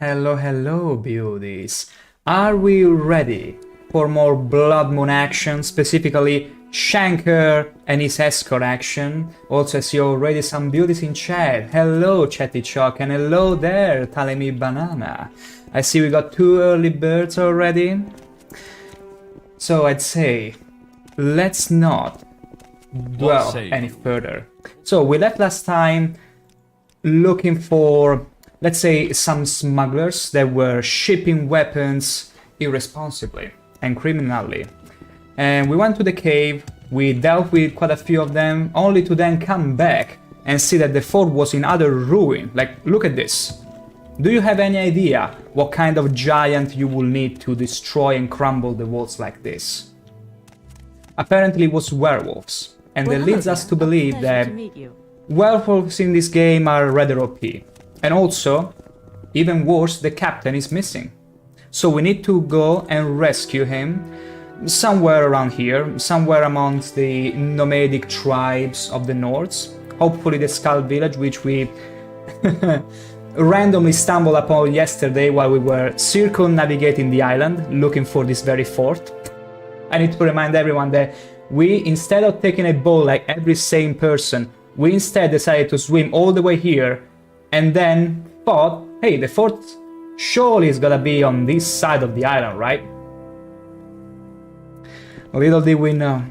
Hello, hello, beauties. Are we ready for more Bloodmoon action, specifically ShankH-ER and his escort action? Also, I see already some beauties in chat. Hello, Chatty Chalk, and hello there, Talemi Banana. I see we got 2 early birds already. So I'd say, let's not dwell any further. So we left last time looking for, let's say, some smugglers that were shipping weapons irresponsibly and criminally. And we went to the cave, we dealt with quite a few of them, only to then come back and see that the fort was in utter ruin. Like, look at this. Do you have any idea what kind of giant you will need to destroy and crumble the walls like this? Apparently it was werewolves, and that leads us to believe that werewolves in this game are rather OP. And also, even worse, the captain is missing. So we need to go and rescue him somewhere around here, somewhere amongst the nomadic tribes of the Nords. Hopefully the Skull Village, which we randomly stumbled upon yesterday while we were circumnavigating the island, looking for this very fort. I need to remind everyone that we, instead of taking a boat like every sane person, we instead decided to swim all the way here and then thought, hey, the fort surely is gonna be on this side of the island, right? Little did we know.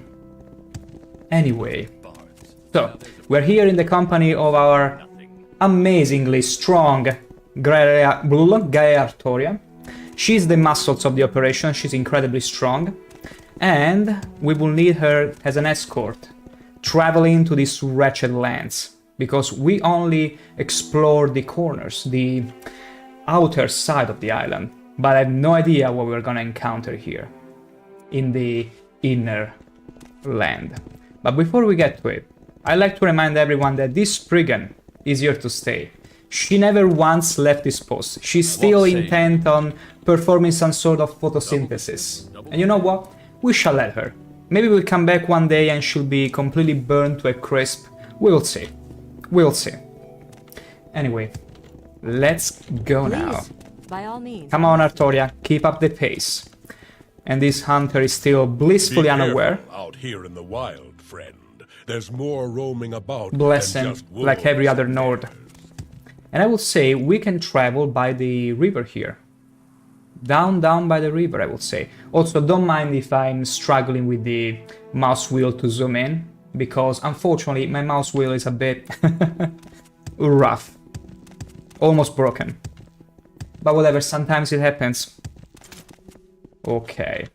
Anyway, so we're here in the company of our amazingly strong Gaia. She's the muscles of the operation, she's incredibly strong. And we will need her as an escort, traveling to these wretched lands, because we only explore the corners, the outer side of the island, but I have no idea what we're gonna encounter here, in the inner land. But before we get to it, I'd like to remind everyone that this Spriggan is here to stay. She never once left this post. She's still intent on performing some sort of photosynthesis. And you know what? We shall let her. Maybe we'll come back one day and she'll be completely burned to a crisp. We'll see. We'll see. Anyway, let's go now. By all means. Come on, Artoria, keep up the pace. And this hunter is still blissfully unaware. Out here in the wild, friend. There's more roaming about. Bless him, like every other Nord. And I will say we can travel by the river here. Down by the river, I would say. Also, don't mind if I'm struggling with the mouse wheel to zoom in, because unfortunately my mouse wheel is a bit rough. Almost broken. But whatever, sometimes it happens. Okay.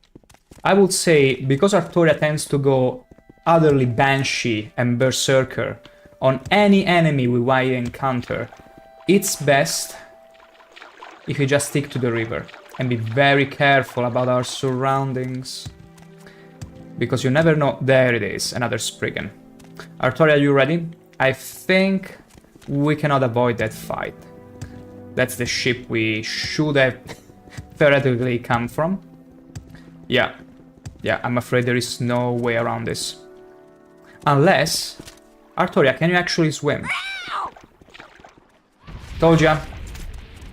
I would say, because Artoria tends to go utterly Banshee and Berserker on any enemy we might encounter, it's best if you just stick to the river and be very careful about our surroundings, because you never know. There it is, another Spriggan. Artoria, are you ready? I think we cannot avoid that fight. That's the ship we should have theoretically come from. Yeah, I'm afraid there is no way around this. Unless... Artoria, can you actually swim? Told ya.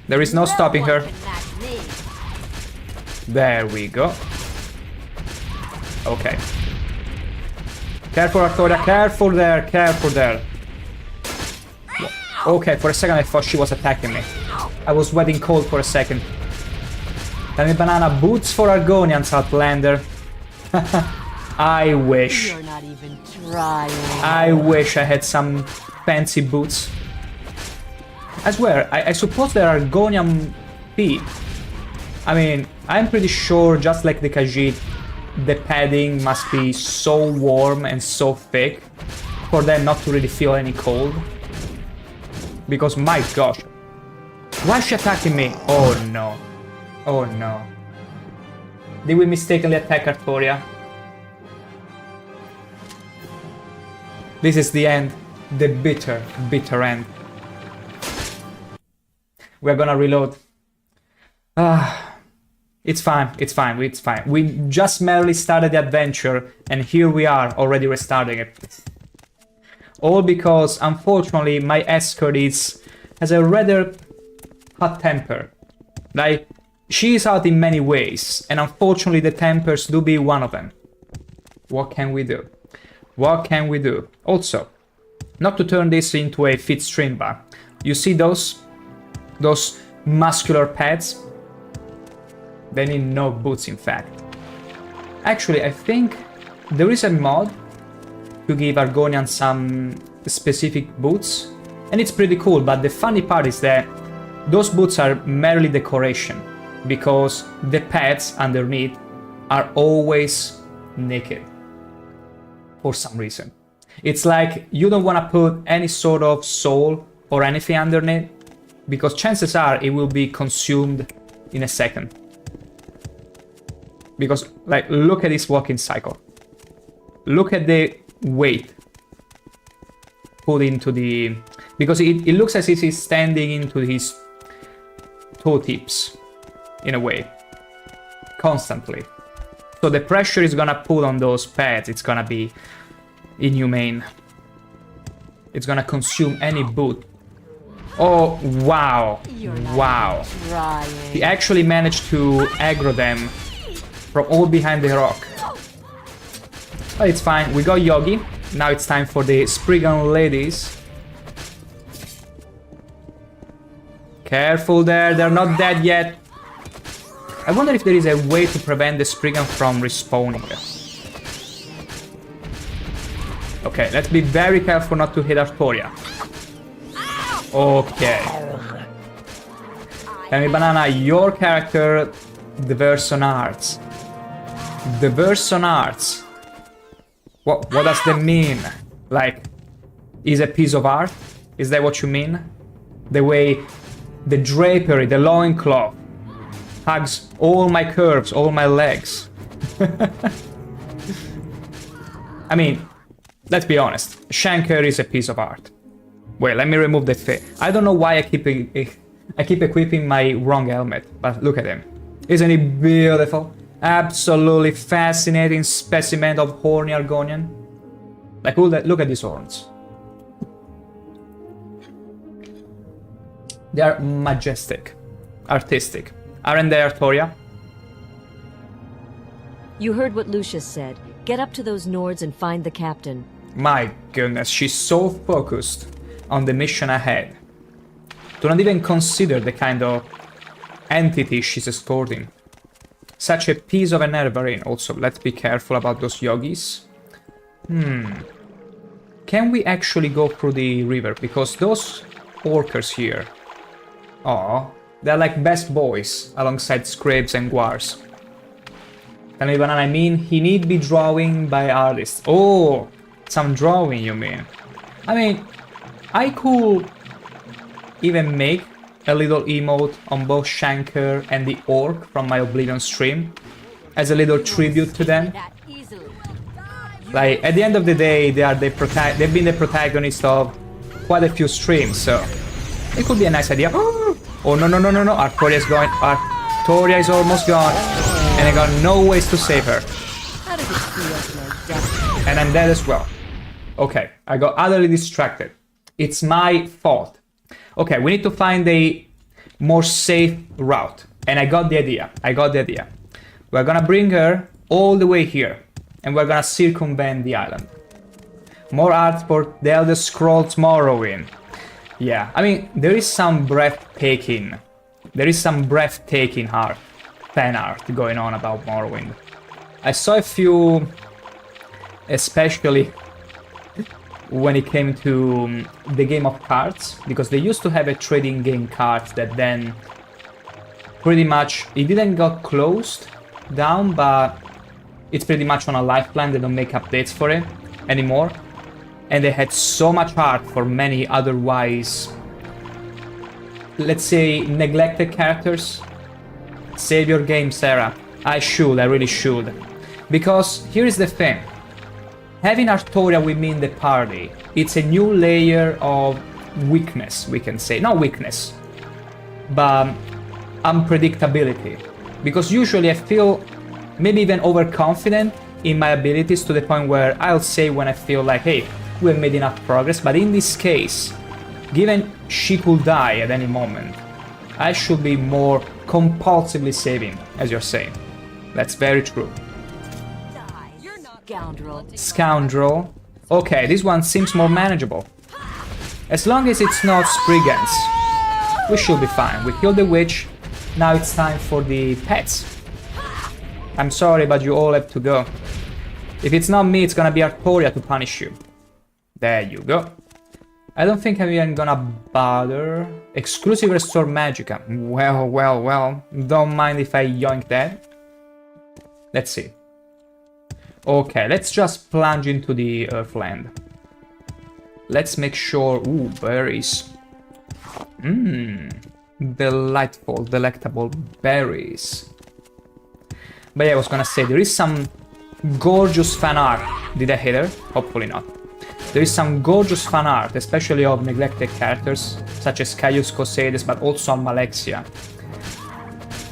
There is no stopping her. There we go. Okay. Careful, Artoria, careful there, careful there. Okay, for a second I thought she was attacking me. I was sweating cold for a second. Tell me, banana, boots for Argonians, Outlander. I wish. You're not even trying. I wish I had some fancy boots. I swear, I suppose there are Argonian feet. I mean, I'm pretty sure, just like the Khajiit, the padding must be so warm and so thick for them not to really feel any cold. Because, my gosh. Why is she attacking me? Oh no. Oh no. Did we mistakenly attack Artoria? This is the end. The bitter, bitter end. We're gonna reload. It's fine, it's fine, it's fine. We just merely started the adventure, and here we are, already restarting it. All because, unfortunately, my escort has a rather hot temper. Like, she is out in many ways, and unfortunately the Tempers do be one of them. What can we do? What can we do? Also, not to turn this into a fit stream, but you see those muscular pads? They need no boots, in fact. Actually, I think there is a mod to give Argonians some specific boots, and it's pretty cool, but the funny part is that those boots are merely decoration, because the pads underneath are always naked for some reason. It's like you don't want to put any sort of soul or anything underneath, because chances are it will be consumed in a second. Because, like, look at this walking cycle. Look at the weight put into the... Because it looks as if he's standing into his toe tips, in a way. Constantly. So the pressure is gonna put on those pads, it's gonna be inhumane. It's gonna consume any boot. Oh, wow. Wow. He actually managed to aggro them from all behind the rock. But it's fine, we got Yogi. Now it's time for the Spriggan ladies. Careful there, they're not dead yet. I wonder if there is a way to prevent the Spriggan from respawning. Okay, let's be very careful not to hit Artoria. Okay. Tell me, Banana, your character diverse on arts. Diverse on arts. What does that mean? Like, is a piece of art? Is that what you mean? The way the drapery, the loincloth hugs all my curves, all my legs. I mean, let's be honest. ShankH-ER is a piece of art. Wait, let me remove the face. I don't know why I keep equipping my wrong helmet, but look at him. Isn't he beautiful? Absolutely fascinating specimen of horny Argonian. Like, look at these horns. They are majestic, artistic. Aren't they, Artoria? You heard what Lucius said. Get up to those Nords and find the captain. My goodness, she's so focused on the mission ahead to not even consider the kind of entity she's escorting. Such a piece of a Nervarin. Also, let's be careful about those yogis. Can we actually go through the river? Because those orcers here... Oh, they're like best boys alongside Scrapes and Guars. Tell me, Banana, I mean, he need be drawing by artists. Oh, some drawing, you mean? I mean, I could even make a little emote on both ShankH-ER and the orc from my Oblivion stream as a little tribute to them. Like, at the end of the day, they've been the protagonist of quite a few streams, so it could be a nice idea. Oh, no, Artoria is going. Artoria is almost gone, and I got no ways to save her. And I'm dead as well. Okay, I got utterly distracted. It's my fault. Okay, we need to find a more safe route. And I got the idea. We're gonna bring her all the way here. And we're gonna circumvent the island. More art for the Elder Scrolls Morrowind. Yeah, I mean, there is some breathtaking art, fan art going on about Morrowind. I saw a few, especially when it came to the game of cards, because they used to have a trading game cards that then pretty much, it didn't got closed down, but it's pretty much on a lifeline. They don't make updates for it anymore. And they had so much art for many otherwise, let's say, neglected characters. Save your game, Sarah. I really should. Because here is the thing. Having Artoria with me in the party, it's a new layer of weakness, we can say. Not weakness, but unpredictability. Because usually I feel maybe even overconfident in my abilities to the point where I'll say when I feel like, hey, we have made enough progress. But in this case, given she could die at any moment, I should be more compulsively saving, as you're saying. That's very true. Scoundrel. Scoundrel. Okay, this one seems more manageable. As long as it's not Spriggans, we should be fine. We killed the witch. Now it's time for the pets. I'm sorry, but you all have to go. If it's not me, it's gonna be Artoria to punish you. There you go. I don't think I'm even gonna bother. Exclusive restore Magicka. Well. Don't mind if I yoink that. Let's see. Okay, let's just plunge into the Earthland. Let's make sure... Ooh, berries. Delightful, delectable berries. But yeah, I was gonna say, there is some gorgeous fan art. Did I hit her? Hopefully not. There is some gorgeous fan art, especially of neglected characters, such as Caius Cosades, but also Malexia.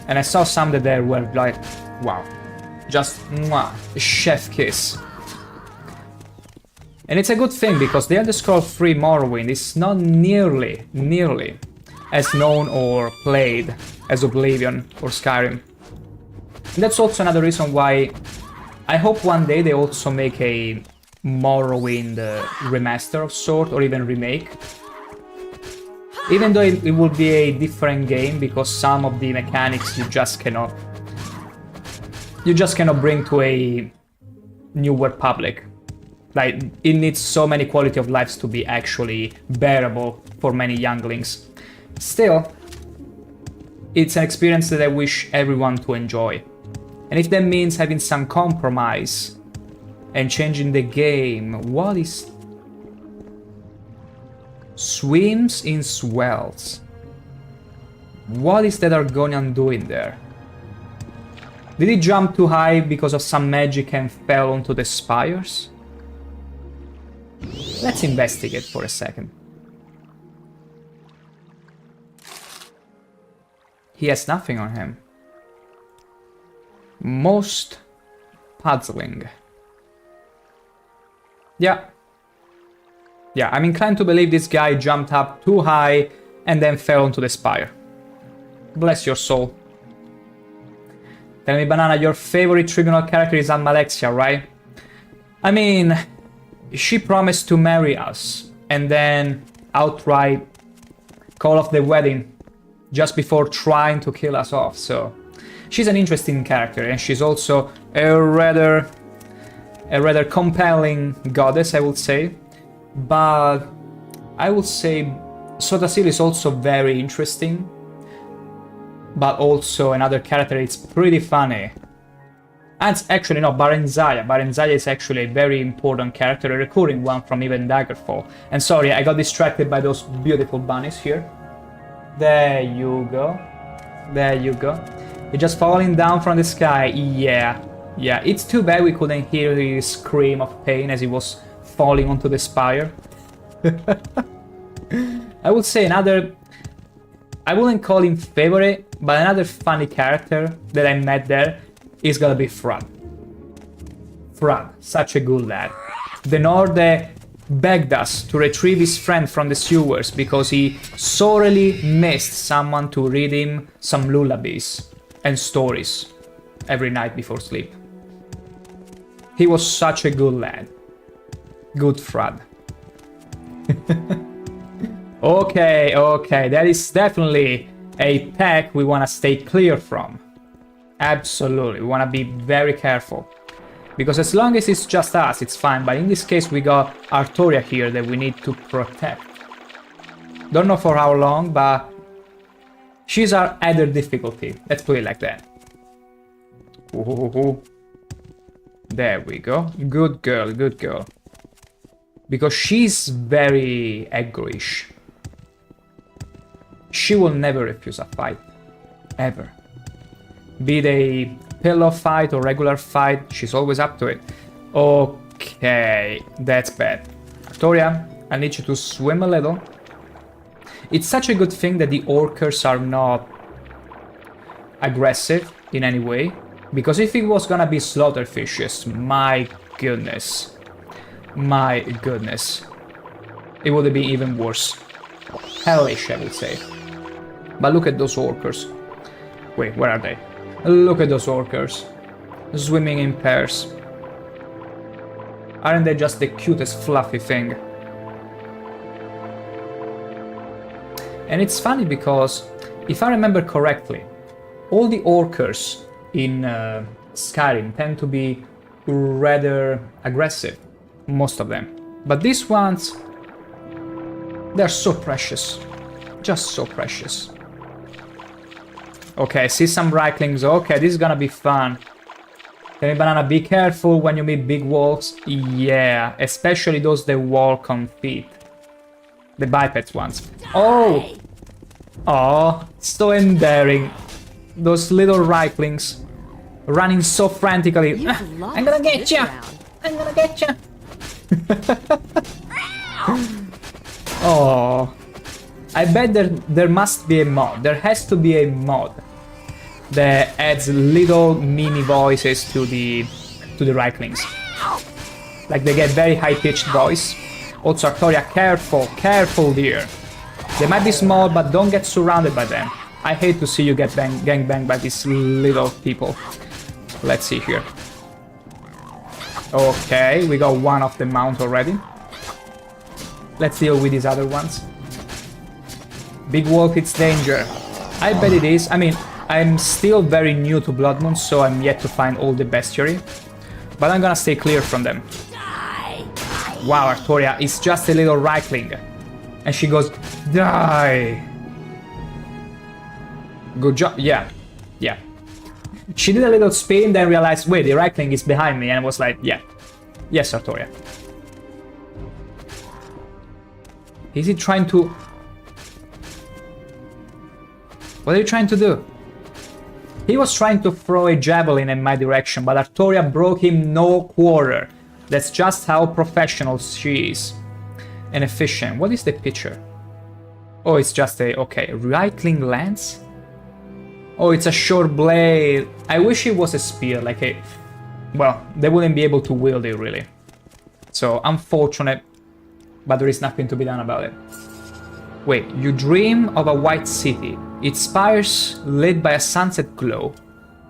And I saw some that they were like, wow. Just, mwah, a chef kiss. And it's a good thing, because the Elder Scrolls 3 Morrowind is not nearly as known or played as Oblivion or Skyrim. And that's also another reason why I hope one day they also make a Morrowind remaster of sort, or even remake. Even though it will be a different game, because some of the mechanics you just cannot bring to a newer public. Like, it needs so many quality of lives to be actually bearable for many younglings. Still, it's an experience that I wish everyone to enjoy. And if that means having some compromise and changing the game, what is... Swims in swells. What is that Argonian doing there? Did he jump too high because of some magic and fell onto the spires? Let's investigate for a second. He has nothing on him. Most puzzling. Yeah, I'm inclined to believe this guy jumped up too high and then fell onto the spire. Bless your soul. Tell me, Banana, your favorite tribunal character is Malexia, right? I mean, she promised to marry us and then outright call off the wedding just before trying to kill us off, so she's an interesting character, and she's also a rather compelling goddess, I would say. But I would say Sotasil is also very interesting, but also another character it's pretty funny. And actually no, Barenzaya. Barenzaya is actually a very important character, a recurring one from even Daggerfall. And sorry, I got distracted by those beautiful bunnies here. There you go. There you go. You're just falling down from the sky. Yeah, it's too bad we couldn't hear his scream of pain as he was falling onto the spire. I would say another... I wouldn't call him favorite, but another funny character that I met there is gonna be Frad. Frad, such a good lad. The Norde begged us to retrieve his friend from the sewers because he sorely missed someone to read him some lullabies and stories every night before sleep. He was such a good lad. Good Frad. Okay, that is definitely a pack we want to stay clear from. Absolutely, we want to be very careful. Because as long as it's just us, it's fine, but in this case we got Artoria here that we need to protect. Don't know for how long, but she's our added difficulty. Let's put it like that. Ooh. There we go. Good girl, good girl. Because she's very aggro-ish. She will never refuse a fight. Ever. Be it a pillow fight or regular fight, she's always up to it. Okay, that's bad. Artoria, I need you to swim a little. It's such a good thing that the orcers are not aggressive in any way. Because if it was gonna be slaughterfishes, my goodness. My goodness. It would have been even worse. Hellish, I would say. But look at those orcers. Wait, where are they? Look at those orcers. Swimming in pairs. Aren't they just the cutest fluffy thing? And it's funny because, if I remember correctly, all the orcers in Skyrim tend to be rather aggressive. Most of them. But these ones, they're so precious. Just so precious. Okay, see some Reiklings. Okay, this is gonna be fun. Tell me, Banana, be careful when you meet big wolves. Yeah, especially those that walk on feet. The bipeds ones. Oh! Oh, so endearing. Those little Reiklings running so frantically. I'm gonna get ya! I'm gonna get ya! Oh. I bet there must be a mod. There has to be a mod that adds little mini voices to the Reiklings. Like they get very high-pitched voice. Also, Artoria, careful dear. They might be small, but don't get surrounded by them. I hate to see you get gang banged by these little people. Let's see here. Okay, we got one off the mount already. Let's deal with these other ones. Big wolf, it's danger. I bet it is. I mean, I'm still very new to Bloodmoon, so I'm yet to find all the bestiary. But I'm gonna stay clear from them. Wow, Artoria is just a little Reikling. And she goes, die! Good job. Yeah. Yeah. She did a little spin, then realized, wait, the Reikling is behind me, and was like, yeah. Yes, Artoria. Is he trying to... What are you trying to do? He was trying to throw a javelin in my direction, but Artoria broke him no quarter. That's just how professional she is. And efficient. What is the picture? Oh, it's just a... Okay, Reikling lance? Oh, it's a short blade. I wish it was a spear, like a... Well, they wouldn't be able to wield it, really. So, unfortunate. But there is nothing to be done about it. Wait, you dream of a white city. Its spires lit by a sunset glow.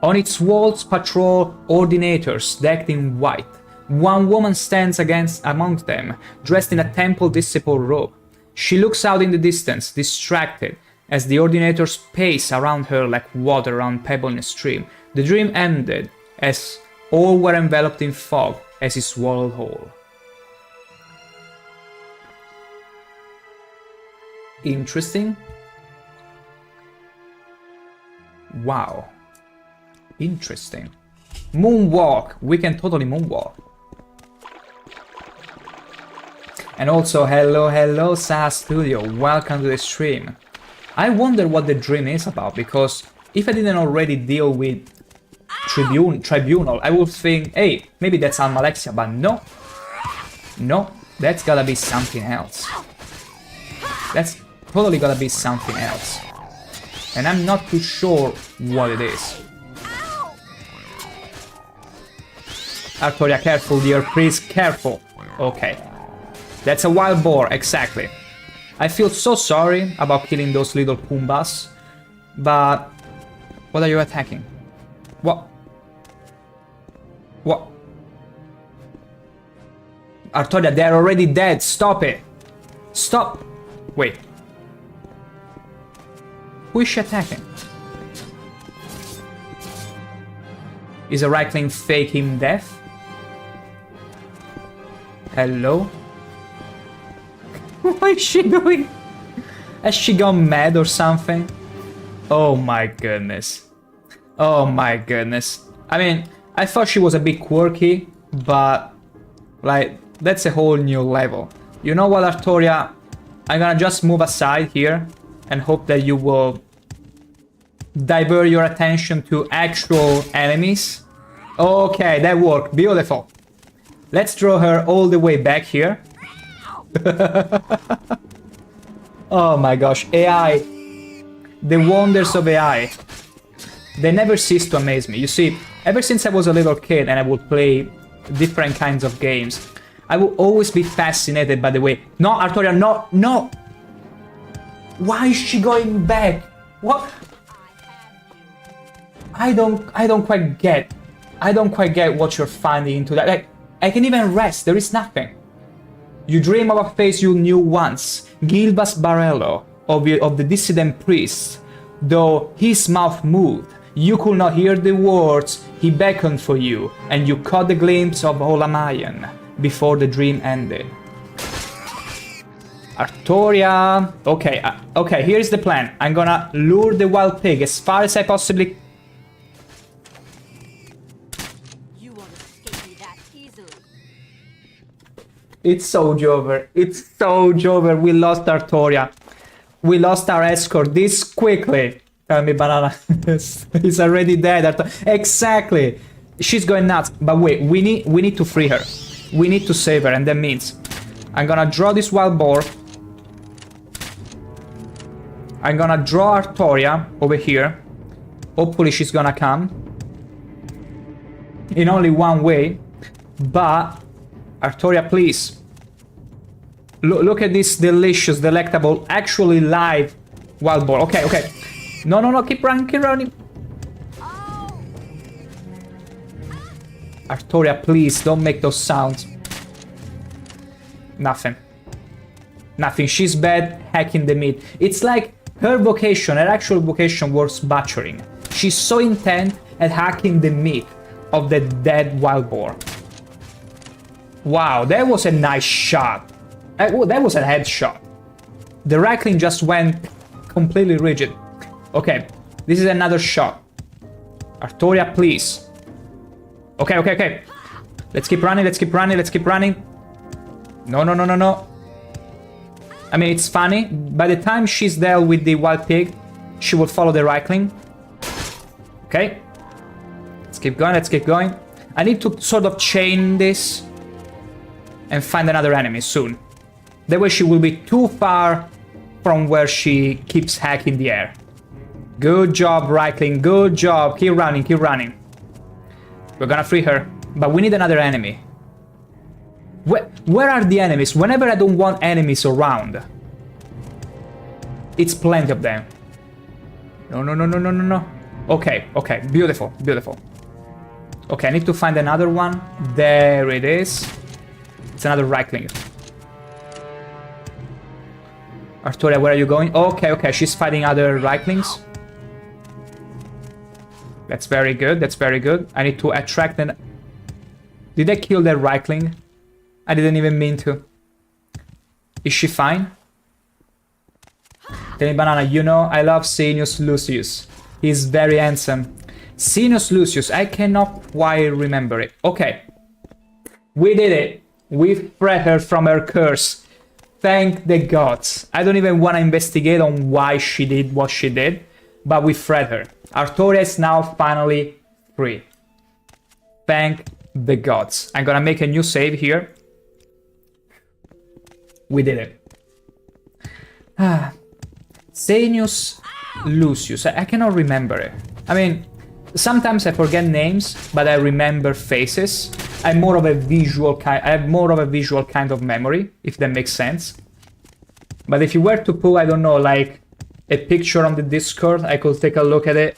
On its walls patrol ordinators decked in white. One woman stands among them, dressed in a temple disciple robe. She looks out in the distance, distracted, as the ordinators pace around her like water around pebble in a stream. The dream ended, as all were enveloped in fog as it swallowed whole. Interesting. Wow. Interesting. Moonwalk. We can totally moonwalk. And also, hello, Saha Studio. Welcome to the stream. I wonder what the dream is about, because if I didn't already deal with Tribunal, I would think, hey, maybe that's Almalexia, but no. No, that's gotta be something else. That's totally gotta be something else. And I'm not too sure what it is. Artoria, careful dear, please, careful. Okay. That's a wild boar, exactly. I feel so sorry about killing those little Pumbas, but... What are you attacking? What? What? Artoria, they're already dead, stop it! Stop! Wait. Who is she attacking? Is a Reikling faking death? Hello? What is she doing? Has she gone mad or something? Oh my goodness. Oh my goodness. I mean, I thought she was a bit quirky, but... Like, that's a whole new level. You know what, Artoria? I'm gonna just move aside here and hope that you will divert your attention to actual enemies. Okay, that worked. Beautiful. Let's draw her all the way back here. Oh my gosh, AI. The wonders of AI. They never cease to amaze me. You see, ever since I was a little kid and I would play different kinds of games, I will always be fascinated by the way... No, Artoria, no, no! Why is she going back? What? I don't quite get what you're finding into that. Like, I can even rest, there is nothing. You dream of a face you knew once, Gilbas Barello, of the dissident priest. Though his mouth moved, you could not hear the words, he beckoned for you, and you caught the glimpse of Olamayan before the dream ended. Artoria. Okay, okay, here's the plan. I'm gonna lure the wild pig as far as I possibly... You won't escape me that easily. It's so Jover. It's so Jover. We lost Artoria. We lost our escort this quickly. Tell me, Banana. He's already dead. Exactly. She's going nuts. But wait, we need to free her. We need to save her, and that means I'm gonna draw this wild boar. I'm gonna draw Artoria over here. Hopefully she's gonna come. In only one way. But Artoria, please. Look at this delicious, delectable, actually live wild boar. Okay, okay. No, no, no, keep running, keep running. Artoria, please, don't make those sounds. Nothing. Nothing. She's bad hacking the meat. It's like her vocation, her actual vocation was butchering. She's so intent at hacking the meat of the dead wild boar. Wow, that was a nice shot. That was a headshot. The rifling just went completely rigid. Okay, this is another shot. Artoria, please. Okay, okay, okay. Let's keep running, let's keep running, let's keep running. No, no, no, no, no. I mean, it's funny. By the time she's there with the wild pig, she will follow the rifling. Okay. Let's keep going, let's keep going. I need to sort of chain this and find another enemy soon. That way she will be too far from where she keeps hacking the air. Good job, Reichling, good job. Keep running, keep running. We're gonna free her, but we need another enemy. Where are the enemies? Whenever I don't want enemies around, it's plenty of them. No, no, no, no, no, no, no. Okay, okay, beautiful, beautiful. Okay, I need to find another one. There it is. It's another Reichling. Artoria, where are you going? Okay, okay, she's fighting other Reichlings. That's very good, that's very good. I need to attract an... Did I kill that Reichling? I didn't even mean to. Is she fine? Tell me, Banana, you know I love Senius Lucius. He's very handsome. Senius Lucius, I cannot quite remember it. Okay. We did it. We freed her from her curse. Thank the gods. I don't even want to investigate on why she did what she did, but we freed her. Artoria is now finally free. Thank the gods. I'm gonna make a new save here. We did it. Ah, Senius Lucius. I cannot remember it. I mean, sometimes I forget names, but I remember faces. I'm more of a visual kind. I have more of a visual kind of memory, if that makes sense. But if you were to put, I don't know, like a picture on the Discord, I could take a look at it,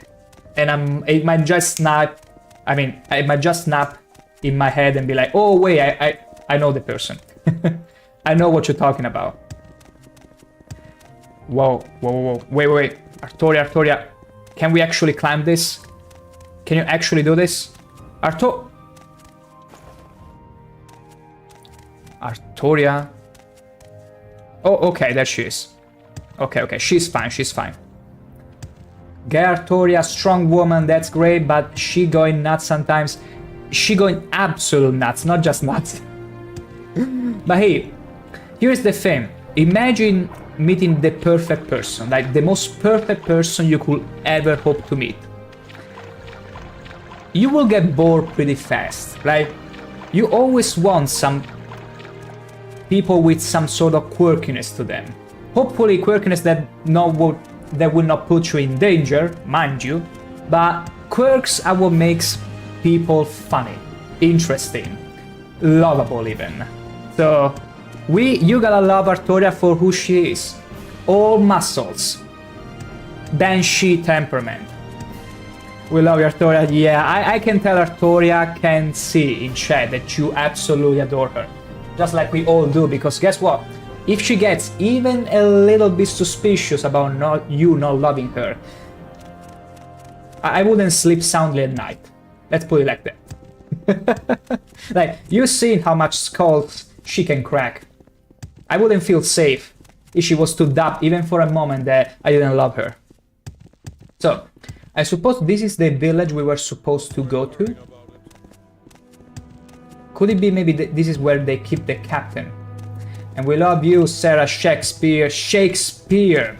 and it might just snap. I mean, it might just snap in my head and be like, oh wait, I know the person. I know what you're talking about. Whoa, whoa, whoa, whoa. Wait, wait, wait. Artoria, Artoria. Can we actually climb this? Can you actually do this? Artoria. Oh, okay, there she is. Okay, okay, she's fine, she's fine. Get Artoria, strong woman, that's great, but she going nuts sometimes. She going absolute nuts, not just nuts. But hey, here's the thing. Imagine meeting the perfect person, like the most perfect person you could ever hope to meet. You will get bored pretty fast, right? You always want some people with some sort of quirkiness to them. Hopefully quirkiness that will not put you in danger, mind you, but quirks are what makes people funny, interesting, lovable even. So you gotta love Artoria for who she is. All muscles. Banshee temperament. We love you, Artoria. Yeah, I can tell Artoria can see in chat that you absolutely adore her. Just like we all do, because guess what? If she gets even a little bit suspicious about you not loving her, I wouldn't sleep soundly at night. Let's put it like that. Like, you've seen how much skulls she can crack. I wouldn't feel safe if she was to doubt even for a moment that I didn't love her. So, I suppose this is the village we were supposed to go to. Could it be maybe this is where they keep the captain? And we love you, Sarah Shakespeare. Shakespeare!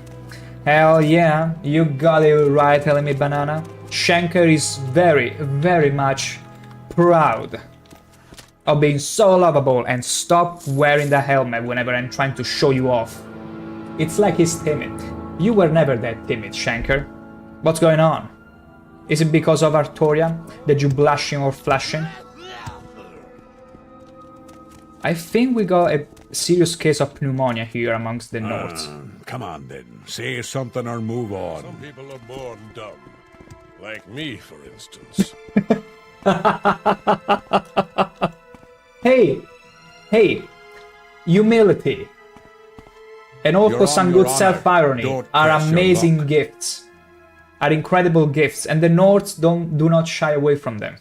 Hell yeah, you got it right, Elemi Banana. ShankH-ER is very, very much proud of being so lovable and stop wearing the helmet whenever I'm trying to show you off. It's like he's timid. You were never that timid, ShankH-ER. What's going on? Is it because of Artoria that you blushing or flashing? I think we got a serious case of pneumonia here amongst the Nords. Come on then, say something or move on. Some people are born dumb. Like me, for instance. Hey, humility and also some good self-irony are amazing gifts, are incredible gifts, and the Nords do not shy away from them.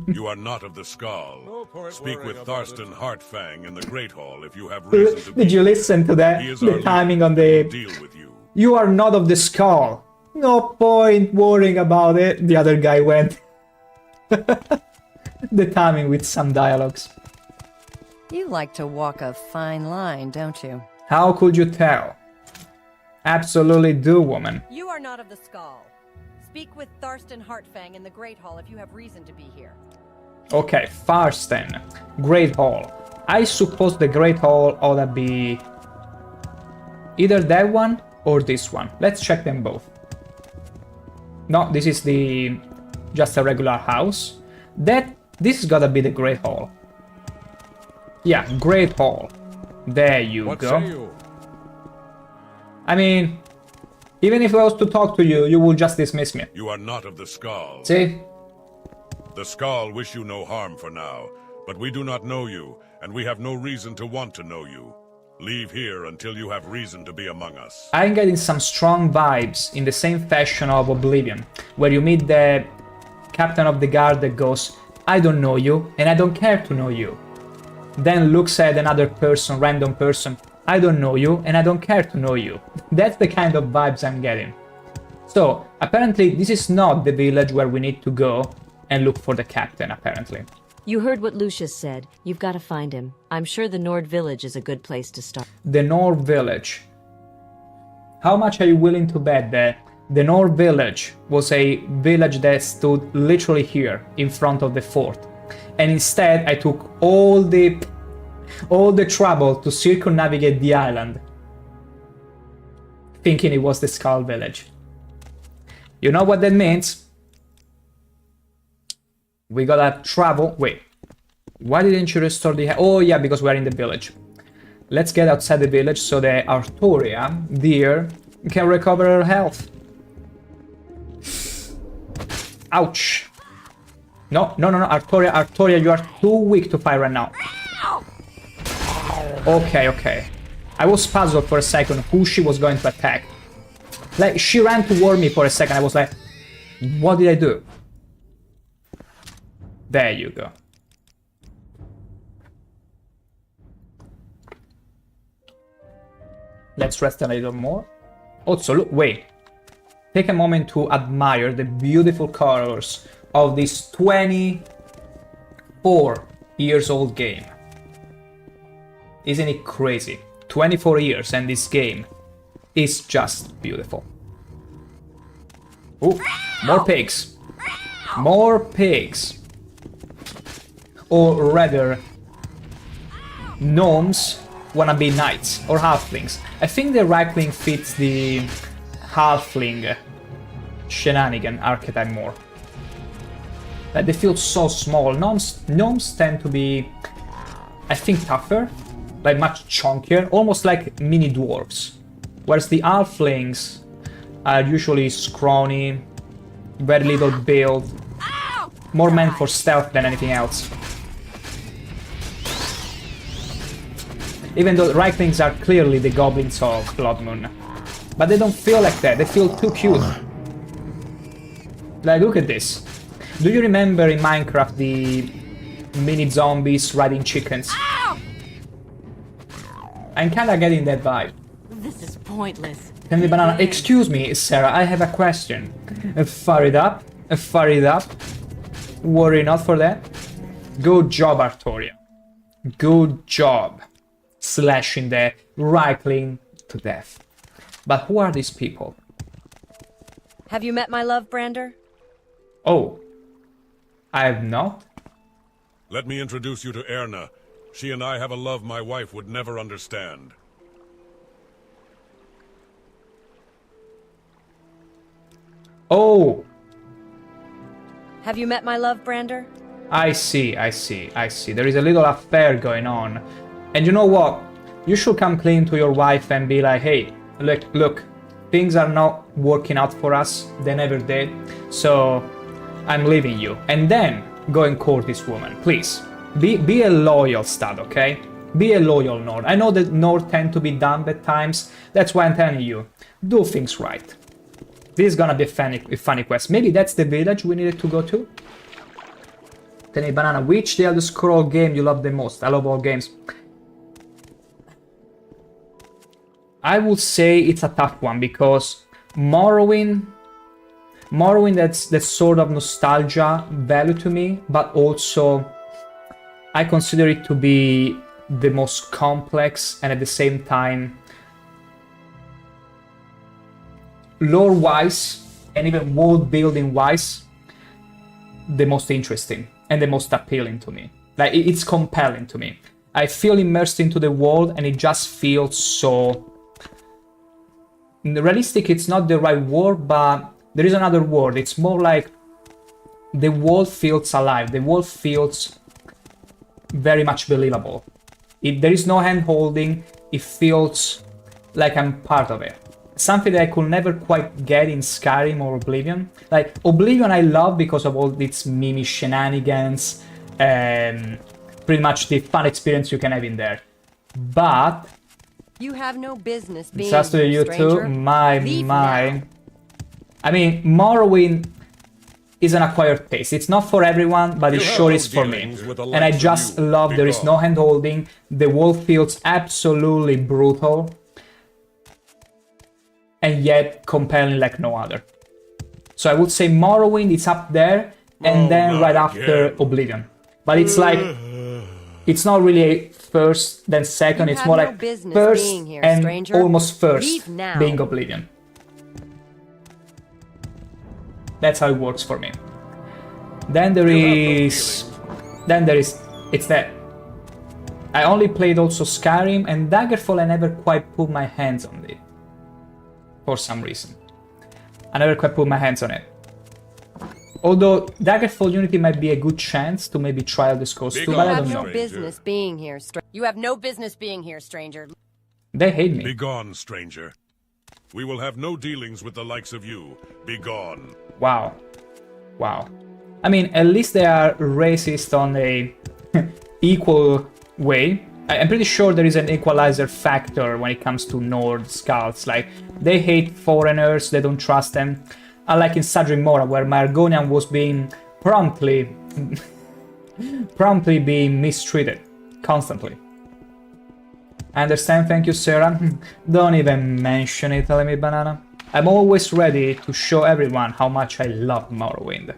You are not of the Skull. Speak with Tharstan Heartfang in the Great Hall if you have reason to be. Did you listen to that? The timing on the... Deal with you. You are not of the Skull. No point worrying about it. The other guy went. The timing with some dialogues. You like to walk a fine line, don't you? How could you tell? Absolutely do, woman. You are not of the Skull. Speak with Tharstan Heartfang in the Great Hall if you have reason to be here. Okay, Tharstan. Great Hall. I suppose the Great Hall ought to be either that one or this one. Let's check them both. No, this is just a regular house. This is gotta be the Great Hall. Yeah, Great Hall. There you What go. say you? I mean, even if I was to talk to you, you would just dismiss me. You are not of the Skull. See? The Skull wish you no harm for now, but we do not know you, and we have no reason to want to know you. Leave here until you have reason to be among us. I'm getting some strong vibes in the same fashion of Oblivion, where you meet the captain of the guard that goes, I don't know you, and I don't care to know you. Then looks at another person, random person, I don't know you, and I don't care to know you. That's the kind of vibes I'm getting. So, apparently this is not the village where we need to go and look for the captain, apparently. You heard what Lucius said. You've got to find him. I'm sure the Nord village is a good place to start. The Nord village. How much are you willing to bet that the Nord village was a village that stood literally here in front of the fort? And instead I took all the trouble to circumnavigate the island, thinking it was the Skull village. You know what that means? We gotta travel. Wait, why didn't you restore the... Oh yeah, because we're in the village. Let's get outside the village so that Artoria, dear, can recover her health. Ouch. No, Artoria, you are too weak to fight right now. Okay. I was puzzled for a second who she was going to attack. Like, she ran toward me for a second, I was like, what did I do? There you go. Let's rest a little more. Also, look, wait. Take a moment to admire the beautiful colors of this 24 years old game. Isn't it crazy? 24 years and this game is just beautiful. Ooh, more pigs. More pigs. Or rather, gnomes wanna be knights or halflings. I think the Reichling fits the halfling shenanigan archetype more. Like, they feel so small. Gnomes tend to be, I think, tougher, like much chunkier, almost like mini dwarves. Whereas the halflings are usually scrawny, very little build, more meant for stealth than anything else. Even though Reiklings are clearly the goblins of Bloodmoon. But they don't feel like that, they feel too cute. Like, look at this. Do you remember in Minecraft the mini zombies riding chickens? I'm kinda getting that vibe. This is pointless. Candy Banana, excuse me, Sarah, I have a question. Fire it up, fire it up. Worry not for that. Good job, Artoria. Good job. Slashing the Reikling to death. But who are these people? Have you met my love, Brander? Oh. I have not? Let me introduce you to Erna. She and I have a love my wife would never understand. Oh! Have you met my love, Brander? I see. There is a little affair going on. And you know what? You should come clean to your wife and be like, hey, look, things are not working out for us. They never did. So, I'm leaving you. And then, go and court this woman, please. Be a loyal stud, okay? Be a loyal Nord. I know that Nord tend to be dumb at times. That's why I'm telling you. Do things right. This is gonna be a funny quest. Maybe that's the village we needed to go to? Tell me, Banana, which the Elder Scroll game you love the most? I love all games. I would say it's a tough one because Morrowind that's sort of nostalgia value to me, but also I consider it to be the most complex and at the same time lore-wise and even world-building-wise the most interesting and the most appealing to me. Like, it's compelling to me. I feel immersed into the world and it just feels so... Realistic, it's not the right word, but there is another word. It's more like the world feels alive. The world feels very much believable. There is no hand-holding. It feels like I'm part of it. Something that I could never quite get in Skyrim or Oblivion. Like, Oblivion I love because of all its meme shenanigans and pretty much the fun experience you can have in there. But... You have no business being just to here, you stranger. too, my. Now. I mean, Morrowind is an acquired taste. It's not for everyone, but it You have sure no is for me. dealings with the And I likes of just you. love Be there is gone. no hand-holding. The world feels absolutely brutal. And yet compelling like no other. So I would say Morrowind is up there, and then not right after again. Oblivion. But it's like, it's not really first, then second, You it's have more no like business first being here, and stranger. almost first Leave now. being Oblivion. That's how it works for me. Then there is... It's that. I only played also Skyrim, and Daggerfall I never quite put my hands on it. For some reason. I never quite put my hands on it. Although Daggerfall Unity might be a good chance to maybe try out the Scrolls 2, Big but You I have don't no know. business being here, You have no business being here, stranger. They hate me. Begone, stranger. We will have no dealings with the likes of you. Begone. Wow. Wow. I mean, at least they are racist on a equal way. I'm pretty sure there is an equalizer factor when it comes to Nord skulls. Like, they hate foreigners, they don't trust them. Unlike in Sadrin Mora, where Margonian was being promptly being mistreated. Constantly. I understand, thank you, Sarah. Don't even mention it, Tell Me Banana. I'm always ready to show everyone how much I love Morrowind.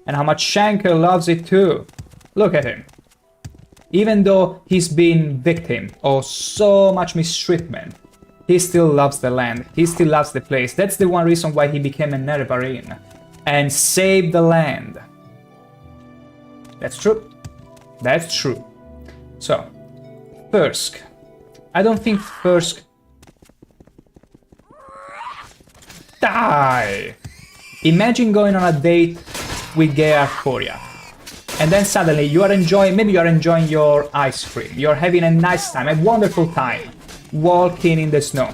And how much ShankH-ER loves it too. Look at him. Even though he's been victim of so much mistreatment, he still loves the land. He still loves the place. That's the one reason why he became a Nerevarine. And saved the land. That's true. That's true. So, Thirsk. I don't think Thirsk... Die! Imagine going on a date with Gay Artoria. And then suddenly you are enjoying, maybe you are enjoying your ice cream. You're having a nice time, a wonderful time, walking in the snow.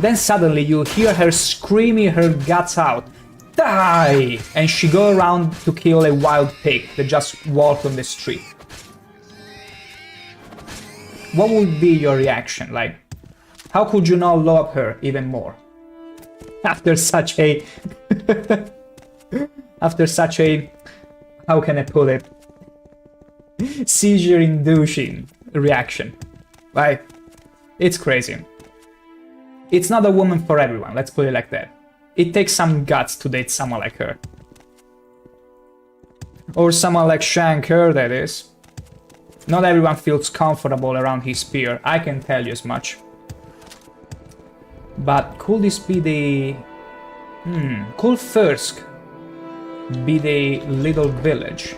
Then suddenly you hear her screaming her guts out. Die! And she go around to kill a wild pig that just walked on the street. What would be your reaction? Like, how could you not love her even more? After such a... After such a... How can I put it? Seizure-inducing reaction. Like, it's crazy. It's not a woman for everyone, let's put it like that. It takes some guts to date someone like her. Or someone like ShankH-ER, that is. Not everyone feels comfortable around his peer, I can tell you as much. But could this be the... Could Thirsk be the little village?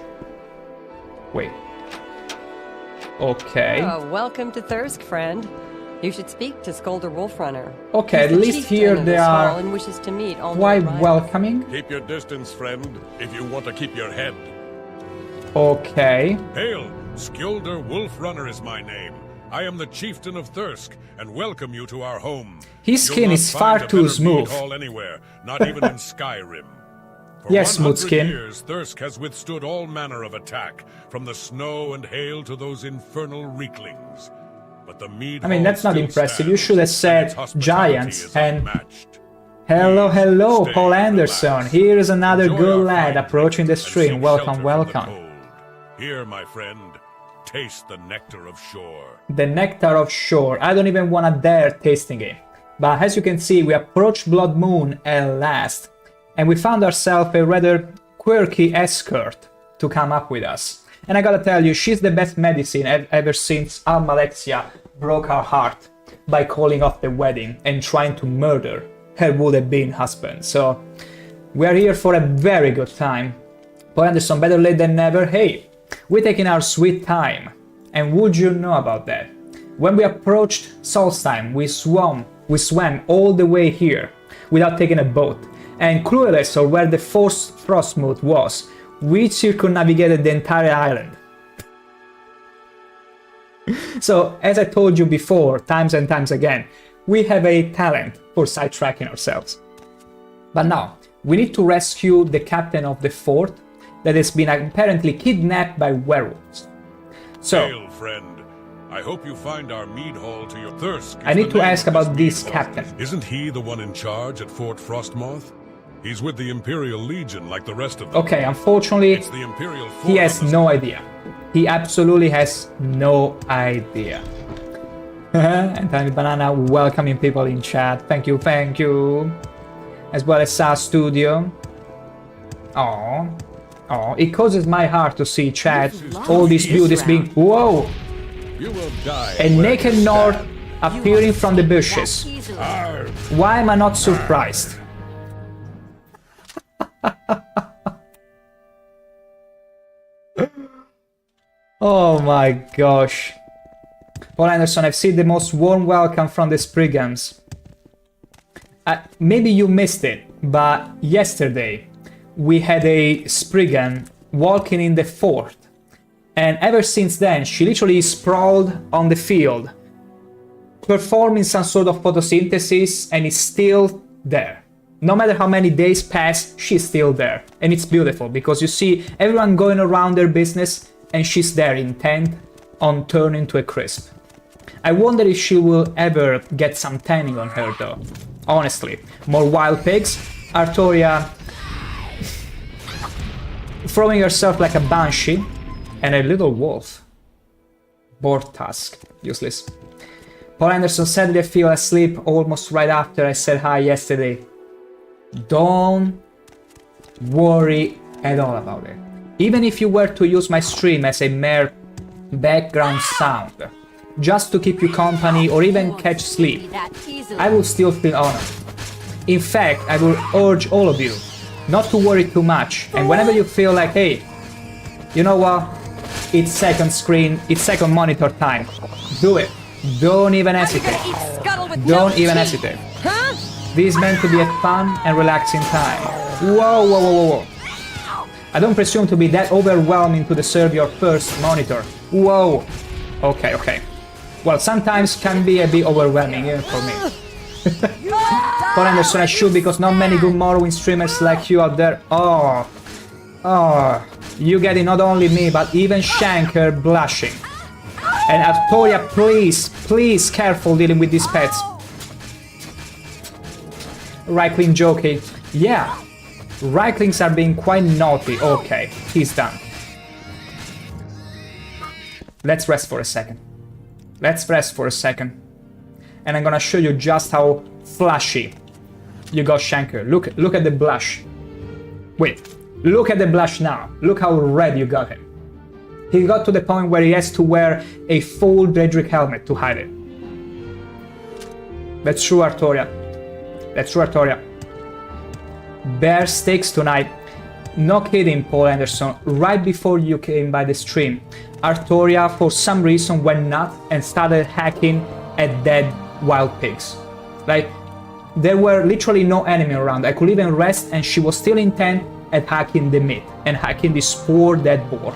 Wait. Okay. Oh, welcome to Thirsk, friend. You should speak to Skolder Wolfrunner. Okay, He's at the least chieftain here of they this are hall and wishes to meet all quite new arrivals. welcoming. Keep your distance, friend, if you want to keep your head. Okay. Hail! Skjolder Wolfrunner is my name. I am the chieftain of Thirsk, and welcome you to our home. His You'll skin not is find far a too better smooth. mead hall anywhere, not even in Skyrim. For Yes, smooth 100 skin. years, Thirsk has withstood all manner of attack, from the snow and hail to those infernal reeklings. But the mead I mean, hall that's not still impressive. You stands, should have and said its hospitality giants is and... unmatched. Hello, Please hello, stay Paul and Anderson. relax. Here is another Enjoy good our lad fine approaching the drink and stream. seek Welcome, shelter from the welcome. cold. Here, my friend, taste the nectar of shore. The nectar of shore. I don't even wanna dare tasting it. But as you can see, we approached Bloodmoon at last. And we found ourselves a rather quirky escort to come up with us. And I gotta tell you, she's the best medicine ever since Almalexia broke our heart by calling off the wedding and trying to murder her would-have-been husband. So we're here for a very good time. Paul Anderson, better late than never. Hey, we're taking our sweet time. And would you know about that? When we approached Solstheim, we swam all the way here without taking a boat. And clueless of where the forced Frostmoot was, we circumnavigated the entire island. So, as I told you before, times and times again, we have a talent for sidetracking ourselves. But now, we need to rescue the captain of the fort that has been apparently kidnapped by werewolves. So, Hail, friend. I hope you find our mead hall to your thirst. I need to ask about this captain. Isn't he the one in charge at Fort Frostmoth? He's with the Imperial Legion like the rest of them. okay, unfortunately, It's the Imperial fort he has on the no idea. He absolutely has no idea. And Tiny Banana welcoming people in chat. Thank you, thank you. As well as Sa Studio. Oh, it causes my heart to see chat. All these beauties being... Whoa! You will die. A where naked you Nord stand. appearing from the bushes. Arr. Why am I not surprised? Oh my gosh. Paul Anderson, I've seen the most warm welcome from the Spriggans. Maybe you missed it, but yesterday we had a Spriggan walking in the fort. And ever since then, she literally sprawled on the field, performing some sort of photosynthesis, and is still there. No matter how many days pass, she's still there. And it's beautiful, because you see everyone going around their business, and she's there intent on turning to a crisp. I wonder if she will ever get some tanning on her though. Honestly, more wild pigs, Artoria throwing herself like a banshee, and a little wolf. Boar tusk, useless. Paul Anderson said they fell asleep almost right after I said hi yesterday. Don't worry at all about it. Even if you were to use my stream as a mere background sound, just to keep you company or even catch sleep, I will still feel honored. In fact, I will urge all of you not to worry too much, and whenever you feel like, hey, you know what, it's second screen, it's second monitor time, do it. Don't even hesitate. Don't even hesitate. This is meant to be a fun and relaxing time. Whoa, whoa, whoa, whoa, whoa. I don't presume to be that overwhelming to deserve your first monitor. Whoa. Okay, okay. Well, sometimes can be a bit overwhelming even for me. Paul Anderson, I should, because not many good Morrowind streamers like you out there. Oh. Oh. You getting not only me, but even ShankH-ER blushing. And Artoria, please, please, careful dealing with these pets. Right-click jokey. Yeah. Right-clicks are being quite naughty. Okay, he's done. Let's rest for a second. Let's rest for a second. And I'm gonna show you just how flashy you got ShankH-ER. Look at the blush. Wait, look at the blush now. Look how red you got him. He got to the point where he has to wear a full Daedric helmet to hide it. That's true, Artoria. That's true, Artoria. Bear steaks tonight. No kidding, Paul Anderson. Right before you came by the stream, Artoria, for some reason, went nuts and started hacking at dead wild pigs. Like, there were literally no enemy around. I could even rest, and she was still intent at hacking the meat and hacking this poor dead boar.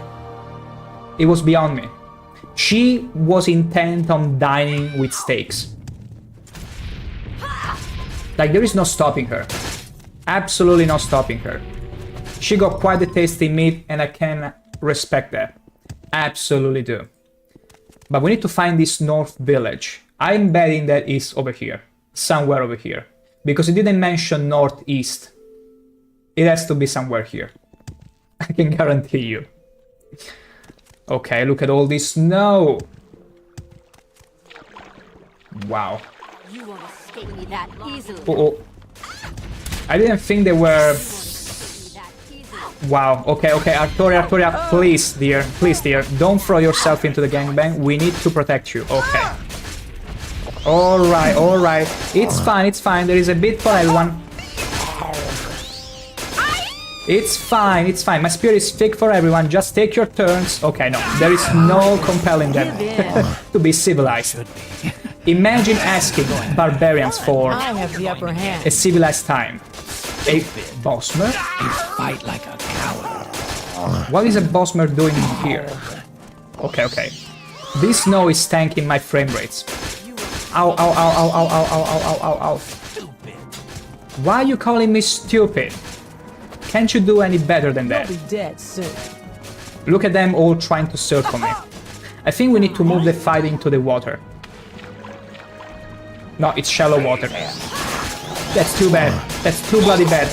It was beyond me. She was intent on dining with steaks. Like, there is no stopping her. Absolutely no stopping her. She got quite the tasty meat, and I can respect that. Absolutely do. But we need to find this north village. I'm betting that it's over here. Somewhere over here. Because it didn't mention northeast. It has to be somewhere here. I can guarantee you. Okay, look at all this snow. Wow. You won't escape me that easily. Oh. I didn't think they were... Wow, okay, Artoria, please, dear, don't throw yourself into the gangbang. We need to protect you, okay. Alright, it's fine, there is a bit for everyone. It's fine, my spirit is thick for everyone, just take your turns. Okay, no, there is no compelling them to be civilized. Imagine asking barbarians for I have the upper hand. a civilized time. A Bosmer? You fight like a coward. What is a Bosmer doing here? Okay. This snow is tanking my frame rates. Ow. Stupid. Why are you calling me stupid? Can't you do any better than that? You'll be dead soon. Look at them all trying to circle me. I think we need to move the fight into the water. No, it's shallow water. That's too bad. That's too bloody bad.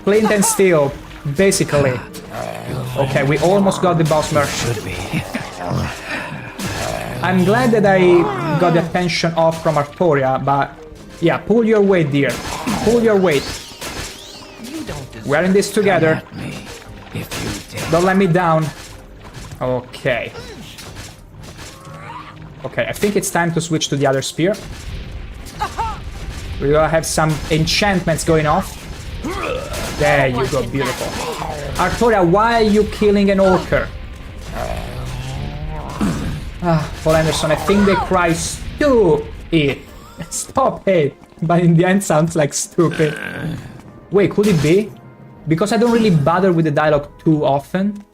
Flint and steel, basically. Okay, we almost got the Bosmer. Should be. I'm glad that I got the attention off from Artoria, but yeah, pull your weight, dear. Pull your weight. We're in this together. Me if you dare. Don't let me down. Okay. Okay, I think it's time to switch to the other spear. We're gonna have some enchantments going off. There you go, beautiful. Artoria, why are you killing an orker? Paul Anderson, I think they cry stupid. Stop it. But in the end sounds like stupid. Wait, could it be? Because I don't really bother with the dialogue too often.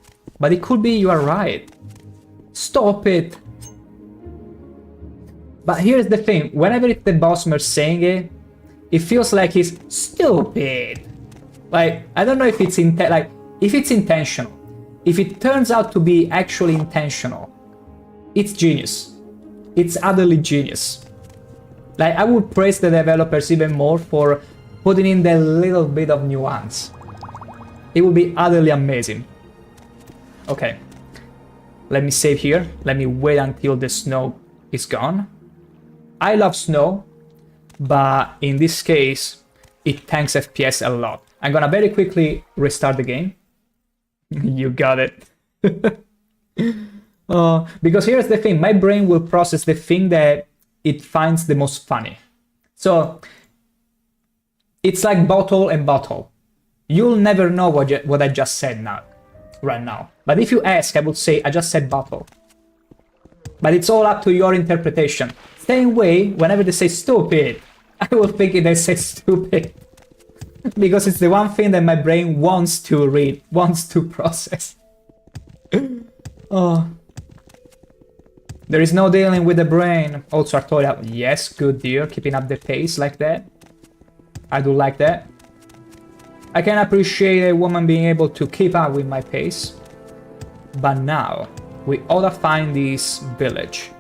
But it could be you are right. Stop it. But here's the thing, whenever it's the Bosmer saying it, it feels like he's stupid. Like, I don't know if it's if it's intentional. If it turns out to be actually intentional, it's genius. It's utterly genius. Like, I would praise the developers even more for putting in that little bit of nuance. It would be utterly amazing. Okay. Let me save here. Let me wait until the snow is gone. I love snow, but in this case, it tanks FPS a lot. I'm gonna very quickly restart the game. You got it. Because here's the thing, my brain will process the thing that it finds the most funny. So, it's like bottle and bottle. You'll never know what I just said right now. But if you ask, I would say, I just said bottle. But it's all up to your interpretation. Same way, whenever they say stupid, I will think they say stupid. Because it's the one thing that my brain wants to read, wants to process. Oh. There is no dealing with the brain. Also, Artoria, yes, good dear, keeping up the pace like that. I do like that. I can appreciate a woman being able to keep up with my pace. But now, we ought to find this village.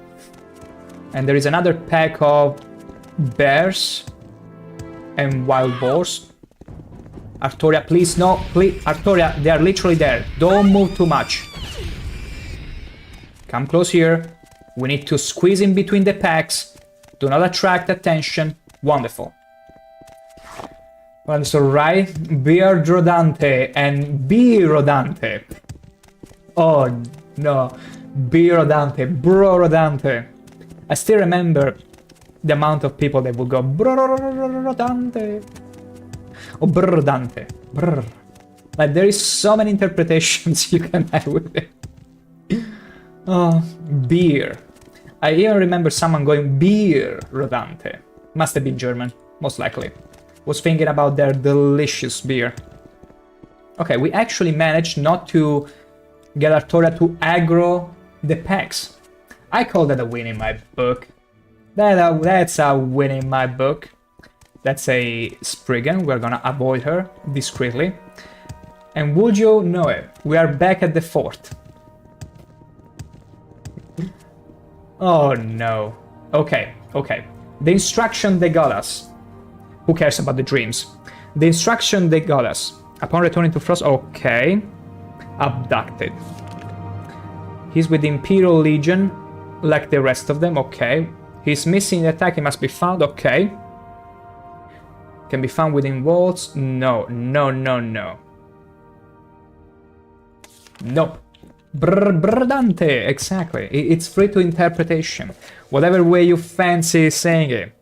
And there is another pack of bears and wild boars. Artoria, please, no, please, Artoria, they are literally there. Don't move too much. Come close here. We need to squeeze in between the packs. Do not attract attention. Wonderful. Well, so right, Beer Rodante and B Rodante. Oh no, B Rodante, Bro Rodante. I still remember the amount of people that would go Bro Rodante or Brr Rodante. Brr. Like there is so many interpretations you can have with it. Oh, beer. I even remember someone going beer Rodante. Must have been German, most likely. Was thinking about their delicious beer. Okay, we actually managed not to get Artoria to aggro the packs. I call that a win in my book. That's a win in my book. That's a Spriggan. We're gonna avoid her discreetly. And would you know it? We are back at the fort. Oh no. Okay, okay. The instruction they got us. Who cares about the dreams? The instruction they got us. Upon returning to Frost, okay. Abducted. He's with the Imperial Legion, like the rest of them, okay. He's missing the attack, he must be found, okay. Can be found within walls, no, no, no, no. Nope. Dante, exactly. It's free to interpretation. Whatever way you fancy saying it.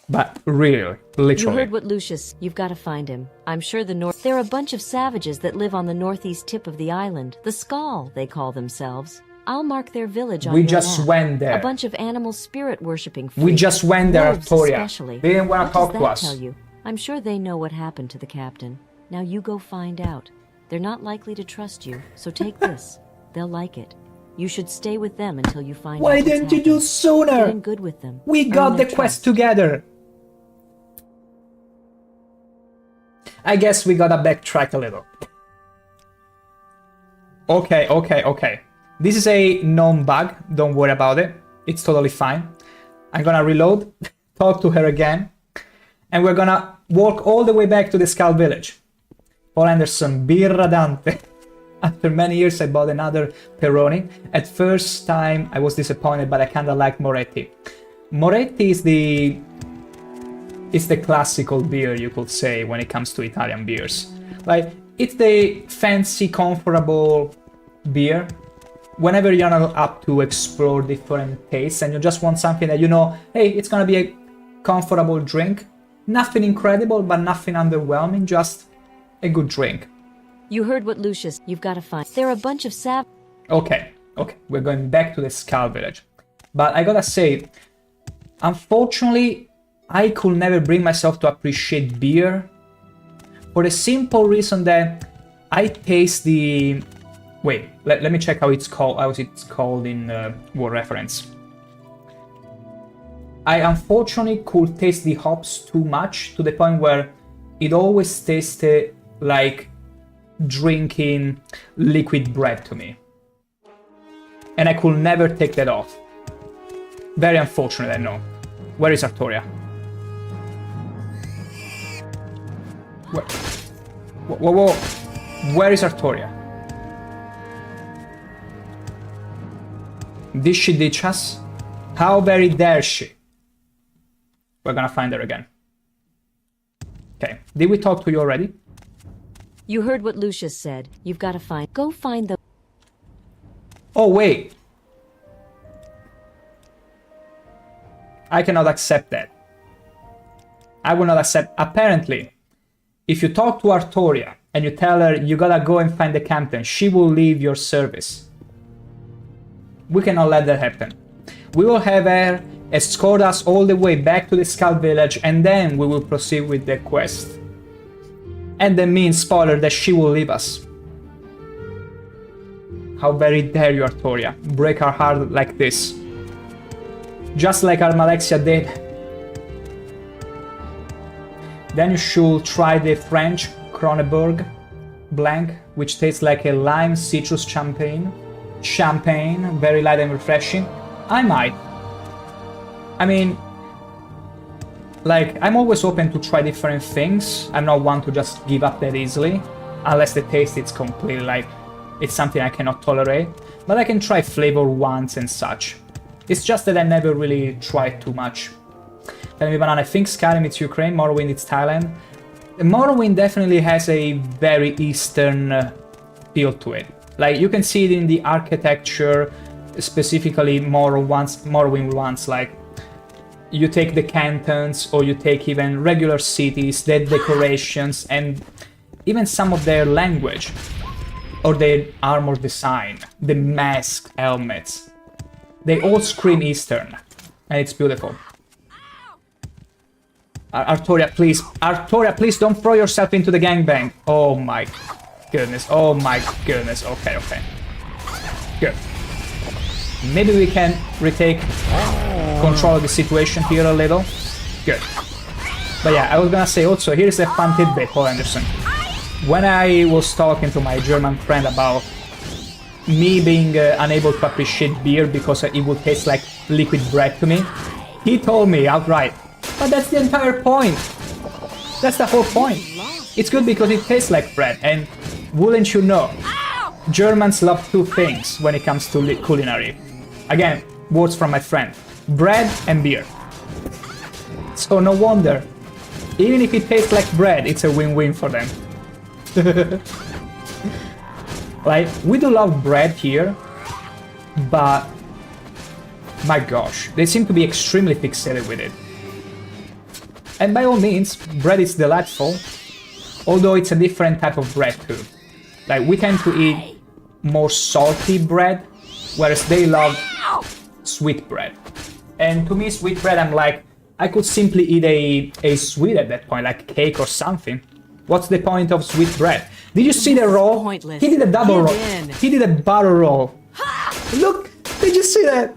But really, literally. You heard what Lucius... You've got to find him. I'm sure the north... They're a bunch of savages that live on the northeast tip of the island. The Skull, they call themselves. I'll mark their village on We your just map. went there. A bunch of animal spirit worshipping freaks. We just went there, Wolves Artoria. especially. They didn't want What to talk does to that us. tell you? I'm sure they know what happened to the captain. Now you go find out. They're not likely to trust you, so take this. They'll like it. You should stay with them until you find out Why what's didn't you happened. do Get sooner? in good with them. We Earn got their the quest trust. together. I guess we gotta backtrack a little. Okay, okay, okay. This is a known bug. Don't worry about it. It's totally fine. I'm gonna reload, talk to her again, and we're gonna walk all the way back to the Skull Village. Paul Anderson, Birra Dante. After many years, I bought another Peroni. At first time, I was disappointed, but I kinda liked Moretti. Moretti is the classical beer, you could say, when it comes to Italian beers. Like, it's the fancy, comfortable beer. Whenever you're not up to explore different tastes and you just want something that you know, hey, it's gonna be a comfortable drink. Nothing incredible, but nothing underwhelming, just a good drink. You heard what Lucius... You've got to find... They're a bunch of Okay, okay, we're going back to the Skull Village. But I gotta say, unfortunately, I could never bring myself to appreciate beer for the simple reason that I taste the... Wait, let me check how it's called in War Reference. I unfortunately could taste the hops too much to the point where it always tasted like drinking liquid bread to me. And I could never take that off. Very unfortunate, I know. Where is Artoria? Whoa. Where is Artoria? Did she ditch us? How very dare she? We're gonna find her again. Okay, did we talk to you already? You heard what Lucius said. You've got to find... Go find the... Oh, wait. I cannot accept that. I will not accept... Apparently, if you talk to Artoria and you tell her you gotta go and find the captain, she will leave your service. We cannot let that happen. We will have her escort us all the way back to the Skull Village and then we will proceed with the quest. And that means, spoiler, that she will leave us. How very dare you, Artoria. Break our heart like this. Just like our Malexia did. Then you should try the French Kronenbourg Blanc, which tastes like a lime citrus champagne. Champagne, very light and refreshing. I might. I mean, like, I'm always open to try different things. I'm not one to just give up that easily, unless the taste is completely like, it's something I cannot tolerate. But I can try flavor once and such. It's just that I never really tried too much. Tell me, Banana, I think Skyrim it's Ukraine, Morrowind it's Thailand. Morrowind definitely has a very Eastern feel to it. Like, you can see it in the architecture, specifically Morrowind ones, like, you take the cantons, or you take even regular cities, their decorations, and even some of their language, or their armor design, the masked helmets. They all scream Eastern, and it's beautiful. Artoria, please don't throw yourself into the gangbang. Oh my goodness, oh my goodness. Okay, okay. Good. Maybe we can retake control of the situation here a little. Good. But yeah, I was gonna say also, here's a fun tidbit, Paul Anderson. When I was talking to my German friend about me being unable to appreciate beer because it would taste like liquid bread to me, he told me outright, but that's the entire point. That's the whole point. It's good because it tastes like bread, and wouldn't you know, Germans love two things when it comes to culinary. Again, words from my friend. Bread and beer. So no wonder. Even if it tastes like bread, it's a win-win for them. Like, we do love bread here, but my gosh, they seem to be extremely fixated with it. And by all means, bread is delightful, although it's a different type of bread too. Like, we tend to eat more salty bread, whereas they love sweet bread. And to me, sweet bread, I'm like, I could simply eat a sweet at that point, like cake or something. What's the point of sweet bread? Did you see the roll? Pointless. He did a double roll. In. He did a barrel roll. Look, did you see that?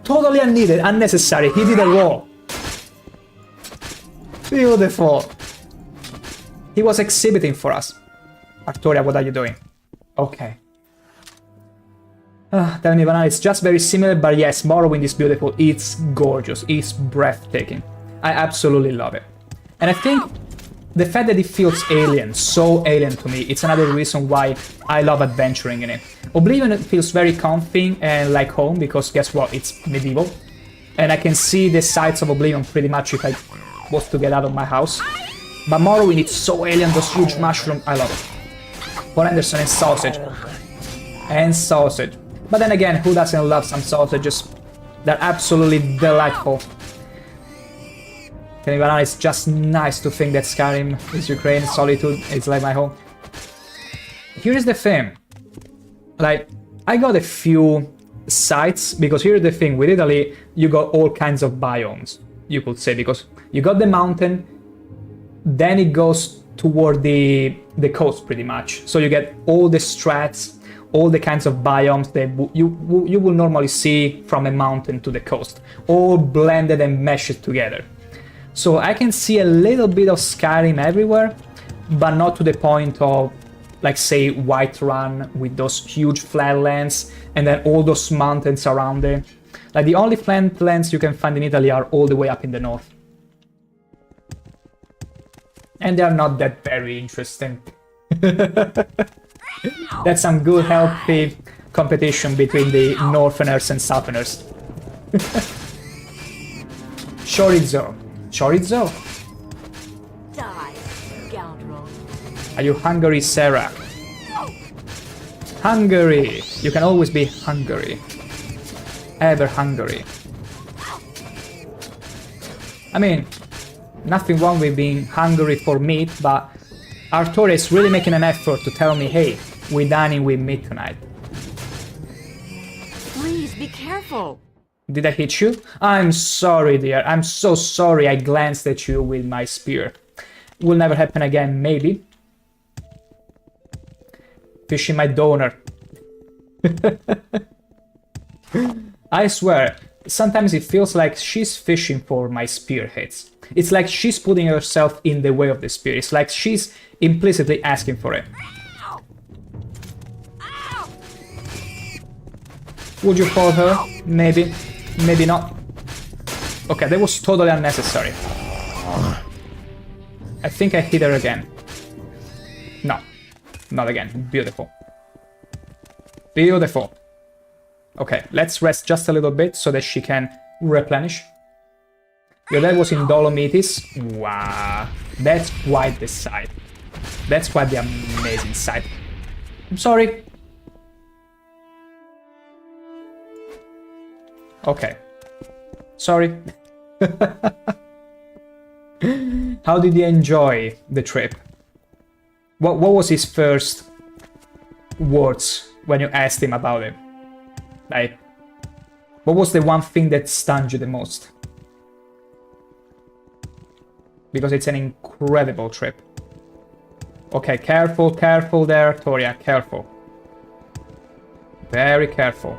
Totally unneeded, unnecessary. He did a roll. Beautiful. He was exhibiting for us. Artoria, what are you doing? Okay. Tell me, Banana, it's just very similar, but yes, Morrowind is beautiful. It's gorgeous. It's breathtaking. I absolutely love it. And I think the fact that it feels alien, so alien to me, it's another reason why I love adventuring in it. Oblivion feels very comfy and like home, because guess what? It's medieval. And I can see the sides of Oblivion pretty much if I was to get out of my house. But Morrowind, it's so alien, those huge mushrooms, I love it. Paul Anderson and sausage. And sausage. But then again, who doesn't love some sausages? They're absolutely delightful. It's just nice to think that Skyrim is Ukraine, Solitude is like my home. Here's the thing. Like, I got a few sites, because here's the thing, with Italy, you got all kinds of biomes, you could say, because you got the mountain, then it goes toward the coast pretty much. So you get all the strats, all the kinds of biomes that you will normally see from a mountain to the coast, all blended and meshed together. So I can see a little bit of Skyrim everywhere, but not to the point of, like, say, Whiterun with those huge flatlands and then all those mountains around it. Like, the only flatlands you can find in Italy are all the way up in the north. And they are not that very interesting. That's some good, healthy competition between the Northerners and Southerners. Chorizo. Chorizo? Die, scoundrel. Are you hungry, Sarah? Hungry! You can always be hungry. Ever hungry. I mean, nothing wrong with being hungry for meat, but Artoria is really making an effort to tell me, hey, we're dining with meat tonight. Please be careful. Did I hit you? I'm sorry, dear. I'm so sorry I glanced at you with my spear. Will never happen again, maybe. Fishing my donor. I swear, sometimes it feels like she's fishing for my spear hits. It's like she's putting herself in the way of the spear. It's like she's implicitly asking for it. Would you call her? Maybe. Maybe not. Okay, that was totally unnecessary. I think I hit her again. No. Not again. Beautiful. Beautiful. Okay, let's rest just a little bit so that she can replenish. Your dad was in Dolomites. Wow. That's quite the sight. That's quite the amazing sight. I'm sorry. Okay. Sorry. How did he enjoy the trip? What was his first words when you asked him about it? Like, what was the one thing that stunned you the most? Because it's an incredible trip. Okay, careful, careful there, Toria, careful. Very careful.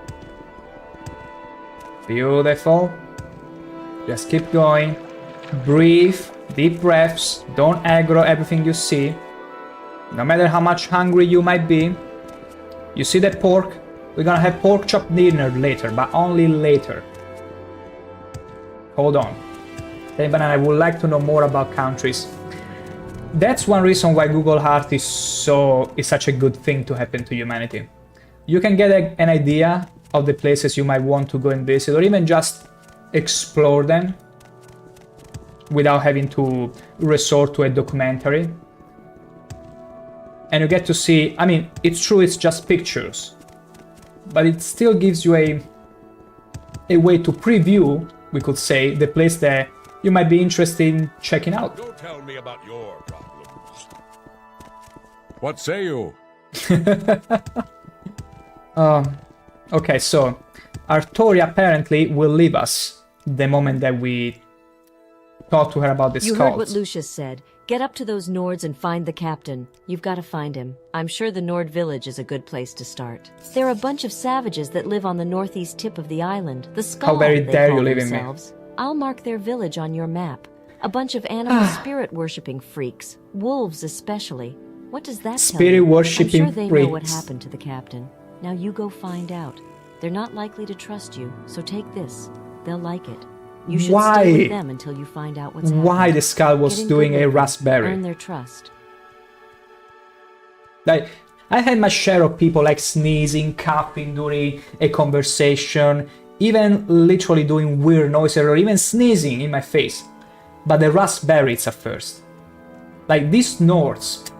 Beautiful. Just keep going. Breathe, deep breaths, don't aggro everything you see. No matter how much hungry you might be. You see that pork? We're gonna have pork chop dinner later, but only later. Hold on. Hey, but I would like to know more about countries. That's one reason why Google Earth is such a good thing to happen to humanity. You can get an idea of the places you might want to go and visit, or even just explore them without having to resort to a documentary. And you get to see, I mean, it's true, it's just pictures, but it still gives you a way to preview, we could say, the place that you might be interested in checking out. Go tell me about your problems. What say you? Okay, so Artoria apparently will leave us the moment that we talk to her about the You skulls. heard what Lucius said. Get up to those Nords and find the captain. You've got to find him. I'm sure the Nord village is a good place to start. They're a bunch of savages that live on the northeast tip of the island. The Skull, How very they dare call you leave me. themselves. I'll mark their village on your map. A bunch of animal spirit-worshipping freaks. Wolves especially. What does that tell you? Spirit-worshipping I'm sure they know what freaks. happened to the captain. Now you go find out. They're not likely to trust you, so take this. They'll like it. You should stay with them until you find out what's happening. Why the skull was Get in doing good a with them. raspberry? Earn their trust. Like, I had my share of people like sneezing, coughing during a conversation, even literally doing weird noises or even sneezing in my face. But the raspberries at first. Like, these Nords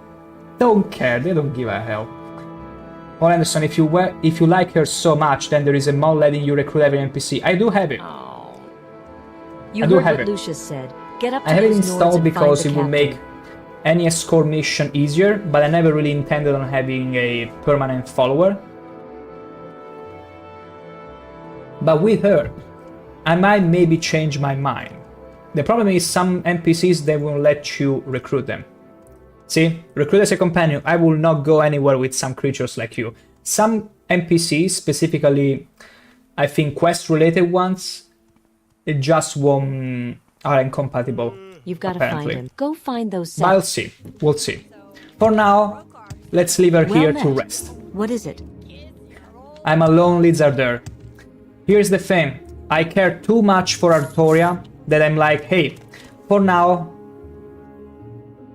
don't care, they don't give a hell. Paul Anderson, if you like her so much, then there is a mod letting you recruit every NPC. I do have it. You I do heard have what it. Lucius said. Get up to I have it those Nords installed and because find it the will make captain. any escort mission easier, but I never really intended on having a permanent follower. But with her, I might maybe change my mind. The problem is some NPCs, they won't let you recruit them. See, recruit as a companion, I will not go anywhere with some creatures like you. Some NPCs, specifically, I think quest-related ones, it just won't, are incompatible. You've got to apparently. find him. Go find those But I'll see, we'll see. For now, let's leave her here to met. rest. What is it? I'm a lone lizarder. Here's the thing, I care too much for Artoria that I'm like, hey, for now,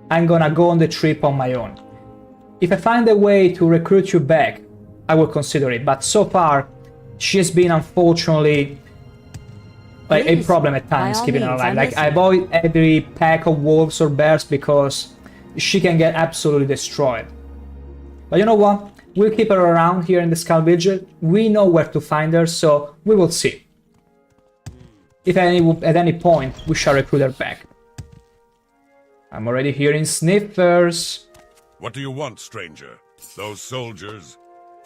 I'm gonna go on the trip on my own. If I find a way to recruit you back, I will consider it, but so far, she has been unfortunately like a Please, problem at times by all keeping her means, alive. I'm Like, I listening. avoid every pack of wolves or bears because she can get absolutely destroyed. But you know what? We'll keep her around here in the Skull Village. We know where to find her, so we will see. If at any point we shall recruit her back. I'm already hearing sniffers. What do you want, stranger? Those soldiers?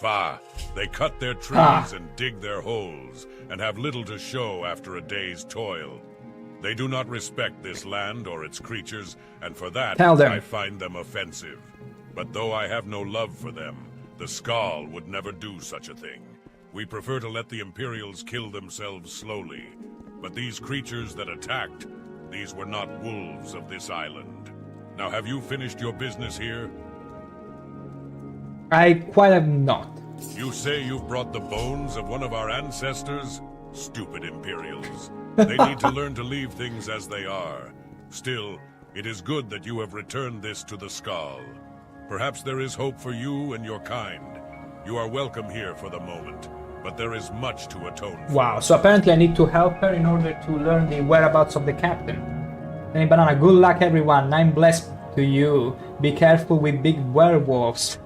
Bah, they cut their trees and dig their holes, and have little to show after a day's toil. They do not respect this land or its creatures, and for that Tell them. I find them offensive. But though I have no love for them, The Skull would never do such a thing. We prefer to let the Imperials kill themselves slowly. But these creatures that attacked, these were not wolves of this island. Now, have you finished your business here? I quite have not. You say you've brought the bones of one of our ancestors? Stupid Imperials. They need to learn to leave things as they are. Still, it is good that you have returned this to the Skull. Perhaps there is hope for you and your kind. You are welcome here for the moment, but there is much to atone for. Wow, so apparently I need to help her in order to learn the whereabouts of the captain. Danny Banana, good luck everyone. I'm blessed to you. Be careful with big werewolves.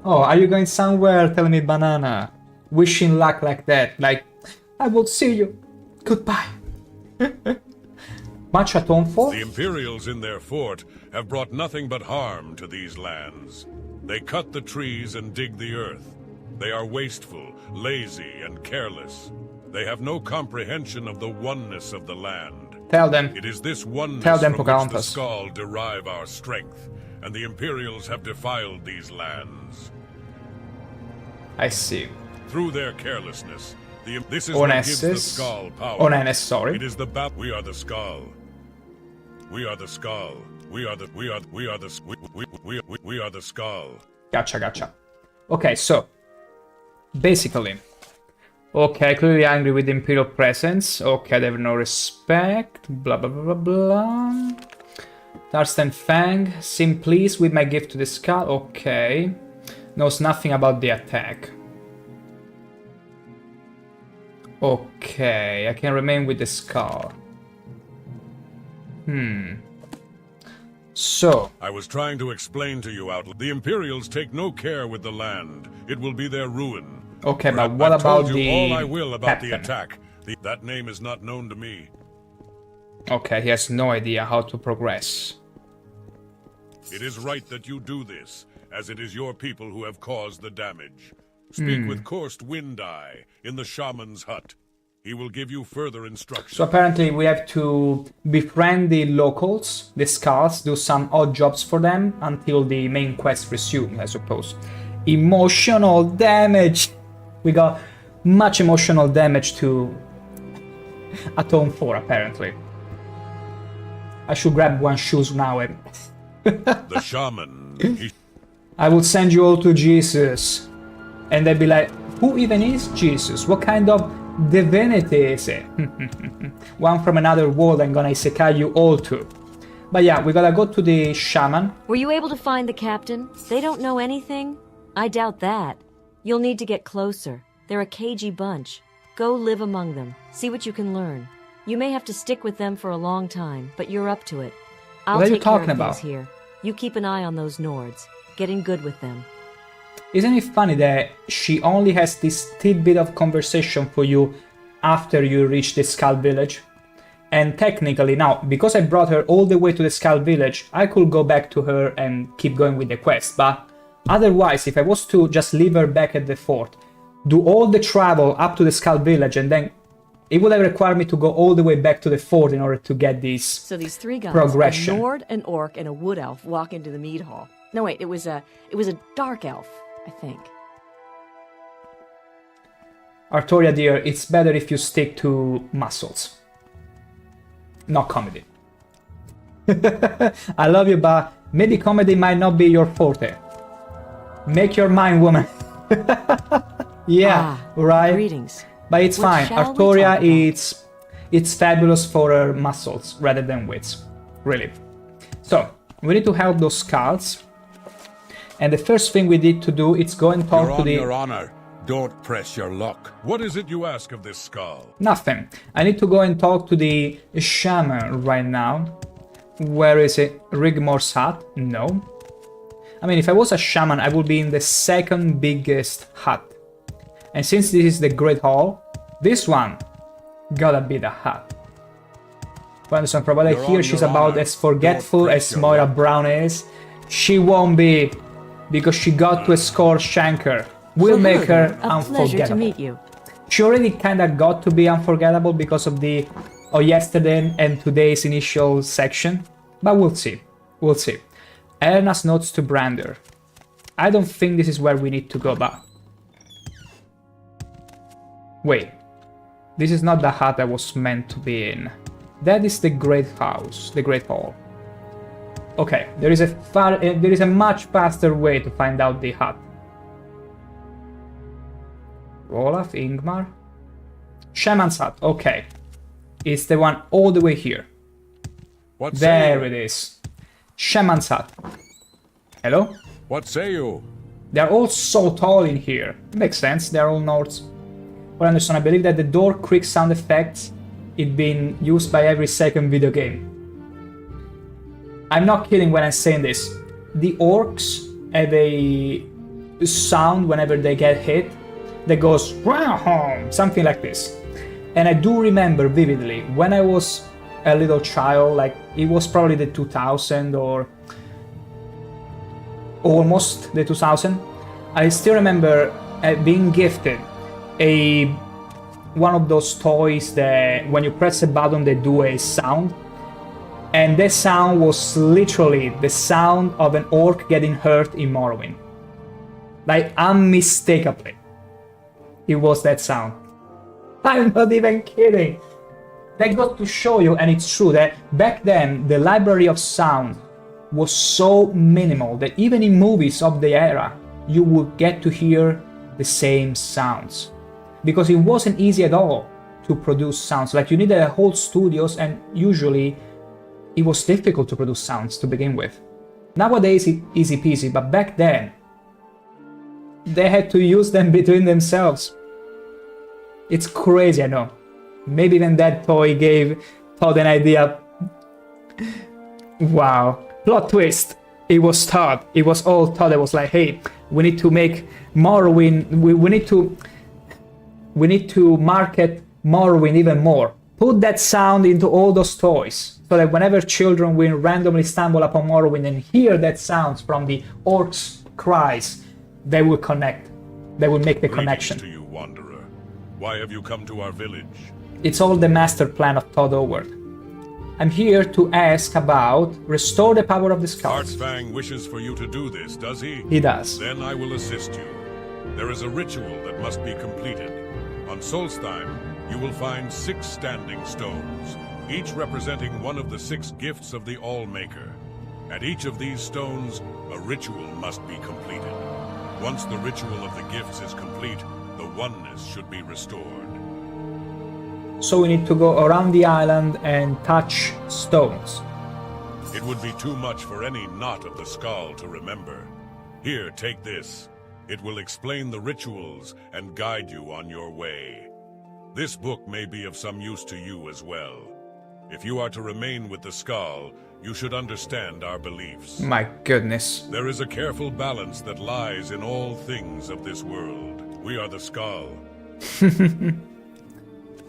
Oh, are you going somewhere? Tell me, Banana. Wishing luck like that. Like, I will see you. Goodbye. Much atone for? The Imperials in their fort have brought nothing but harm to these lands. They cut the trees and dig the earth. They are wasteful, lazy, and careless. They have no comprehension of the oneness of the land. Tell them. It is this oneness Tell them, from which the Pocahontas. Skull derive our strength, and the Imperials have defiled these lands. I see. Through their carelessness, this is what gives the Onesses. Skull power. Onenes, sorry. It is the we are the Skull. We are the Skull. We are the Skull. Gotcha. Okay, so basically, okay, clearly angry with the Imperial presence. Okay, they have no respect. Blah blah blah blah blah. Darsten Fang seem pleased with my gift to the Skull. Okay, knows nothing about the attack. Okay, I can remain with the Skull. So, I was trying to explain to you, Outlaw. The Imperials take no care with the land. It will be their ruin. okay, but I've what about told you the all I will about the captain? attack. That name is not known to me. Okay, he has no idea how to progress. It is right that you do this, as it is your people who have caused the damage. Speak with Korst Windeye in the shaman's hut. He will give you further instructions. So apparently we have to befriend the locals, the Skulls, do some odd jobs for them until the main quest resumes, I suppose. Emotional damage! We got much emotional damage to atone for, apparently. I should grab one shoes now and... The shaman, I will send you all to Jesus. And they'd be like, who even is Jesus? What kind of divinity is it? One from another world I'm gonna isekai you all to. But yeah, we gotta go to the shaman. Were you able to find the captain? They don't know anything? I doubt that. You'll need to get closer. They're a cagey bunch. Go live among them. See what you can learn. You may have to stick with them for a long time, but you're up to it. I'll What are you take care talking of about? things here. You keep an eye on those Nords. Get in good with them. Isn't it funny that she only has this tidbit of conversation for you after you reach the Skull Village? And technically now, because I brought her all the way to the Skull Village, I could go back to her and keep going with the quest, but otherwise, if I was to just leave her back at the fort, do all the travel up to the Skull Village, and then it would have required me to go all the way back to the fort in order to get this So these three guys, progression. a Nord, an Orc, and a Wood Elf, walk into the mead hall. No, wait, it was a Dark Elf, I think. Artoria dear, it's better if you stick to muscles. Not comedy. I love you, but maybe comedy might not be your forte. Make your mind, woman. Yeah, right? Greetings. But it's What fine. shall we Artoria, talk about? it's fabulous for her muscles rather than wits. Really. So, we need to help those Skulls. And the first thing we need to do is go and talk to the... Your Honor, don't press your luck. what is it you ask of this Skull? Nothing. I need to go and talk to the shaman right now. Where is it? Rigmore's hut? No. I mean, if I was a shaman, I would be in the second biggest hut. And since this is the Great Hall, this one gotta be the hut. Anderson, probably You're here on, she's Your about Honor. as forgetful Don't press as your Moira luck. Brown is. She won't be, because she got to escort ShankH-ER. We'll So make hello her there. A pleasure to unforgettable. meet you. She already kinda got to be unforgettable because of the yesterday and today's initial section, but we'll see. We'll see. Erna's notes to Brander. I don't think this is where we need to go, but... Wait. This is not the hut I was meant to be in. That is the Great House, the Great Hall. Okay, there is a much faster way to find out the hut. Olaf, Ingmar? Shaman's hut, okay. It's the one all the way here. What say There you? it is. Shaman's hut. Hello? What say you? They're all so tall in here. Makes sense, they're all Nords. Well, Anderson, I believe that the door creak sound effects it been used by every second video game. I'm not kidding when I'm saying this. The orcs have a sound whenever they get hit that goes something like this. And I do remember vividly when I was a little child, like it was probably the 2000 or almost the 2000. I still remember being gifted one of those toys that when you press a button they do a sound, and that sound was literally the sound of an orc getting hurt in Morrowind. Like unmistakably, it was that sound. I'm not even kidding. That got to show you, and it's true that back then the library of sound was so minimal that even in movies of the era you would get to hear the same sounds. Because it wasn't easy at all to produce sounds. Like you needed a whole studios, and usually it was difficult to produce sounds to begin with. Nowadays it's easy peasy, but back then they had to use them between themselves. It's crazy, I know. Maybe even that toy gave Todd an idea. Wow. Plot twist. It was Todd. It was all Todd. It was like, hey, we need to make Morrowind. We need to market Morrowind even more. Put that sound into all those toys, so that whenever children will randomly stumble upon Morrowind and hear that sounds from the orcs' cries, they will connect. They will make the connection. Greetings to you, wanderer. Why have you come to our village? It's all the master plan of Todd Howard. I'm here to ask about restore the power of the scouts. Heartfang wishes for you to do this, does he? He does. Then I will assist you. There is a ritual that must be completed. On Solstheim, you will find 6 standing stones, each representing one of the 6 gifts of the All-Maker. At each of these stones, a ritual must be completed. Once the ritual of the gifts is complete, the oneness should be restored. So we need to go around the island and touch stones. It would be too much for any knot of the skull to remember. Here, take this. It will explain the rituals and guide you on your way. This book may be of some use to you as well. If you are to remain with the skull, you should understand our beliefs. My goodness. There is a careful balance that lies in all things of this world. We are the skull.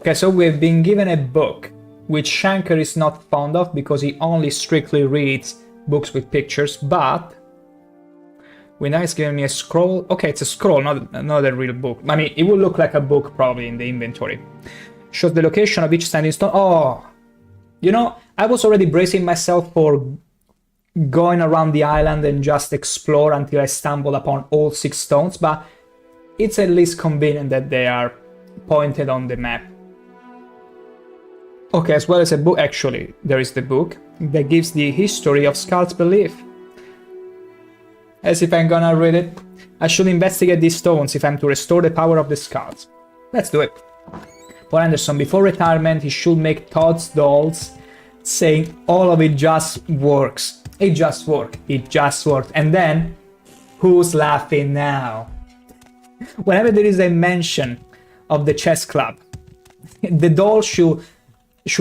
Okay, so we've been given a book, which ShankH-ER is not fond of because he only strictly reads books with pictures, but when now it's giving me a scroll. Okay, it's a scroll, not a real book. I mean, it will look like a book probably in the inventory. Shows the location of each standing stone. Oh, you know, I was already bracing myself for going around the island and just explore until I stumbled upon all 6 stones, but it's at least convenient that they are pointed on the map. Okay, as well as a book, actually, there is the book that gives the history of Skull's belief. As if I'm gonna read it. I should investigate these stones if I'm to restore the power of the skulls. Let's do it. Paul Anderson, before retirement, he should make Todd's dolls saying all of it just works. It just worked. It just worked. And then, who's laughing now? Whenever there is a mention of the chess club, the doll should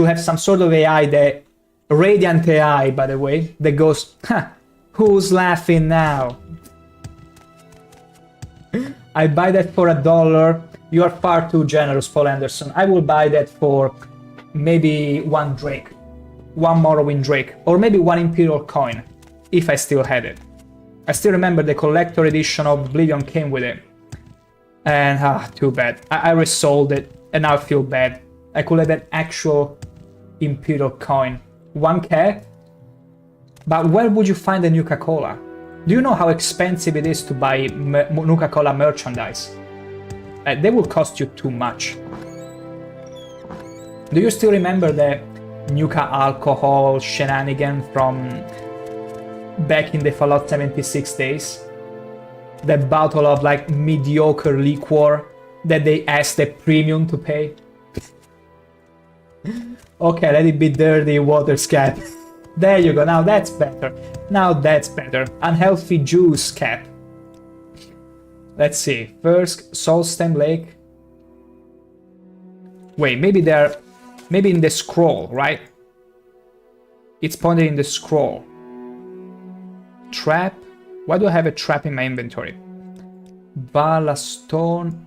have some sort of AI, that radiant AI, by the way, that goes, huh, who's laughing now? I buy that for $1. You are far too generous, Paul Anderson. I will buy that for maybe 1 Drake. 1 Morrowind Drake. Or maybe 1 Imperial coin, if I still had it. I still remember the collector edition of Oblivion came with it. And, too bad. I resold it, and now I feel bad. I could have an actual Imperial coin. 1K? But where would you find a Nuka-Cola? Do you know how expensive it is to buy Nuka-Cola merchandise? They will cost you too much. Do you still remember the Nuka alcohol shenanigan from back in the Fallout 76 days? That bottle of like mediocre liquor that they asked the premium to pay? Okay, let it be dirty water Cap. There you go, now that's better. Now that's better. Unhealthy juice Cap. Let's see. First, Soulstem Lake. Wait, maybe they're... Maybe in the scroll, right? It's pointed in the scroll. Trap? Why do I have a trap in my inventory? Ballast stone.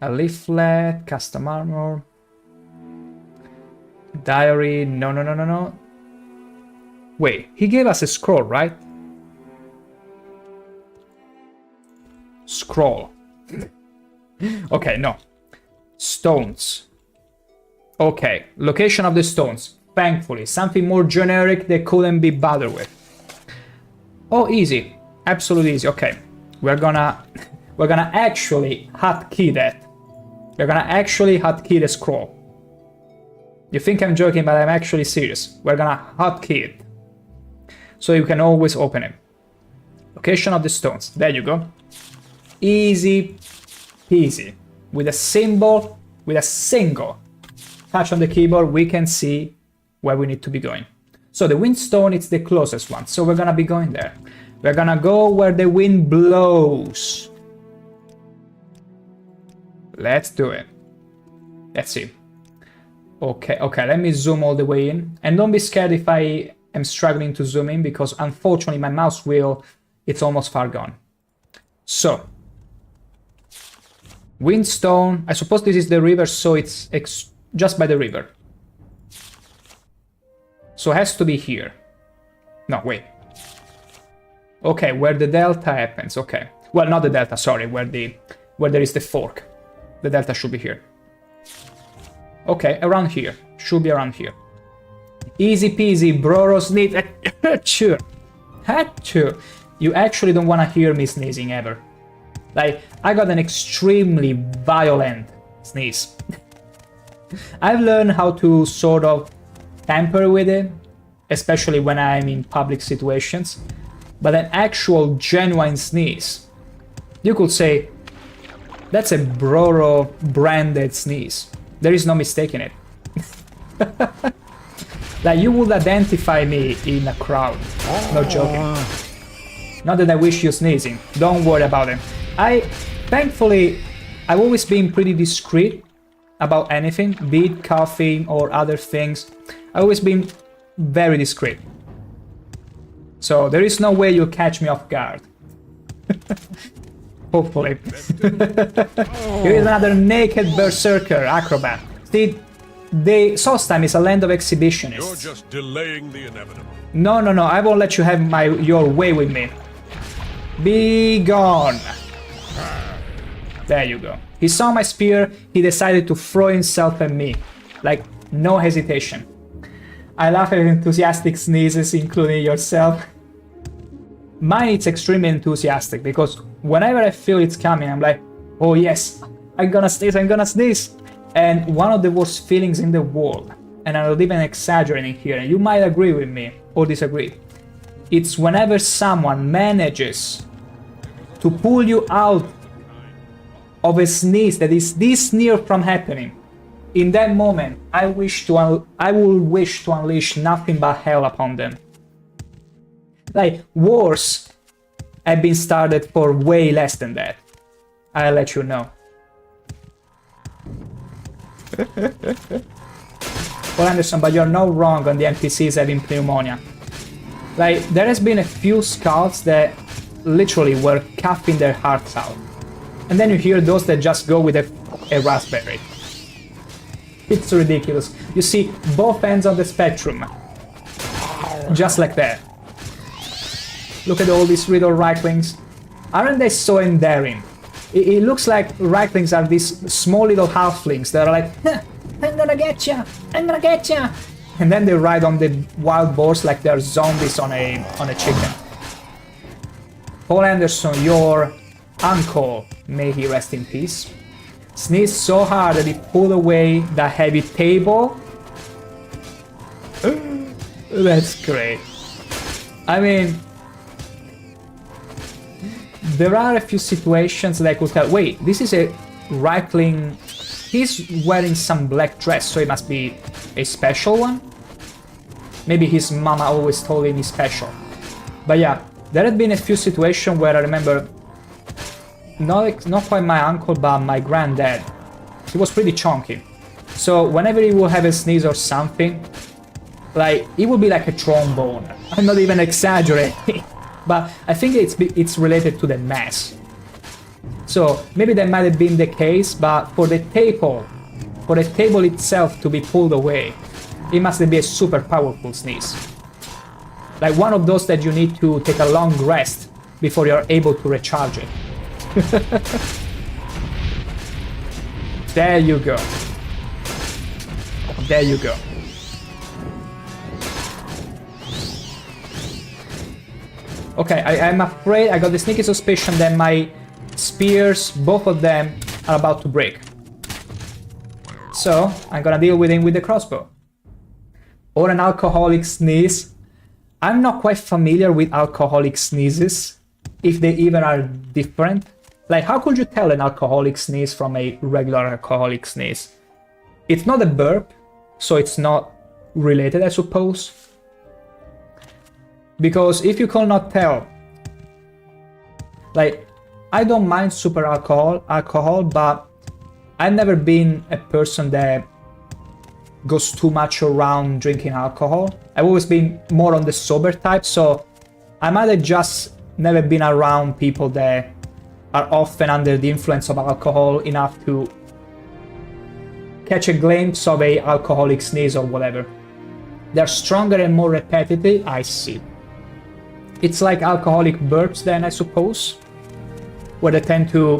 A leaflet. Custom armor. Diary. No. Wait, he gave us a scroll, right? Scroll. Okay, no. Stones. Okay, location of the stones. Thankfully, something more generic they couldn't be bothered with. Oh, easy. Absolutely easy. Okay, we're gonna actually hotkey that. We're gonna actually hotkey the scroll. You think I'm joking, but I'm actually serious. We're gonna hotkey it, so you can always open it. Location of the stones. There you go. Easy peasy. With a symbol, with a single touch on the keyboard, we can see where we need to be going. So the windstone is the closest one, so we're gonna be going there. We're gonna go where the wind blows. Let's do it. Let's see. Okay, let me zoom all the way in. And don't be scared if I am struggling to zoom in, because unfortunately my mouse wheel, it's almost far gone. So, windstone, I suppose this is the river, so it's just by the river. So it has to be here. No, wait. Okay, where the delta happens, okay. Well, not the delta, sorry, where there is the fork. The delta should be here. Okay, around here. Should be around here. Easy peasy, bro, sneeze. Achoo. Achoo. You actually don't want to hear me sneezing ever. Like, I got an extremely violent sneeze. I've learned how to sort of tamper with it, especially when I'm in public situations. But an actual genuine sneeze, you could say, that's a Broro branded sneeze. There is no mistaking it. Like, you would identify me in a crowd. No joking. Not that I wish you sneezing. Don't worry about it. Thankfully, I've always been pretty discreet about anything, be it coughing or other things. I've always been very discreet. So there is no way you'll catch me off guard. Hopefully. Here is another naked berserker acrobat. See, Solstheim is a land of exhibitionists. You're just delaying the inevitable. No, I won't let you have your way with me. Be gone. There you go. He saw my spear, he decided to throw himself at me. Like, no hesitation. I laugh at enthusiastic sneezes, including yourself. Mine is extremely enthusiastic, because whenever I feel it's coming, I'm like, oh yes, I'm gonna sneeze. And one of the worst feelings in the world, and I'm not even exaggerating here, and you might agree with me or disagree, it's whenever someone manages to pull you out of a sneeze that is this near from happening. In that moment, I will wish to unleash nothing but hell upon them. Like, wars have been started for way less than that. I'll let you know. Well, Anderson, but you're not wrong on the NPCs having pneumonia. Like, there has been a few scouts that literally were coughing their hearts out. And then you hear those that just go with a raspberry. It's ridiculous. You see both ends of the spectrum. Just like that. Look at all these little Reiklings. Aren't they so endearing? It looks like Reiklings are these small little halflings that are like, I'm gonna get ya! I'm gonna get ya! And then they ride on the wild boars like they're zombies on a chicken. Paul Anderson, your uncle, may he rest in peace, sneezed so hard that he pulled away the heavy table. That's great. I mean, there are a few situations that I could tell, wait, this is a Reichling, he's wearing some black dress, so it must be a special one? Maybe his mama always told him he's special. But yeah, there had been a few situations where I remember, not quite my uncle, but my granddad. He was pretty chunky. So whenever he would have a sneeze or something, like, it would be like a trombone. I'm not even exaggerating. But I think it's related to the mass. So maybe that might have been the case, but for the table itself to be pulled away, it must be a super powerful sneeze. Like one of those that you need to take a long rest before you're able to recharge it. There you go. There you go. Okay, I'm afraid I got the sneaky suspicion that my spears, both of them, are about to break. So, I'm gonna deal with him with the crossbow. Or an alcoholic sneeze. I'm not quite familiar with alcoholic sneezes, if they even are different. Like, how could you tell an alcoholic sneeze from a regular alcoholic sneeze? It's not a burp, so it's not related, I suppose. Because if you cannot tell, like, I don't mind super alcohol, but I've never been a person that goes too much around drinking alcohol. I've always been more on the sober type, so I might have just never been around people that are often under the influence of alcohol enough to catch a glimpse of a alcoholic sneeze or whatever. They're stronger and more repetitive, I see. It's like alcoholic burps then, I suppose, where they tend to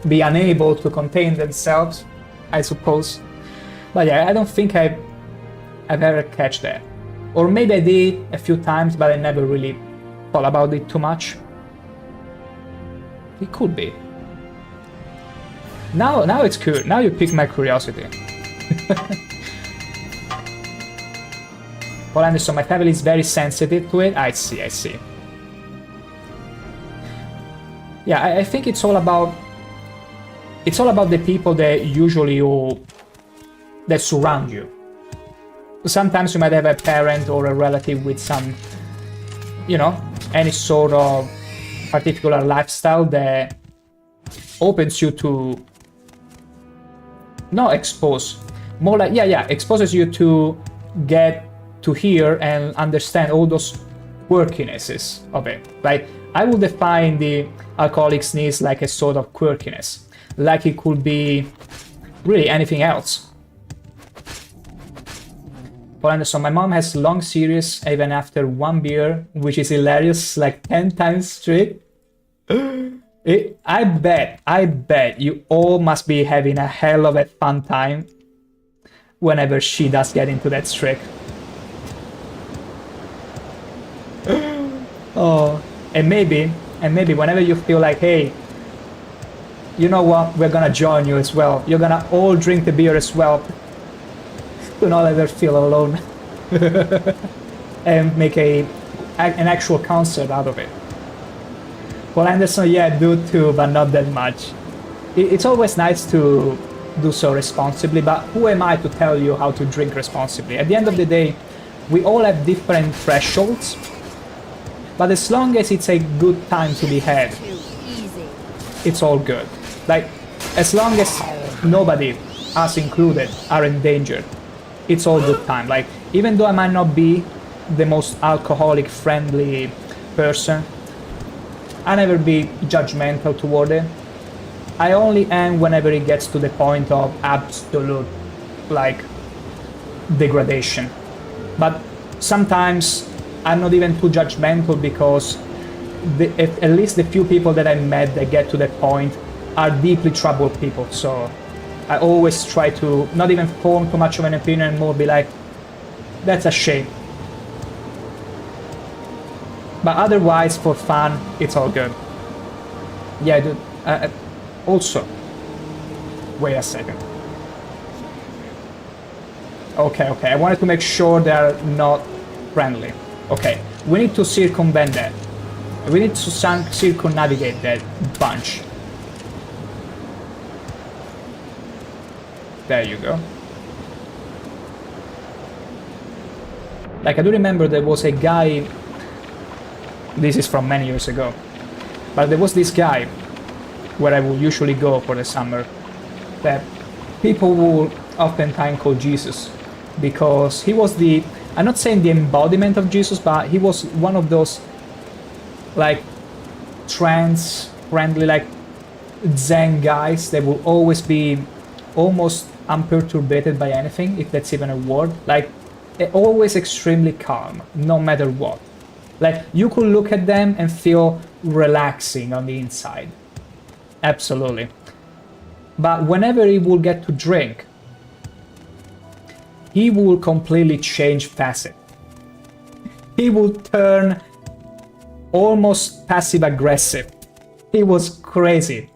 be unable to contain themselves, I suppose. But yeah, I don't think I've ever catch that. Or maybe I did a few times, but I never really thought about it too much. It could be. Now it's cool. Now you pique my curiosity. Paul Anderson, my family is very sensitive to it. I see. Yeah, I think it's all about the people that that surround you. Sometimes you might have a parent or a relative with some, any sort of particular lifestyle that opens you to not expose, more like exposes you to get to hear and understand all those quirkinesses of it. Like, I would define the alcoholic sneeze like a sort of quirkiness, like it could be really anything else. Paul Anderson, my mom has long series even after one beer, which is hilarious, like 10 times straight. I bet you all must be having a hell of a fun time whenever she does get into that streak. Oh, and maybe whenever you feel like, hey, you know what, we're gonna join you as well. You're gonna all drink the beer as well. Do not ever feel alone. And make an actual concert out of it. Paul Anderson, yeah, I do too, but not that much. It's always nice to do so responsibly, but who am I to tell you how to drink responsibly? At the end of the day, we all have different thresholds, but as long as it's a good time to be had, it's all good. Like, as long as nobody, us included, are endangered, it's all good time. Like, even though I might not be the most alcoholic friendly person, I never be judgmental toward it. I only am whenever it gets to the point of absolute, like, degradation. But sometimes I'm not even too judgmental because at least the few people that I met that get to that point are deeply troubled people. So I always try to not even form too much of an opinion and more be like, that's a shame. But otherwise, for fun, it's all good. Yeah, dude. Also, wait a second. Okay, I wanted to make sure they're not friendly. Okay, we need to circumvent that. We need to circumnavigate that bunch. There you go. Like, I do remember there was a guy... This is from many years ago. But there was this guy where I would usually go for the summer that people would oftentimes call Jesus, because he was the... I'm not saying the embodiment of Jesus, but he was one of those, like, trance-friendly, like, Zen guys that will always be almost unperturbed by anything, if that's even a word. Like, always extremely calm, no matter what. Like, you could look at them and feel relaxing on the inside. Absolutely. But whenever he will get to drink, he will completely change facet. He will turn almost passive-aggressive. He was crazy.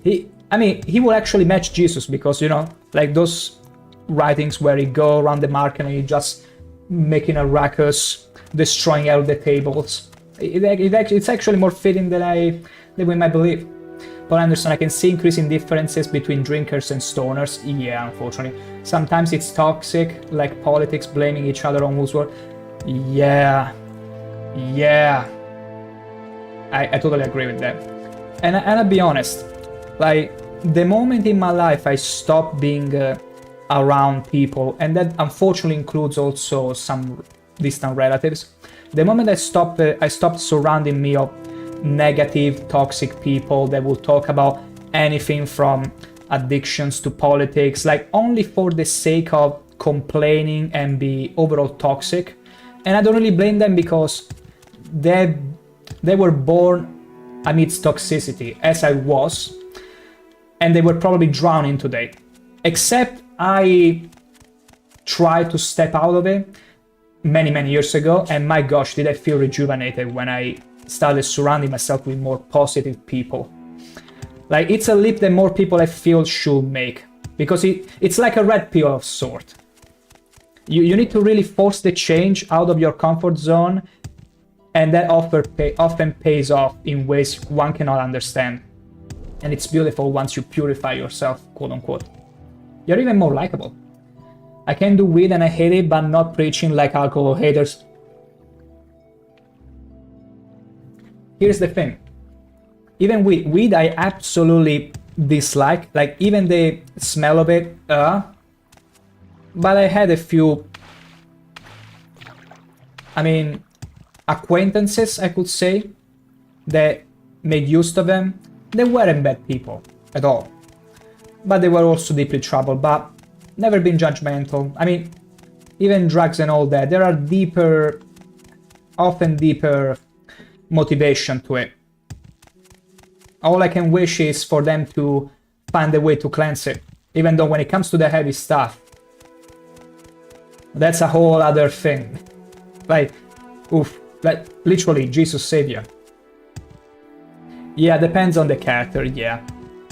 He will actually match Jesus, because, you know, like those writings where he go around the market and he just making a ruckus, destroying all the tables. It's actually more fitting than we might believe. But I understand, I can see increasing differences between drinkers and stoners. Yeah, unfortunately. Sometimes it's toxic, like politics, blaming each other on who's what. Yeah. I totally agree with that. And I'll be honest, like, the moment in my life I stopped being around people, and that unfortunately includes also some distant relatives. The moment I stopped surrounding me of negative, toxic people that will talk about anything from addictions to politics, like only for the sake of complaining and be overall toxic. And I don't really blame them, because they were born amidst toxicity, as I was, and they were probably drowning today. Except I tried to step out of it many years ago, and my gosh, did I feel rejuvenated when I started surrounding myself with more positive people. Like, it's a leap that more people, I feel, should make, because it's like a red pill of sort. You need to really force the change out of your comfort zone, and that often pays off in ways one cannot understand. And it's beautiful once you purify yourself, quote unquote. You're even more likable. I can do weed and I hate it, but not preaching like alcohol haters. Here's the thing. Even weed I absolutely dislike, like even the smell of it, but I had a few, acquaintances, I could say, that made use of them. They weren't bad people at all, but they were also deeply troubled, but never been judgmental. Even drugs and all that, there are often deeper motivation to it. All I can wish is for them to find a way to cleanse it, even though when it comes to the heavy stuff, that's a whole other thing. Like, oof, like literally Jesus Savior. Yeah, depends on the character, yeah.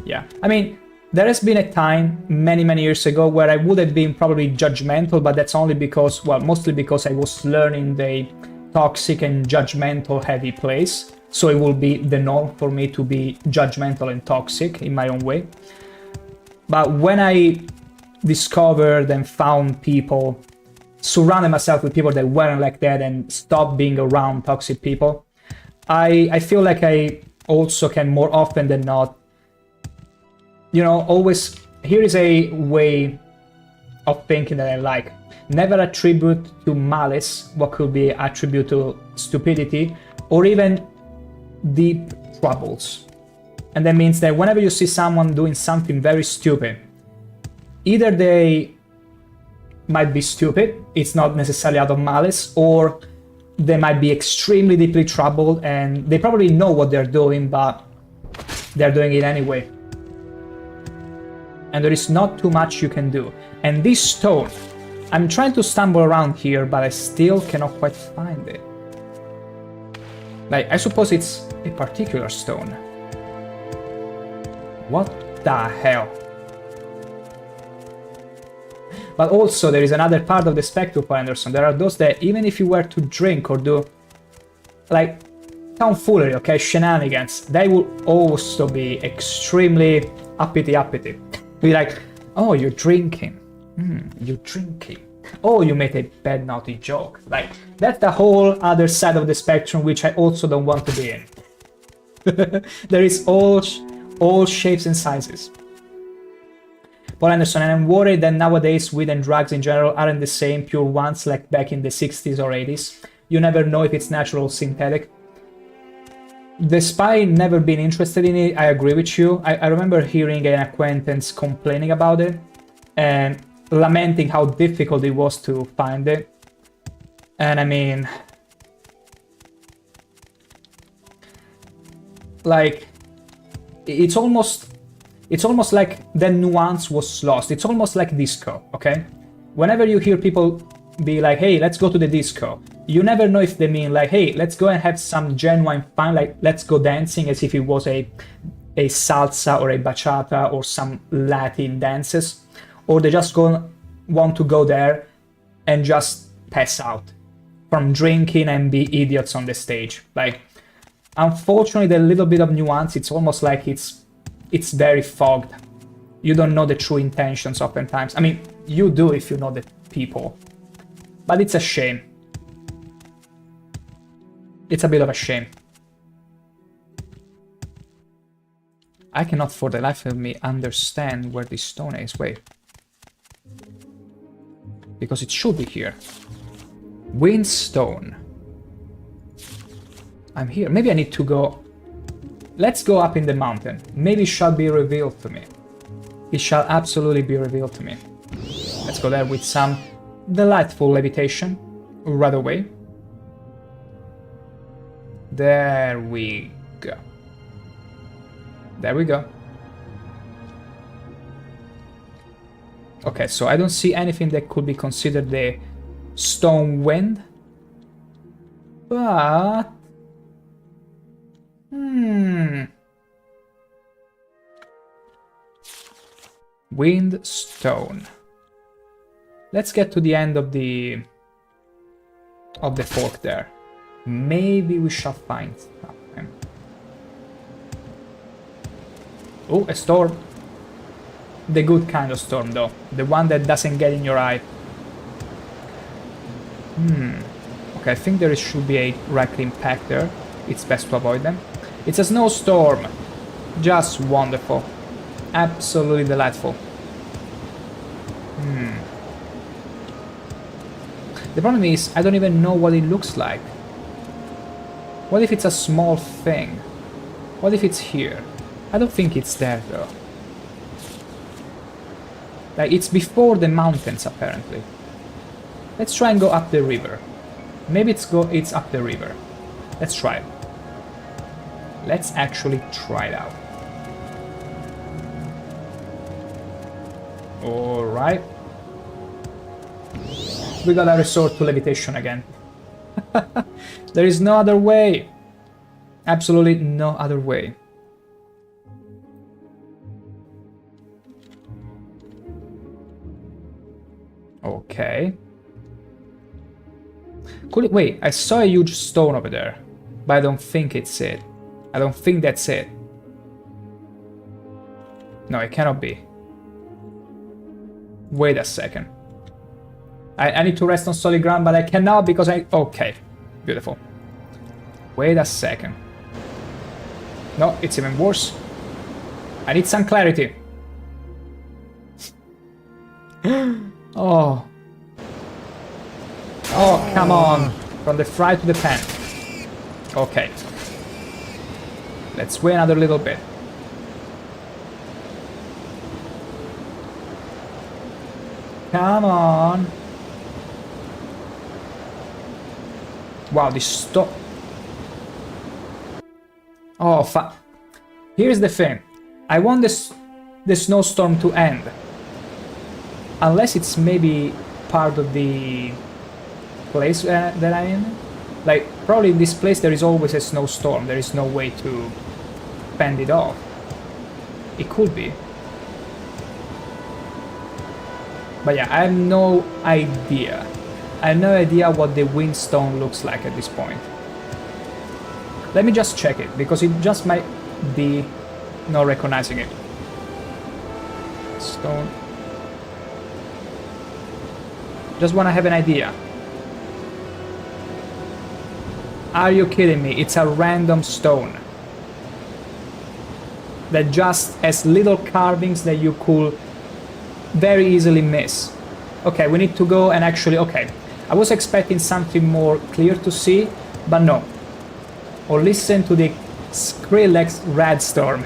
There has been a time many years ago where I would have been probably judgmental, but that's only because, well, mostly because I was learning the toxic and judgmental heavy place. So it will be the norm for me to be judgmental and toxic in my own way. But when I discovered and found people, surrounded myself with people that weren't like that and stopped being around toxic people, I feel like I also can more often than not, always, here is a way of thinking that I like. Never attribute to malice what could be attributed to stupidity or even deep troubles. And that means that whenever you see someone doing something very stupid, either they might be stupid, it's not necessarily out of malice, or they might be extremely deeply troubled and they probably know what they're doing, but they're doing it anyway. And there is not too much you can do. And this stone, I'm trying to stumble around here, but I still cannot quite find it. Like, I suppose it's a particular stone. What the hell? But also, there is another part of the spectrum, Paul Anderson. There are those that, even if you were to drink or do, like, tomfoolery, okay, shenanigans, they will also be extremely uppity. Be like, oh, you're drinking. You're drinking. Oh, you made a bad naughty joke. Like, that's the whole other side of the spectrum, which I also don't want to be in. There is all shapes and sizes. Paul Anderson, and I'm worried that nowadays weed and drugs in general aren't the same pure ones like back in the 60s or 80s. You never know if it's natural or synthetic. Despite never being interested in it, I agree with you. I remember hearing an acquaintance complaining about it and lamenting how difficult it was to find it. And I mean, like, it's almost like the nuance was lost. It's almost like disco, okay? Whenever you hear people be like, hey, let's go to the disco, you never know if they mean like, hey, let's go and have some genuine fun, like, let's go dancing, as if it was a salsa or a bachata or some Latin dances, or they just want to go there and just pass out from drinking and be idiots on the stage. Like, unfortunately, the little bit of nuance, it's almost like it's very fogged. You don't know the true intentions oftentimes. I mean, you do if you know the people. But it's a shame. It's a bit of a shame. I cannot for the life of me understand where this stone is. Wait. Because it should be here. Windstone. I'm here. Maybe I need to go... Let's go up in the mountain. Maybe it shall be revealed to me. It shall absolutely be revealed to me. Let's go there with some delightful levitation. Right away. There we go. There we go. Okay, so I don't see anything that could be considered the stone wind. But... Wind stone. Let's get to the end of the fork there. Maybe we shall find something. Oh, a storm. The good kind of storm, though. The one that doesn't get in your eye. Okay, I think there should be a right impact there. It's best to avoid them. It's a snowstorm. Just wonderful. Absolutely delightful. The problem is, I don't even know what it looks like. What if it's a small thing? What if it's here? I don't think it's there, though. Like, it's before the mountains, apparently. Let's try and go up the river. Maybe it's up the river. Let's try it. Let's actually try it out. Alright. We gotta resort to levitation again. There is no other way. Absolutely no other way. Okay. Could it... Wait, I saw a huge stone over there. But I don't think it's it. I don't think that's it. No, it cannot be. Wait a second. I need to rest on solid ground, but I cannot because I... Okay. Beautiful. Wait a second. No, it's even worse. I need some clarity. Oh. Oh, come on. From the fry to the pan. Okay. Let's wait another little bit. Come on. Wow, this stop. Oh, here's the thing. I want the snowstorm to end. Unless it's maybe part of the place that I'm in. Like, probably in this place there is always a snowstorm. There is no way to fend it off. It could be. But yeah, I have no idea. I have no idea what the windstone looks like at this point. Let me just check it, because it just might be not recognizing it. Stone. Just want to have an idea. Are you kidding me? It's a random stone that just has little carvings that you could very easily miss. Okay, we need to go and actually... Okay, I was expecting something more clear to see, but no. Or listen to the Skrillex Radstorm.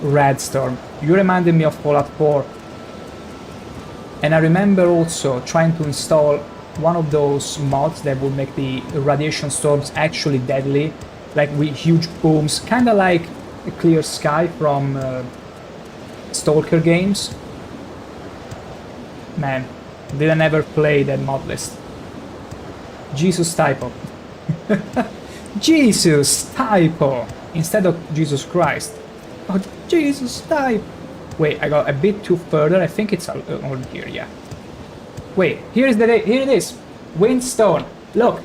Radstorm. You reminded me of Fallout 4. And I remember also trying to install one of those mods that would make the radiation storms actually deadly, like with huge booms, kind of like a Clear Sky from Stalker games. Man, didn't ever play that mod list. Jesus typo. Jesus typo instead of Jesus Christ. Oh, Jesus type. Wait, I got a bit too further. I think it's on here, yeah. Wait, here it is. Windstone. Look,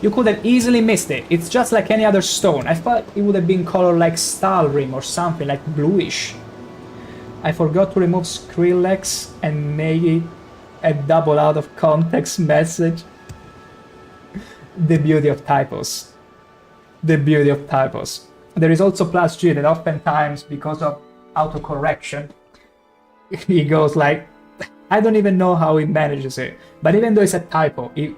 you could have easily missed it. It's just like any other stone. I thought it would have been colored like Stalrim or something, like bluish. I forgot to remove Skrillex and make it a double out of context message. The beauty of typos. The beauty of typos. There is also plus G that oftentimes, because of autocorrection, he goes like, I don't even know how he manages it. But even though it's a typo, it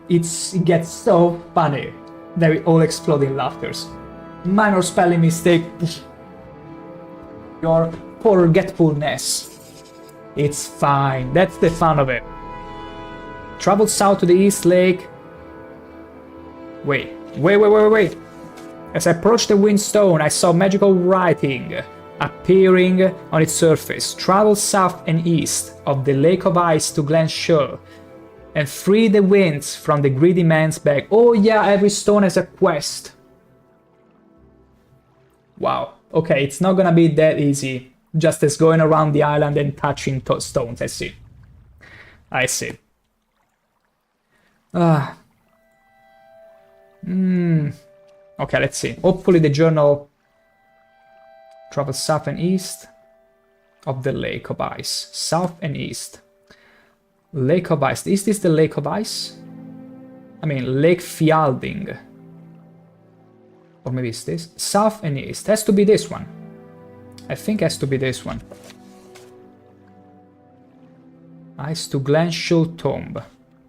gets so funny that we all explode in laughters. Minor spelling mistake. Your forgetfulness. It's fine. That's the fun of it. Travel south to the East Lake. Wait. As I approached the windstone, I saw magical writing appearing on its surface. Travel south and east of the Lake of Ice to Glen Shore and free the winds from the greedy man's bag. Oh yeah, every stone has a quest. Wow. Okay, it's not gonna be that easy. Just as going around the island and touching stones. I see. I see. Okay, let's see. Hopefully the journal travels south and east of the Lake of Ice. South and east. Lake of Ice. Is this the Lake of Ice? I mean, Lake Fjalding. Or maybe it's this. South and east. Has to be this one. I think it has to be this one. Ice to Glenshire Tomb.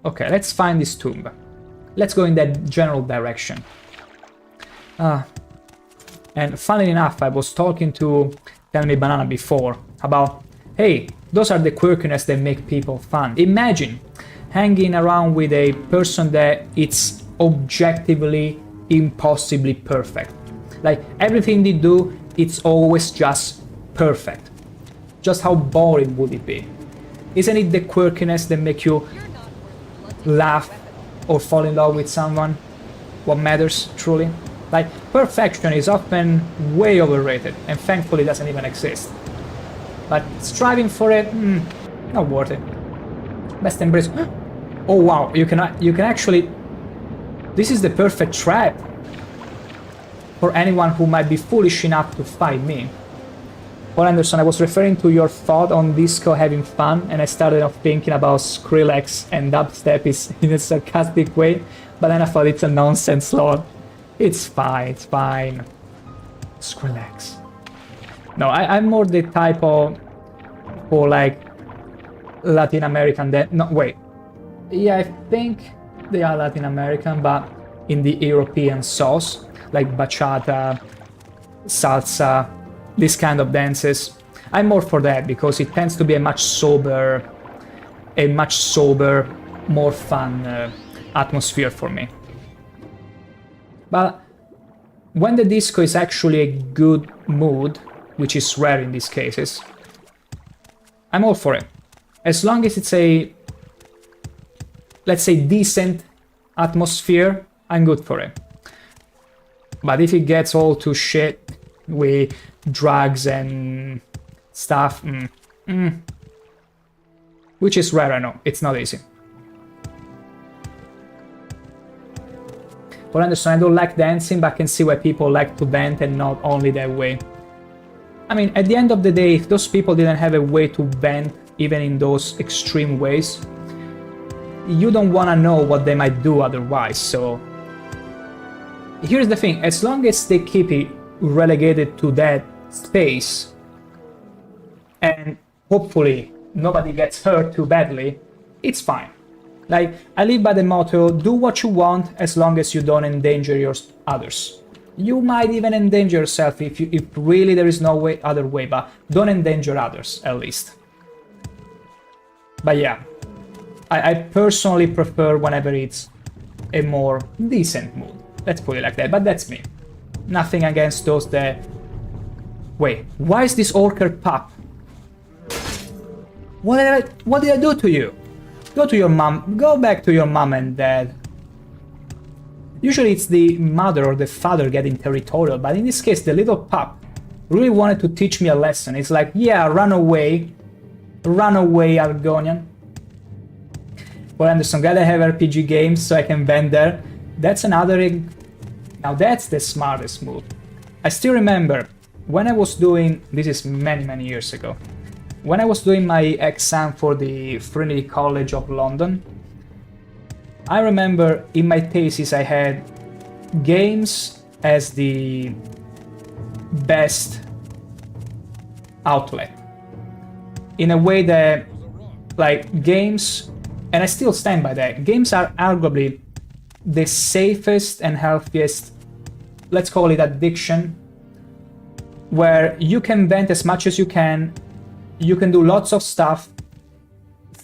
Okay, let's find this tomb. Let's go in that general direction. And funnily enough, I was talking to Tell Me Banana before about, hey, those are the quirkiness that make people fun. Imagine hanging around with a person that it's objectively impossibly perfect. Like everything they do, it's always just perfect. Just how boring would it be? Isn't it the quirkiness that make you laugh or fall in love with someone? What matters, truly? Like, perfection is often way overrated, and thankfully doesn't even exist. But striving for it, not worth it. Best embrace. Oh wow, you can actually... This is the perfect trap for anyone who might be foolish enough to fight me. Paul Anderson, I was referring to your thought on disco having fun, and I started off thinking about Skrillex and dubstep is in a sarcastic way, but then I thought it's a nonsense thought. It's fine. Skrillex. No, I'm more the type of... for like... Latin American no, wait. Yeah, I think they are Latin American, but in the European sauce. Like bachata, salsa, this kind of dances. I'm more for that, because it tends to be a much sober, more fun atmosphere for me. But when the disco is actually a good mood, which is rare in these cases, I'm all for it. As long as it's a let's say, decent atmosphere, I'm good for it. But if it gets all to shit with drugs and stuff, which is rare, I know, it's not easy. For Anderson, I don't like dancing, but I can see why people like to vent and not only that way. I mean, at the end of the day, if those people didn't have a way to vent, even in those extreme ways, you don't want to know what they might do otherwise. So here's the thing, as long as they keep it relegated to that space and hopefully nobody gets hurt too badly, it's fine. Like, I live by the motto, do what you want as long as you don't endanger your others. You might even endanger yourself if really there is no other way, but don't endanger others, at least. But yeah, I personally prefer whenever it's a more decent mood. Let's put it like that, but that's me. Nothing against those that... Wait, why is this orchard pup? What did I do to you? Go to your mom, go back to your mom and dad. Usually it's the mother or the father getting territorial, but in this case the little pup really wanted to teach me a lesson. It's like, yeah, run away, Argonian. Well, Anderson, gotta have RPG games so I can vent there. That's another... Now that's the smartest move. I still remember when I was doing... This is many years ago. When I was doing my exam for the Trinity College of London, I remember in my thesis I had games as the best outlet. In a way that, like, games, and I still stand by that, games are arguably the safest and healthiest, let's call it, addiction, where you can vent as much as you can do lots of stuff,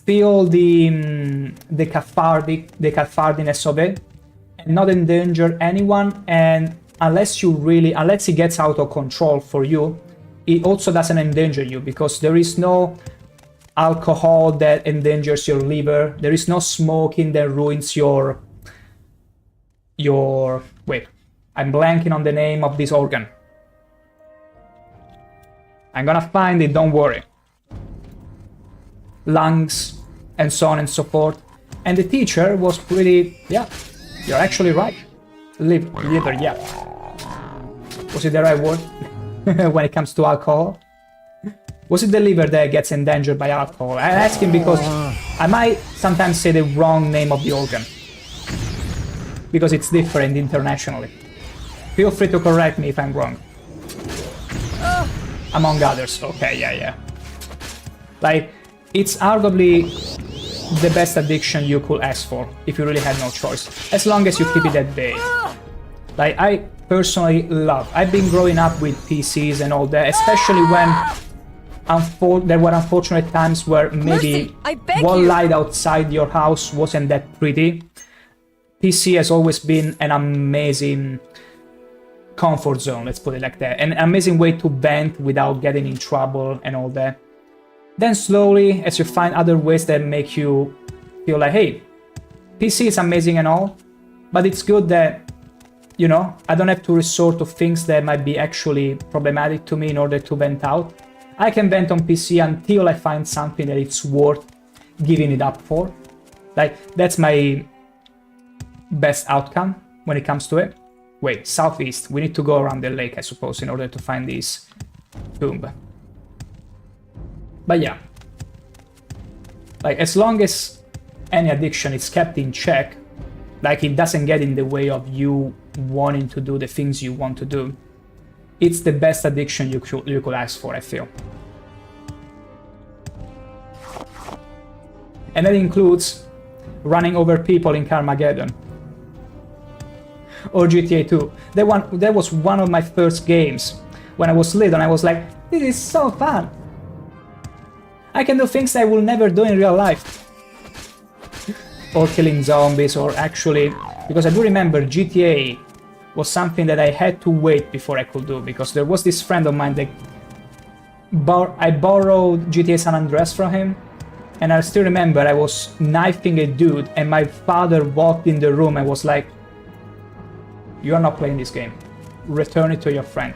feel the cathardiness of it, and not endanger anyone, and unless it gets out of control for you, it also doesn't endanger you, because there is no alcohol that endangers your liver, there is no smoking that ruins your wait, I'm blanking on the name of this organ. I'm gonna find it, don't worry. Lungs, and so on and so forth. And the teacher was pretty, yeah, you're actually right. Liver, yeah. Was it the right word? When it comes to alcohol? Was it the liver that gets endangered by alcohol? I ask him because I might sometimes say the wrong name of the organ. Because it's different internationally. Feel free to correct me if I'm wrong. Among others, okay, yeah. Like, it's arguably the best addiction you could ask for, if you really had no choice, as long as you keep it at bay. Like, I personally love, I've been growing up with PCs and all that, especially when there were unfortunate times where maybe one light outside your house wasn't that pretty. PC has always been an amazing comfort zone, let's put it like that, an amazing way to vent without getting in trouble and all that. Then slowly, as you find other ways that make you feel like, hey, PC is amazing and all, but it's good that, you know, I don't have to resort to things that might be actually problematic to me in order to vent out. I can vent on PC until I find something that it's worth giving it up for. Like, that's my best outcome when it comes to it. Wait, southeast. We need to go around the lake, I suppose, in order to find this tomb. But yeah, like, as long as any addiction is kept in check, like it doesn't get in the way of you wanting to do the things you want to do, it's the best addiction you could ask for, I feel. And that includes running over people in Carmageddon. Or GTA 2. That was one of my first games. When I was little, and I was like, this is so fun! I can do things I will never do in real life. Or killing zombies, or actually... Because I do remember GTA was something that I had to wait before I could do, because there was this friend of mine that... I borrowed GTA San Andreas from him, And I still remember I was knifing a dude and my father walked in the room and was like, "You are not playing this game. Return it to your friend."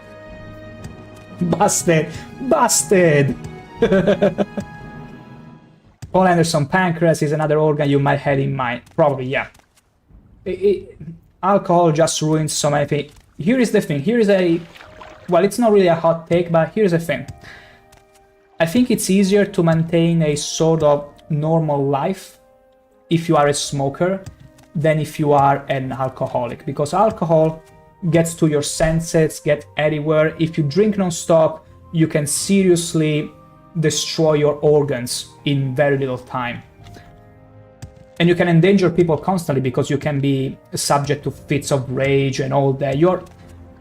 Busted! Busted! Paul Anderson, pancreas is another organ you might have in mind. Probably, yeah. Alcohol just ruins so many things. Here is the thing. Here is a... Well, it's not really a hot take, but here's the thing. I think it's easier to maintain a sort of normal life if you are a smoker than if you are an alcoholic, because alcohol gets to your senses, get everywhere. If you drink non-stop, you can seriously destroy your organs in very little time. And you can endanger people constantly because you can be subject to fits of rage and all that.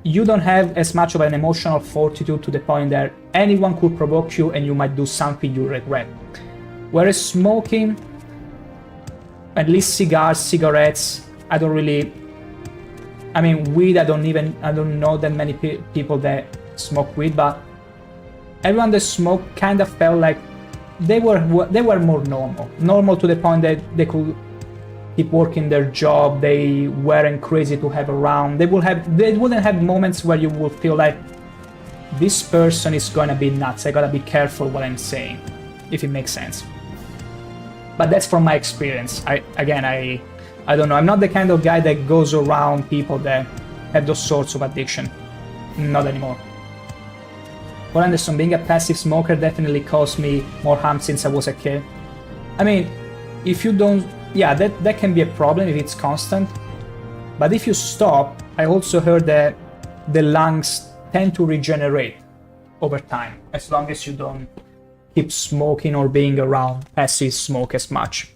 You don't have as much of an emotional fortitude to the point that anyone could provoke you and you might do something you regret. Whereas smoking, at least cigars, cigarettes, I don't really... I mean, weed, I don't know that many people that smoke weed, but everyone that smoked kind of felt like they were more normal. Normal to the point that they could keep working their job, they weren't crazy to have around. They wouldn't have moments where you would feel like this person is gonna be nuts, I gotta be careful what I'm saying, if it makes sense. But that's from my experience. I don't know, I'm not the kind of guy that goes around people that have those sorts of addiction. Not anymore. Paul Anderson, being a passive smoker definitely caused me more harm since I was a kid. I mean, if you don't... Yeah, that can be a problem if it's constant. But if you stop, I also heard that the lungs tend to regenerate over time, as long as you don't keep smoking or being around passive smoke as much.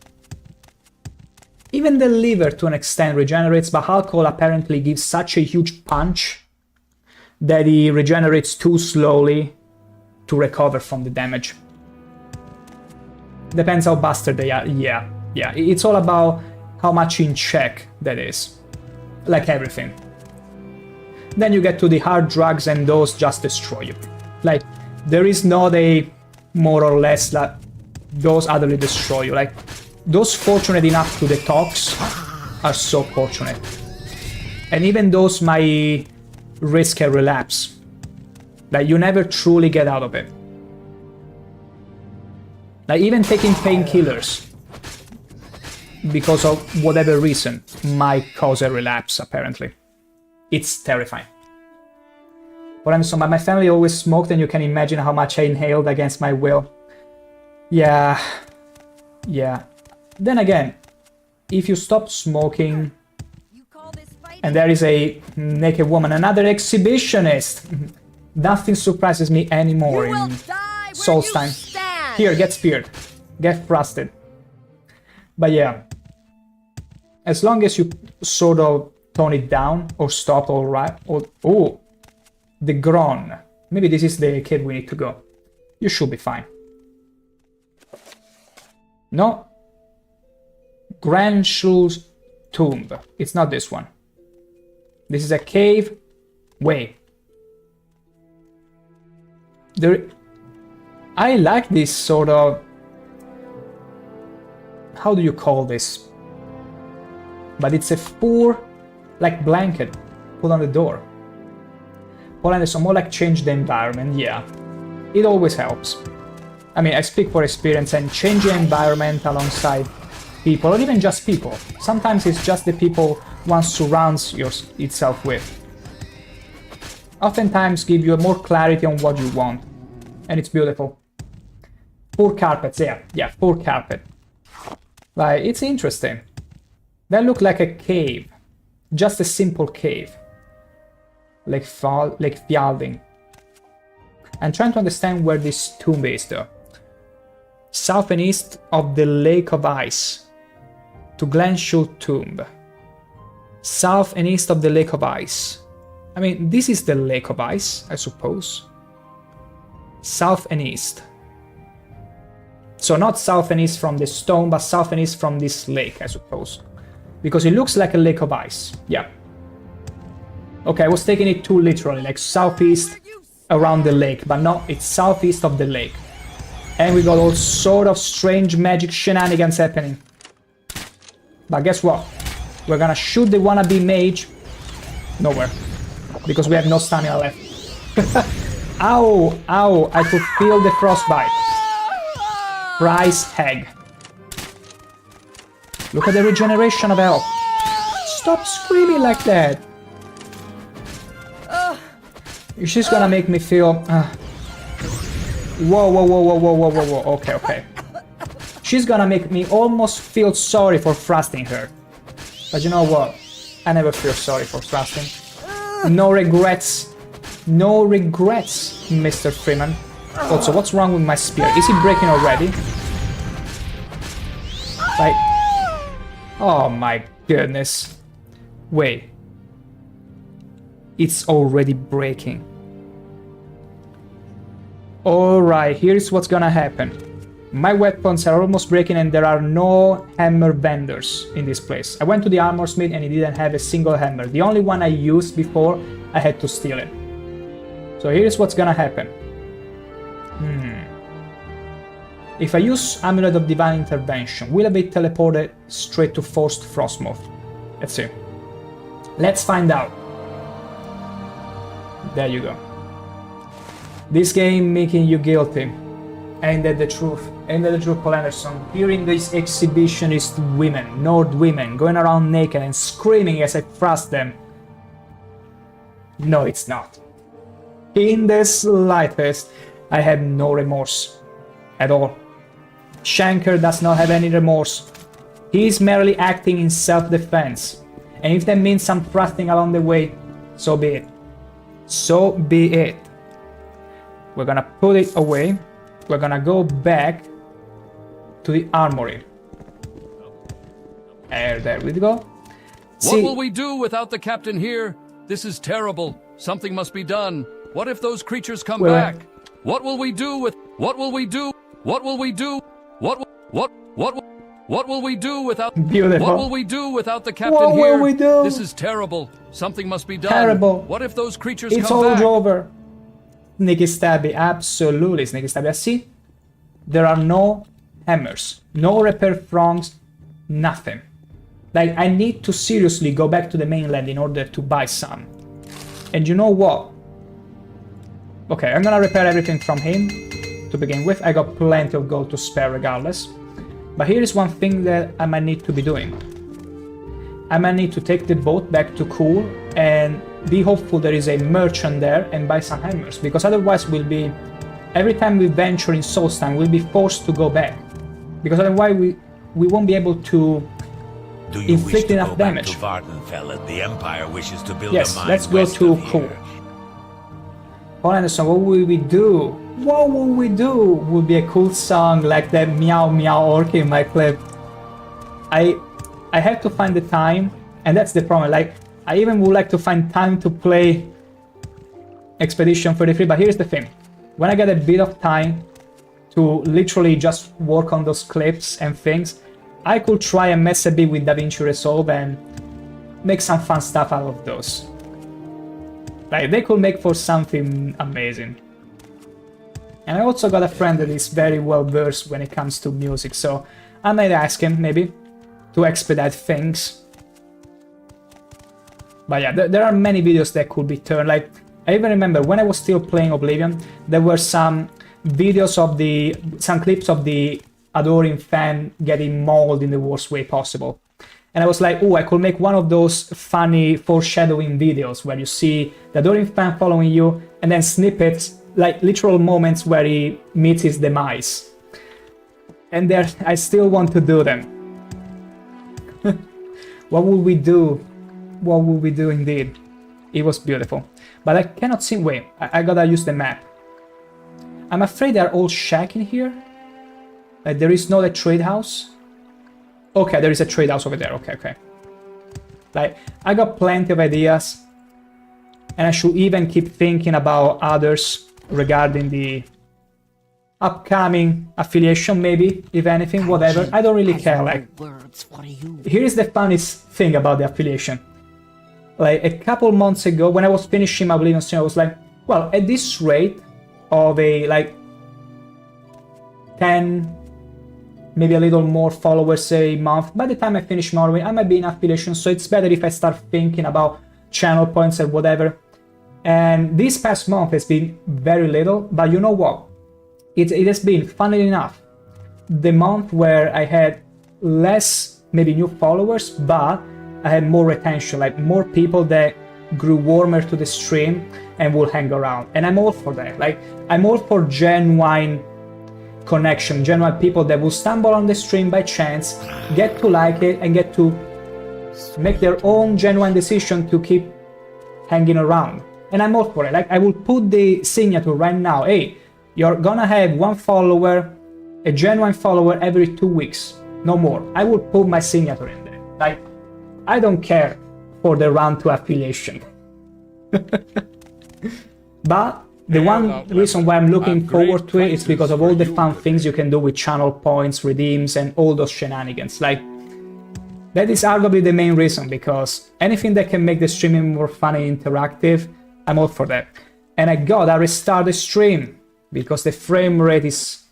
Even the liver to an extent regenerates, but alcohol apparently gives such a huge punch that it regenerates too slowly to recover from the damage. Depends how busted they are. Yeah, it's all about how much in check that is. Like everything. Then you get to the hard drugs and those just destroy you. Like, there is not a more or less like those utterly destroy you. Like, those fortunate enough to detox are so fortunate. And even those might risk a relapse. Like, you never truly get out of it. Like, even taking painkillers, because of whatever reason, might cause a relapse, apparently. It's terrifying. But my family always smoked, and you can imagine how much I inhaled against my will. Yeah. Then again, if you stop smoking, and there is a naked woman, another exhibitionist, nothing surprises me anymore in Soulstime. Here, get speared. Get thrusted. But yeah, as long as you sort of tone it down or stop all right, oh, the groan. Maybe this is the kid we need to go. You should be fine. No. Granshul's tomb. It's not this one. This is a cave. Wait. I like this sort of... How do you call this? But it's a fur, like blanket, put on the door. Paul Anderson, more like change the environment, yeah. It always helps. I mean, I speak for experience, and change the environment alongside people, or even just people. Sometimes it's just the people one surrounds itself with. Oftentimes give you more clarity on what you want, and it's beautiful. Poor carpets, yeah, poor carpet. Like, it's interesting. That looked like a cave, just a simple cave. Like Fjalding. I'm trying to understand where this tomb is though. South and east of the Lake of Ice. To Glenshul Tomb. South and east of the Lake of Ice. I mean, this is the Lake of Ice, I suppose. South and east. So not south and east from the stone, but south and east from this lake, I suppose. Because it looks like a lake of ice. Yeah. Okay, I was taking it too literally, like southeast around the lake, but no, it's southeast of the lake. And we got all sort of strange magic shenanigans happening. But guess what? We're gonna shoot the wannabe mage nowhere. Because we have no stamina left. Ow! Ow! I could feel the frostbite. Price tag. Look at the regeneration of health. Stop screaming like that. She's gonna make me feel... Whoa, whoa, whoa, whoa, whoa, whoa, whoa, whoa. Okay, okay. She's gonna make me almost feel sorry for thrusting her. But you know what? I never feel sorry for thrusting. No regrets. No regrets, Mr. Freeman. Also, what's wrong with my spear? Is it breaking already? Like... Oh my goodness. Wait. It's already breaking. Alright, here's what's gonna happen. My weapons are almost breaking and there are no hammer vendors in this place. I went to the armor smith and he didn't have a single hammer. The only one I used before, I had to steal it. So here's what's gonna happen. If I use Amulet of Divine Intervention, will I be teleported straight to Forced Frostmoth? Let's see. Let's find out. There you go. This game making you guilty. Ain't that the truth? Ain't that the truth, Paul Anderson? Hearing these exhibitionist women, Nord women, going around naked and screaming as I thrust them. No, it's not. In the slightest, I have no remorse. At all. ShankH-ER does not have any remorse. He is merely acting in self-defense. And if that means some thrusting along the way, so be it. So be it. We're gonna put it away. We're gonna go back to the armory. There we go. What will we do without the captain here? This is terrible. Something must be done. What if those creatures come back? What will we do with... What will we do? What will we do? What will we do without... Beautiful. What will we do without the captain what here? What will we do? This is terrible. Something must be done. Terrible. What if those creatures it's come back? It's all over. Sneaky stabby, absolutely sneaky stabby. I see. There are no hammers, no repair throngs, nothing. Like, I need to seriously go back to the mainland in order to buy some. And you know what? Okay, I'm gonna repair everything from him to begin with. I got plenty of gold to spare regardless. But here is one thing that I might need to be doing. I might need to take the boat back to Cool and be hopeful there is a merchant there and buy some hammers, because otherwise we'll be... Every time we venture in Solstheim, we'll be forced to go back. Because otherwise we won't be able to inflict enough damage. To Vardenfell? The Empire wishes to build yes, a mine let's go west to of Cool. here. Paul Anderson, what will we do? What will we do? Would be a cool song like that meow meow orc in my clip. I have to find the time, and that's the problem. Like, I even would like to find time to play Expedition 33, but here's the thing. When I get a bit of time to literally just work on those clips and things, I could try and mess a bit with DaVinci Resolve and make some fun stuff out of those. Like, they could make for something amazing. And I also got a friend that is very well versed when it comes to music, so I might ask him, maybe, to expedite things. But yeah, there are many videos that could be turned. Like, I even remember when I was still playing Oblivion, there were some videos of some clips of the Adoring fan getting mauled in the worst way possible. And I was like, oh, I could make one of those funny foreshadowing videos where you see the Adoring fan following you, and then snippets, like literal moments where he meets his demise. And there, I still want to do them. What would we do? What would we do indeed? It was beautiful. But I cannot see... Wait, I gotta use the map. I'm afraid they're all shack in here. Like, there is no like, trade house. Okay, there is a trade house over there. Okay, okay. Like, I got plenty of ideas. And I should even keep thinking about others regarding the upcoming affiliation, maybe, if anything, whatever. I don't really care. Like, here is the funniest thing about the affiliation. Like, a couple months ago, when I was finishing my Oblivion stream, I was like, well, at this rate of a, like, 10, maybe a little more followers a month. By the time I finish Morrowind, I might be in affiliation, so it's better if I start thinking about channel points and whatever. And this past month has been very little, but you know what? It has been, funnily enough, the month where I had less, maybe new followers, but I had more retention, like more people that grew warmer to the stream and will hang around. And I'm all for that. Like, I'm all for genuine connection, genuine people that will stumble on the stream by chance, get to like it, and get to make their own genuine decision to keep hanging around. And I'm all for it. Like, I will put the signature right now. Hey, you're gonna have one follower, a genuine follower every 2 weeks, no more. I will put my signature in there. Like, I don't care for the run to affiliation. But the one reason why I'm looking forward to it is because of all the fun things you can do with channel points, redeems, and all those shenanigans. Like, that is arguably the main reason, because anything that can make the streaming more fun and interactive, I'm all for that. And I gotta restart the stream because the frame rate is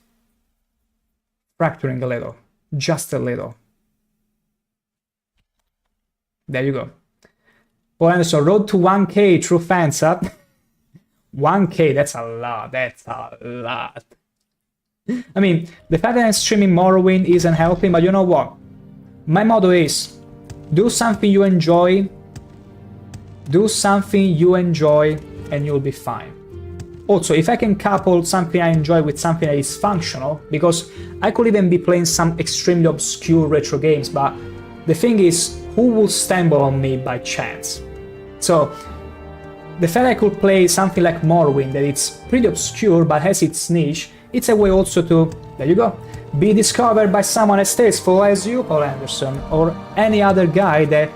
fracturing a little, just a little. There you go. Well, so road to 1K true fans up. 1K, that's a lot, that's a lot. I mean, the fact that I'm streaming Morrowind isn't helping, but you know what? My motto is, do something you enjoy, and you'll be fine. Also, if I can couple something I enjoy with something that is functional, because I could even be playing some extremely obscure retro games, but the thing is, who will stumble on me by chance? So, the fact I could play something like Morrowind, that it's pretty obscure but has its niche, it's a way also to, there you go, be discovered by someone as tasteful as you, Paul Anderson, or any other guy that,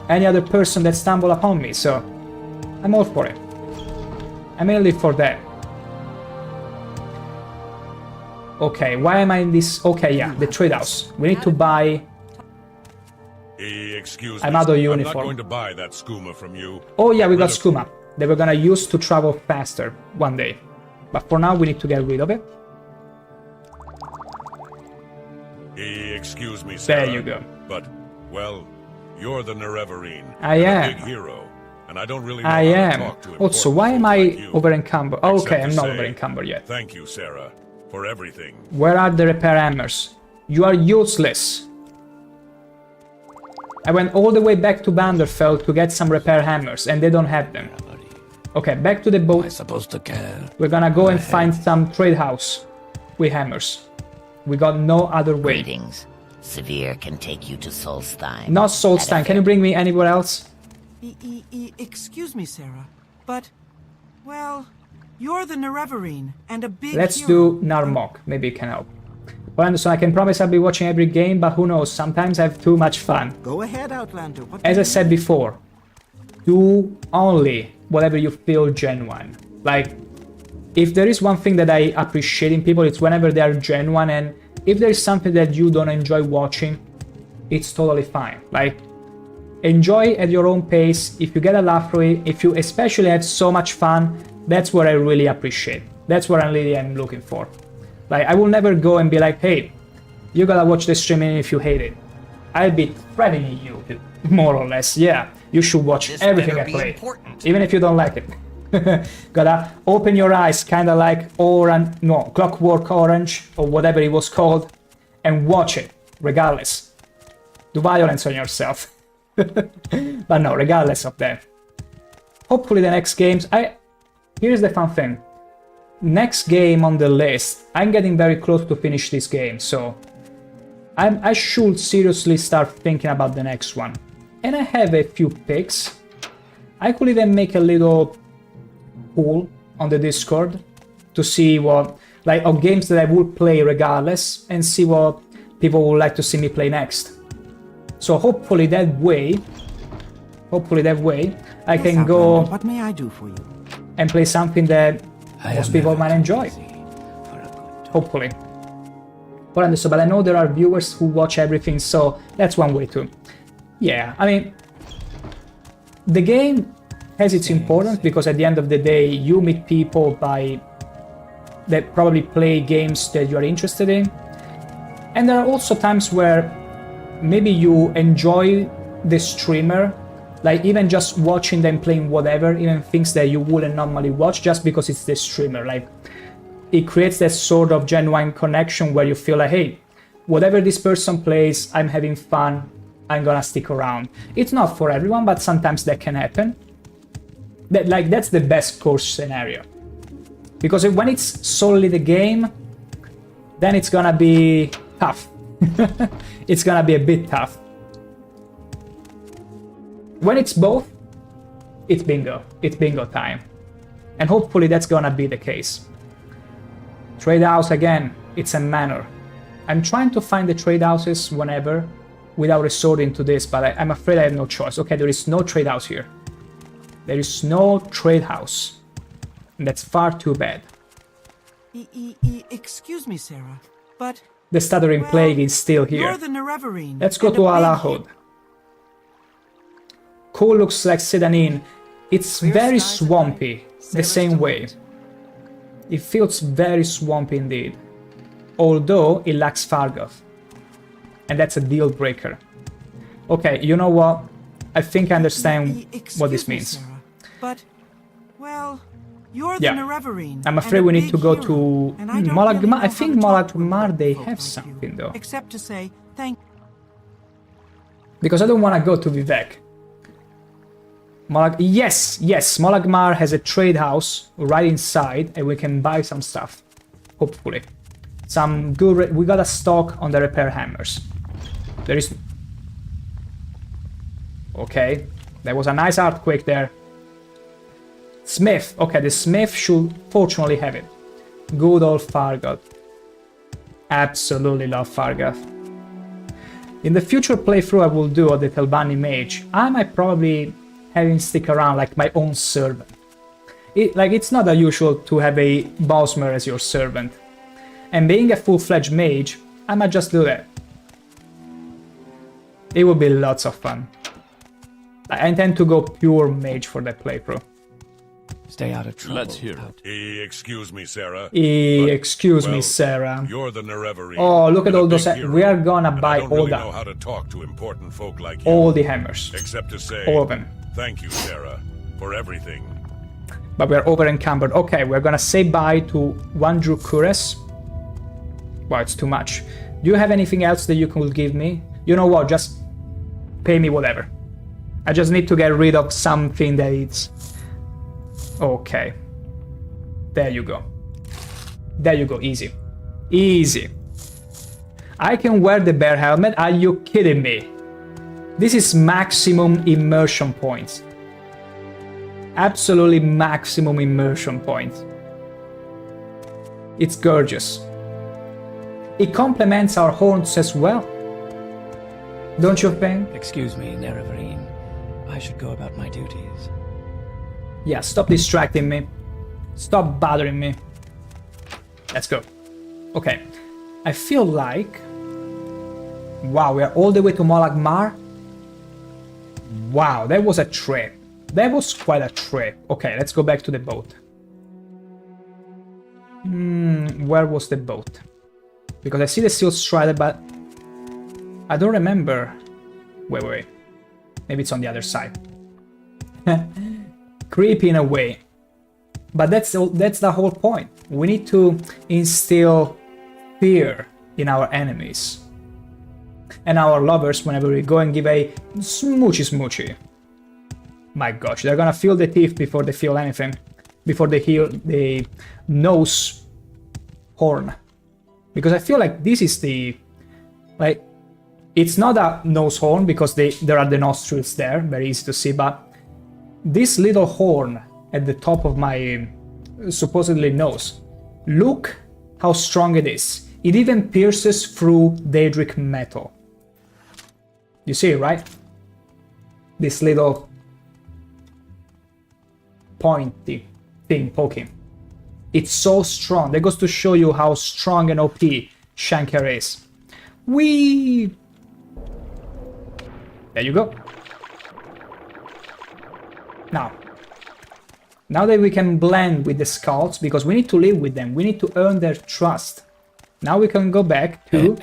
any other person that stumbled upon me, so I'm all for it. I'm mainly for that. Okay, why am I in this? Okay, yeah, the trade house. We need to buy. Excuse I'm me, out of I'm uniform. not going to buy that skooma from you. Oh yeah, we got Rid of- skooma. They were gonna use to travel faster one day, but for now we need to get rid of it. Excuse me, sir. There you go. But, well, you're the Nerevarine. I and am. a big hero, and I don't really know I how am. to talk to Also, important why am folk I like you, over encumbered? Oh, okay, except I'm to not say, over encumbered yet. Thank you, Sarah, for everything. Where are the repair hammers? You are useless. I went all the way back to Vanderfell to get some repair hammers, and they don't have them. Okay, back to the boat. Supposed to care. We're gonna go and find some trade house with hammers. We got no other way. Greetings. Severe can take you to Solstein. Not Solstein. Can you bring me anywhere else? Excuse me, Sarah, but, well, you're the Nerevarine and a big Let's hero. do Narmok. Maybe it can help. Well, Anderson, I can promise I'll be watching every game, but who knows? Sometimes I have too much fun. Go ahead, Outlander. What As do I you said before, do only whatever you feel genuine. Like, if there is one thing that I appreciate in people, it's whenever they are genuine, and if there is something that you don't enjoy watching, it's totally fine. Like, enjoy at your own pace. If you get a laugh through it, if you especially have so much fun, that's what I really appreciate. That's what I really am looking for. Like, I will never go and be like, hey, you gotta watch the streaming if you hate it. I'll be threatening you, more or less. Yeah, you should watch everything I play, even if you don't like it. Gotta open your eyes, kinda like Clockwork Orange, or whatever it was called, and watch it, regardless. Do violence on yourself. But no, regardless of that. Hopefully the next games... Here's the fun thing. Next game on the list, I'm getting very close to finish this game, so... I should seriously start thinking about the next one. And I have a few picks. I could even make a little pool on the Discord to see what... like, of games that I would play regardless, and see what people would like to see me play next. So hopefully that way, I can go What may I do for you? and play something that most people might enjoy. Hopefully. But I know there are viewers who watch everything, so that's one way too. Yeah, I mean, the game has its importance because at the end of the day, you meet people by that probably play games that you are interested in. And there are also times where maybe you enjoy the streamer, like even just watching them playing whatever, even things that you wouldn't normally watch just because it's the streamer. Like, it creates that sort of genuine connection where you feel like, hey, whatever this person plays, I'm having fun, I'm gonna stick around. It's not for everyone, but sometimes that can happen. That's the best course scenario. Because when it's solely the game, then it's gonna be tough. It's gonna be a bit tough. When it's both, it's bingo. It's bingo time. And hopefully that's gonna be the case. Trade house again, it's a manor. I'm trying to find the trade houses whenever without resorting to this, but I'm afraid I have no choice. Okay, there is no trade house here. There is no trade house. And that's far too bad. Excuse me, Sarah, but... The stuttering plague is still here. You're the Nerevarine, Let's go to Alahod. Cool looks like Sedanin. It's very swampy, the same way. It feels very swampy indeed. Although it lacks Fargoth. And that's a deal breaker. Okay, you know what? I think I understand what this means. Sarah, but, well, you're the Nerevarine. I'm afraid we need to go to Molagmar. I think Molagmar they have something though. Except to say thank. Because I don't want to go to Vivek. Yes, Molagmar has a trade house right inside, and we can buy some stuff. Hopefully, some good. We got a stock on the repair hammers. There is. Okay, there was a nice earthquake there. Smith. Okay, the Smith should fortunately have it. Good old Fargoth. Absolutely love Fargoth. In the future playthrough I will do of the Telvanni Mage, I might probably have him stick around like my own servant. It's not unusual to have a Bosmer as your servant. And being a full-fledged mage, I might just do that. It will be lots of fun. I intend to go pure mage for that playthrough. Stay out of trouble. Let's hear it. Excuse me, Sarah. Excuse me, Sarah. You're the Nerevarine. Oh, look at all those. We are gonna and buy I don't all really the know how to talk to important folk like you. all the hammers. Except to say, all of them. Thank you, Sarah, for everything. But we are over encumbered. Okay, we're gonna say bye to one Drew Kures. Wow, it's too much. Do you have anything else that you can give me? You know what? Just pay me whatever. I just need to get rid of something that it's. Okay. There you go. There you go. Easy. Easy. I can wear the bear helmet. Are you kidding me? This is maximum immersion points. Absolutely maximum immersion points. It's gorgeous. It complements our horns as well. Don't you think? Excuse me, Nerevarine. I should go about my duties. Yeah, stop distracting me. Stop bothering me. Let's go. Okay. I feel like... Wow, we are all the way to Molagmar. Wow, that was a trip. That was quite a trip. Okay, let's go back to the boat. Where was the boat? Because I see the Steel Strider, but... I don't remember... Wait. Maybe it's on the other side. Creeping away. But that's the whole point. We need to instill fear in our enemies. And our lovers whenever we go and give a smoochy. My gosh, they're gonna feel the teeth before they feel anything. Before they hear the nose horn. Because I feel like this is the... Like, it's not a nose horn because there are the nostrils there, very easy to see, but this little horn at the top of my supposedly nose, look how strong it is. It even pierces through Daedric metal. You see it, right? This little pointy thing poking. It's so strong. That goes to show you how strong and OP ShankH-ER is. Whee! There you go. Now, Now that we can blend with the scouts, because we need to live with them, we need to earn their trust. Now we can go back to...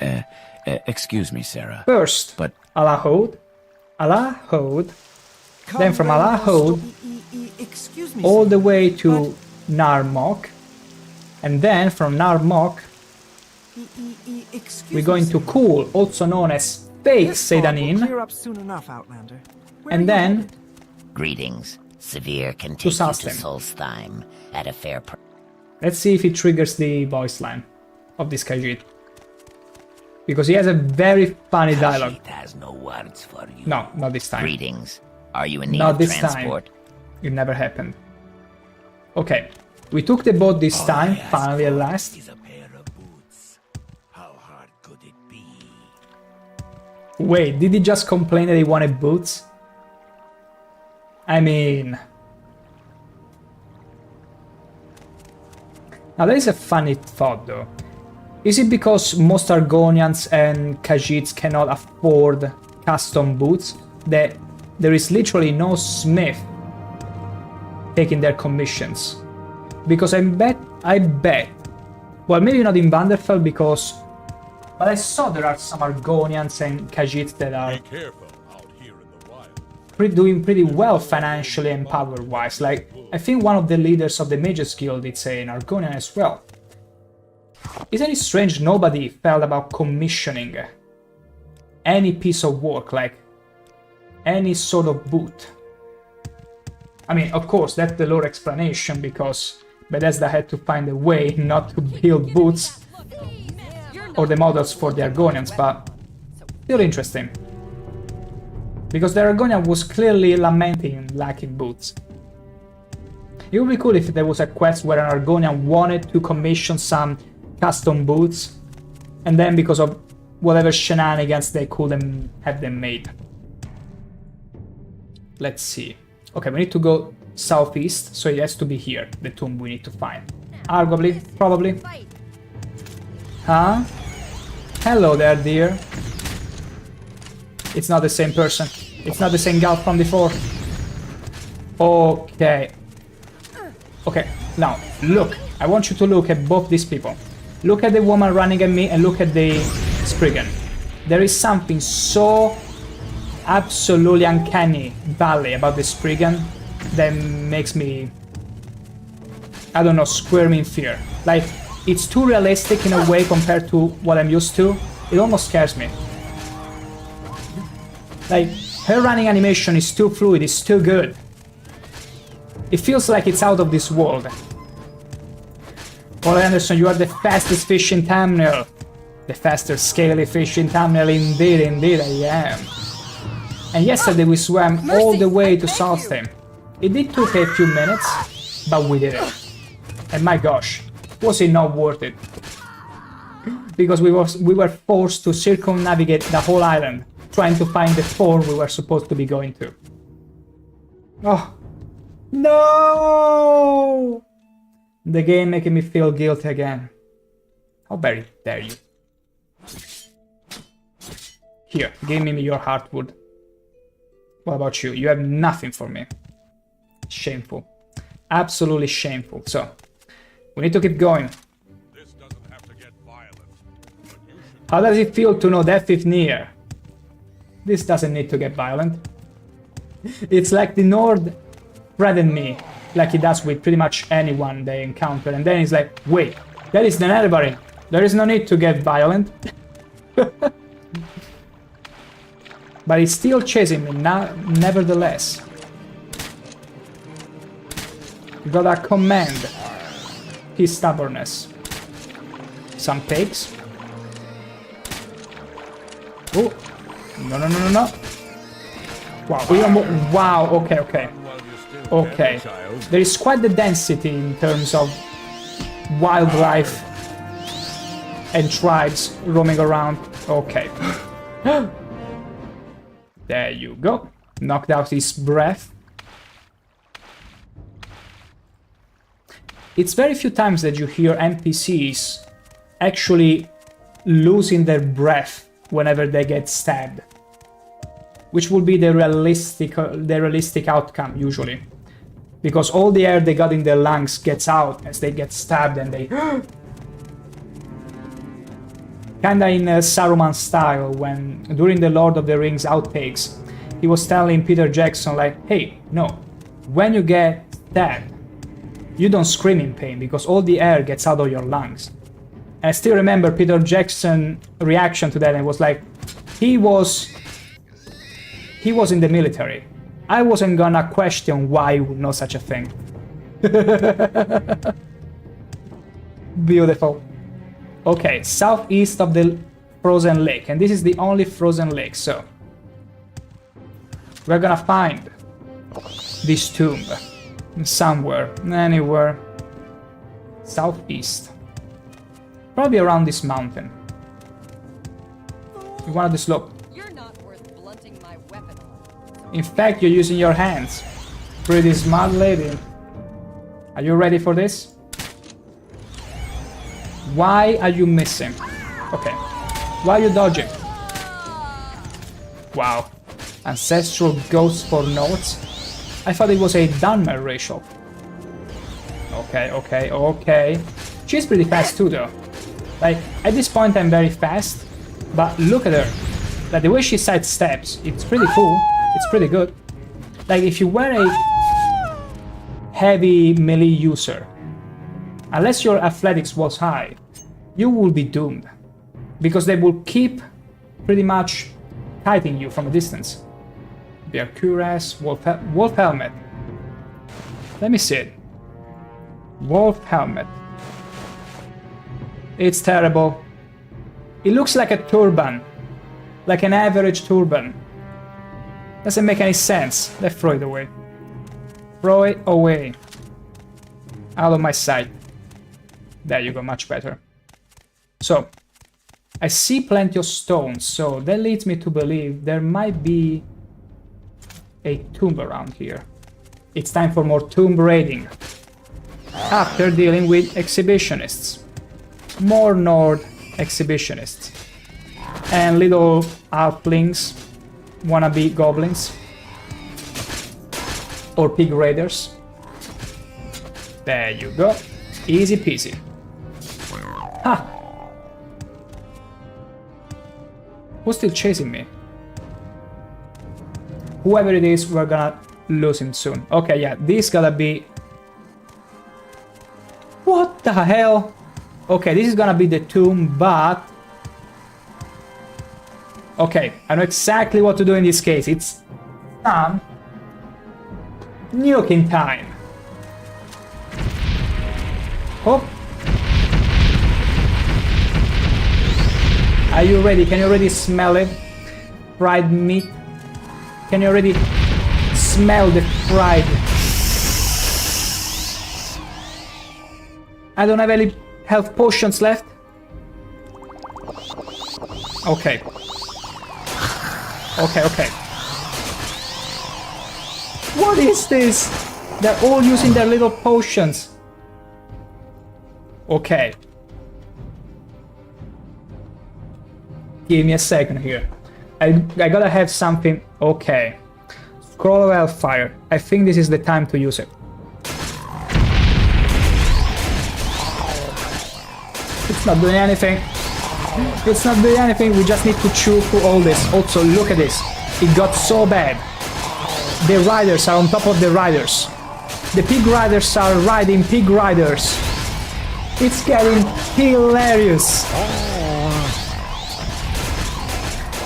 excuse me, Sarah. First, but Alahode, then from Alahode, all the way to Narmok, and then from Narmok, we're going to Kul, also known as Fake Sedanin, and then... Greetings. Severe can take you to Solstheim at a fair price. Let's see if it triggers the voice line of this Khajiit. Because he has a very funny dialogue. Khajiit has no words for you. No, not this time. Greetings. Are you in need not of this transport? Time. It never happened. Okay. We took the boat this time, finally at last. Is a pair of boots. How hard could it be? Wait, did he just complain that he wanted boots? I mean... Now there is a funny thought though. Is it because most Argonians and Khajiits cannot afford custom boots that there is literally no smith taking their commissions? Because I bet, well maybe not in Vanderfell because... But I saw there are some Argonians and Khajiits that are... doing pretty well financially and power-wise. Like, I think one of the leaders of the Mages Guild is an Argonian as well. Isn't it strange nobody felt about commissioning any piece of work, like any sort of boot? I mean, of course, that's the lore explanation, because Bethesda had to find a way not to build boots or the models for the Argonians, but still interesting. Because the Argonian was clearly lamenting lacking boots. It would be cool if there was a quest where an Argonian wanted to commission some custom boots, and then because of whatever shenanigans they couldn't have them made. Let's see. Okay, we need to go southeast, so it has to be here, the tomb we need to find. Arguably, probably. Huh? Hello there, dear. It's not the same person. It's not the same gal from before. Okay. Okay, now, look. I want you to look at both these people. Look at the woman running at me and look at the Spriggan. There is something so absolutely uncanny valley about the Spriggan that makes me, I don't know, squirm in fear. Like, it's too realistic in a way compared to what I'm used to. It almost scares me. Like, her running animation is too fluid, it's too good. It feels like it's out of this world. Paul Anderson, you are the fastest fish in Tamriel. The fastest scaly fish in Tamriel, indeed, indeed I am. And yesterday we swam all the way to Solstheim. It did take a few minutes, but we did it. And my gosh, was it not worth it? Because we were forced to circumnavigate the whole island, trying to find the fort we were supposed to be going to. Oh, no! The game making me feel guilty again. How very dare you? Here, give me your heartwood. What about you? You have nothing for me. Shameful. Absolutely shameful. So, we need to keep going. This doesn't have to get violent, but you should... How does it feel to know death is near? This doesn't need to get violent. It's like the Nord threatened me, like he does with pretty much anyone they encounter, and then he's like, wait, that is the Netherbury. There is no need to get violent. But he's still chasing me, nevertheless. You gotta command his stubbornness. Some pigs. Oh, no. Wow, wow, okay. Okay, there is quite the density in terms of wildlife and tribes roaming around. Okay. There you go. Knocked out his breath. It's very few times that you hear NPCs actually losing their breath whenever they get stabbed, which would be the realistic outcome usually. Because all the air they got in their lungs gets out as they get stabbed and they... Kinda in Saruman style, when during the Lord of the Rings outtakes, he was telling Peter Jackson like, hey, no, when you get stabbed, you don't scream in pain because all the air gets out of your lungs. And I still remember Peter Jackson's reaction to that and was like, he was in the military. I wasn't gonna question why he would know such a thing. Beautiful. Okay, southeast of the frozen lake, and this is the only frozen lake, so we're gonna find this tomb somewhere, anywhere southeast, probably around this mountain. You wanna slope. You're not worth blunting my weapon on. In fact, you're using your hands. Pretty smart lady. Are you ready for this? Why are you missing? Okay. Why are you dodging? Wow. Ancestral ghosts for notes? I thought it was a Dunmer racial. Okay. She's pretty fast too though. Like, at this point I'm very fast, but look at her. Like, the way she sidesteps, it's pretty cool. It's pretty good. Like, if you were a heavy melee user, unless your athletics was high, you will be doomed. Because they will keep pretty much kiting you from a distance. Bear cuirass, wolf helmet. Let me see it. Wolf helmet. It's terrible. It looks like a turban. Like an average turban. Doesn't make any sense. Let's throw it away. Throw it away. Out of my sight. There you go, much better. So, I see plenty of stones, so that leads me to believe there might be a tomb around here. It's time for more tomb raiding. After dealing with exhibitionists. More Nord exhibitionists. And little halflings, wannabe goblins. Or pig raiders. There you go. Easy peasy. Ha! Who's still chasing me? Whoever it is, we're gonna lose him soon. Okay, yeah, this gotta be... What the hell? Okay, this is gonna be the tomb, but... Okay, I know exactly what to do in this case. It's... nuking time. Oh. Are you ready? Can you already smell it? Fried meat? Can you already smell the fried? I don't have any health potions left. Okay. Okay. What is this? They're all using their little potions. Okay. Give me a second here. I gotta have something. Okay. Scroll of Hellfire. I think this is the time to use it. It's not doing anything. It's not doing anything. We just need to chew through all this. Also, look at this. It got so bad. The riders are on top of the riders. The pig riders are riding pig riders. It's getting hilarious.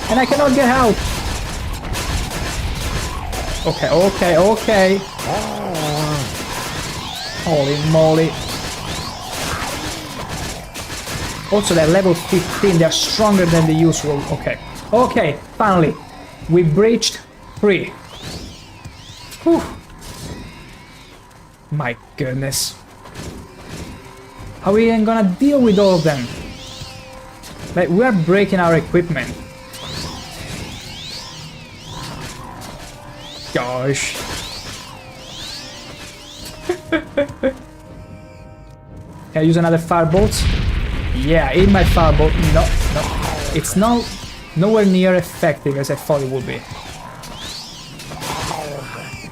And I cannot get out. Okay. Holy moly. Also, they're level 15. They're stronger than the usual. Okay, finally. We breached 3. Whew. My goodness. How are we even gonna deal with all of them? Like, we're breaking our equipment. Gosh. Can I use another firebolt? Yeah, in my firebolt. No. It's nowhere near effective as I thought it would be.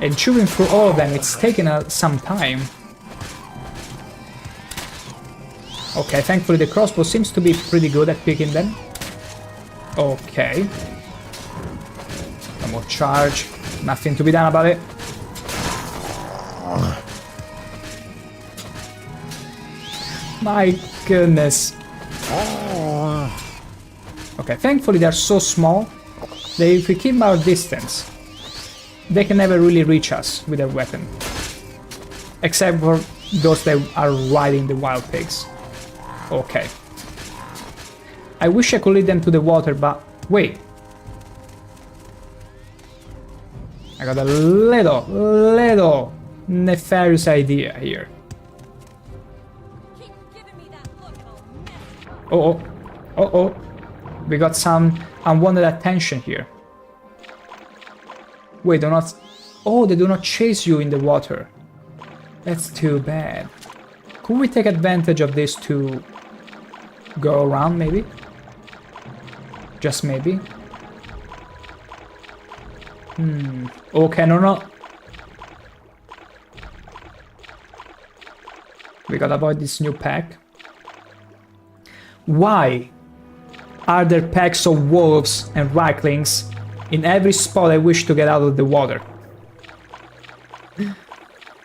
And chewing through all of them, it's taken some time. Okay, thankfully the crossbow seems to be pretty good at picking them. Okay. No more charge. Nothing to be done about it. My goodness. Okay, thankfully they're so small that if we keep our distance, they can never really reach us with their weapon. Except for those that are riding the wild pigs. Okay. I wish I could lead them to the water, but wait. I got a little nefarious idea here. Uh-oh. We got some unwanted attention here. Wait, do not... Oh, they do not chase you in the water. That's too bad. Could we take advantage of this to go around, maybe? Just maybe? Okay, no. We gotta avoid this new pack. Why are there packs of wolves and raklings in every spot I wish to get out of the water?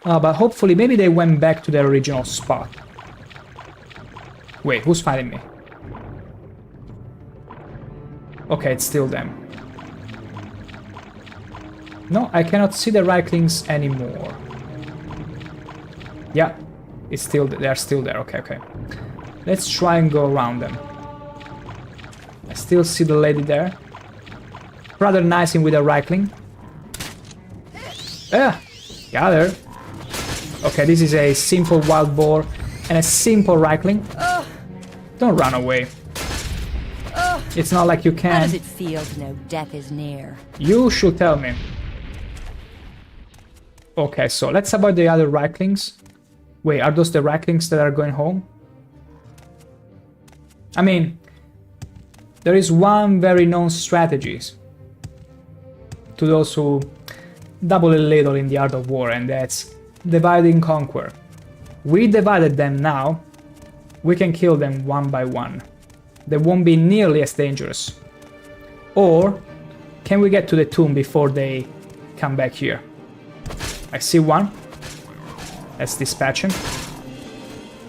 But hopefully maybe they went back to their original spot. Wait, who's fighting me? Okay, it's still them. No, I cannot see the raklings anymore. Yeah, it's still, they're still there. Okay. Let's try and go around them. I still see the lady there. Rather nice in with a rakling. Got her. Okay, this is a simple wild boar and a simple rakling. Don't run away. It's not like you can. How does it feel to know death is near? You should tell me. Okay, so let's avoid the other raklings. Wait, are those the raklings that are going home? I mean, there is one very known strategy to those who double a little in the art of war, and that's divide and conquer. We divided them now, we can kill them one by one. They won't be nearly as dangerous. Or, can we get to the tomb before they come back here? I see one. Let's dispatch him.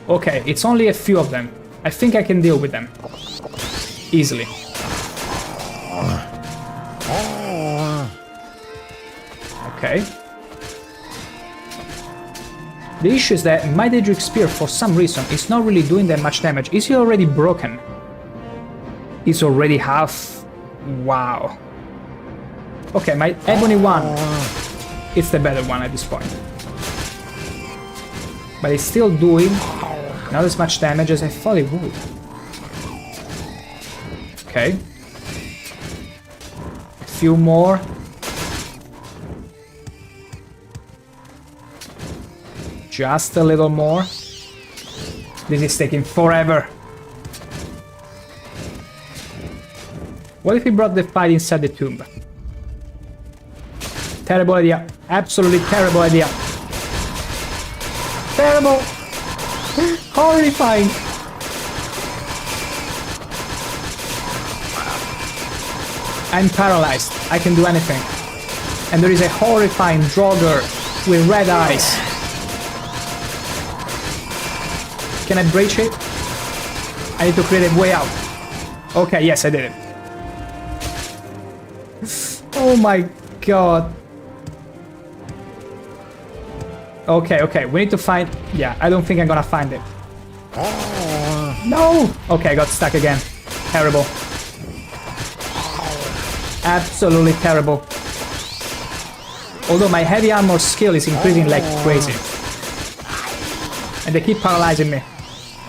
Okay, it's only a few of them. I think I can deal with them. Easily. Okay. The issue is that my Daedric Spear, for some reason, is not really doing that much damage. Is he already broken? He's already half... Wow. Okay, my Ebony one. It's the better one at this point. But it's still doing not as much damage as I thought it would. Okay. A few more. Just a little more. This is taking forever. What if we brought the fight inside the tomb? Terrible idea. Absolutely terrible idea. Terrible. Horrifying. I'm paralyzed. I can do anything. And there is a horrifying Draugr with red eyes. Can I breach it? I need to create a way out. Okay, yes, I did it. Oh my god. Okay, we need to find... Yeah, I don't think I'm gonna find it. No! Okay, I got stuck again. Terrible. Absolutely terrible. Although my heavy armor skill is increasing like crazy. And they keep paralyzing me.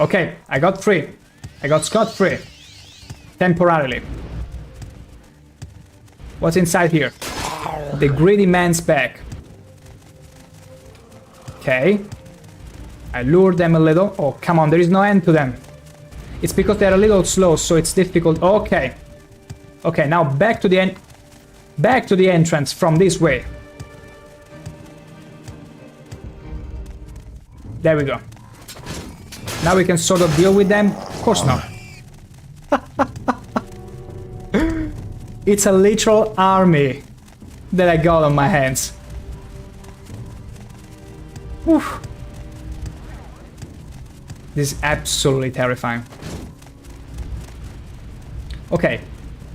Okay, I got free. I got scot-free. Temporarily. What's inside here? The greedy man's bag. Okay. I lured them a little. Oh, come on, there is no end to them. It's because they're a little slow, so it's difficult. Okay. Okay, now back to the entrance from this way. There we go. Now we can sort of deal with them. Of course not. It's a literal army that I got on my hands. Whew. This is absolutely terrifying. Okay,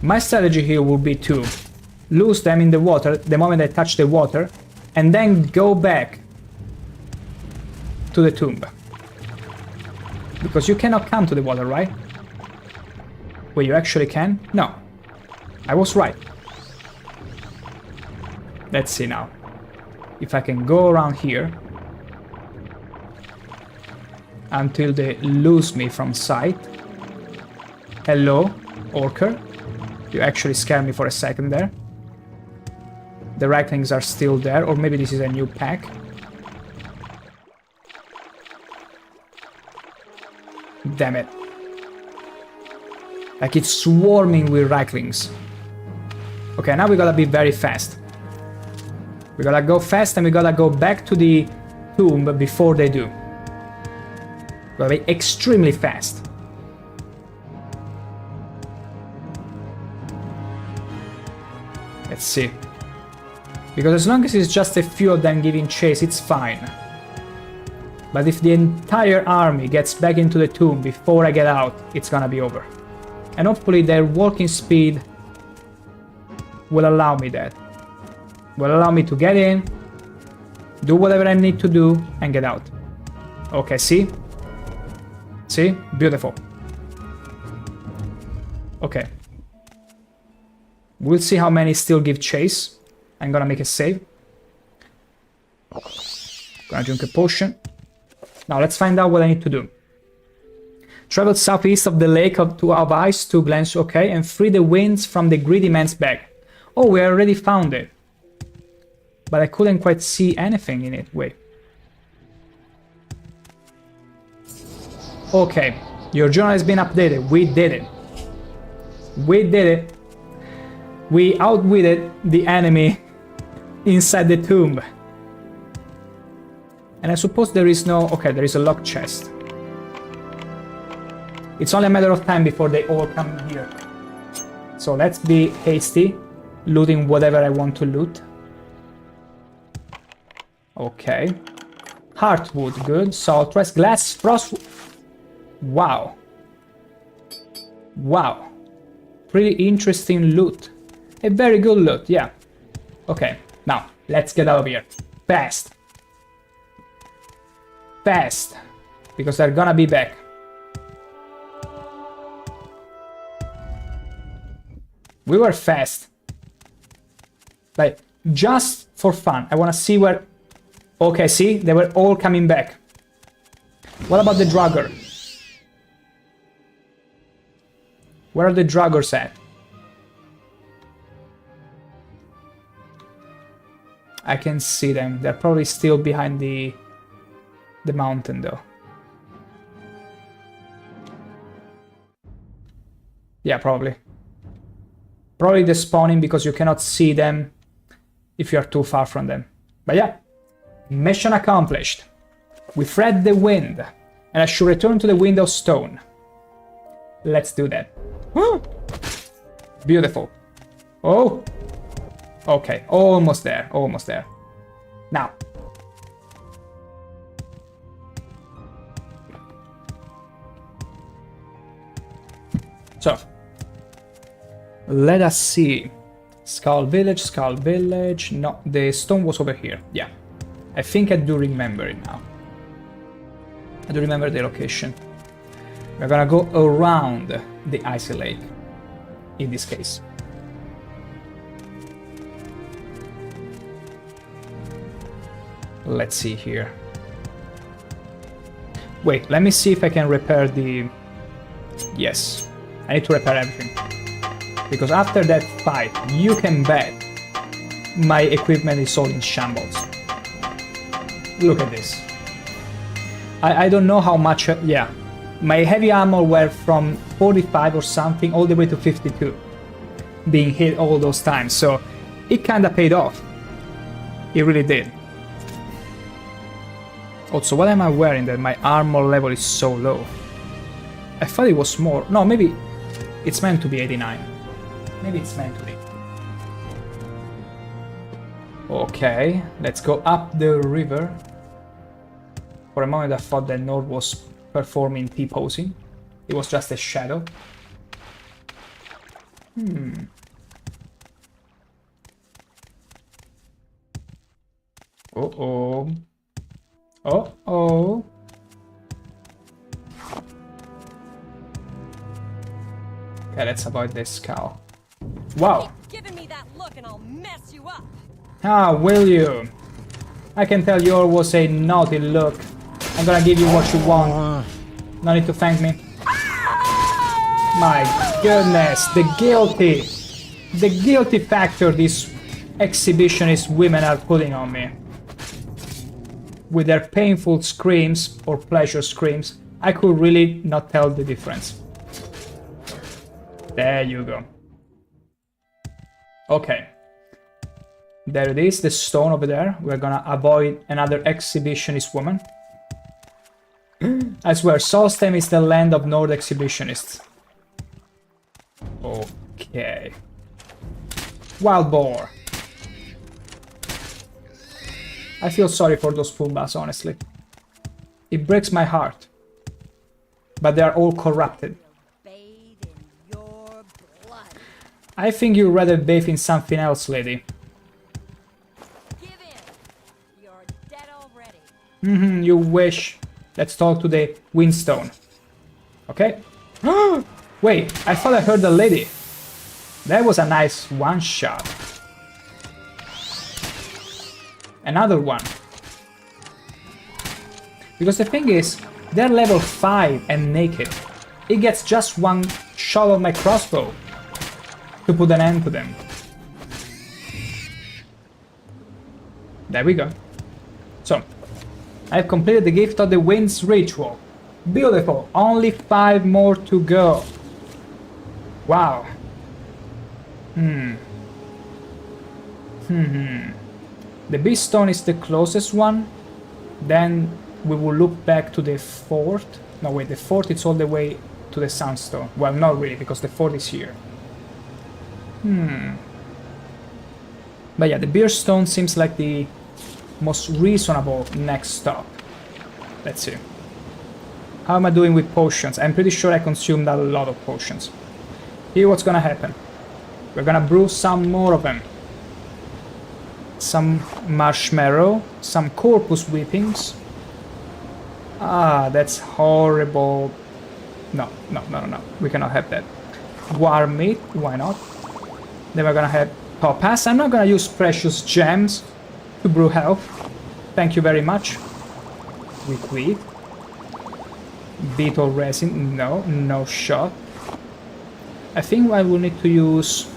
my strategy here will be to lose them in the water the moment I touch the water, and then go back to the tomb. Because you cannot come to the water, right? Wait, you actually can? No. I was right. Let's see now. If I can go around here until they lose me from sight. Hello, Orker. You actually scared me for a second there. The Ratlings are still there, or maybe this is a new pack. Damn it. Like it's swarming with Ratlings. Okay, now we gotta be very fast. We gotta go fast and we gotta go back to the tomb before they do. We gotta be extremely fast. Let's see. Because as long as it's just a few of them giving chase, it's fine. But if the entire army gets back into the tomb before I get out, it's gonna be over. And hopefully their walking speed will allow me that. Will allow me to get in, do whatever I need to do, and get out. Okay, see? See? Beautiful. Okay. We'll see how many still give chase. I'm gonna make a save. Gonna drink a potion. Now let's find out what I need to do. Travel southeast of the lake of ice to glance, okay, and free the winds from the greedy man's bag. Oh, we already found it. But I couldn't quite see anything in it. Wait. Okay, your journal has been updated. We did it. We did it. We outwitted the enemy inside the tomb. And I suppose there is no... Okay, there is a locked chest. It's only a matter of time before they all come here. So let's be hasty, looting whatever I want to loot. Okay. Heartwood, good. Salt rice, glass, frost... Wow. Wow. Pretty interesting loot. A very good loot, yeah. Okay, now, let's get out of here. Fast. Fast. Because they're gonna be back. We were fast. Like, just for fun. I wanna see where... Okay, see? They were all coming back. What about the Drugger? Where are the Druggers at? I can see them. They're probably still behind the mountain, though. Yeah, probably. Probably they're spawning because you cannot see them if you are too far from them. But yeah, mission accomplished. We fled the wind, and I should return to the Window Stone. Let's do that. Beautiful. Oh! Okay, almost there, almost there. Now. So. Let us see. Skull Village. No, the stone was over here. Yeah. I think I do remember it now. I do remember the location. We're gonna go around the icy lake. In this case. Let's see here. Wait, let me see if I can repair the... Yes. I need to repair everything. Because after that fight, you can bet my equipment is all in shambles. Look at this. I don't know how much... yeah. My heavy armor were from 45 or something all the way to 52. Being hit all those times. So it kinda paid off. It really did. Also, what am I wearing that my armor level is so low? I thought it was more. No, maybe it's meant to be 89. Maybe it's meant to be. Okay, let's go up the river. For a moment I thought that Nord was performing T-posing. It was just a shadow. Uh-oh. Uh-oh. Okay, let's avoid this cow. Wow. Keep giving me that look and I'll mess you up. Ah, will you? I can tell yours was a naughty look. I'm gonna give you what you want. No need to thank me. My goodness, the guilty factor these exhibitionist women are putting on me. With their painful screams or pleasure screams, I could really not tell the difference. There you go. Okay. There it is, the stone over there. We're gonna avoid another exhibitionist woman. I swear, Solstheim is the land of Nord exhibitionists. Okay. Wild boar. I feel sorry for those Pumbas, honestly. It breaks my heart. But they are all corrupted. I think you'd rather bathe in something else, lady. You wish. Let's talk to the Windstone. Okay? Wait, I thought I heard the lady. That was a nice one shot. Another one. Because the thing is, they're level 5 and naked. It gets just one shot of my crossbow to put an end to them. There we go. So, I've completed the Gift of the Winds ritual. Beautiful. Only 5 more to go. Wow. The Beast Stone is the closest one. Then we will look back to the fort. No, wait, the fort is all the way to the Sunstone. Well, not really, because the fort is here. But yeah, the Beer Stone seems like the most reasonable next stop. Let's see. How am I doing with potions? I'm pretty sure I consumed a lot of potions. Here what's gonna happen. We're gonna brew some more of them. Some marshmallow, some corpus whippings. Ah, that's horrible. No. We cannot have that. War meat, why not? Then we're gonna have topaz. I'm not gonna use precious gems to brew health. Thank you very much. Wheat. Beetle resin, no shot. I think I will need to use...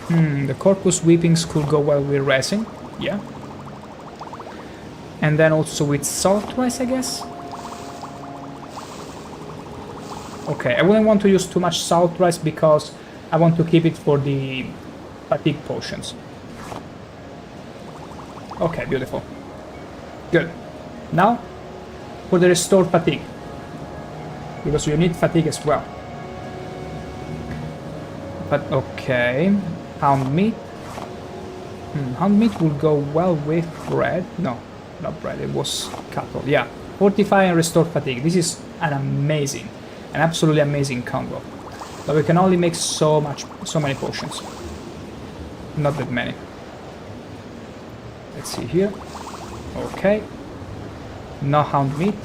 the corpus whippings could go well with resin, yeah. And then also with salt rice, I guess. Okay, I wouldn't want to use too much salt rice because I want to keep it for the fatigue potions. Okay, beautiful. Good. Now, for the restored fatigue. Because you need fatigue as well. But okay. Hound meat. Hound meat will go well with bread. No, not bread, it was cattle. Yeah, fortify and restore fatigue. This is an absolutely amazing combo. But we can only make so many potions. Not that many. Let's see here. Okay. No hound meat.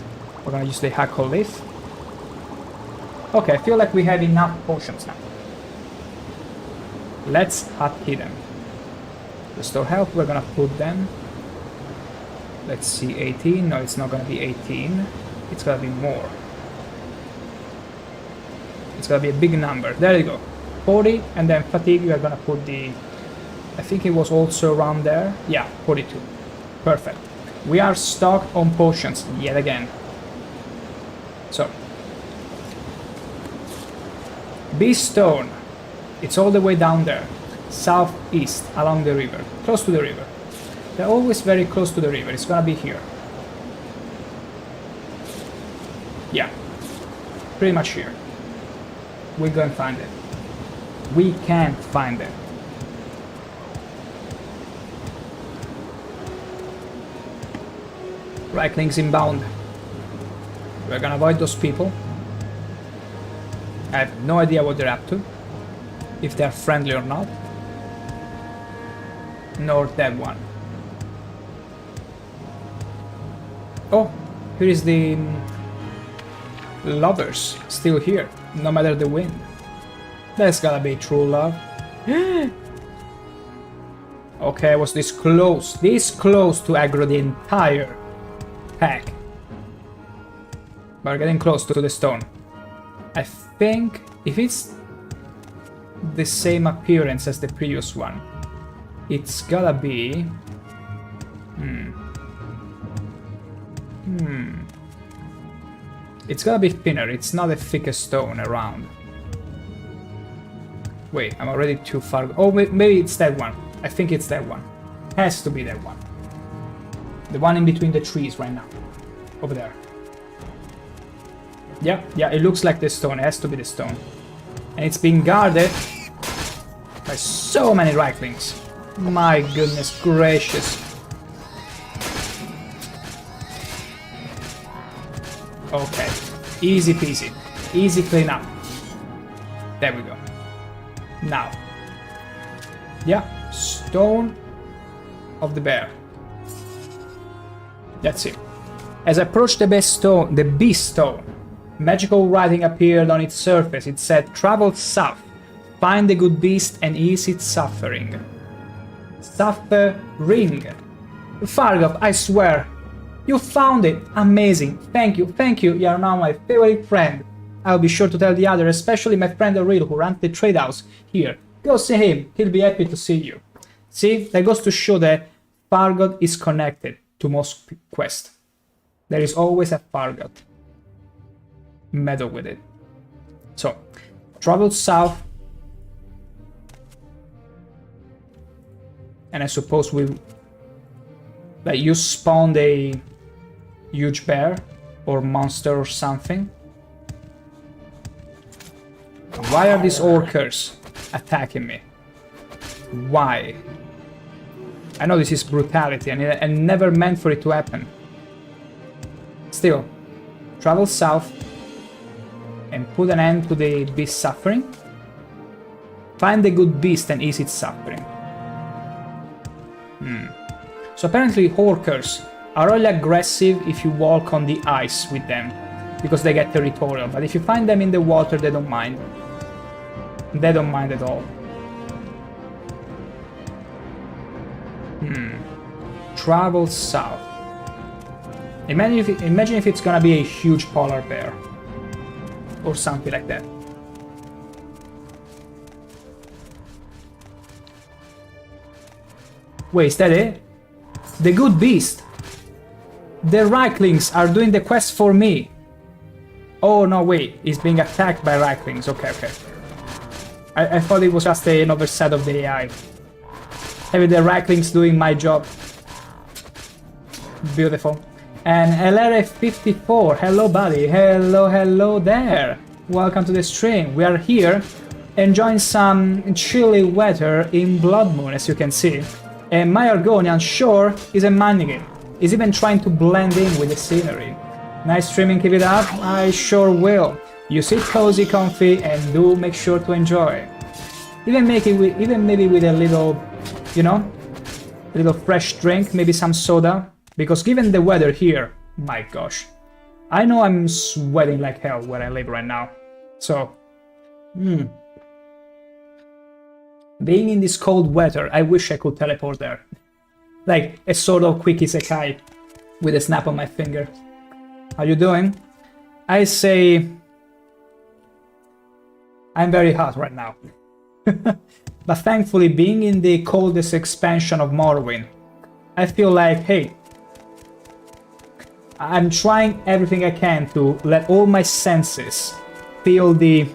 We're gonna use the hackle leaf. Okay, I feel like we have enough potions now. Let's hotkey them. Restore health, we're gonna put them. Let's see, 18. No, it's not gonna be 18. It's gonna be more. It's gonna be a big number. There you go. 40, and then fatigue, we are gonna put the... I think it was also around there. Yeah, 42. Perfect. We are stocked on potions, yet again. So. Beast Stone. It's all the way down there. Southeast, along the river. Close to the river. They're always very close to the river. It's gonna be here. Yeah. Pretty much here. We're gonna find it. We can find it. Reiklings inbound. We're gonna avoid those people. I have no idea what they're up to. If they're friendly or not. Nor that one. Oh, here is the lovers still here, no matter the wind. That's gotta be true love. Okay, I was this close to aggro the entire pack. But we're getting close to the stone. I think if it's the same appearance as the previous one, it's gotta be... It's gotta be thinner, it's not the thickest stone around. Wait, I'm already too far... Oh, maybe it's that one. I think it's that one. Has to be that one. The one in between the trees right now. Over there. Yeah, it looks like the stone. It has to be the stone. And it's being guarded by so many Reiklings. My goodness gracious. Okay. Easy peasy. Easy clean up. There we go. Now. Yeah. Stone of the bear. That's it. As I approached the beast stone, magical writing appeared on its surface. It said, "Travel south. Find the good beast and ease its suffering." Suffering. Fargoth, I swear. You found it! Amazing! Thank you, you are now my favorite friend. I'll be sure to tell the others, especially my friend Auril who runs the trade house here. Go see him, he'll be happy to see you. See, that goes to show that Fargoth is connected to most quests. There is always a Fargoth. Meddle with it. So, travel south. And I suppose you spawned a huge bear or monster or something. Why are these orcers attacking me? Why? I know this is brutality and never meant for it to happen. Still, travel south and put an end to the beast's suffering. Find the good beast and ease its suffering. So apparently orcers are only aggressive if you walk on the ice with them, because they get territorial, but if you find them in the water they don't mind. They don't mind at all. Travel south. Imagine if it's gonna be a huge polar bear. Or something like that. Wait, is that it? The good beast! The Reiklings are doing the quest for me! Oh no, wait, he's being attacked by Reiklings. Okay. I thought it was just an oversight of the AI. Having the Reiklings doing my job. Beautiful. And LRF54, hello buddy, hello there. Welcome to the stream. We are here enjoying some chilly weather in Bloodmoon, as you can see. And my Argonian sure isn't minding it. He's even trying to blend in with the scenery. Nice streaming, keep it up. I sure will. You sit cozy, comfy, and do make sure to enjoy. Even maybe with a little, you know, a little fresh drink, maybe some soda. Because given the weather here, my gosh, I know I'm sweating like hell where I live right now. So, being in this cold weather, I wish I could teleport there. Like a sort of quick isekai with a snap of my finger. How you doing? I say I'm very hot right now. But thankfully, being in the coldest expansion of Morrowind, I feel like, hey, I'm trying everything I can to let all my senses feel the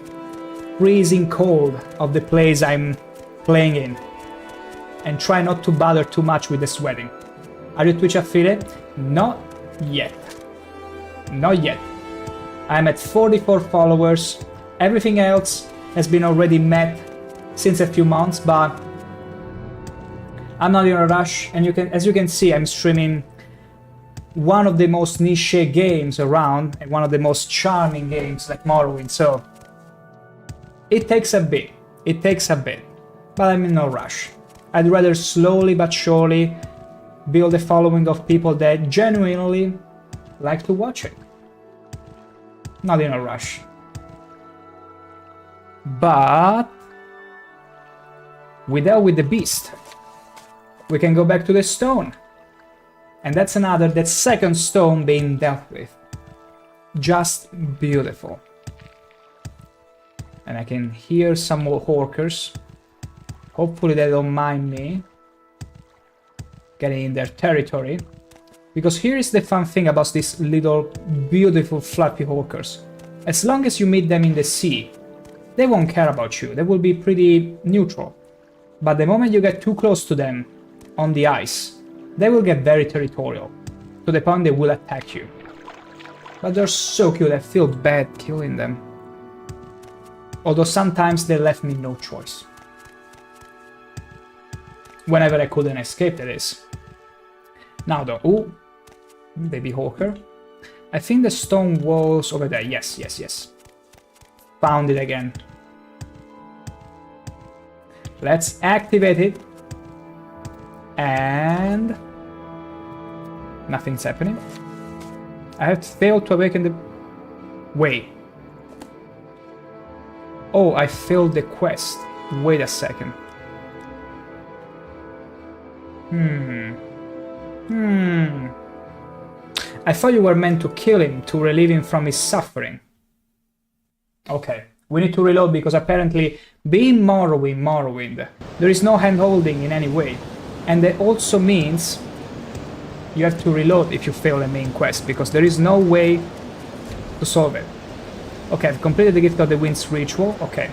freezing cold of the place I'm playing in, and try not to bother too much with the sweating. Are you Twitch affiliate? Not yet. Not yet. I'm at 44 followers. Everything else has been already met since a few months, but I'm not in a rush. And as you can see, I'm streaming one of the most niche games around and one of the most charming games like Morrowind. So it takes a bit. It takes a bit, but I'm in no rush. I'd rather slowly but surely build a following of people that genuinely like to watch it. Not in a rush. But we dealt with the beast. We can go back to the stone. And that's second stone being dealt with. Just beautiful. And I can hear some more Horkers. Hopefully they don't mind me getting in their territory. Because here is the fun thing about these little beautiful fluffy Horkers. As long as you meet them in the sea, they won't care about you. They will be pretty neutral. But the moment you get too close to them on the ice, they will get very territorial, to the point they will attack you. But they're so cute, I feel bad killing them. Although sometimes they left me no choice. Whenever I couldn't escape, that is. Now though, ooh, baby Hawker. I think the stone was over there, yes, yes, yes. Found it again. Let's activate it. And nothing's happening. I have failed to awaken the... Wait. Oh, I failed the quest. Wait a second. I thought you were meant to kill him to relieve him from his suffering. Okay, we need to reload because apparently being Morrowind, there is no hand-holding in any way. And that also means you have to reload if you fail a main quest, because there is no way to solve it. Okay, I've completed the Gift of the Winds ritual. Okay.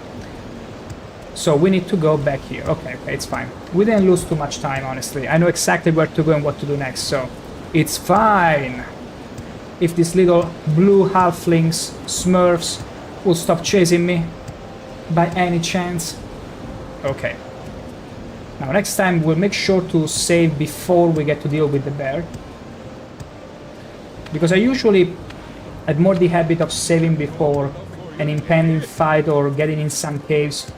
So we need to go back here. Okay, okay, it's fine. We didn't lose too much time, honestly. I know exactly where to go and what to do next, so it's fine. If these little blue halflings, smurfs, will stop chasing me by any chance. Okay. Now next time we'll make sure to save before we get to deal with the bear. Because I usually had more the habit of saving before an impending fight or getting in some caves.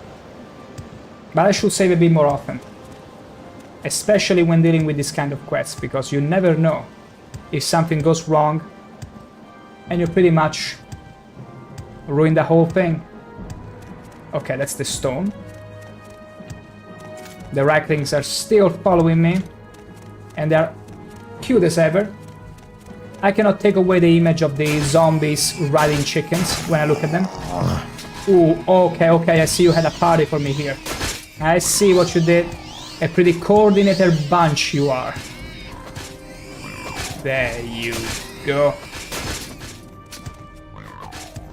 But I should save a bit more often. Especially when dealing with this kind of quests, because you never know if something goes wrong and you pretty much ruin the whole thing. Okay, that's the stone. The Racklings are still following me, and they're cute as ever. I cannot take away the image of the zombies riding chickens when I look at them. Ooh, okay, okay, I see you had a party for me here. I see what you did. A pretty coordinated bunch you are. There you go.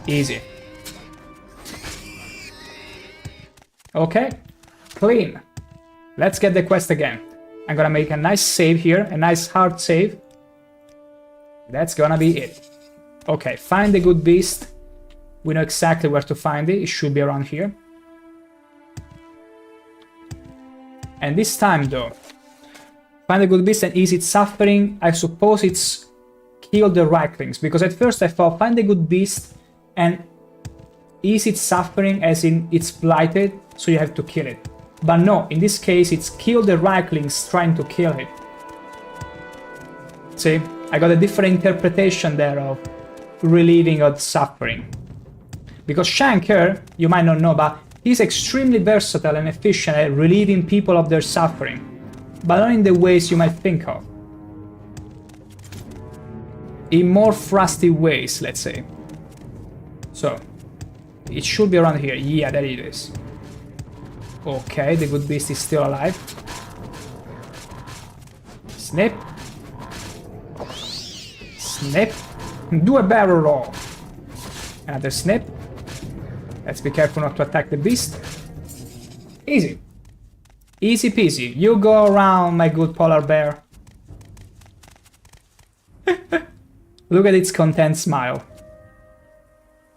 Easy. Okay, clean. Let's get the quest again. I'm gonna make a nice save here, a nice hard save. That's gonna be it. Okay, find the good beast. We know exactly where to find it. It should be around here. And this time though, find the good beast and ease its suffering. I suppose it's kill the Racklings, because at first I thought find the good beast and ease its suffering as in it's blighted, so you have to kill it. But no, in this case it's kill the Racklings trying to kill it. See, I got a different interpretation there of relieving of suffering. Because ShankH-ER, you might not know, but he's extremely versatile and efficient at relieving people of their suffering. But not in the ways you might think of. In more frosty ways, let's say. So, it should be around here. Yeah, there it is. Okay, the good beast is still alive. Snip. Snip. Do a barrel roll. Another snip. Let's be careful not to attack the beast. Easy. Easy peasy. You go around, my good polar bear. Look at its content smile.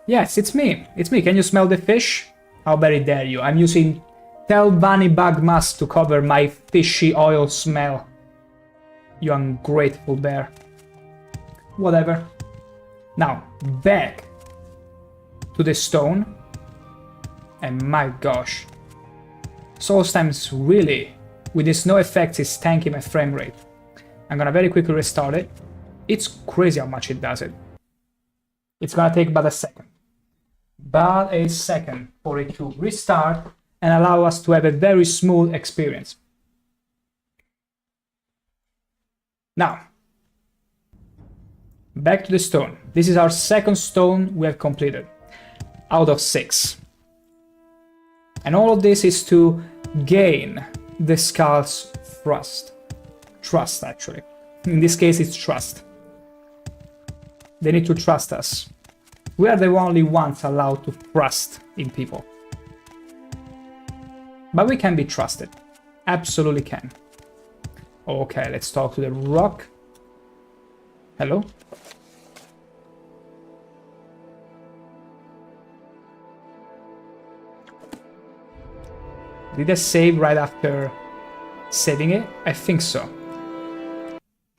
Yes, it's me. It's me. Can you smell the fish? How very dare you. I'm using Telvanni bug mask to cover my fishy oil smell. You ungrateful bear. Whatever. Now, back to the stone. And my gosh. Soulstime's really, with its no effects, is tanking my frame rate. I'm gonna very quickly restart it. It's crazy how much it does it. It's gonna take but a second. But a second for it to restart and allow us to have a very smooth experience. Now, back to the stone. This is our second stone we have completed, out of 6. And all of this is to gain the skull's trust. Trust, actually. In this case, it's trust. They need to trust us. We are the only ones allowed to trust in people. But we can be trusted. Absolutely can. Okay, let's talk to the rock. Hello? Did I save right after saving it? I think so.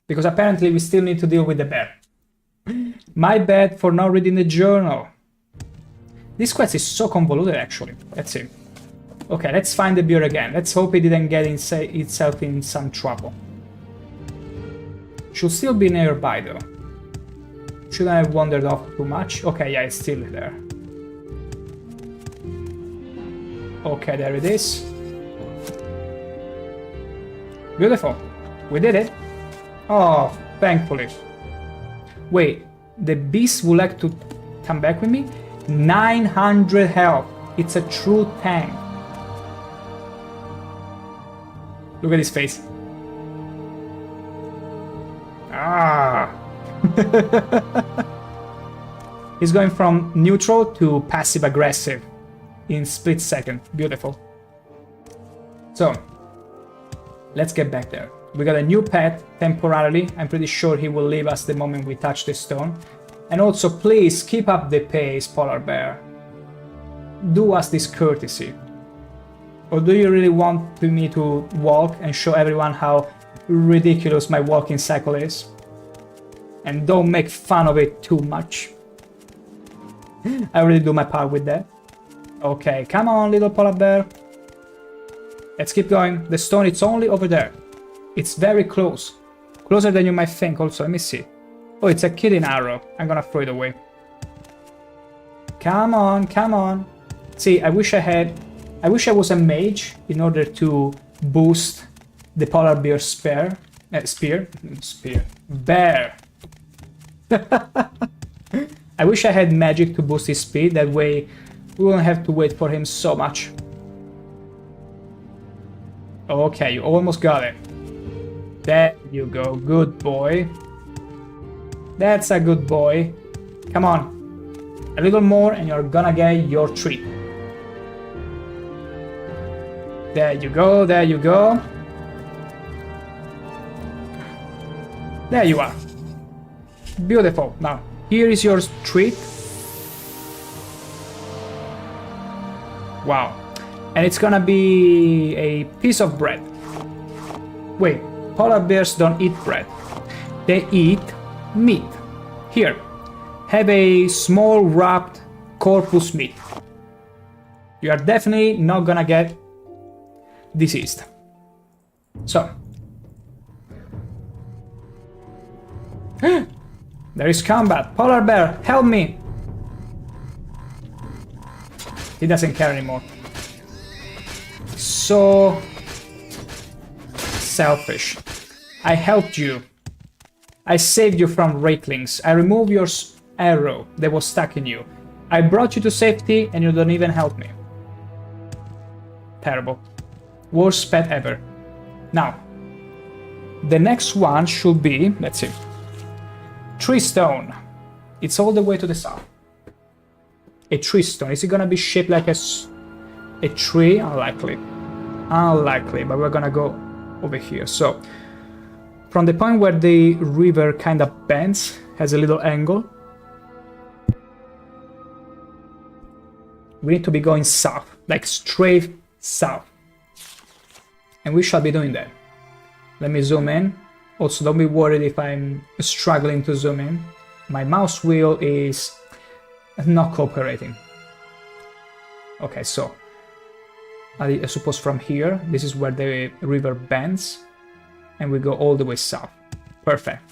Because apparently we still need to deal with the bear. My bad for not reading the journal. This quest is so convoluted actually. Let's see. Okay, let's find the bear again. Let's hope it didn't get itself in some trouble. Should still be nearby though. Shouldn't have wandered off too much. Okay, yeah, it's still there. Okay, there it is. Beautiful. We did it. Oh, thankfully. Wait, the beast would like to come back with me? 900 health. It's a true tank. Look at his face. Ah. He's going from neutral to passive aggressive in split second. Beautiful. So, let's get back there. We got a new pet temporarily. I'm pretty sure he will leave us the moment we touch the stone. And also, please keep up the pace, polar bear. Do us this courtesy. Or do you really want me to walk and show everyone how ridiculous my walking cycle is? And don't make fun of it too much. I already do my part with that. Okay, come on, little polar bear. Let's keep going. The stone, it's only over there. It's very close. Closer than you might think also. Let me see. Oh, it's a killing arrow. I'm gonna throw it away. Come on, come on. See, I wish I was a mage in order to boost the polar bear spear. Bear. I wish I had magic to boost his speed. That way we won't have to wait for him so much. Okay, you almost got it. There you go. Good boy. That's a good boy. Come on. A little more and you're gonna get your treat. There you go, there you go. There you are. Beautiful. Now, here is your treat. Wow. And it's gonna be a piece of bread. Wait, polar bears don't eat bread. They eat meat. Here, have a small wrapped corpus meat. You are definitely not gonna get diseased. So. There is combat. Polar bear, help me! He doesn't care anymore. So selfish. I helped you. I saved you from rakelings. I removed your arrow that was stuck in you. I brought you to safety and you don't even help me. Terrible. Worst pet ever. Now, the next one should be, let's see, tree stone. It's all the way to the south. A tree stone. Is it gonna be shaped like a tree? Unlikely. Unlikely, but we're gonna go over here. So, from the point where the river kind of bends, has a little angle. We need to be going south, like straight south. And we shall be doing that. Let me zoom in. Also, don't be worried if I'm struggling to zoom in. My mouse wheel is not cooperating. Okay, so I suppose from here, this is where the river bends, and we go all the way south. Perfect.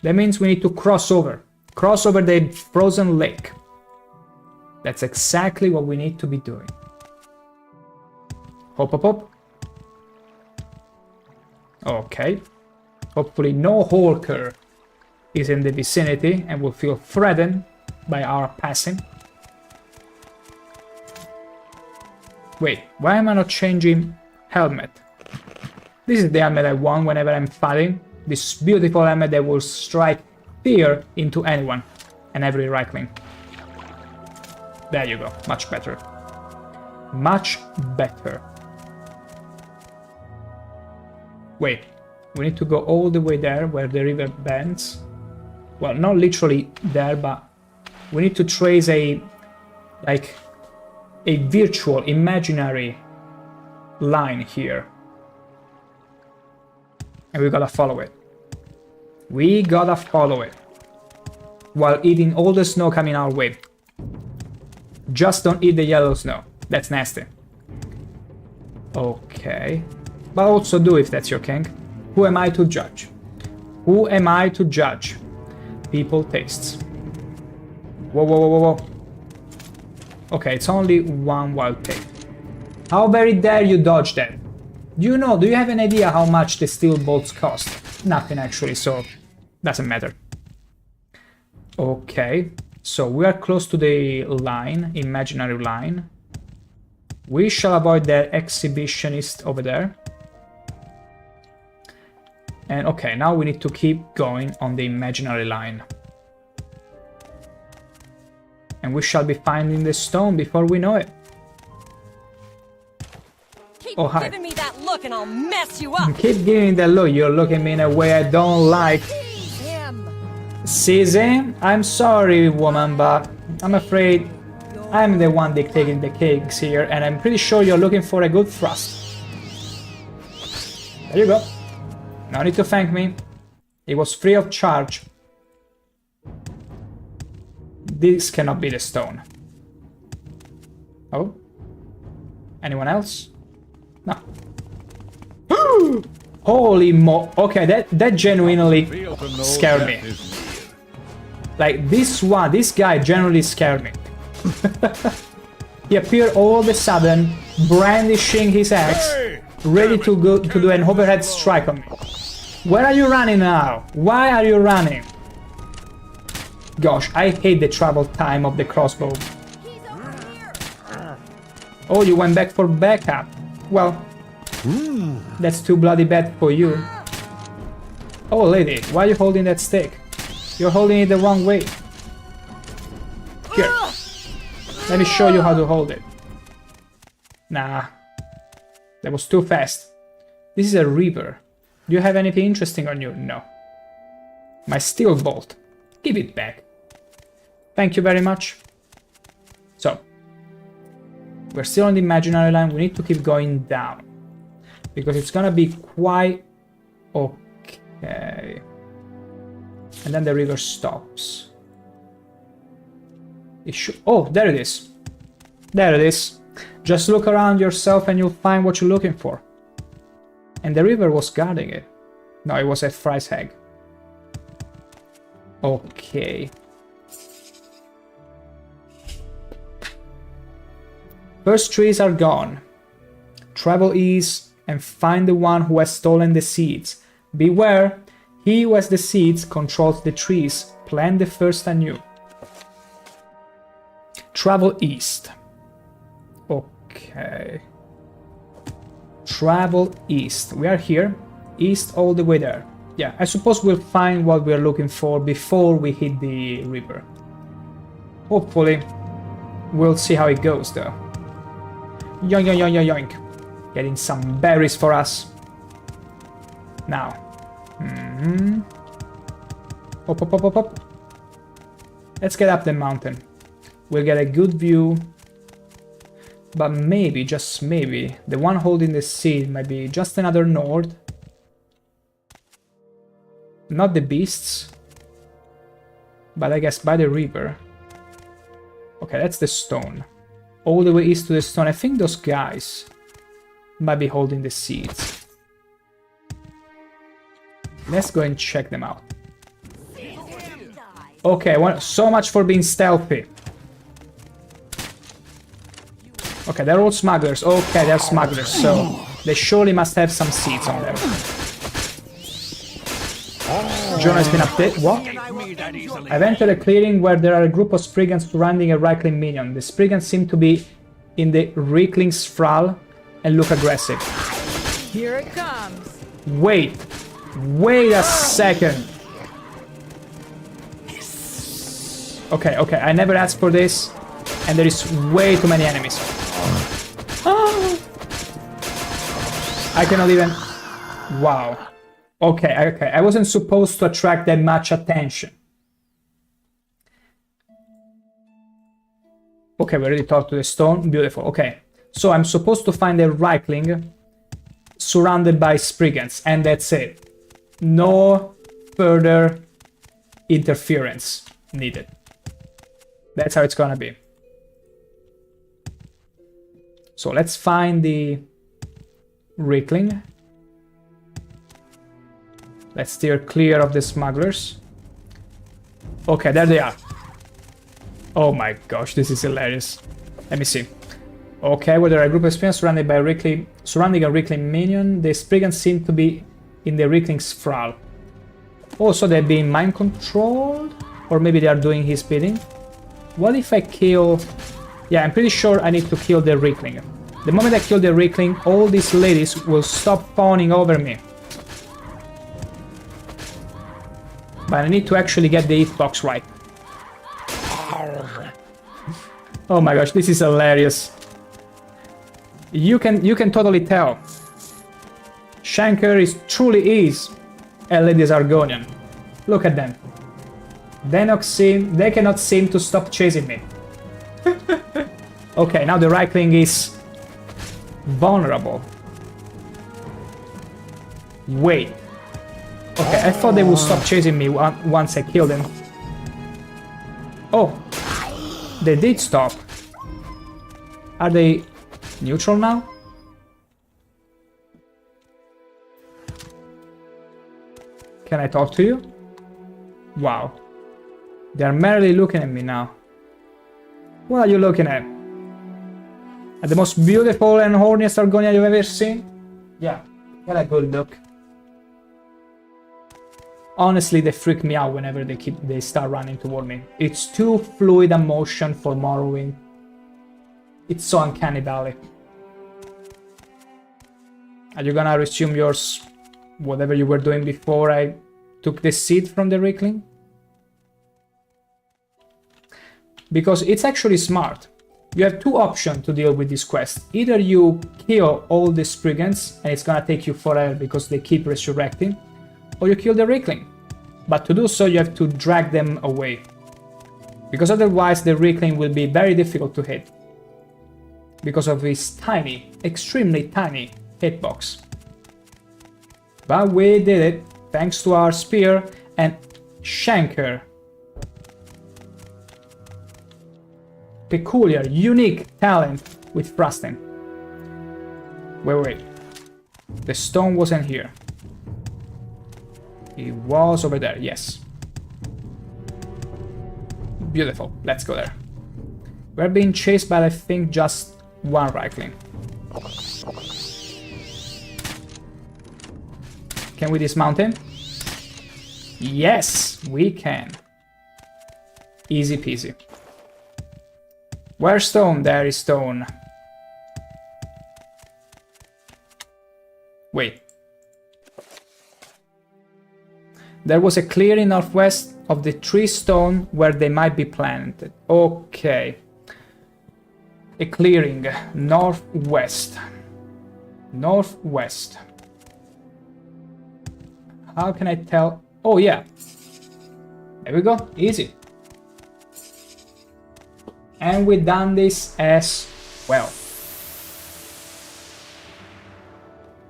That means we need to cross over the frozen lake. That's exactly what we need to be doing. Hop, hop, hop. Okay. Hopefully no Hulker is in the vicinity and will feel threatened by our passing. Wait, why am I not changing helmet? This is the helmet I want whenever I'm fighting. This beautiful helmet that will strike fear into anyone and every Reichling. There you go, much better. Much better. Wait, we need to go all the way there where the river bends. Well, not literally there, but we need to trace a virtual, imaginary line here. And we gotta follow it. We gotta follow it. While eating all the snow coming our way. Just don't eat the yellow snow. That's nasty. Okay. But also do if that's your king. Who am I to judge? Who am I to judge? People tastes. Whoa, whoa, whoa, whoa, whoa. Okay, it's only one wild pig. How very dare you dodge that? Do you have an idea how much the steel bolts cost? Nothing actually, so doesn't matter. Okay, so we are close to the line, imaginary line. We shall avoid that exhibitionist over there. And okay, now we need to keep going on the imaginary line. And we shall be finding the stone before we know it. Keep oh, hi. giving me that look and I'll mess you up. Keep giving me that look. You're looking at me in a way I don't like. Sissy, I'm sorry, woman, but I'm afraid I'm the one dictating the cakes here, and I'm pretty sure you're looking for a good thrust. There you go. No need to thank me. It was free of charge. This cannot be the stone. Oh? Anyone else? No. Holy mo... Okay, that genuinely scared me. Like, this guy generally scared me. He appeared all of a sudden, brandishing his axe, ready to do an overhead strike on me. Where are you running now? Why are you running? Gosh, I hate the travel time of the crossbow. Oh, you went back for backup. Well, that's too bloody bad for you. Oh, lady, why are you holding that stick? You're holding it the wrong way. Here. Let me show you how to hold it. Nah. That was too fast. This is a reaper. Do you have anything interesting on you? No. My steel bolt. Give it back. Thank you very much. So. We're still on the imaginary line. We need to keep going down. Because it's gonna be quite... Okay. And then the river stops. It should... Oh, there it is. There it is. Just look around yourself and you'll find what you're looking for. And the river was guarding it. No, it was a Fry's Egg. Okay. First trees are gone. Travel east and find the one who has stolen the seeds. Beware, he who has the seeds controls the trees. Plant the first anew. Travel east. Okay. Travel east. We are here. East all the way there. Yeah, I suppose we'll find what we're looking for before we hit the river. Hopefully. We'll see how it goes though. Yoink, yoink, yoink, yoink, yoink. Getting some berries for us. Now. Hop, hop, hop, hop, hop. Let's get up the mountain. We'll get a good view. But maybe, just maybe, the one holding the seed might be just another Nord. Not the beasts. But I guess by the river. Okay, that's the stone. All the way east to the stone. I think those guys might be holding the seeds. Let's go and check them out. Okay, well, so much for being stealthy. Okay, they're all smugglers. Okay, they're smugglers, so they surely must have some seeds on them. Jonah has been updated. What? I've entered a clearing where there are a group of Spriggans surrounding a Reichling minion. The Spriggans seem to be in the Reikling's thrall and look aggressive. Here it comes. Wait a second. Okay, I never asked for this, and there is way too many enemies. Oh. I cannot even... Wow. Okay, I wasn't supposed to attract that much attention. Okay, we already talked to the stone. Beautiful, okay. So I'm supposed to find a Reichling surrounded by Spriggans, and that's it. No further interference needed. That's how it's gonna be. So let's find the Reichling. Let's steer clear of the smugglers. Okay, there they are. Oh my gosh, this is hilarious. Let me see. Okay, well, there are a group of Spriggans surrounding a Reichling minion. The Spriggans seem to be in the Reikling's thrall. Also, they're being mind controlled? Or maybe they are doing his bidding? What if I kill... Yeah, I'm pretty sure I need to kill the Reikling. The moment I kill the Reikling, all these ladies will stop fawning over me. But I need to actually get the hitbox right. Oh my gosh, this is hilarious. You can totally tell. ShankH-ER truly is a Ladies Argonian. Look at them. They cannot seem to stop chasing me. Okay, now the Reikling is vulnerable. Wait. Okay, I thought they would stop chasing me once I killed them. Oh, they did stop. Are they neutral now? Can I talk to you? Wow. They're merely looking at me now. What are you looking at? At the most beautiful and horniest Argonia you've ever seen? Yeah, get a good look. Honestly, they freak me out whenever they start running toward me. It's too fluid a motion for Morrowind. It's so uncanny valley. Are you gonna resume yours, whatever you were doing before I took the seed from the Reikling? Because it's actually smart. You have two options to deal with this quest. Either you kill all the Spriggans, and it's gonna take you forever because they keep resurrecting, or you kill the Reikling. But to do so, you have to drag them away. Because otherwise, the Reikling will be very difficult to hit. Because of his tiny, extremely tiny hitbox. But we did it, thanks to our spear and ShankH-ER. Peculiar, unique talent with thrusting. Wait. The stone wasn't here. It was over there, yes. Beautiful, let's go there. We're being chased by, I think, just one Reikling. Can we dismount him? Yes, we can. Easy peasy. Where's stone? There is stone. Wait. There was a clearing northwest of the tree stone where they might be planted. Okay. A clearing northwest. Northwest. How can I tell? Oh yeah. There we go. Easy. And we've done this as well.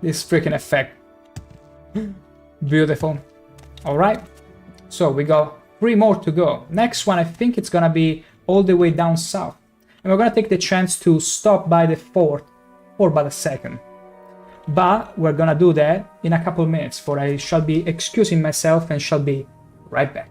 This freaking effect. Beautiful. Alright. So we got 3 more to go. Next one, I think it's gonna be all the way down south. And we're gonna take the chance to stop by the fort or by the second. But we're gonna do that in a couple minutes, for I shall be excusing myself and shall be right back.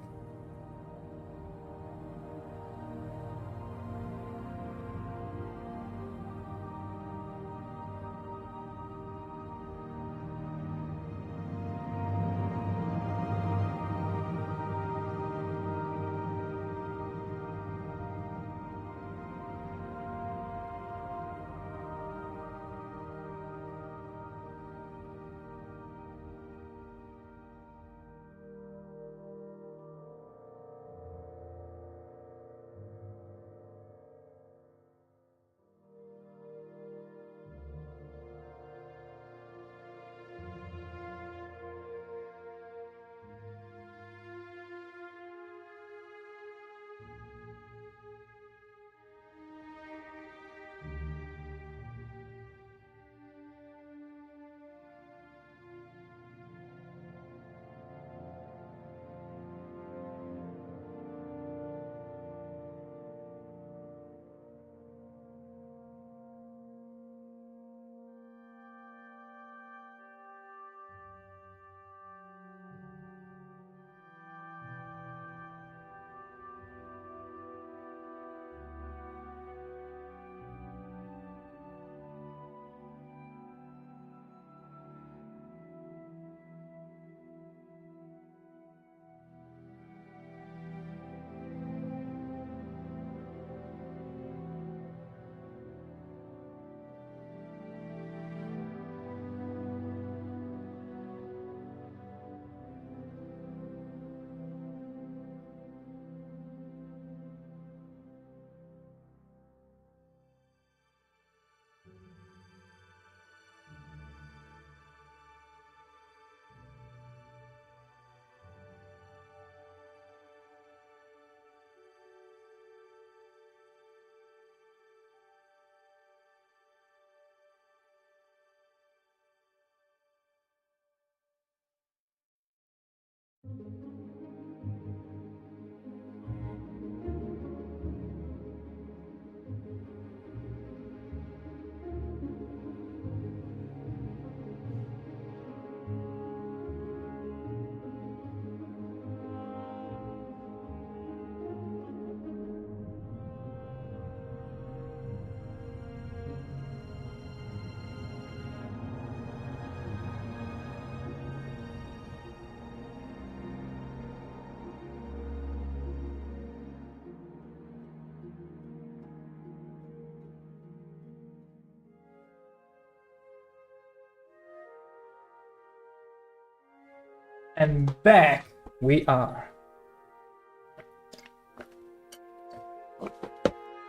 And back we are.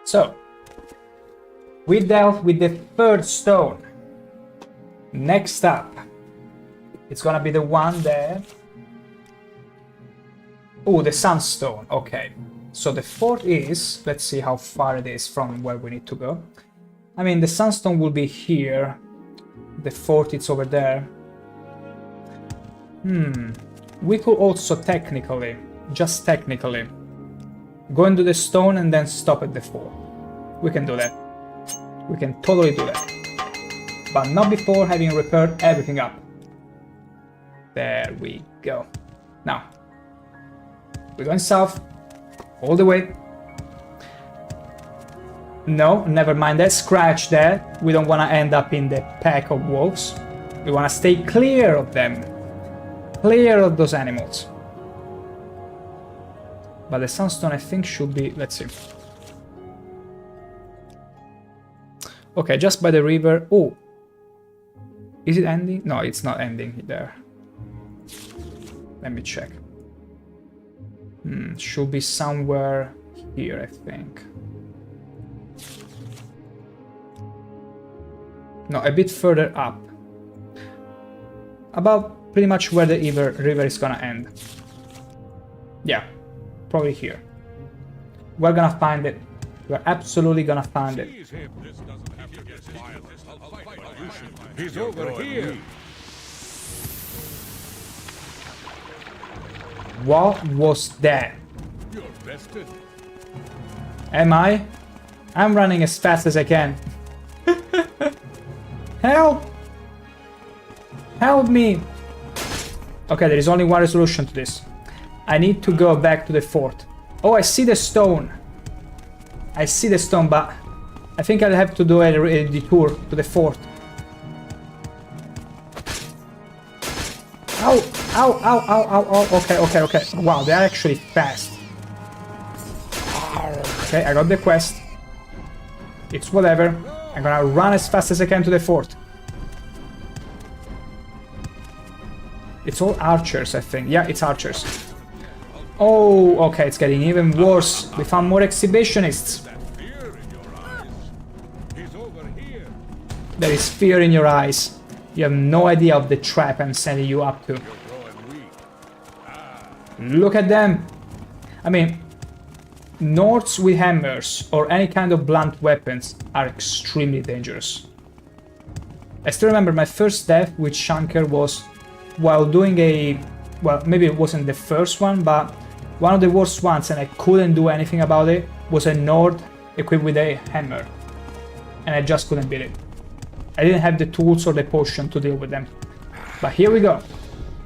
So, we dealt with the 3rd stone. Next up, it's gonna be the one there. Oh, the sunstone. Okay. So the fort is, let's see how far it is from where we need to go. I mean, the sunstone will be here. The fort is over there. We could also technically, just technically, go into the stone and then stop at the fort. We can do that. We can totally do that. But not before having repaired everything up. There we go. Now, we're going south, all the way. No, never mind that, scratch that. We don't want to end up in the pack of wolves. We want to stay clear of them. Clear of those animals. But the sunstone, I think, should be... let's see. Okay, just by the river. Oh! Is it ending? No, it's not ending there. Let me check. Should be somewhere here, I think. No, a bit further up. About pretty much where the river is gonna end. Yeah, probably here. We're gonna find it We're absolutely gonna find it. He's over here. What was that? You're bested. Am I? I'm running as fast as I can. Help! Help me! Okay, there is only one resolution to this. I need to go back to the fort. Oh, I see the stone. I see the stone, but I think I'll have to do a detour to the fort. Ow! Ow, ow, ow, ow, ow. Okay, okay, okay. Wow, they're actually fast. Okay, I got the quest. It's whatever. I'm gonna run as fast as I can to the fort. It's all archers, I think. Yeah, it's archers. Oh, okay, it's getting even worse. We found more exhibitionists. There is fear in your eyes. You have no idea of the trap I'm sending you up to. Look at them. I mean, Nords with hammers or any kind of blunt weapons are extremely dangerous. I still remember my first death with ShankH-ER was while doing a... well, maybe it wasn't the first one, but one of the worst ones, and I couldn't do anything about it, was a Nord equipped with a hammer. And I just couldn't beat it. I didn't have the tools or the potion to deal with them. But here we go.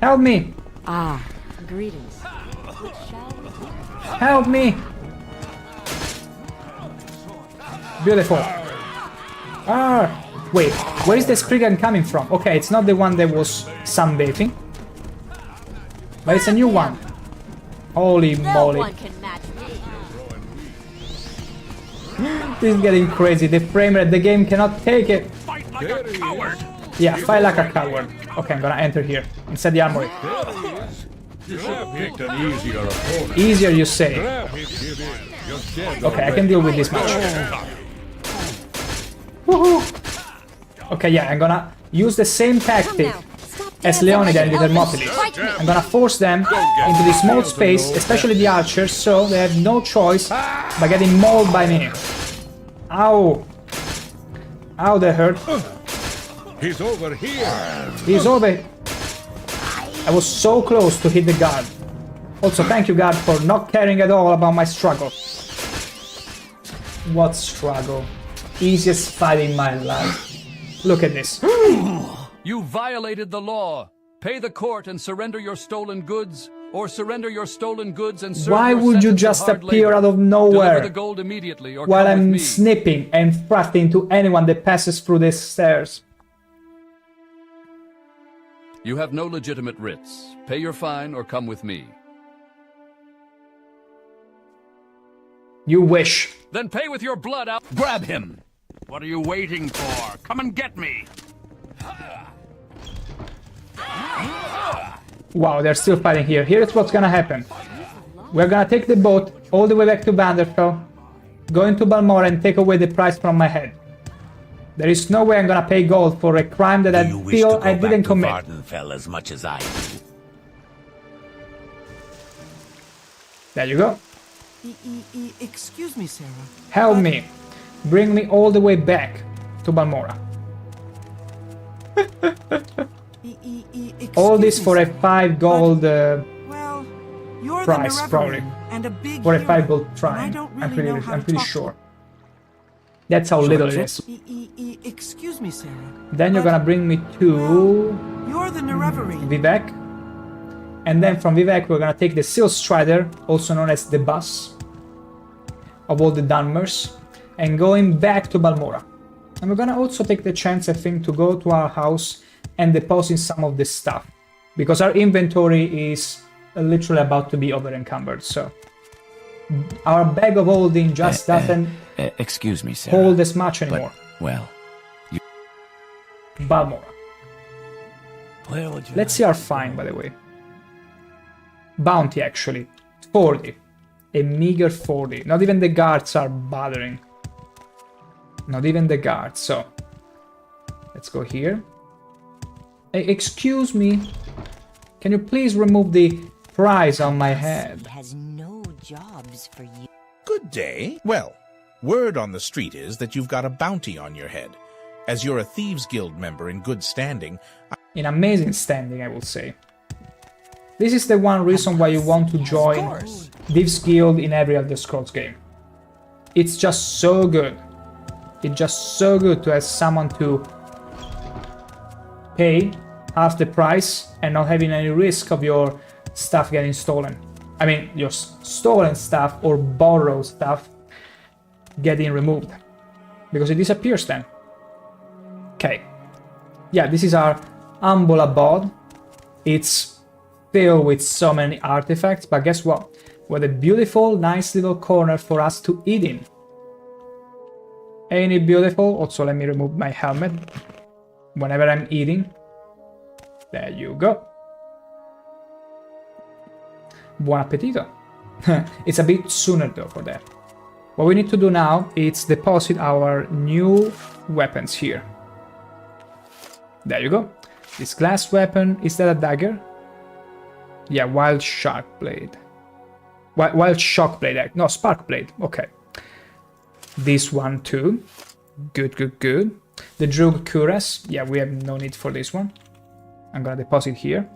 Help me! Ah, greetings. Help me! Beautiful. Ah! Wait, where is the Spriggan coming from? Okay, it's not the one that was sunbathing. But it's a new one. Holy moly. This is getting crazy. The frame rate, the game cannot take it. Fight like a coward! Yeah, fight like a coward. Okay, I'm gonna enter here. Inside the armory. You should have picked an easier opponent. Easier, you say. Okay, I can deal with this much. Woohoo! Okay, yeah, I'm gonna use the same tactic as Leonid and the Thermopylae. I'm gonna force them into this small space, especially the archers, so they have no choice but getting mauled by me. Ow! Ow, that hurt. He's over here. He's over. I was so close to hit the guard. Also, thank you, guard, for not caring at all about my struggle. What struggle? Easiest fight in my life. Look at this. You violated the law. Pay the court and surrender your stolen goods, or surrender your stolen goods and serve Why your would you sentence of just hard appear labor? out of Deliver nowhere the gold immediately, or while come with I'm me. snipping and thrusting to anyone that passes through these stairs? You have no legitimate writs. Pay your fine or come with me. You wish. Then pay with your blood out. Grab him! What are you waiting for? Come and get me! Wow, they're still fighting here. Here's what's gonna happen. We're gonna take the boat all the way back to Vanderfell, go into Balmora and take away the price from my head. There is no way I'm gonna pay gold for a crime that I feel I didn't commit. Vardenfell as much as I do. There you go. Excuse me, Sarah. Help me. Bring me all the way back to Balmora. All this for a 5 gold Well, you're price, the probably. and a big For a hero, 5 gold and I trying. don't I'm really know how pretty to talk sure. That's how little it is. Excuse me, Sarah. Then you're but- gonna bring me to You're the Nerevarine. Vivek. And then from Vivek we're gonna take the Seal Strider, also known as the bus of all the Dunmers, and going back to Balmora. And we're gonna also take the chance, I think, to go to our house and deposit some of this stuff, because our inventory is literally about to be over encumbered, so our bag of holding just doesn't Excuse me, Sarah. hold as much anymore. Well, Balmora. where would you Let's see our fine, by the way. Bounty, actually. 40. A meager 40. Not even the guards are bothering. Not even the guards, so... Let's go here. Hey, excuse me. Can you please remove the price on my head? Has no jobs for you. Good day. Well, Word on the street is that you've got a bounty on your head. As you're a Thieves Guild member in good standing... In amazing standing, I would say. This is the one reason why you want to join Thieves Guild in every Elder Scrolls game. It's just so good. It's just so good to have someone to pay half the price and not having any risk of your stuff getting stolen. I mean, your stolen stuff or borrowed stuff getting removed. Because it disappears then. Okay. Yeah, this is our humble abode. It's filled with so many artifacts, but guess what? What a beautiful, nice little corner for us to eat in. Ain't it beautiful? Also, let me remove my helmet whenever I'm eating. There you go. Buon appetito. It's a bit sooner though for that. What we need to do now is deposit our new weapons here. There you go. This glass weapon, is that a dagger? Yeah, wild shark blade. Wild shock blade, no, spark blade, okay. This one too. Good, good, good. The Drug Cuirass, yeah, we have no need for this one. I'm gonna deposit here.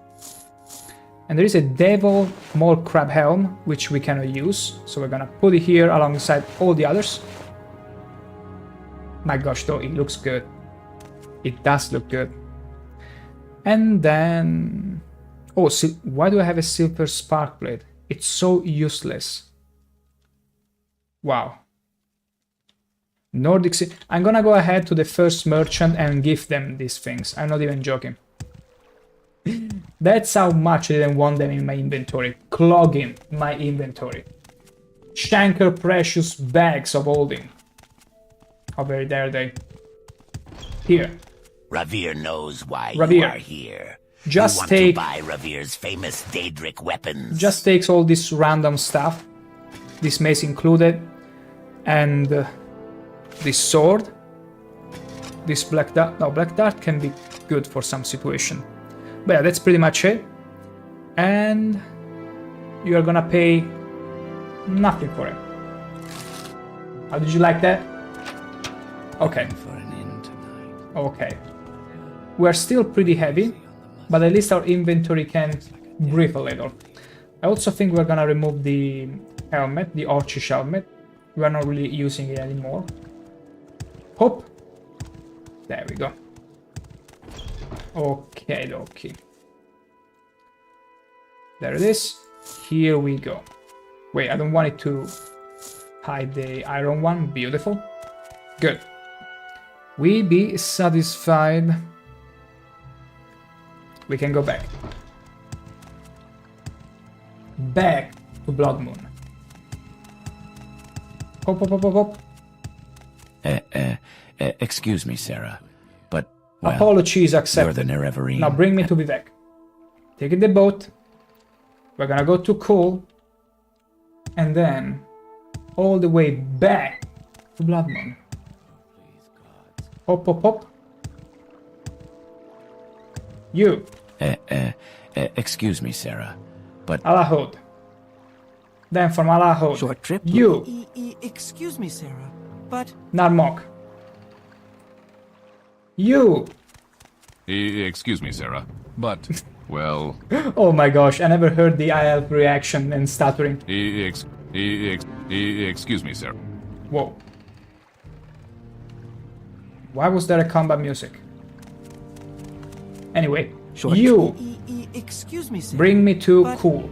And there is a Devil Mole Crab Helm, which we cannot use, so we're gonna put it here alongside all the others. My gosh, though, it looks good. It does look good. And then... Oh, why do I have a silver spark blade? It's so useless. Wow. Nordic... I'm gonna go ahead to the first merchant and give them these things. I'm not even joking. That's how much I didn't want them in my inventory. Clogging my inventory. ShankH-ER precious bags of holding. How very dare they? Here. Ravir knows why Ravir. you are here. Just you want take... to buy Ravir's famous Daedric weapons. Just takes all this random stuff. This mace included. And this sword. This black dart. No, black dart can be good for some situation. But yeah, that's pretty much it. And you are gonna pay nothing for it. How did you like that? Okay. Okay. We're still pretty heavy, but at least our inventory can breathe a little. I also think we're gonna remove the helmet, the Orcish helmet. We're not really using it anymore. Hop. There we go. Okay, okay. There it is. Here we go. Wait, I don't want it to hide the iron one. Beautiful. Good. We be satisfied. We can go back. Back to Bloodmoon. Hop, hop, hop, hop, hop. Excuse me, Sarah, but... Well, apologies accepted. You're the Nerevarine. Now bring me to Vivek. Take the boat. We're gonna go to Kull. And then all the way back to Bloodmoon. Hop, hop, hop. You. Excuse me, Sarah, but... Alahod. Then from Alahod. Short trip? You. Excuse me, Sarah, but... Narmok. You. Excuse me, Sarah, but, well... Oh my gosh, I never heard the IL reaction and stuttering. Excuse me, Sarah. Whoa. Why was there a combat music? Anyway, Short you. Excuse me, Sarah, bring me to but... Kull.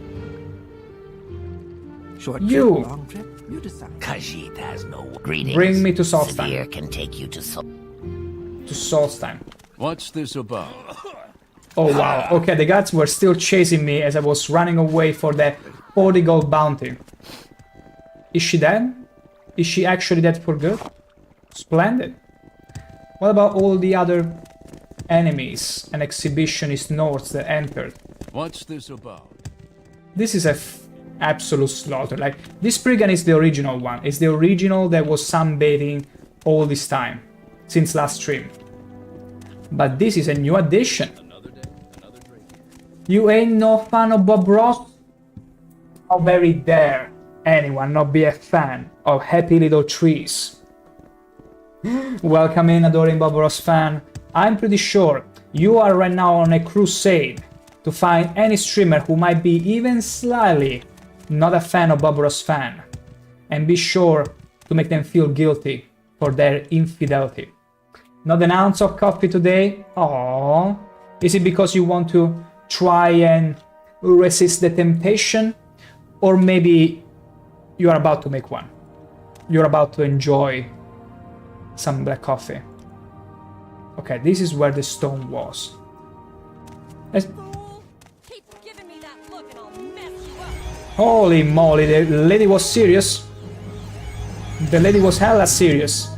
Short you. trip, long trip, you decide. Khajiit has no greetings. Bring me to Solstheim. Severe can take you to Solstheim. What's this about? Oh wow, okay, the guards were still chasing me as I was running away for the 40 gold bounty. Is she dead? Is she actually dead for good? Splendid. What about all the other enemies and exhibitionist nords that entered? What's this about? This is a absolute slaughter. Like, this brigand is the original one. It's the original that was sunbathing all this time, since last stream. But this is a new addition. You ain't no fan of Bob Ross? How very dare anyone not be a fan of happy little trees? Welcome in, adoring Bob Ross fan. I'm pretty sure you are right now on a crusade to find any streamer who might be even slightly not a fan of Bob Ross fan, and be sure to make them feel guilty for their infidelity. Not an ounce of coffee today? Aww. Is it because you want to try and resist the temptation? Or maybe you are about to make one. You're about to enjoy some black coffee. Okay, this is where the stone was. Keep giving me that look and I'll mess you up. Holy moly, the lady was serious. The lady was hella serious.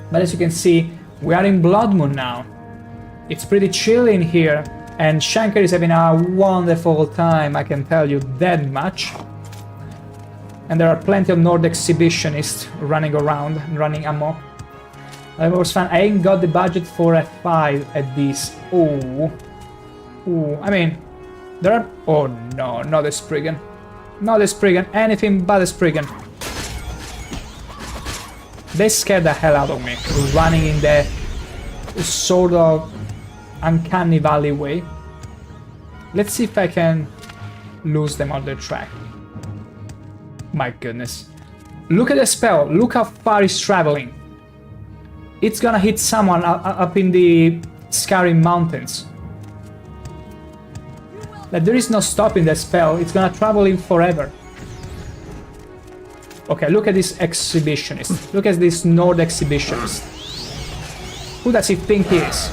But as you can see, we are in Bloodmoon now. It's pretty chill in here, and ShankH-ER is having a wonderful time, I can tell you that much. And there are plenty of Nord exhibitionists running around, running amok. I was fun. I ain't got the budget for a 5 at this. Ooh. Ooh, I mean, there are... Oh no, not a Spriggan. Not a Spriggan, anything but a Spriggan. They scared the hell out of me, running in the sort of uncanny valley way. Let's see if I can lose them on the track. My goodness. Look at the spell, look how far it's traveling. It's gonna hit someone up in the Skyrim mountains. Like, there is no stopping the spell, it's gonna travel in forever. Okay, look at this exhibitionist. Look at this Nord exhibitionist. Who does he think he is?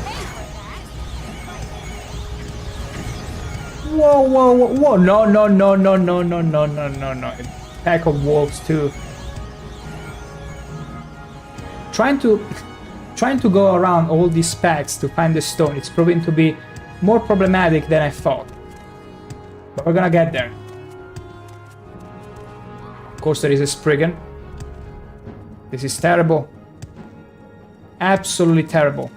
Whoa, whoa, whoa, whoa. No, no, no, no, no, no, no, no, no, no. A pack of wolves too. Trying to go around all these packs to find the stone, it's proving to be more problematic than I thought. But we're gonna get there. Of course there is a Spriggan. This is terrible. Absolutely terrible.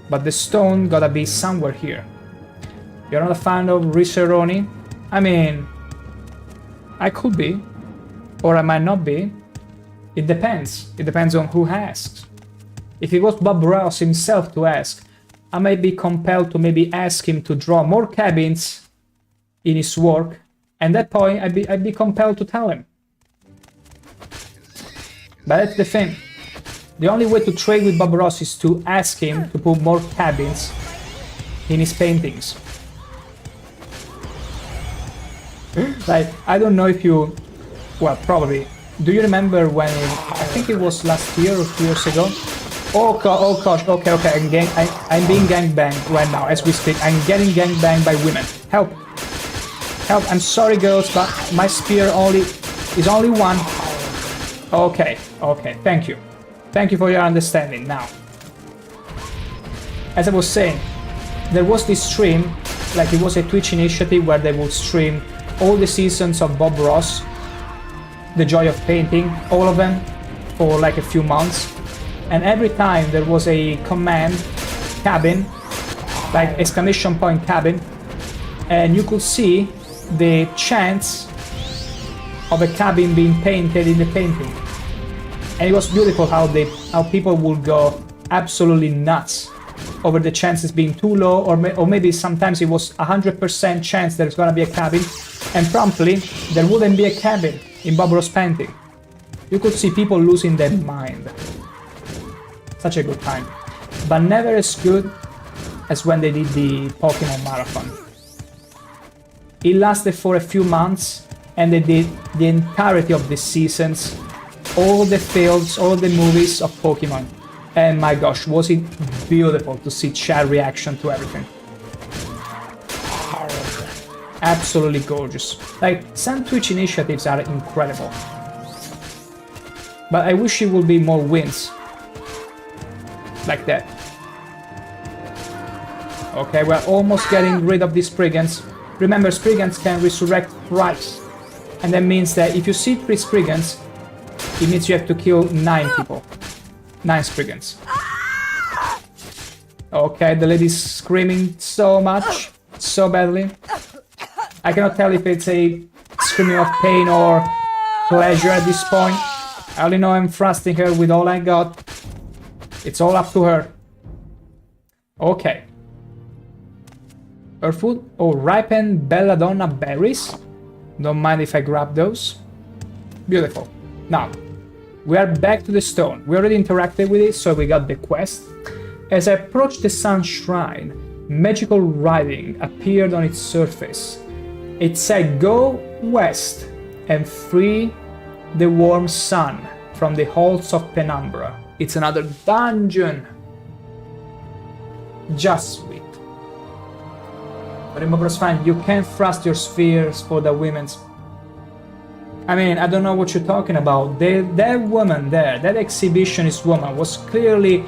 But the stone gotta be somewhere here. You're not a fan of Riceroni? I mean, I could be. Or I might not be. It depends. It depends on who asks. If it was Bob Ross himself to ask, I might be compelled to maybe ask him to draw more cabins in his work. And at that point, I'd be compelled to tell him. But that's the thing. The only way to trade with Bob Ross is to ask him to put more cabins in his paintings. Like, I don't know if you... Well, probably. Do you remember when... I think it was last year or 2 years ago? Oh gosh, okay, I'm being gangbanged right now as we speak. I'm getting gangbanged by women. Help! Help, I'm sorry girls, but my spear is only one. Okay, thank you. Thank you for your understanding now. As I was saying, there was this stream, like it was a Twitch initiative where they would stream all the seasons of Bob Ross, The Joy of Painting, all of them, for like a few months. And every time there was a command cabin, like exclamation point cabin, and you could see the chance of a cabin being painted in the painting. And it was beautiful how people would go absolutely nuts over the chances being too low, or maybe sometimes it was 100% chance there's gonna be a cabin, and promptly there wouldn't be a cabin in Bob Ross painting. You could see people losing their mind. Such a good time. But never as good as when they did the Pokemon Marathon. It lasted for a few months, and they did the entirety of the seasons, all the fields, all the movies of Pokemon. And my gosh, was it beautiful to see chat reaction to everything. Absolutely gorgeous. Like, some Twitch initiatives are incredible. But I wish it would be more wins. Like that. Okay, we're almost getting rid of these Spriggans. Remember, Spriggans can resurrect thrice. And that means that if you see 3 Spriggans, it means you have to kill 9 people. 9 Spriggans. Okay, the lady's screaming so much, so badly. I cannot tell if it's a screaming of pain or pleasure at this point. I only know I'm thrusting her with all I got. It's all up to her. Okay. Her food? Oh, ripened belladonna berries. Don't mind if I grab those. Beautiful. Now, we are back to the stone. We already interacted with it, so we got the quest. As I approached the sun shrine, magical writing appeared on its surface. It said, "Go west and free the warm sun from the halls of Penumbra." It's another dungeon. Just sweet. But remember, fine, you can't thrust your spheres for the women's. I mean, I don't know what you're talking about. That woman there, that exhibitionist woman, was clearly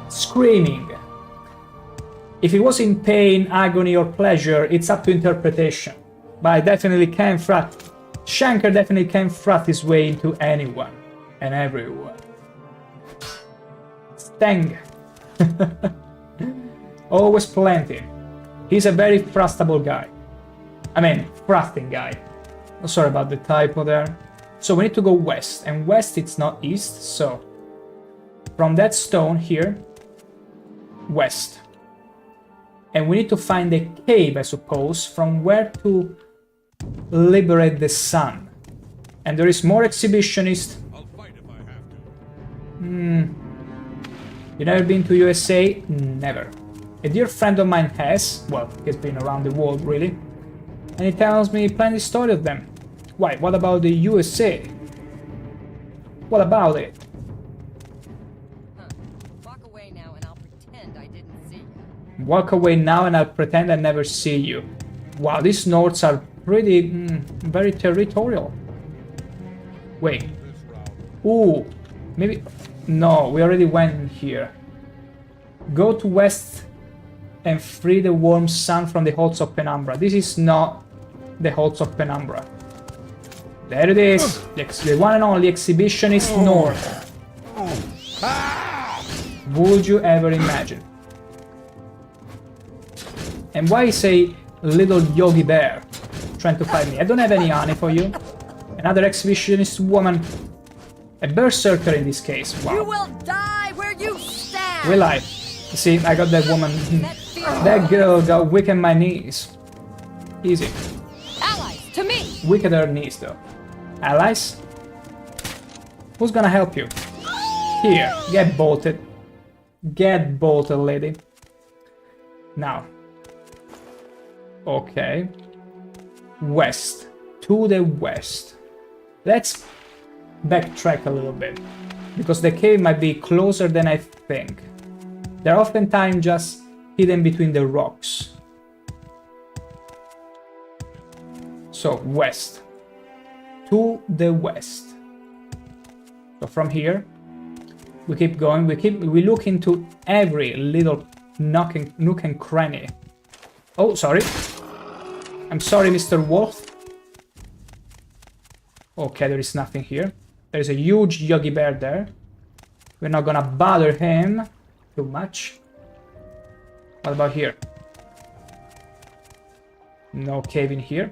screaming. If it was in pain, agony, or pleasure, it's up to interpretation. But I definitely can't thrust. ShankH-ER definitely can't thrust his way into anyone and everyone. Stang. Always plenty. He's a very thrustable guy. I mean, thrusting guy. Oh, sorry about the typo there. So we need to go west, and west it's not east, so from that stone here, west. And we need to find a cave, I suppose, from where to liberate the sun. And there is more exhibitionist. I'll fight if I have to. You never been to USA? Never. A dear friend of mine has. Well, he's been around the world, really. And he tells me plenty of stories of them. Why, what about the USA? What about it? Walk away now and I'll pretend I didn't see you. Walk away now and I'll pretend I never see you. Wow, these Nords are pretty, very territorial. Wait. Ooh, maybe... No, we already went here. Go to west and free the warm sun from the halls of Penumbra. This is not the halls of Penumbra. There it is. The one and only exhibitionist Nord. Would you ever imagine? And why is a little yogi bear trying to fight me? I don't have any honey for you. Another exhibitionist woman. A berserker in this case. Wow. You will die where you stand. Will I? You see, I got that woman. That girl got weak in my knees. Easy. Allies, to me. Wickeder knees, though. Allies? Who's gonna help you? Here, get bolted. Get bolted, lady. Now. Okay. West. To the west. Let's backtrack a little bit. Because the cave might be closer than I think. They're oftentimes just hidden between the rocks. So, west. To the west. So from here, we keep going. We look into every little nook and cranny. Oh, sorry. I'm sorry, Mr. Wolf. Okay, there is nothing here. There's a huge yogi bear there. We're not gonna bother him too much. What about here? No cave in here.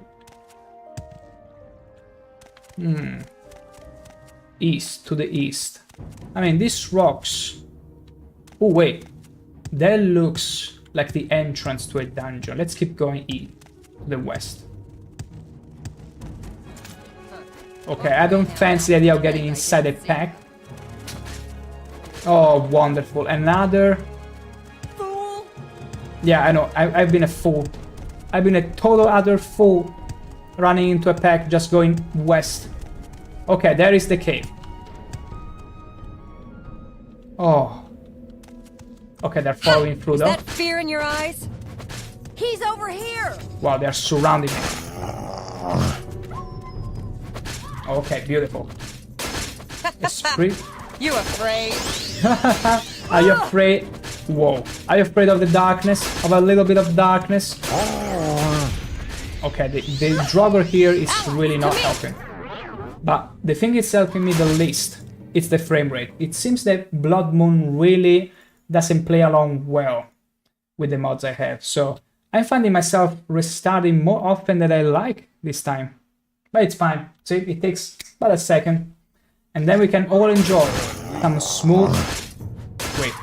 East, to the east. I mean, these rocks... Oh, wait. That looks like the entrance to a dungeon. Let's keep going east, to the west. Okay, I don't fancy the idea of getting inside a pack. Oh, wonderful. Another... Fool. Yeah, I know. I've been a fool. I've been a total utter fool. Running into a pack, just going west. Okay, there is the cave. Oh. Okay, they're following through though. Is that fear in your eyes? He's over here. Wow, they're surrounding me. Okay, beautiful. Esprit. You afraid? Are you afraid? Whoa. Are you afraid of the darkness? Of a little bit of darkness? Okay, the Draugr here is really not helping. But the thing that's helping me the least, it's the frame rate. It seems that Bloodmoon really doesn't play along well with the mods I have. So I'm finding myself restarting more often than I like this time. But it's fine. See, it takes about a second. And then we can all enjoy some smooth... Wait.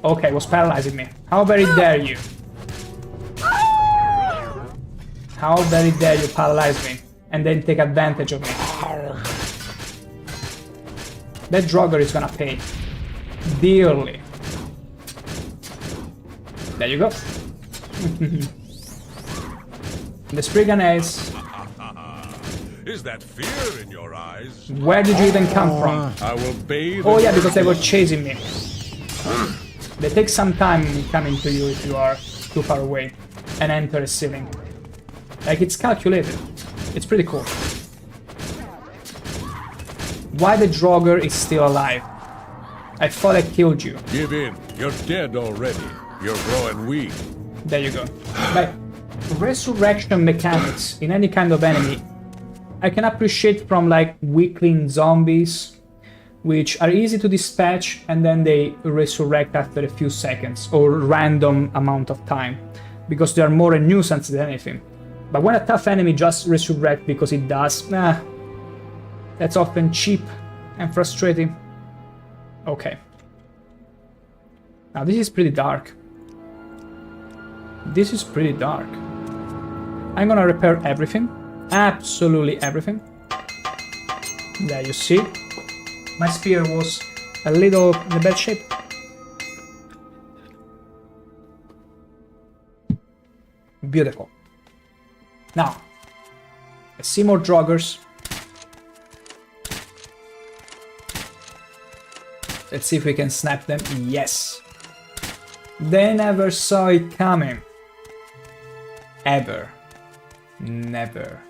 Okay, it was paralyzing me. How very dare you? How very dare you paralyze me and then take advantage of me? That Draugr is gonna pay dearly. There you go. The Spriggan Ace. Is that fear in your eyes? Where did you even come from? I will bathe. Oh yeah, because they were chasing me. They take some time coming to you if you are too far away and enter a ceiling. Like, it's calculated. It's pretty cool. Why the Draugr is still alive? I thought I killed you. Give in. You're dead already. You're growing weak. There you go. Like, resurrection mechanics in any kind of enemy, I can appreciate from like weakling zombies, which are easy to dispatch and then they resurrect after a few seconds or random amount of time, because they are more a nuisance than anything. But when a tough enemy just resurrects because it does, that's often cheap and frustrating. Okay. Now this is pretty dark. This is pretty dark. I'm gonna repair everything. Absolutely everything. There you see. My spear was a little in a bad shape. Beautiful. Now, let's see more Draugrs. Let's see if we can snap them. Yes. They never saw it coming. Ever. Never.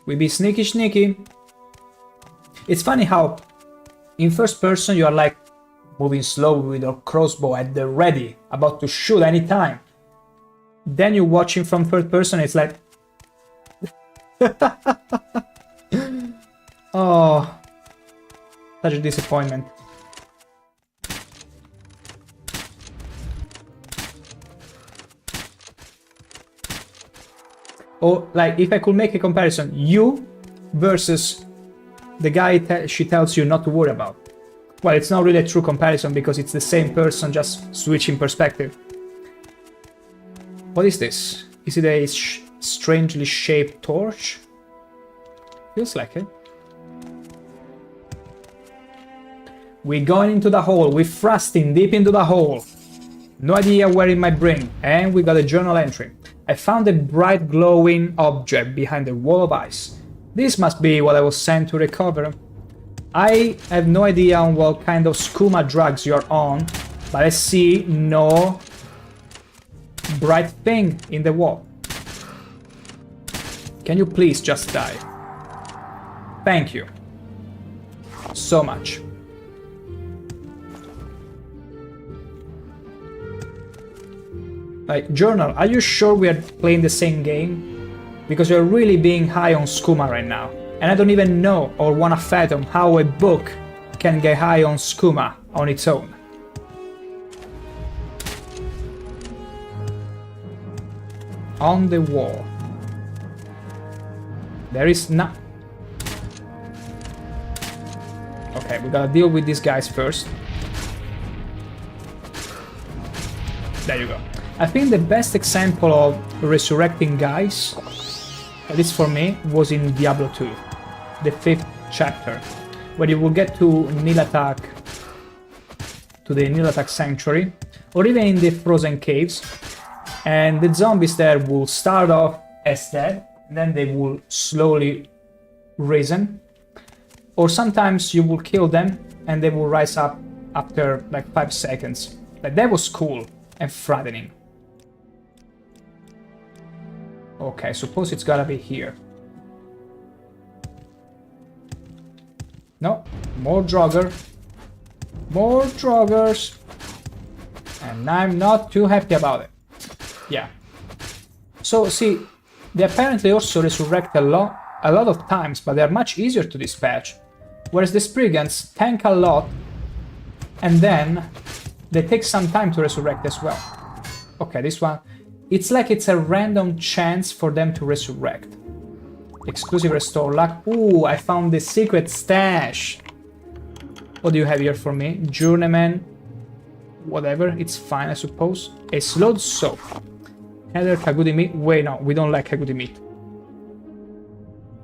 We be sneaky sneaky. It's funny how in first person you are like moving slowly with your crossbow at the ready, about to shoot anytime. Then you watching from third person, it's like oh, such a disappointment. Or like if I could make a comparison, you versus the guy she tells you not to worry about. Well, it's not really a true comparison because it's the same person, just switching perspective. What is this? Is it a strangely shaped torch? Feels like it. We're going into the hole. We're thrusting deep into the hole. No idea where it might bring. And we got a journal entry. I found a bright glowing object behind a wall of ice. This must be what I was sent to recover. I have no idea on what kind of skooma drugs you're on, but I see no bright thing in the wall. Can you please just die? Thank you. So much. Like, journal, are you sure we are playing the same game? Because you're really being high on skooma right now. And I don't even know or wanna fathom how a book can get high on skooma on its own. On the wall. There is no... Okay, we gotta deal with these guys first. There you go. I think the best example of resurrecting guys, at least for me, was in Diablo 2, the 5th chapter, where you will get to Nilatak, to the Nilatak Sanctuary, or even in the Frozen Caves, and the zombies there will start off as dead, and then they will slowly risen, or sometimes you will kill them and they will rise up after like 5 seconds. Like, that was cool and frightening. Okay, suppose it's gotta be here. No, more Draugr. More Draugrs. And I'm not too happy about it. Yeah. So, see, they apparently also resurrect a lot of times, but they're much easier to dispatch. Whereas the Spriggans tank a lot, and then they take some time to resurrect as well. Okay, this one It's like it's a random chance for them to resurrect. Exclusive restore luck. Ooh, I found the secret stash. What do you have here for me? Journeyman. Whatever, it's fine, I suppose. A slowed soap. Heather Kagudi meat. Wait, no, we don't like Kagudi meat.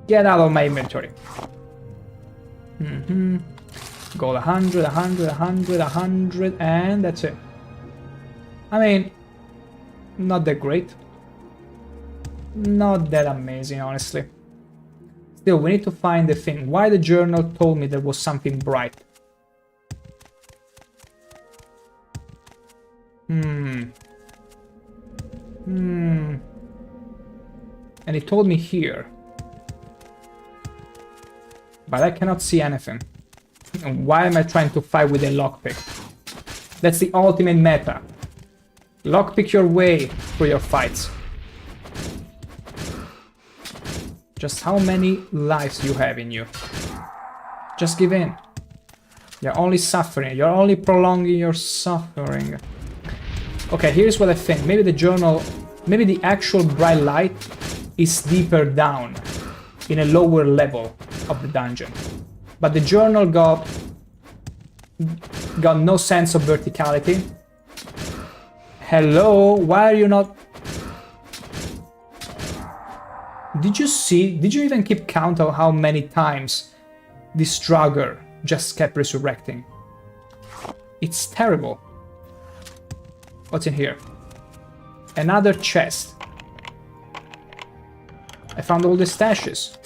Get out of my inventory. Gold 100, 100, 100, 100, and that's it. I mean, not that great. Not that amazing, honestly. Still, we need to find the thing. Why the journal told me there was something bright? And it told me here. But I cannot see anything. And why am I trying to fight with a lockpick? That's the ultimate meta. Lockpick your way through your fights. Just how many lives you have in you? Just give in. You're only suffering. You're only prolonging your suffering. Okay, here's what I think. Maybe the journal... Maybe the actual bright light is deeper down, in a lower level of the dungeon. But the journal got no sense of verticality. Hello, why are you not... Did you see? Did you even keep count of how many times this Draugr just kept resurrecting? It's terrible. What's in here? Another chest. I found all the stashes.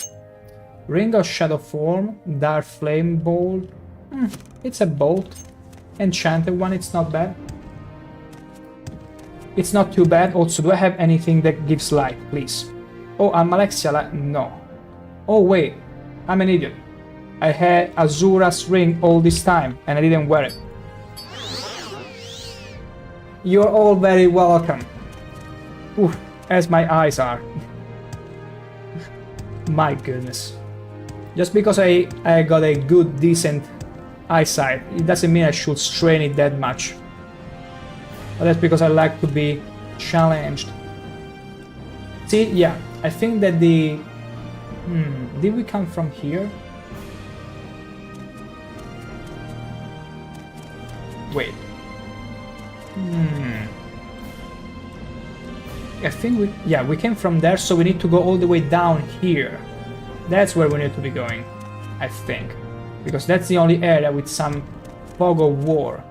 Ring of Shadow Form, Dark Flame Bolt. It's a bolt. Enchanted one, it's not bad. It's not too bad. Also, do I have anything that gives light, please? Oh, Almalexia light? No. Oh, wait. I'm an idiot. I had Azura's ring all this time, and I didn't wear it. You're all very welcome. Oof, as my eyes are. My goodness. Just because I got a good, decent eyesight, it doesn't mean I should strain it that much. But that's because I like to be challenged. See, yeah, I think that the... did we come from here? Wait. I think we... Yeah, we came from there, so we need to go all the way down here. That's where we need to be going, I think. Because that's the only area with some fog of war.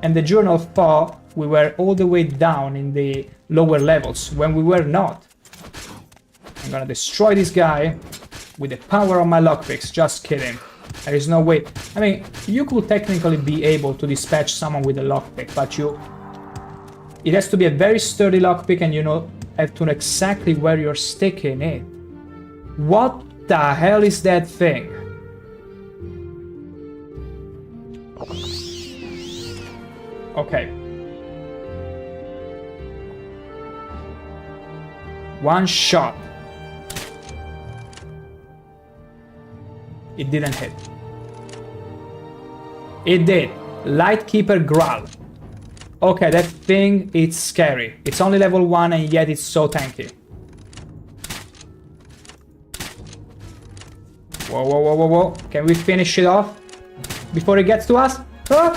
And the Journal thought we were all the way down in the lower levels, when we were not. I'm gonna destroy this guy with the power of my lockpicks. Just kidding. There is no way. I mean, you could technically be able to dispatch someone with a lockpick, but it has to be a very sturdy lockpick, and you have to know exactly where you're sticking it. What the hell is that thing? Okay. One shot. It didn't hit. It did. Lightkeeper Growl. Okay, that thing, it's scary. It's only level 1 and yet it's so tanky. Whoa, whoa, whoa, whoa, whoa. Can we finish it off before it gets to us? Ah!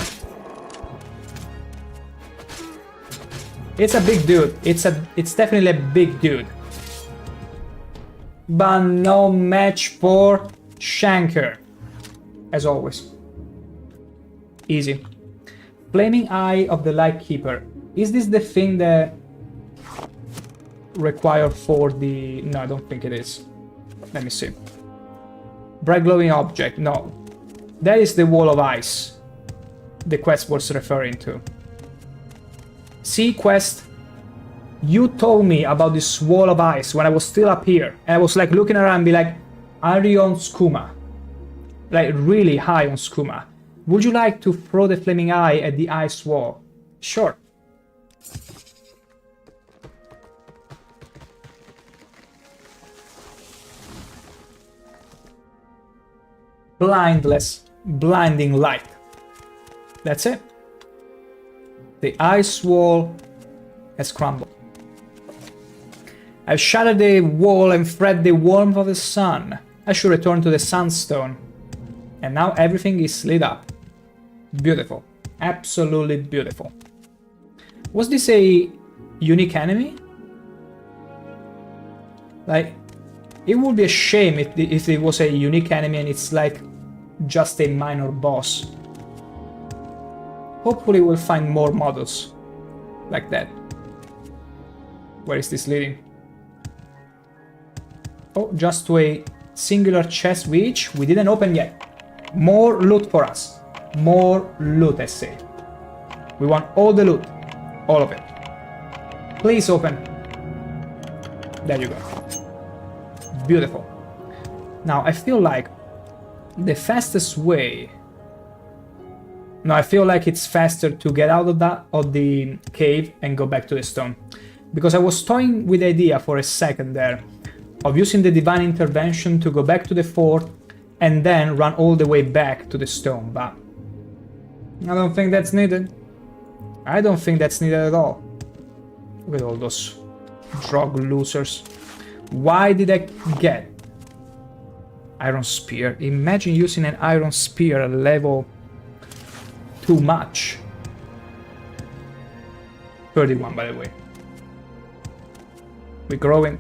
It's a big dude. It's definitely a big dude. But no match for ShankH-ER. As always. Easy. Flaming Eye of the Lightkeeper. Is this the thing that required for the... No, I don't think it is. Let me see. Bright glowing object. No. That is the Wall of Ice the quest was referring to. See, quest, you told me about this Wall of Ice when I was still up here. And I was like looking around and be like, are you on skooma? Like really high on skooma. Would you like to throw the flaming eye at the ice wall? Sure. Blinding light. That's it. The ice wall has crumbled. I've shattered the wall and fed the warmth of the sun. I should return to the sunstone. And now everything is lit up. Beautiful. Absolutely beautiful. Was this a unique enemy? Like, it would be a shame if it was a unique enemy and it's like just a minor boss. Hopefully we'll find more models like that. Where is this leading? Oh, just to a singular chest which we didn't open yet. More loot for us. More loot, I say. We want all the loot. All of it. Please open. There you go. Beautiful. Now, I feel like the fastest way... No, I feel like it's faster to get out of the cave and go back to the stone. Because I was toying with the idea for a second there of using the divine intervention to go back to the fort and then run all the way back to the stone, but I don't think that's needed. I don't think that's needed at all. Look at all those drug losers. Why did I get Iron Spear? Imagine using an Iron Spear at level too much. 31, by the way. We're growing.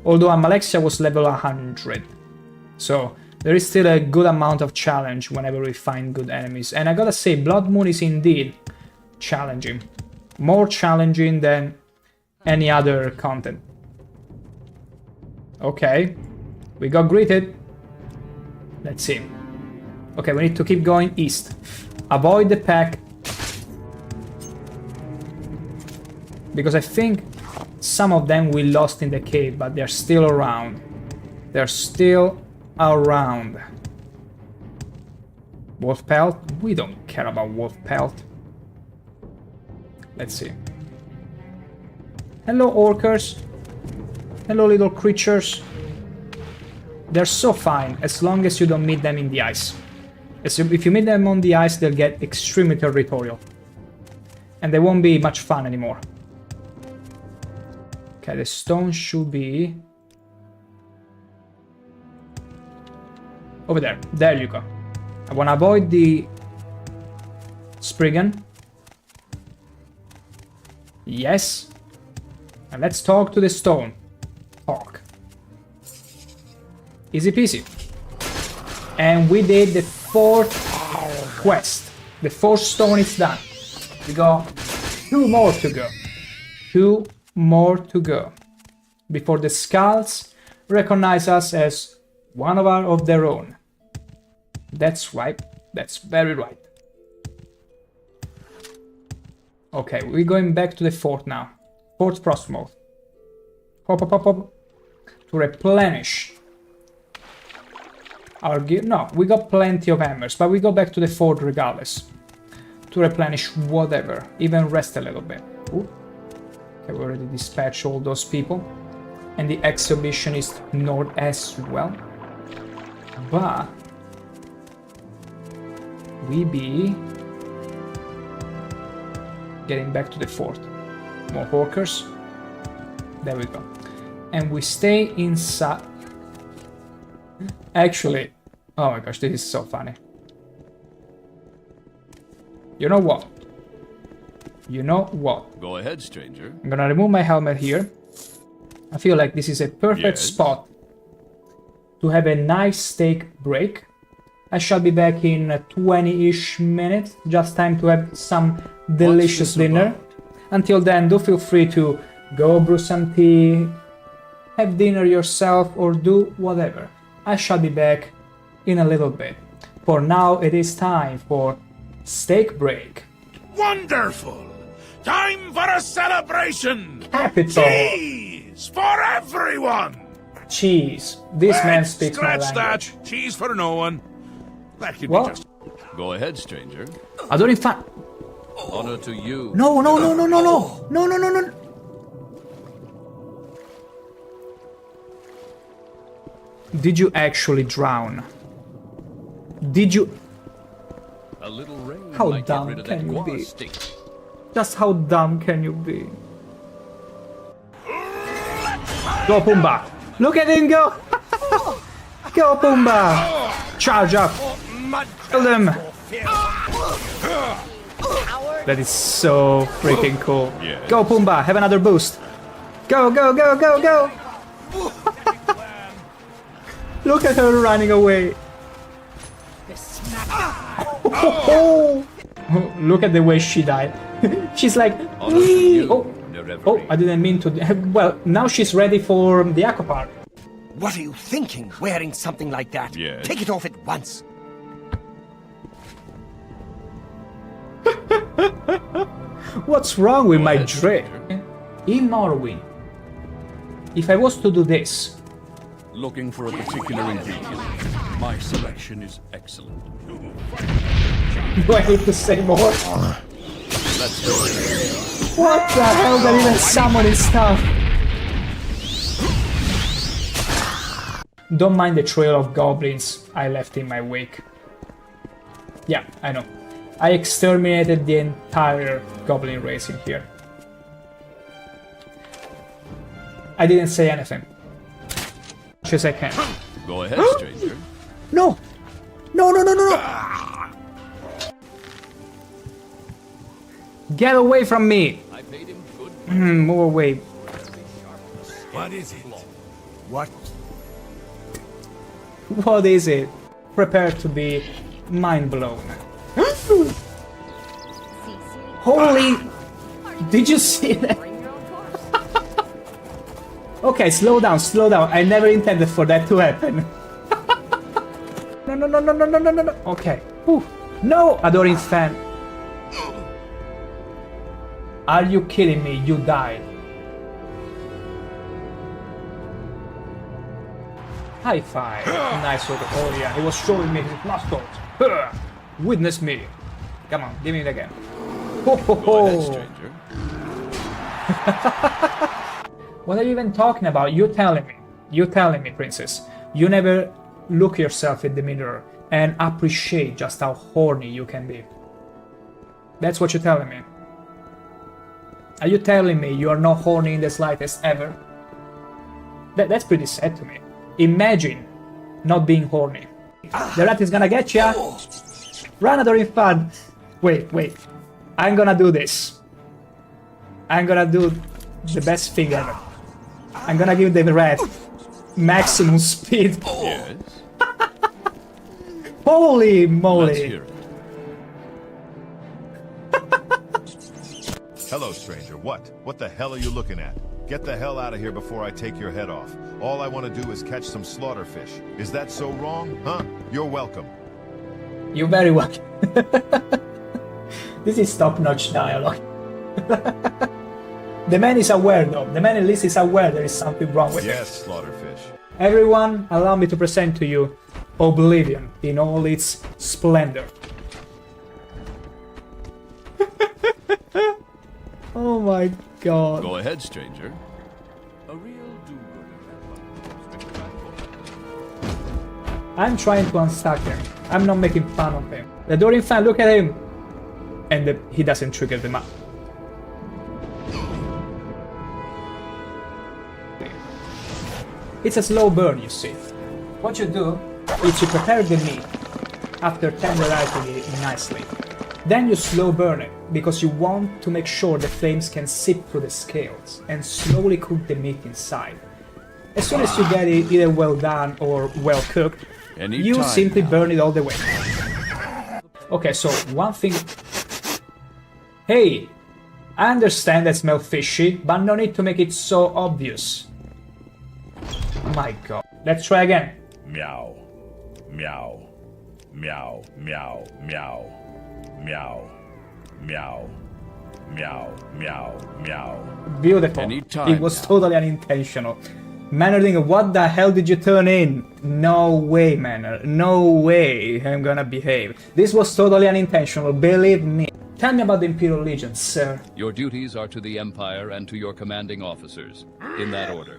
Although Amalexia was level 100. So there is still a good amount of challenge whenever we find good enemies. And I gotta say, Bloodmoon is indeed challenging. More challenging than any other content. Okay. We got greeted. Let's see. Okay, we need to keep going east. Avoid the pack. Because I think some of them we lost in the cave, but they're still around. They're still around. Wolf pelt? We don't care about wolf pelt. Let's see. Hello, orcers. Hello, little creatures. They're so fine as long as you don't meet them in the ice. If you meet them on the ice, they'll get extremely territorial. And they won't be much fun anymore. Okay, the stone should be... over there. There you go. I want to avoid the Spriggan. Yes. And let's talk to the stone. Talk. Easy peasy. And we did the 4th quest. The 4th stone is done. We got 2 more to go. 2 more to go. Before the skulls recognize us as one of their own. That's right. That's very right. Okay, we're going back to the fort now. Fort Frost mode. Hop, hop, hop, hop. To replenish our gear. No, we got plenty of hammers, but we go back to the fort regardless. To replenish whatever. Even rest a little bit. Ooh. Okay, we already dispatched all those people. And the exhibitionist north as well. But we be getting back to the fort. More hawkers. There we go. And we stay inside. Actually, oh my gosh, this is so funny. You know what? You know what? Go ahead, stranger. I'm gonna remove my helmet here. I feel like this is a perfect spot to have a nice steak break. I shall be back in 20-ish minutes. Just time to have some delicious dinner. Until then, do feel free to go brew some tea, have dinner yourself, or do whatever. I shall be back in a little bit. For now, it is time for steak break. Wonderful! Time for a celebration! Capital! Cheese for everyone! Cheese. This man speaks my language. Scratch that! Cheese for no one. That could What? be just... Go ahead, stranger. I don't find... Honor to you. No, no, no, no, no, no. No, no, no, no. Did you actually drown? Did you... A little rain How might dumb get rid of can that you guava be? stink. Just how dumb can you be? Let's Go, Pumbaa. Look at him go. Go, Pumbaa. Charge up. Kill them. That is so freaking cool. Yeah. Go, Pumbaa. Have another boost. Go, go, go, go, go. Look at her running away. Look at the way she died. She's like, oh, I didn't mean to. Well, now she's ready for the aqua park. What are you thinking, wearing something like that? Yeah. Take it off at once. What's wrong with my drip? In Morrowind, if I was to do this, Looking for a particular ingredient. My selection is excellent. do I need to say more? Let's do it. What the hell? They're even summoning stuff. Don't mind the trail of goblins I left in my wake. Yeah, I know. I exterminated the entire goblin race in here. I didn't say anything. Much as I can. Go ahead, stranger. No! No, no, no, no, no! Get away from me! I paid him good. Move away. What is it? What? What is it? Prepare to be mind blown. Holy... Did you see that? Okay, slow down, slow down. I never intended for that to happen. No, no, no, no, no, no, no, no, no. Okay. Whew. No, adoring fan. Are you kidding me? You died. High five. Nice work. Oh yeah, he was showing me his muscles. Witness me. Come on, give me it again. Ho, ho, ho. Go ahead, stranger. What are you even talking about? You're telling me. You're telling me, princess. You never look yourself in the mirror and appreciate just how horny you can be. That's what you're telling me. Are you telling me you are not horny in the slightest ever? That's pretty sad to me. Imagine not being horny. The rat is gonna get ya. Run, adoring fan. Wait, wait. I'm gonna do this. I'm gonna do the best thing ever. I'm gonna give the rat maximum speed. Yes. Holy Let's moly. hear it. Hello, stranger. What? What the hell are you looking at? Get the hell out of here before I take your head off. All I want to do is catch some slaughterfish. Is that so wrong? Huh? You're welcome. You're very welcome. This is top-notch dialogue. The man is aware though. The man at least is aware there is something wrong with him. Yes, slaughterfish. Everyone, allow me to present to you Oblivion in all its splendor. Oh my god. Go ahead, stranger. A real do-gooder. I'm trying to unstuck him. I'm not making fun of him. The Dorian fan, look at him! And he doesn't trigger them up. It's a slow burn, you see. What you do is you prepare the meat after tenderizing it nicely. Then you slow burn it, because you want to make sure the flames can seep through the scales and slowly cook the meat inside. As soon as you get it either well done or well cooked, you simply burn it all the way. Okay, so one thing... Hey! I understand that smells fishy, but no need to make it so obvious. My god. Let's try again. Meow. Meow. Meow. Meow. Meow. Meow. Meow. Meow. Meow. Meow. Beautiful. It was totally unintentional. Manner, what the hell did you turn in? No way, Manner. No way I'm gonna behave. This was totally unintentional, believe me. Tell me about the Imperial Legion, sir. Your duties are to the Empire and to your commanding officers, in that order.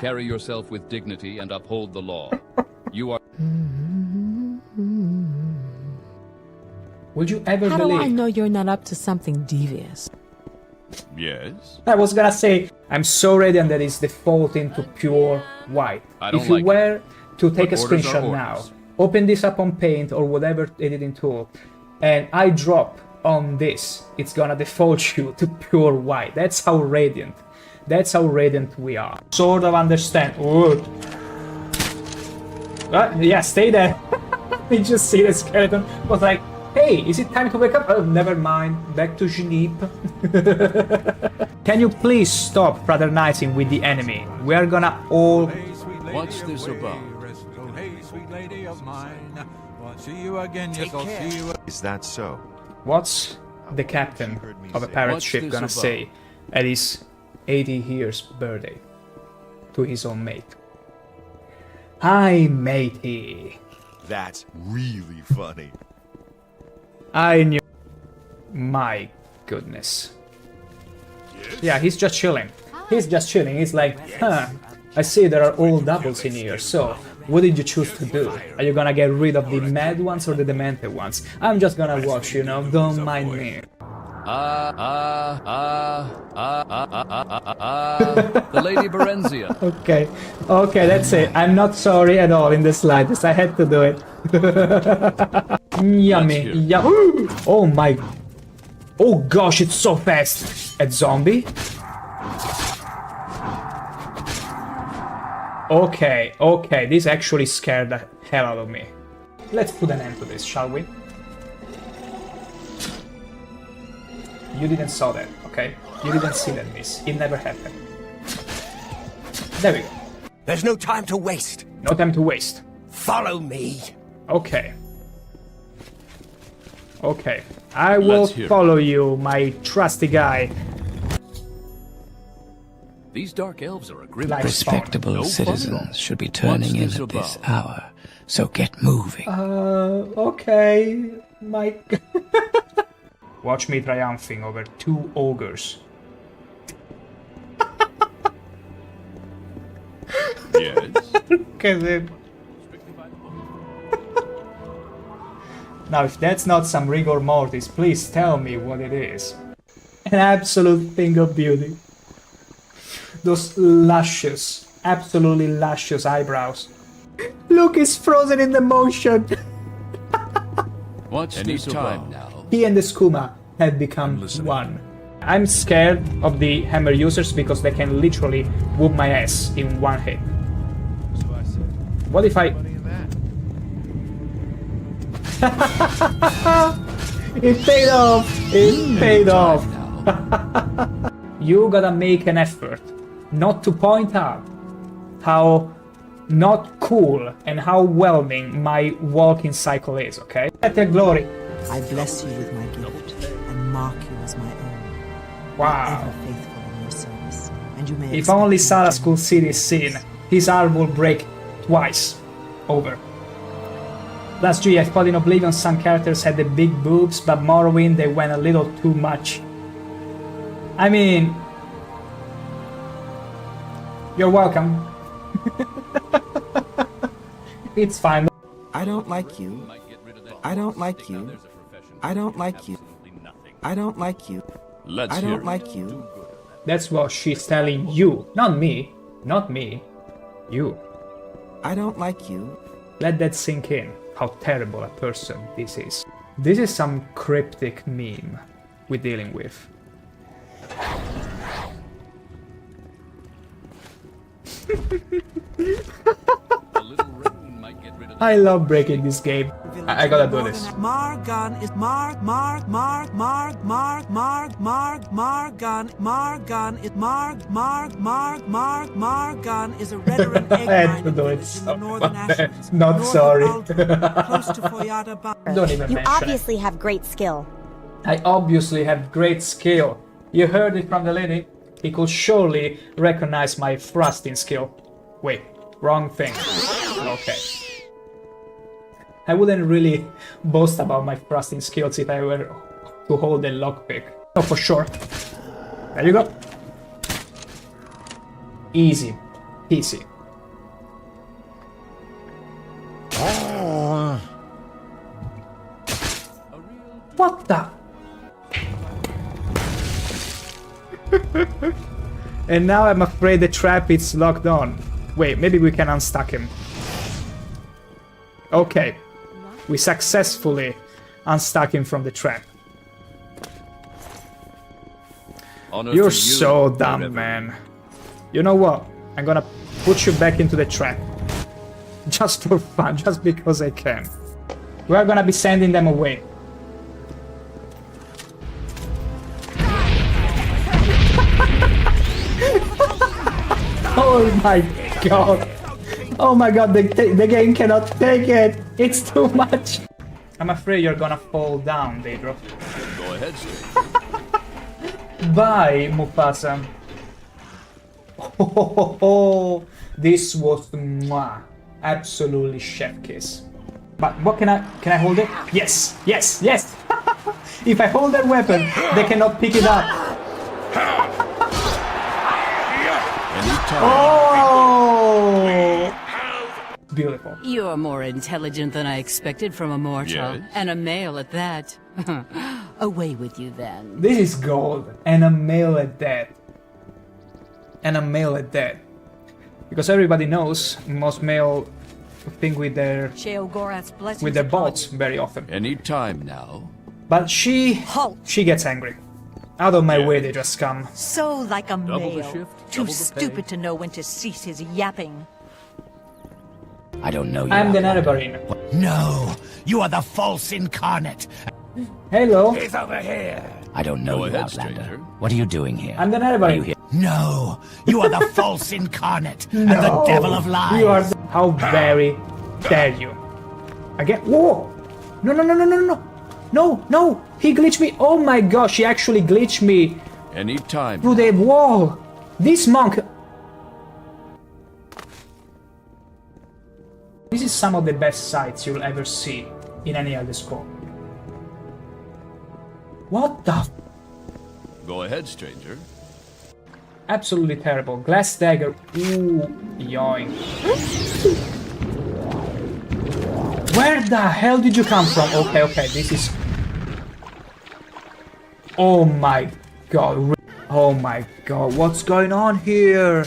Carry yourself with dignity and uphold the law. You are... Would you ever How believe... do I know you're not up to something devious? Yes? I was gonna say, I'm so radiant that it's defaulting to pure white. I don't If you like were to take a But orders are screenshot now, orders. open this up on Paint or whatever editing tool, and I drop on this, it's gonna default you to pure white. That's how radiant. That's how radiant we are. Sort of understand. Ooh. Yeah, stay there. We just see the skeleton. Was like, hey, is it time to wake up? Oh, never mind. Back to sleep. Can you please stop fraternizing with the enemy? We are gonna all... What's this about? Is that so? What's the captain of a pirate ship gonna say at his 80 years birthday to his own mate? Hi, matey. That's really funny. I knew. My goodness. Yeah, he's just chilling. He's just chilling. He's like, huh, I see there are all doubles in here, so what did you choose to do? Are you gonna get rid of the mad ones or the demented ones? I'm just gonna watch, you know, don't mind me. The Lady Berenzia. Okay, okay, that's it. I'm not sorry at all in the slightest. I had to do it. Yummy, yum. Oh my. Oh gosh, it's so fast. A zombie? Okay, okay, this actually scared the hell out of me. Let's put an end to this, shall we? You didn't saw that, okay? You didn't see that miss. It never happened. There we go. There's no time to waste. No time to waste. Follow me. Okay. Okay. I will follow you, my trusty guy. These dark elves are a grim... Respectable citizens should be turning in at this hour, so get moving. Okay, Mike. Watch me triumphing over 2 ogres. Yes? Look at him. Now, if that's not some rigor mortis, please tell me what it is. An absolute thing of beauty. Those luscious, absolutely luscious eyebrows. Look, he's frozen in the motion. What's this about now? He and the skooma have become one. I'm scared of the hammer users because they can literally whoop my ass in one hit. What if I... It paid off! It paid off! You gotta make an effort not to point out how not cool and how whelming my walking cycle is, okay? Let the glory. I bless you with my gift and mark you as my own. Wow. Ever faithful in your service, and you may If only Saras could see this scene, his heart will break twice over. Last G, I thought in Oblivion some characters had the big boobs, but Morrowind they went a little too much. I mean... You're welcome. It's fine. I don't like you. I don't like you. I don't like you. I don't like you. I don't like you. That's what she's telling you. Not me. Not me. You. I don't like you. Let that sink in, how terrible a person this is. This is some cryptic meme we're dealing with. I love breaking this game. I gotta do this. Margan is Margan is a red and egg I had to do it. Not sorry. Don't even You mention obviously have great skill. it. I obviously have great skill. You heard it from the lady. He could surely recognize my thrusting skill. Wait, wrong thing. Okay. I wouldn't really boast about my thrusting skills if I were to hold a lockpick. Oh, for sure. There you go. Easy. Easy. What the? And now I'm afraid the trap is locked on. Wait, maybe we can unstuck him. Okay. We successfully unstuck him from the trap. You're so dumb, man. You know what? I'm gonna put you back into the trap. Just for fun, just because I can. We're gonna be sending them away. Oh my god. Oh my god, the game cannot take it. It's too much. I'm afraid you're gonna fall down, Daedro. Go ahead, Steve. Bye, Mufasa. Oh, this was mwah. Absolutely chef kiss. But what can I hold it? Yes, yes, yes. If I hold their weapon, they cannot pick it up. Oh! Beautiful. You're more intelligent than I expected from a mortal, and a male at that. Away with you then. This is gold, and a male at that. And a male at that. Because everybody knows most male think with their bolts very often. Any time now. But she gets angry. Out of my way, they just come. So like a male, too double the stupid pay. to know when to cease his yapping. I don't know you. I'm the Netherbarine. No, you are the false incarnate. Hello. He's over here. I don't know Go you, ahead, Outlander. stranger. What are you doing here? I'm the Are you Netherbarine. here? No, you are the false incarnate and the devil of lies. You are how very dare you. Again. Whoa! No, no, no, no, no, no. No, no! He glitched me! Oh my gosh, he actually glitched me Any time. through the wall! This monk... This is some of the best sights you'll ever see in any Elder Scroll. What the... Go ahead, stranger. Absolutely terrible. Glass dagger. Ooh, yoink. Where the hell did you come from? Okay, okay, this is... Oh my god. Oh my god, what's going on here?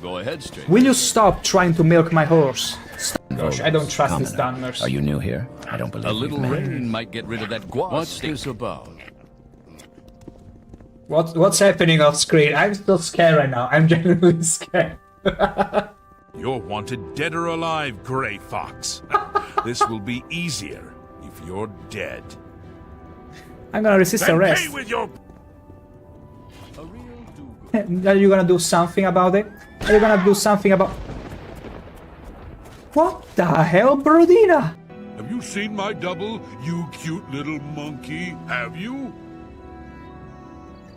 Go ahead, stranger. Will you stop trying to milk my horse? Gosh, I don't trust these Dunmers. Are you new here? I don't believe A little you've met. rain might get rid of that guac. What's this about? What's happening off screen? I'm so scared right now. I'm genuinely scared. You're wanted dead or alive, Grey Fox. This will be easier if you're dead. I'm gonna resist Then arrest. pay with your... Are you gonna do something about it? Are you gonna do something about... What the hell, Brodina? Have you seen my double, you cute little monkey? Have you?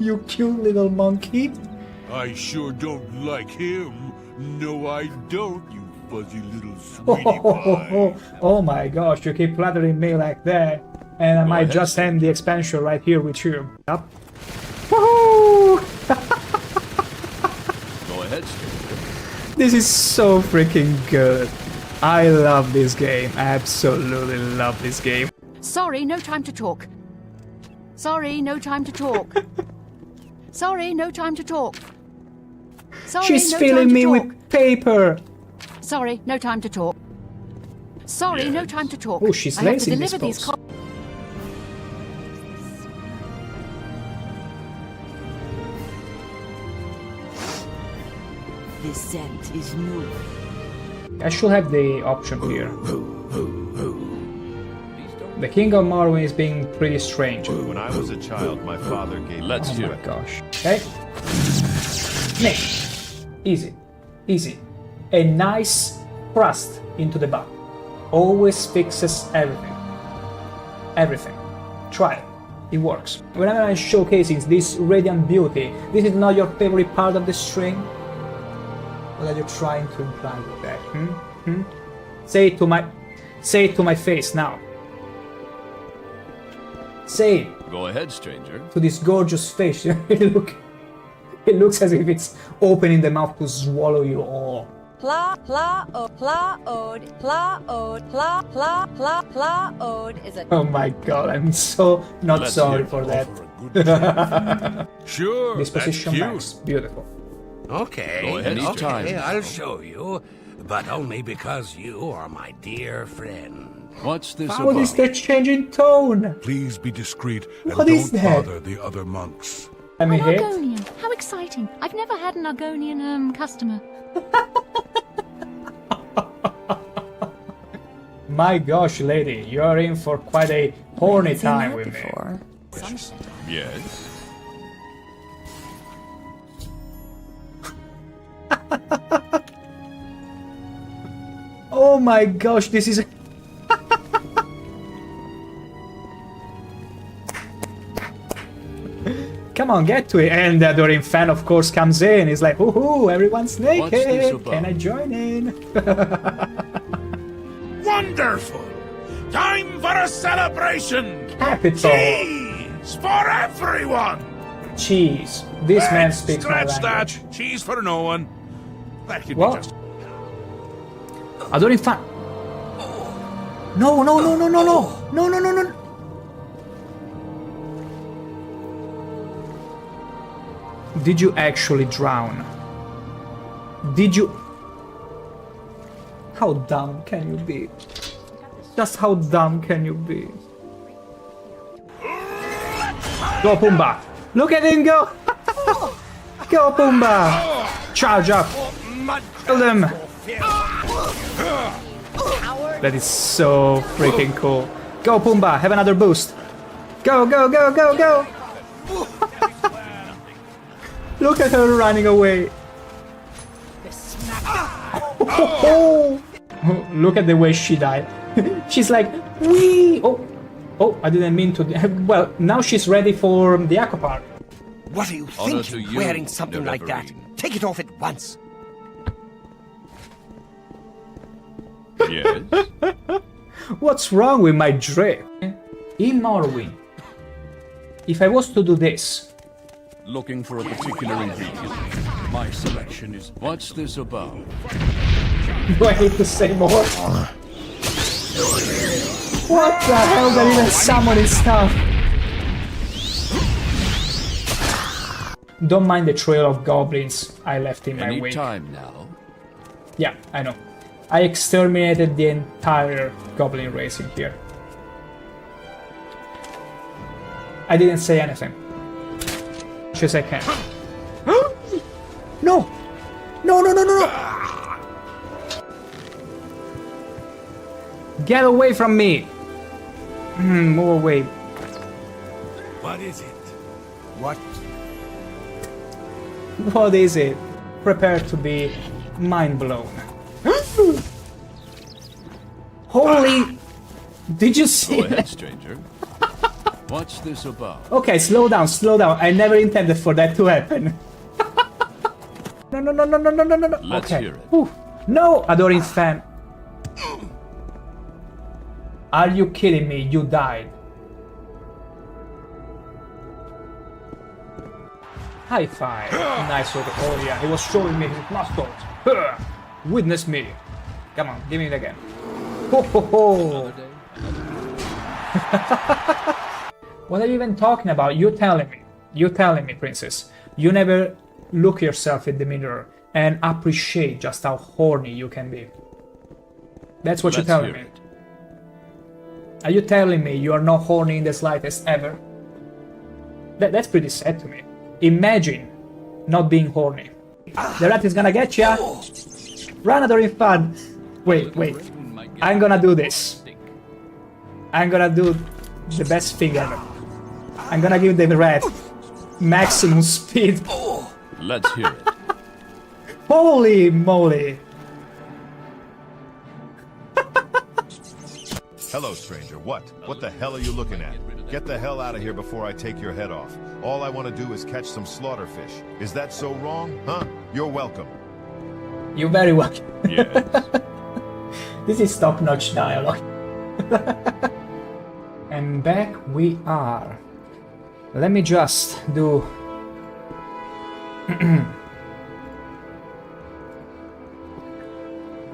You cute little monkey. I sure don't like him. No, I don't, you fuzzy little sweetie pie. Oh my gosh, you keep flattering me like that. And I might just end the expansion right here with you. Up. Woohoo! Go ahead, stranger. This is so freaking good. I love this game. Absolutely love this game. Sorry, no time to talk. Sorry, no time to talk. Sorry, no time to talk. Sorry, She's no filling time to me talk. with paper. Sorry, no time to talk. Sorry, no time to talk. Oh, she's I have to lazy in this deliver these pose. This scent is new. I should have the option here. The King of Morrowind is being pretty strange. When I was a child, my father gave me... Let's Oh hear my it. gosh. Okay. Nick. Easy. Easy. A nice thrust into the butt. Always fixes everything. Everything. Try it. It works. Whenever I'm showcasing this radiant beauty, this is not your favorite part of the string? What are you trying to imply with that? Say it to my face now. Say it Go ahead, stranger. to this gorgeous face. It looks as if it's opening the mouth to swallow you all. Plaod is a... Oh my god, I'm so not Let's sorry hear for it. that. For a good trade. Sure, Disposition max. Beautiful. Okay, Go ahead, okay, I'll show you. But only because you are my dear friend. What's this What is that change in tone? Please be discreet and What is don't that? bother the other monks. Let me hit. Argonian. How exciting. I've never had an Argonian customer. My gosh, lady, you're in for quite a horny time with me. Yes. Oh my gosh, this is... Come on, get to it. And the Dorin fan, of course, comes in. He's like, woohoo, everyone's naked. Can I join in? Wonderful! Time for a celebration! Capital. Cheese for everyone! Cheese. This man speaks my Scratch language. that! Cheese for no one. That could What? be just... Dorin fan. No, no, no, no, no, no. No, no, no, no. Did you actually drown? Did you... How dumb can you be? Just how dumb can you be? Go Pumbaa! Look at him go! Go Pumbaa! Charge up! Kill them! That is so freaking cool. Go Pumbaa! Have another boost! Go, go, go, go, go! Look at her running away! Look at the way she died. She's like, wee! Oh, oh! I didn't mean to. Well, now she's ready for the aqua park. What are you Honor to thinking, you, wearing something like that? Take it off at once. Yes. What's wrong with my drip? In Morrowind, if I was to do this, Looking for a particular ingredient. My selection is... What's this about? do I need to say more? What the hell? They're even summoning stuff. Don't mind the trail of goblins I left in my Any wake. time now. Yeah, I know. I exterminated the entire goblin race in here. I didn't say anything. Much as I can. No! No, no, no, no, no! Get away from me! Move away. What is it? What? What is it? Prepare to be mind blown. Holy... Did you see Go ahead, that? stranger. What's this about? Okay, slow down, slow down. I never intended for that to happen. No, no, no, no, no, no, no, no. Let's Okay. hear it. Whew. No, Adorin fan. Are you kidding me? You died. High five. Nice work. Oh yeah, he was showing me his muscles. Witness me. Come on, give me it again. Ho ho ho. What are you even talking about? You telling me. You telling me, princess. You never look yourself in the mirror and appreciate just how horny you can be. That's what you're telling me. It. Are you telling me you are not horny in the slightest ever? That's pretty sad to me. Imagine not being horny. The rat is gonna get ya! Run, Adorin fan! Wait, wait. I'm gonna do this. I'm gonna do the best thing ever. I'm gonna give the rat maximum speed. Let's hear it. Holy moly! Hello, stranger. What? What the hell are you looking at? Get the hell out of here before I take your head off. All I want to do is catch some slaughterfish. Is that so wrong? Huh? You're welcome. You're very welcome. Yes. This is top-notch dialogue. And back we are. Let me just do...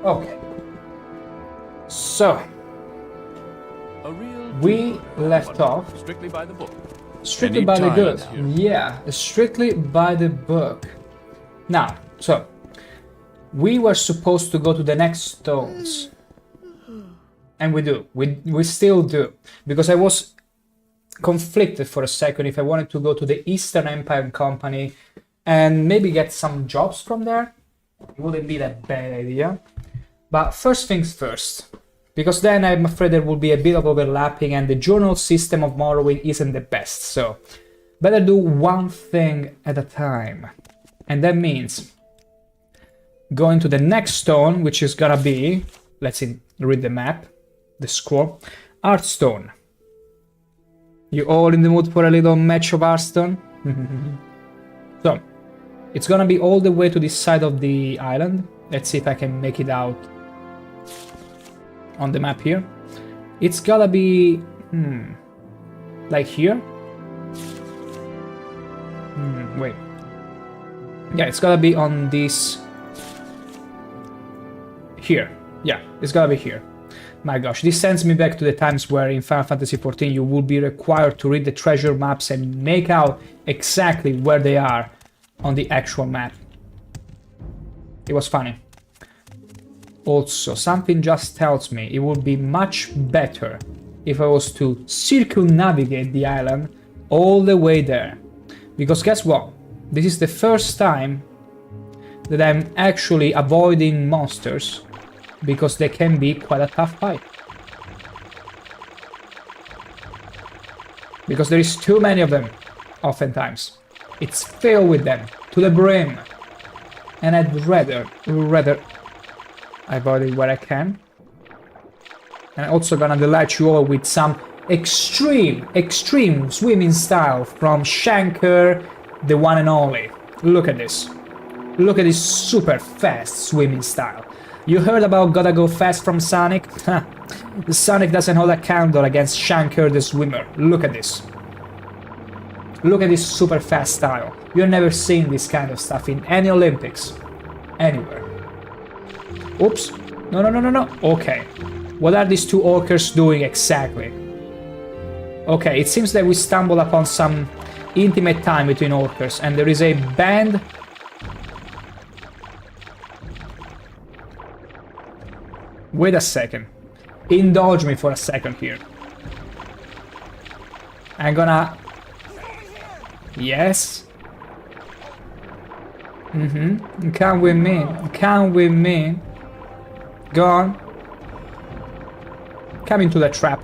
Okay. So, A real we left off strictly by the book. Strictly by the book. Yeah, strictly by the book. Now, so we were supposed to go to the next stones. And we do. We still do. Because I was conflicted for a second if I wanted to go to the Eastern Empire Company and maybe get some jobs from there. It wouldn't be that bad idea. But first things first. Because then I'm afraid there will be a bit of overlapping and the journal system of Morrowind isn't the best. So better do one thing at a time. And that means going to the next stone, which is gonna be, let's see, read the map, the scroll, Hearthstone. You all in the mood for a little match of Hearthstone? So, it's gonna be all the way to this side of the island. Let's see if I can make it out on the map here. It's gotta be, like here? Wait. Yeah, it's gotta be on this, here. Yeah, it's gotta be here. My gosh, this sends me back to the times where in Final Fantasy XIV you would be required to read the treasure maps and make out exactly where they are on the actual map. It was funny. Also, something just tells me it would be much better if I was to circumnavigate the island all the way there. Because guess what? This is the first time that I'm actually avoiding monsters, because they can be quite a tough fight. Because there is too many of them, oftentimes. It's filled with them, to the brim. And I'd rather avoid it where I can. And I'm also gonna delight you all with some extreme swimming style from ShankH-ER, the one and only. Look at this. Look at this super fast swimming style. You heard about gotta go fast from Sonic? Sonic doesn't hold a candle against ShankH-ER the swimmer. Look at this. Look at this super fast style. You've never seen this kind of stuff in any Olympics. Anywhere. Oops. No. Okay. What are these two orcers doing exactly? Okay, it seems that we stumbled upon some intimate time between orcers, and there is a band. Wait a second. Indulge me for a second here. I'm gonna... Yes? Come with me. Come with me. Go on. Come into the trap.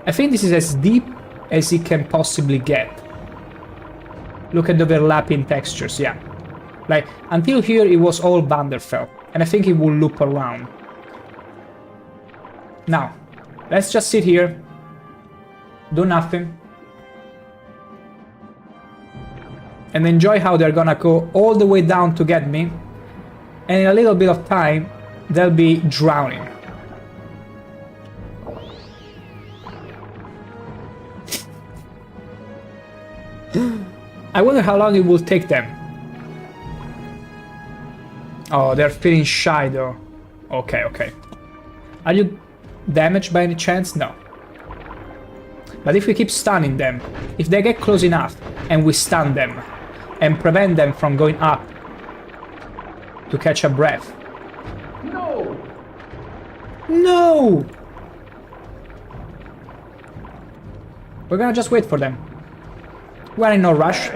I think this is as deep as it can possibly get. Look at the overlapping textures, yeah. Like, until here it was all Vanderfell, and I think it will loop around. Now, let's just sit here, do nothing, and enjoy how they're gonna go all the way down to get me, and in a little bit of time, they'll be drowning. I wonder how long it will take them. Oh, they're feeling shy though. Okay. Are you damaged by any chance? No. But if we keep stunning them, if they get close enough and we stun them and prevent them from going up to catch a breath. No! We're gonna just wait for them. We're in no rush.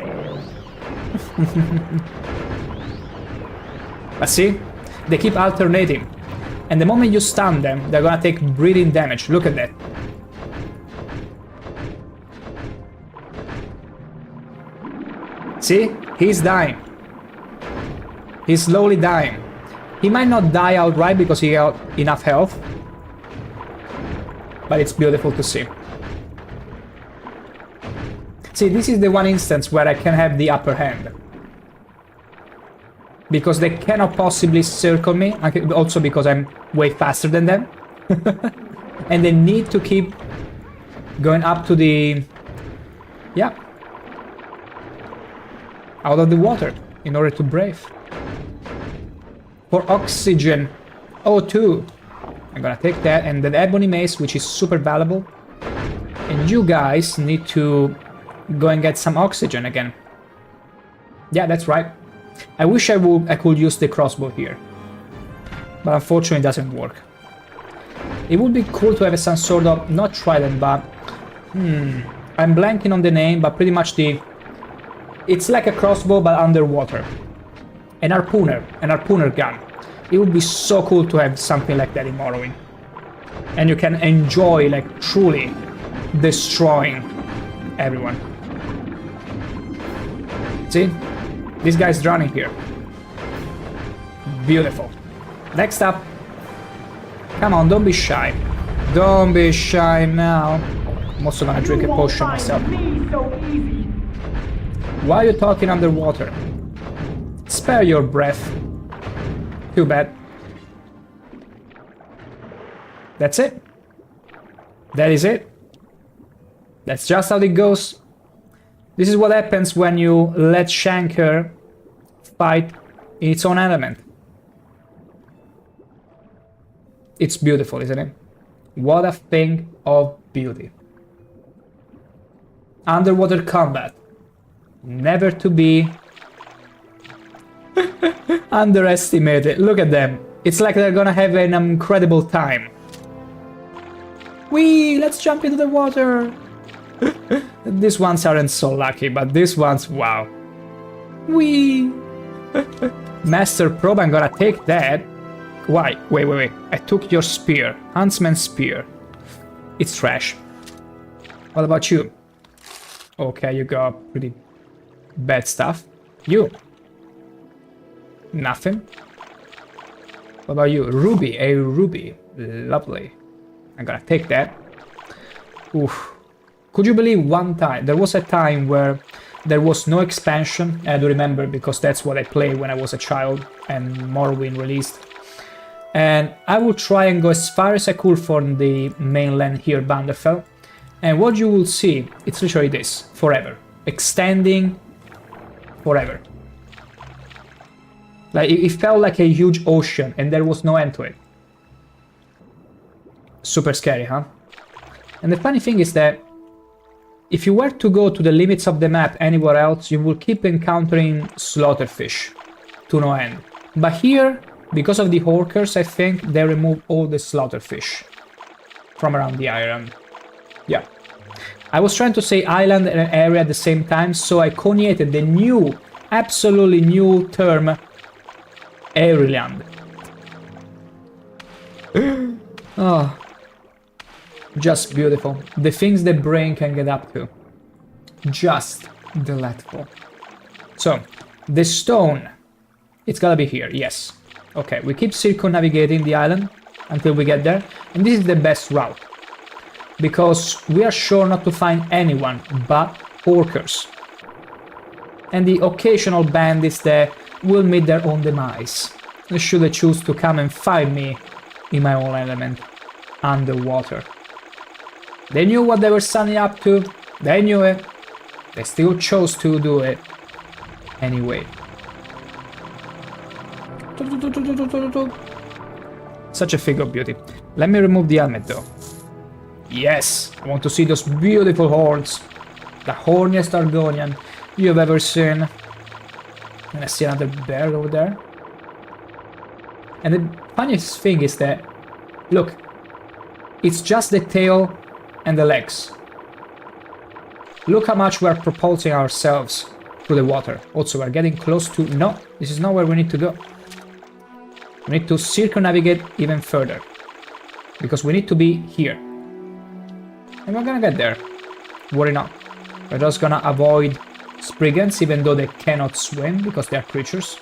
But see, they keep alternating, and the moment you stun them, they're gonna take breathing damage. Look at that. See? He's dying. He's slowly dying. He might not die outright because he got enough health, but it's beautiful to see. See, this is the one instance where I can have the upper hand. Because they cannot possibly circle me, also because I'm way faster than them. And they need to keep going up to the... yeah. Out of the water in order to brave. For oxygen. O2. I'm gonna take that, and the ebony mace, which is super valuable. And you guys need to go and get some oxygen again. Yeah, that's right. I wish I could use the crossbow here. But unfortunately it doesn't work. It would be cool to have some sort of, not trident, but... I'm blanking on the name, but pretty much it's like a crossbow, but underwater. An harpooner gun. It would be so cool to have something like that in Morrowind. And you can enjoy, like, truly destroying everyone. See? This guy's drowning here. Beautiful. Next up. Come on, don't be shy. Don't be shy now. I'm also gonna drink a potion myself. Why are you talking underwater? Spare your breath. Too bad. That's it. That is it. That's just how it goes. This is what happens when you let ShankH-ER fight in its own element. It's beautiful, isn't it? What a thing of beauty. Underwater combat. Never to be underestimated. Look at them. It's like they're gonna have an incredible time. Whee! Let's jump into the water! These ones aren't so lucky, but these ones, wow. Whee! Master Probe, I'm gonna take that. Why? Wait. I took your spear. Huntsman's spear. It's trash. What about you? Okay, you got pretty bad stuff. You? Nothing. What about you? Ruby. A ruby. Lovely. I'm gonna take that. Oof. Could you believe one time? There was a time where there was no expansion. I do remember because that's what I played when I was a child and Morrowind released. And I will try and go as far as I could from the mainland here, Vanderfell. And what you will see, it's literally this. Forever. Extending forever. Like, it felt like a huge ocean and there was no end to it. Super scary, huh? And the funny thing is that if you were to go to the limits of the map anywhere else, you will keep encountering slaughterfish to no end. But here, because of the Horkers, I think they remove all the slaughterfish from around the island. Yeah. I was trying to say island and area at the same time, so I cognated the new, absolutely new term, Airyland. Oh. Just beautiful. The things the brain can get up to. Just delightful. So, the stone. It's gotta be here, yes. Okay, we keep circumnavigating the island until we get there. And this is the best route. Because we are sure not to find anyone but Horkers. And the occasional bandits that will meet their own demise. Should they choose to come and find me in my own element. Underwater. They knew what they were signing up to, they knew it, they still chose to do it anyway. Such a figure of beauty. Let me remove the helmet though. Yes, I want to see those beautiful horns. The horniest Argonian you've ever seen. And I see another bear over there. And the funniest thing is that, look, it's just the tail and the legs. Look how much we're propulsing ourselves through the water. Also, we're getting close to... No, this is not where we need to go. We need to circumnavigate even further. Because we need to be here. And we're gonna get there. Worry not. We're just gonna avoid Spriggans, even though they cannot swim, because they're creatures.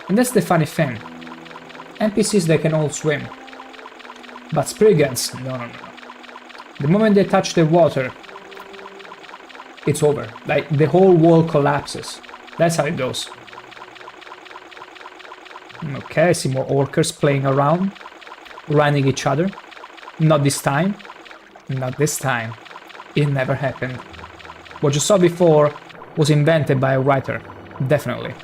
And that's the funny thing. NPCs, they can all swim. But Spriggans, no. The moment they touch the water, it's over. Like, the whole wall collapses. That's how it goes. Okay, I see more orcers playing around, running each other. Not this time. Not this time. It never happened. What you saw before was invented by a writer. Definitely.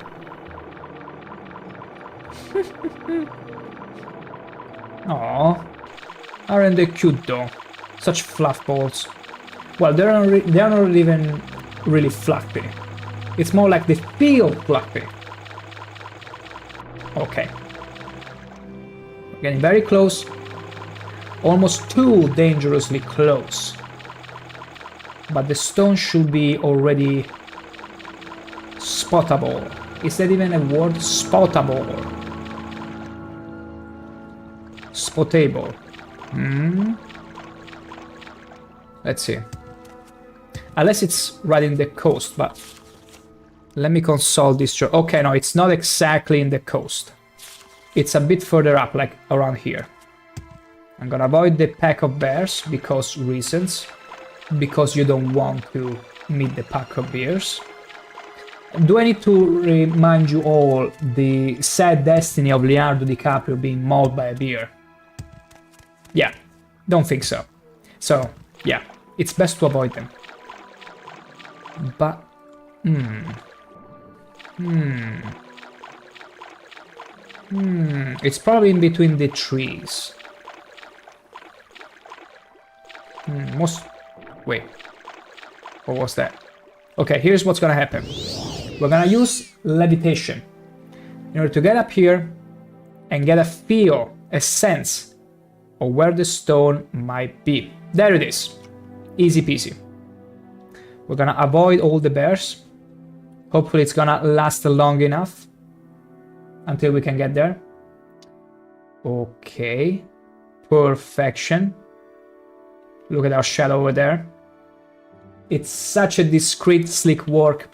Aww. Aren't they cute though? Such fluff balls. Well, they're not even really fluffy. It's more like they feel fluffy. Okay. Getting very close. Almost too dangerously close. But the stone should be already spottable. Is that even a word? Spottable. Spottable. Let's see. Unless it's right in the coast, but let me consult this. Okay, no, it's not exactly in the coast. It's a bit further up, like around here. I'm gonna avoid the pack of bears because reasons. Because you don't want to meet the pack of bears. Do I need to remind you all the sad destiny of Leonardo DiCaprio being mauled by a bear? Yeah, don't think so. So, yeah, it's best to avoid them. But, it's probably in between the trees. Wait, what was that? Okay, here's what's gonna happen. We're gonna use levitation in order to get up here and get a feel, a sense of where the stone might be. There it is. Easy peasy. We're gonna avoid all the bears. Hopefully it's gonna last long enough until we can get there. Okay. Perfection. Look at our shadow over there. It's such a discreet, slick work.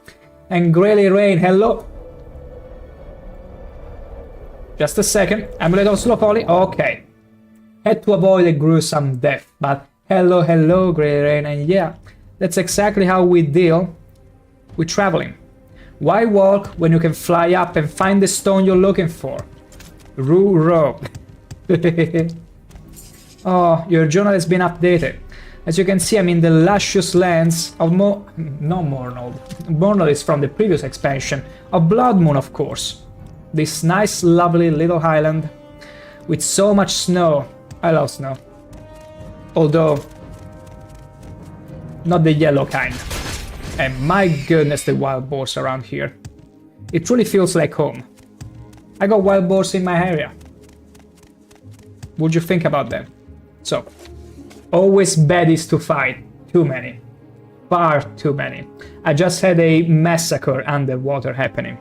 And Grey Rain, hello! Just a second. Amulet of Slow Poly. Okay. Had to avoid a gruesome death, but hello, Grey Rain, and yeah, that's exactly how we deal with traveling. Why walk when you can fly up and find the stone you're looking for? Roo-row. Oh, your journal has been updated. As you can see, I'm in the luscious lands of Morrowind. Morrowind is from the previous expansion, of Bloodmoon, of course. This nice, lovely little island with so much snow. I love snow. Although, not the yellow kind. And my goodness, the wild boars around here. It truly feels like home. I got wild boars in my area. Would you think about them? So, always baddies to fight. Too many. Far too many. I just had a massacre underwater happening.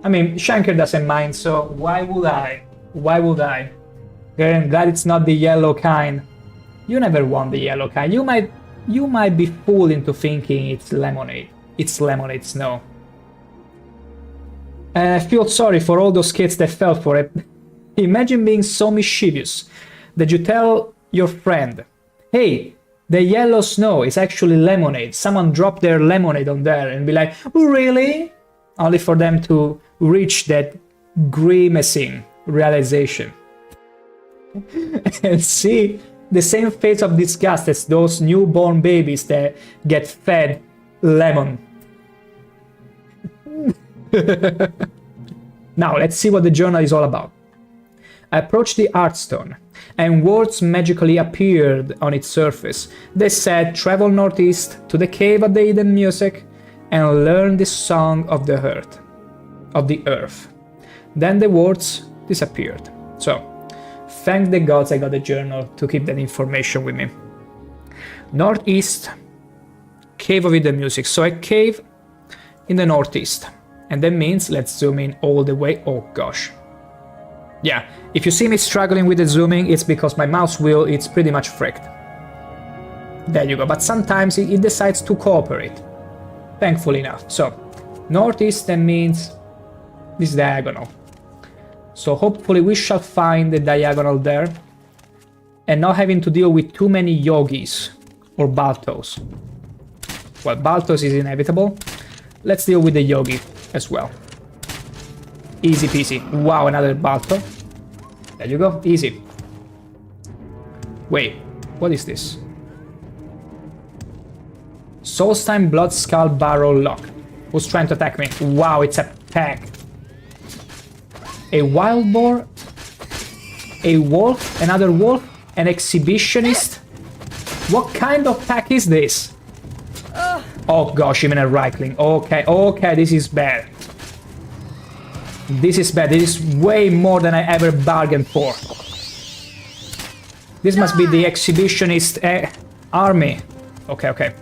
I mean, ShankH-ER doesn't mind, so why would I? Why would I? I'm glad it's not the yellow kind. You never want the yellow kind. You might be fooled into thinking it's lemonade. It's lemonade snow. And I feel sorry for all those kids that fell for it. Imagine being so mischievous that you tell your friend, hey, the yellow snow is actually lemonade. Someone dropped their lemonade on there and be like, really? Only for them to reach that grimacing realization. And see the same face of disgust as those newborn babies that get fed lemon. Now, let's see what the journal is all about. I approached the Artstone, and words magically appeared on its surface. They said, travel northeast to the cave of the hidden music and learn the song of the earth. Then the words disappeared. So, thank the gods I got the journal to keep that information with me. Northeast, cave of hidden music. So a cave in the northeast. And that means, let's zoom in all the way. Oh gosh. Yeah, if you see me struggling with the zooming, it's because my mouse wheel is pretty much fricked. There you go, but sometimes it decides to cooperate. Thankfully enough. So, northeast, that means this diagonal. So hopefully we shall find the diagonal there, and not having to deal with too many yogis or Baltos. Well, Baltos is inevitable. Let's deal with the yogi as well. Easy peasy. Wow, another Balto. There you go, easy. Wait, what is this? Solstein Blood Skull Barrow Lock. Who's trying to attack me? Wow, it's a pack. A wild boar? A wolf? Another wolf? An exhibitionist? What kind of pack is this? Oh gosh, even a Reichling. Okay, okay, this is bad. This is bad. This is way more than I ever bargained for. This must be the exhibitionist army. Okay, okay.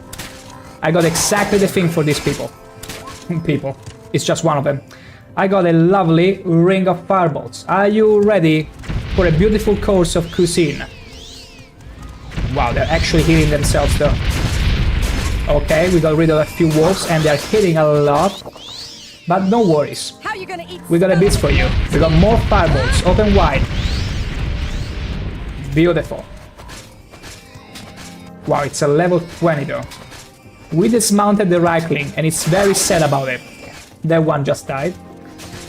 I got exactly the thing for these people. It's just one of them. I got a lovely ring of firebolts. Are you ready for a beautiful course of cuisine? Wow, they're actually healing themselves though. Okay, we got rid of a few wolves and they're hitting a lot. But no worries. How you gonna eat? We got a bit for you. We got more firebolts. Open wide. Beautiful. Wow, it's a level 20 though. We dismounted the Reichling and it's very sad about it. That one just died.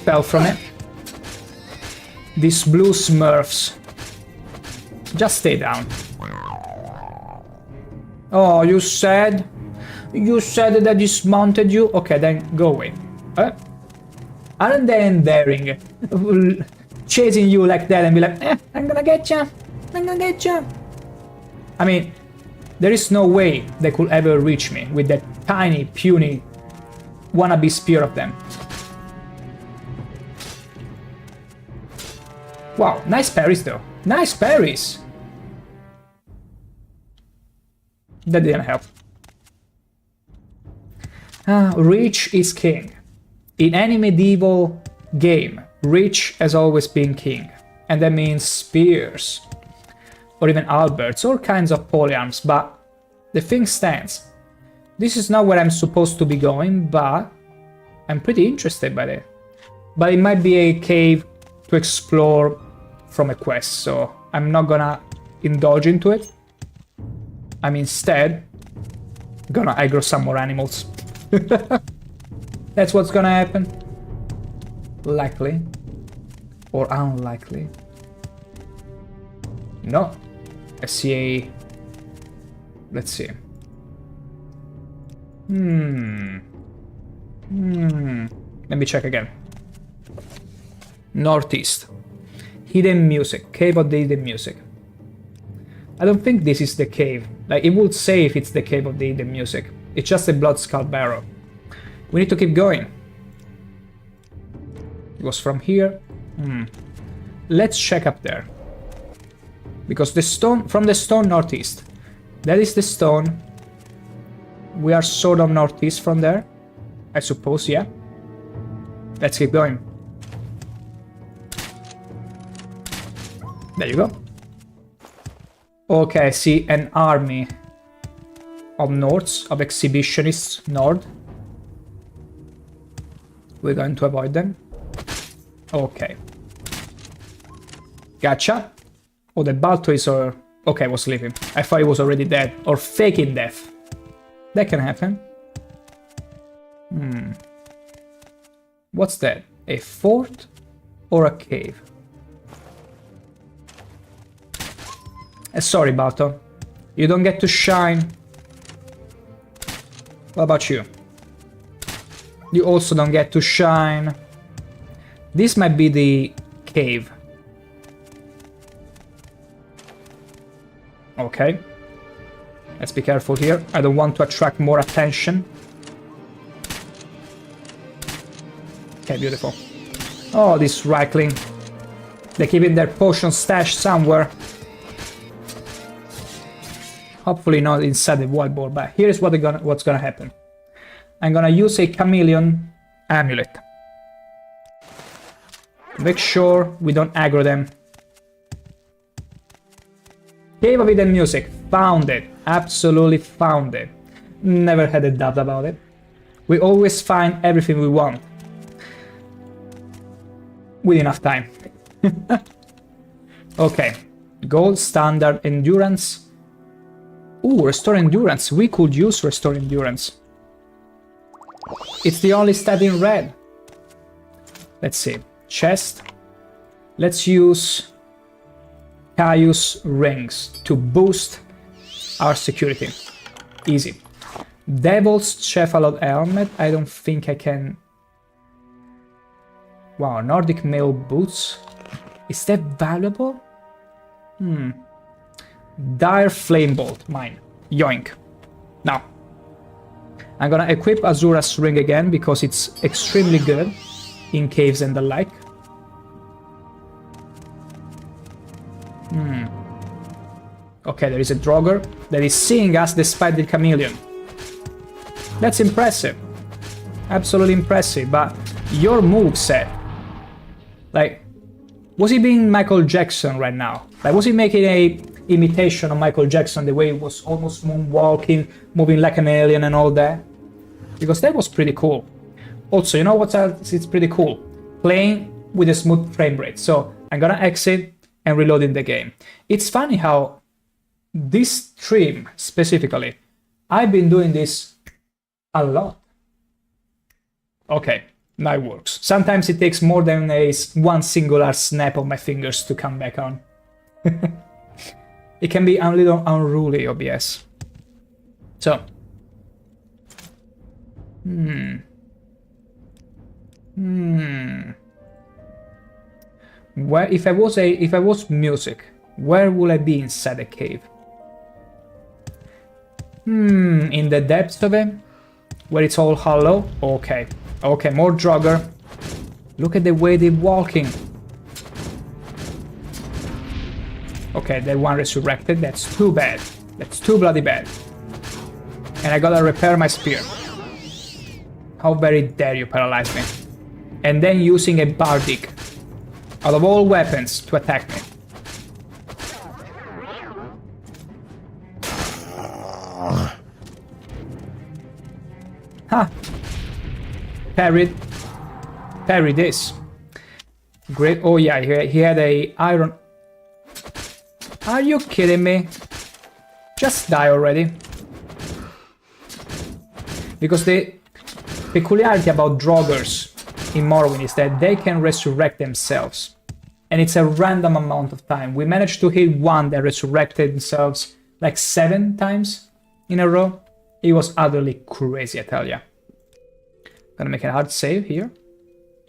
Fell from it. These blue smurfs. Just stay down. Oh, you said? You said that I dismounted you? Okay, then go away. Aren't they endearing? Chasing you like that and be like, I'm gonna get ya. I'm gonna get ya. I mean, there is no way they could ever reach me with that tiny, puny wannabe spear of them. Wow, nice parries though. Nice parries! That didn't help. Reach is king. In any medieval game, Reach has always been king. And that means spears. Or even halberds, all kinds of polearms, but the thing stands. This is not where I'm supposed to be going, but I'm pretty interested by it. But it might be a cave to explore from a quest, so I'm not gonna indulge into it. I'm instead gonna aggro some more animals. That's what's gonna happen. Likely. Or unlikely. No. I see a... Let's see. Let me check again. Northeast. Hidden music. Cave of the hidden music. I don't think this is the cave. Like, it would say if it's the cave of the hidden music. It's just a blood skull barrow. We need to keep going. It was from here. Let's check up there. Because the stone, from the stone northeast. That is the stone. We are sort of northeast from there. I suppose, yeah. Let's keep going. There you go. Okay, I see an army of Nords, of exhibitionists, Nord. We're going to avoid them. Okay. Gotcha. Oh, the Balto is... okay, was sleeping. I thought he was already dead. Or faking death. That can happen. What's that? A fort or a cave? Sorry, Balto. You don't get to shine. What about you? You also don't get to shine. This might be the cave. Okay. Let's be careful here. I don't want to attract more attention. Okay, beautiful. Oh, this Reichling. They're keeping their potion stash somewhere. Hopefully not inside the wild boar, but here's what's gonna happen. I'm gonna use a chameleon amulet. Make sure we don't aggro them. Cave of Hidden Music. Found it. Absolutely found it. Never had a doubt about it. We always find everything we want. With enough time. Okay. Gold standard endurance. Ooh, restore endurance. We could use restore endurance. It's the only stat in red. Let's see. Chest. Let's use Caius rings to boost our security. Easy. Devil's Cephalod helmet. I don't think I can... Wow, Nordic mail boots. Is that valuable? Dire flame bolt. Mine. Yoink. Now, I'm gonna equip Azura's ring again because it's extremely good in caves and the like. Okay, there is a Draugr that is seeing us despite the chameleon. That's impressive. Absolutely impressive, but your moveset, like, was he being Michael Jackson right now? Like, was he making a imitation of Michael Jackson, the way he was almost moonwalking, moving like an alien and all that? Because that was pretty cool. Also, you know what else is pretty cool? Playing with a smooth frame rate. So I'm gonna exit and reload in the game. It's funny how this stream specifically, I've been doing this a lot. Okay, now it works. Sometimes it takes more than one singular snap of my fingers to come back on. It can be a little unruly, OBS. So, Where if I was music, where would I be inside the cave? In the depths of it, where it's all hollow. Okay, okay, more Draugr. Look at the way they're walking. Okay, that one resurrected. That's too bad. That's too bloody bad. And I gotta repair my spear. How very dare you paralyze me? And then using a bardic out of all weapons to attack me. Ha! Parried. Parry this. Great. Oh yeah, he had a iron. Are you kidding me? Just die already. Because the peculiarity about Draugrs in Morrowind is that they can resurrect themselves. And it's a random amount of time. We managed to hit one that resurrected themselves like 7 times in a row. It was utterly crazy, I tell ya. Gonna make a hard save here.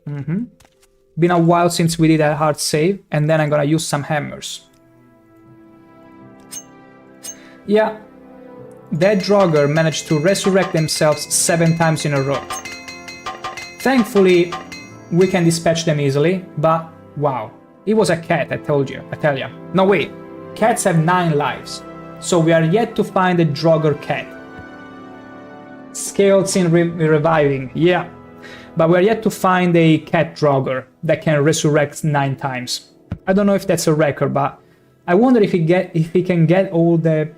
Been a while since we did a hard save, and then I'm gonna use some hammers. Yeah, that Draugr managed to resurrect themselves 7 times in a row. Thankfully, we can dispatch them easily, but wow, it was a cat, I tell ya. No wait, cats have 9 lives, so we are yet to find a Draugr cat. Scales in reviving, yeah, but we are yet to find a cat Draugr that can resurrect 9 times. I don't know if that's a record, but I wonder if he can get all the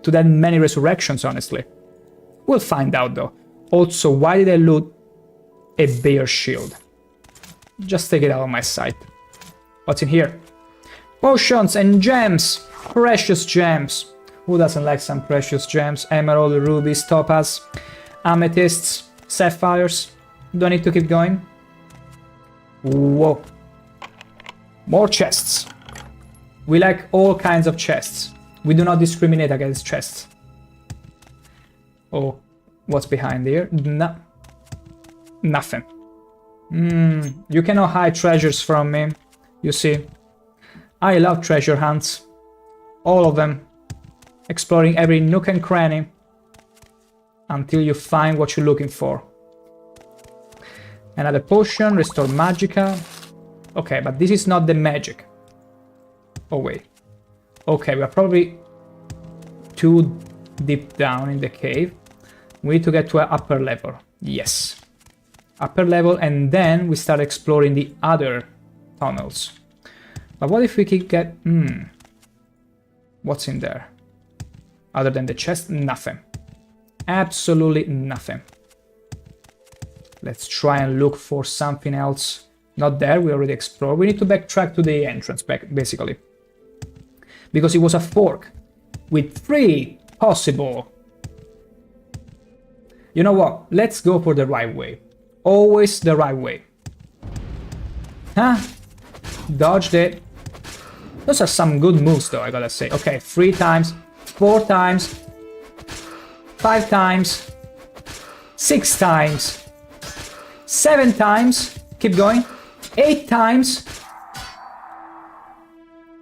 to that many resurrections, honestly. We'll find out though. Also, why did I loot a bear shield? Just take it out of my sight. What's in here? Potions and gems! Precious gems! Who doesn't like some precious gems? Emerald, rubies, topaz, amethysts, sapphires. Do I need to keep going? Whoa. More chests. We like all kinds of chests. We do not discriminate against chests. Oh, what's behind here? No. Nothing. You cannot hide treasures from me. You see. I love treasure hunts. All of them. Exploring every nook and cranny. Until you find what you're looking for. Another potion. Restore magicka. Okay, but this is not the magic. Oh wait. Okay, we are probably too deep down in the cave. We need to get to an upper level. Yes. Upper level, and then we start exploring the other tunnels. But what if we could get... What's in there? Other than the chest? Nothing. Absolutely nothing. Let's try and look for something else. Not there, we already explored. We need to backtrack to the entrance, basically. Because it was a fork with 3 possible. You know what? Let's go for the right way. Always the right way. Huh? Dodged it. Those are some good moves though, I gotta say. Okay, 3 times, 4 times, 5 times, 6 times, 7 times. Keep going. 8 times.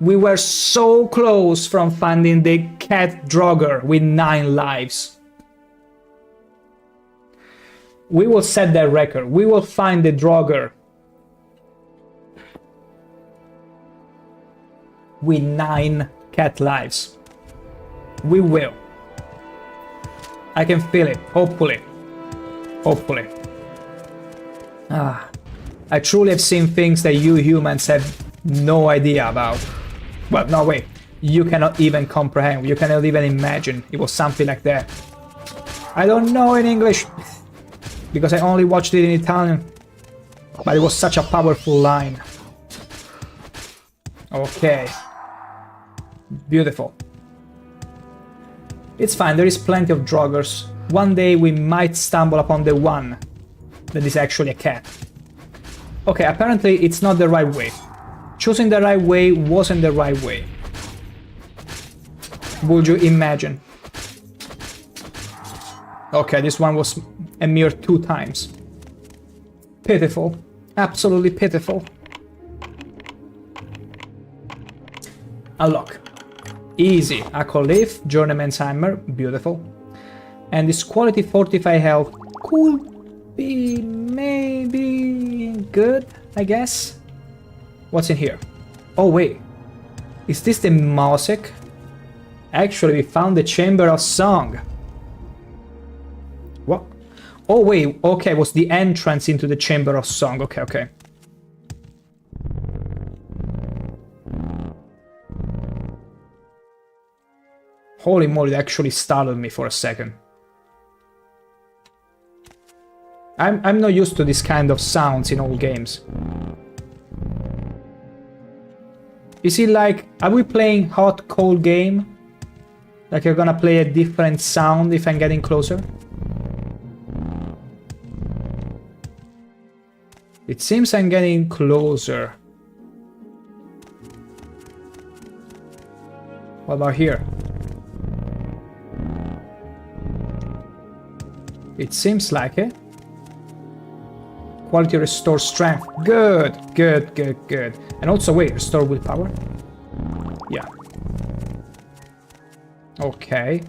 We were so close from finding the cat Draugr with 9 lives. We will set that record. We will find the Draugr with 9 cat lives. We will. I can feel it. Hopefully. Hopefully. I truly have seen things that you humans have no idea about. Well, no, wait. You cannot even comprehend. You cannot even imagine. It was something like that. I don't know in English because I only watched it in Italian. But it was such a powerful line. Okay. Beautiful. It's fine, there is plenty of Draugrs. One day we might stumble upon the one that is actually a cat. Okay, apparently it's not the right way. Choosing the right way wasn't the right way. Would you imagine? Okay, this one was a mere 2 times. Pitiful. Absolutely pitiful. Unlock. Easy. Echo Leaf, Journeyman's Hammer, beautiful. And this quality 45 health could be maybe good, I guess. What's in here? Oh wait, is this the music? Actually, we found the Chamber of Song. What? Oh wait, okay, it was the entrance into the Chamber of Song. Okay, okay. Holy moly, that actually startled me for a second. I'm not used to this kind of sounds in all games. Is it like, are we playing hot cold game? Like you're gonna play a different sound if I'm getting closer? It seems I'm getting closer. What about here? It seems like it. Quality restore strength. Good, good, good, good. And also, wait, restore willpower? Yeah. Okay.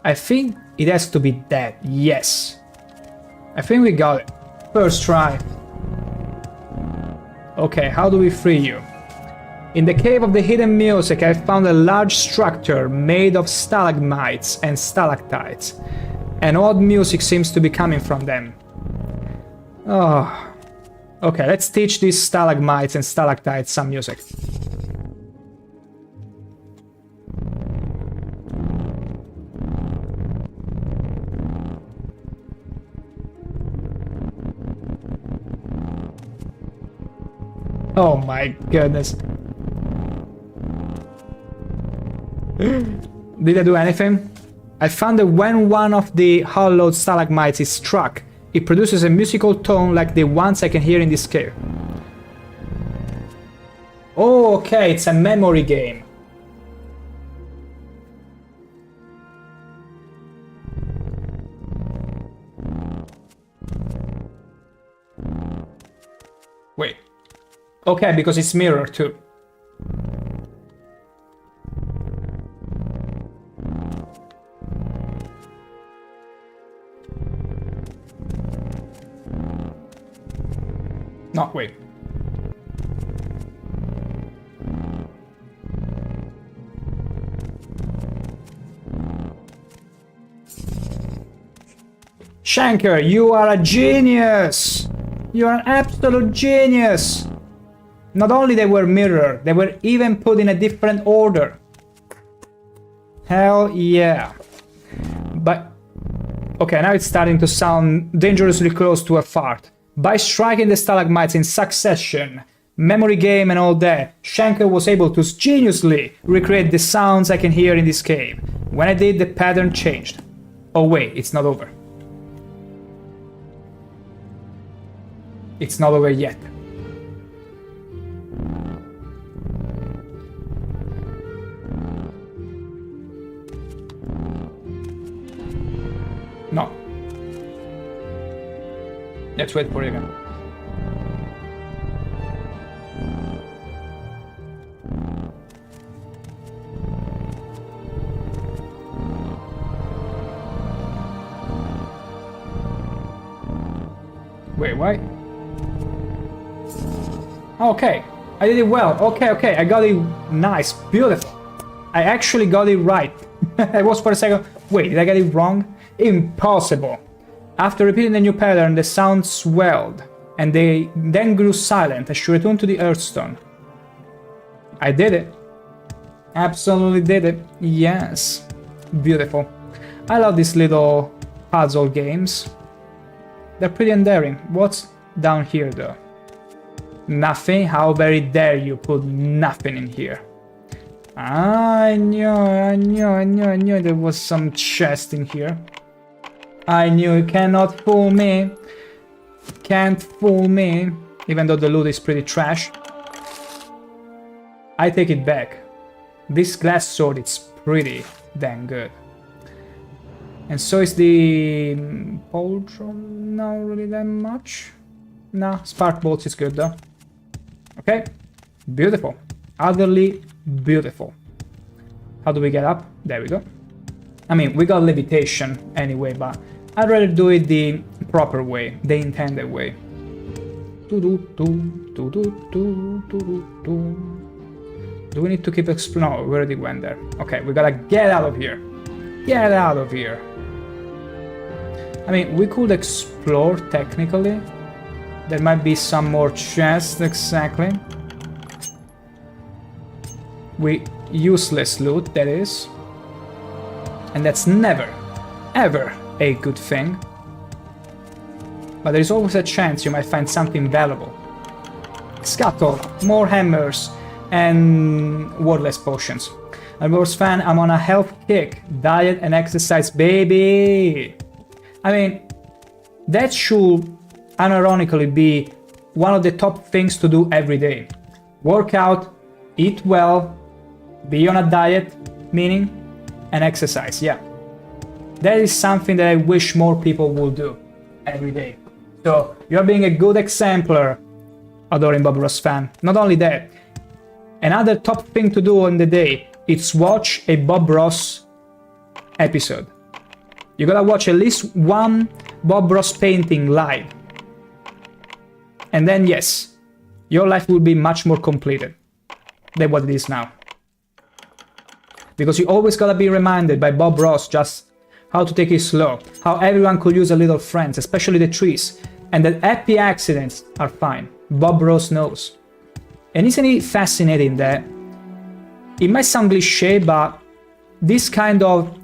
I think it has to be that. Yes. I think we got it. First try. Okay, how do we free you? In the cave of the hidden music, I found a large structure made of stalagmites and stalactites. And odd music seems to be coming from them. Oh. Okay, let's teach these stalagmites and stalactites some music. Oh my goodness. Did I do anything? I found that when one of the hollowed stalagmites is struck, it produces a musical tone like the ones I can hear in this cave. Oh, okay, it's a memory game. Wait. Okay, because it's mirror too. No, wait. ShankH-ER, you are a genius! You are an absolute genius! Not only they were mirrored, they were even put in a different order. Hell yeah. But... okay, now it's starting to sound dangerously close to a fart. By striking the stalagmites in succession, memory game and all that, ShankH-ER was able to geniusly recreate the sounds I can hear in this cave. When I did, the pattern changed. Oh wait, it's not over. It's not over yet. No. Let's wait for it again. Wait, why? Okay, I did it well. Okay, I got it nice, beautiful. I actually got it right. I was for a second. Wait, did I get it wrong? Impossible. After repeating the new pattern, the sound swelled, and they then grew silent as she returned to the Earthstone. I did it. Absolutely did it. Yes. Beautiful. I love these little puzzle games. They're pretty endearing. What's down here, though? Nothing? How very dare you put nothing in here. I knew there was some chest in here. I knew you cannot fool me. Can't fool me. Even though the loot is pretty trash. I take it back. This glass sword, it's pretty damn good. And so is the Pauldron, not really that much. Nah, Spark Bolts is good though. Okay, beautiful. Utterly beautiful. How do we get up? There we go. I mean, we got levitation anyway, but I'd rather do it the proper way, the intended way. Do we need to keep exploring? No, we already went there. Okay, we gotta get out of here. Get out of here. I mean, we could explore technically. There might be some more chests, exactly. Useless loot, that is. And that's never, ever a good thing. But there's always a chance you might find something valuable. Scuttle, more hammers, and wordless potions. I'm a fan, I'm on a health kick. Diet and exercise, baby! I mean, that should unironically be one of the top things to do every day. Work out, eat well, be on a diet, meaning, and exercise, yeah. That is something that I wish more people would do every day. So, you're being a good exemplar, adoring Bob Ross fan. Not only that, another top thing to do on the day, it's watch a Bob Ross episode. You gotta watch at least one Bob Ross painting live. And then yes, your life will be much more completed than what it is now. Because you always gotta be reminded by Bob Ross just how to take it slow, how everyone could use a little friends, especially the trees, and that happy accidents are fine. Bob Ross knows. And isn't it fascinating that it might sound cliché, but this kind of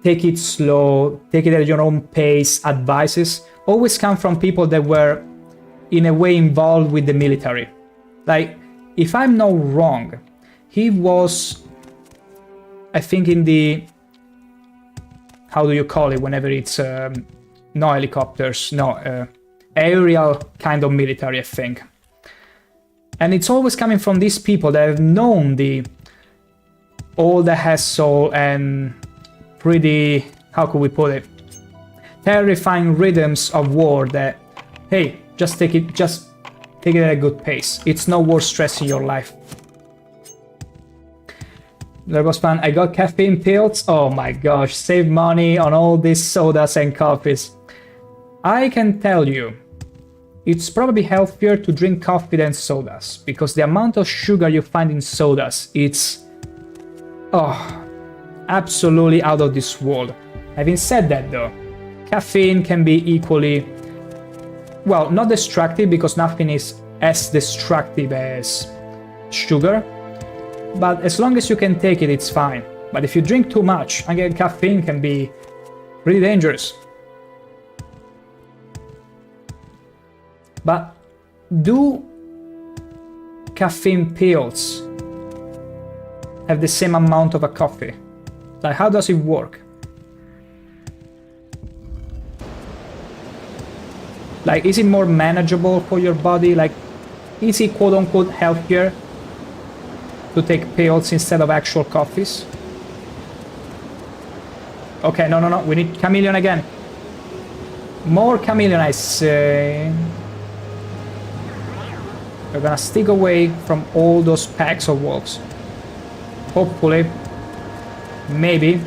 take it slow, take it at your own pace advices always come from people that were in a way involved with the military. Like, if I'm not wrong, he was, I think, in the, how do you call it whenever it's no helicopters, no, aerial kind of military, I think. And it's always coming from these people that have known all the hassle and pretty, how could we put it, terrifying rhythms of war that, hey, just take it at a good pace. It's no worth stress in your life. There was fun. I got caffeine pills. Oh my gosh, save money on all these sodas and coffees. I can tell you, it's probably healthier to drink coffee than sodas, because the amount of sugar you find in sodas, it's, oh, absolutely out of this world. Having said that though, caffeine can be equally, well, not destructive, because nothing is as destructive as sugar, but as long as you can take it, it's fine. But if you drink too much, again, caffeine can be really dangerous. But do caffeine pills have the same amount of a coffee? Like, how does it work? Like, is it more manageable for your body? Like, is it quote-unquote healthier to take pills instead of actual coffees? Okay, no, we need chameleon again. More chameleon, I say. We're gonna stick away from all those packs of wolves. Hopefully. Maybe.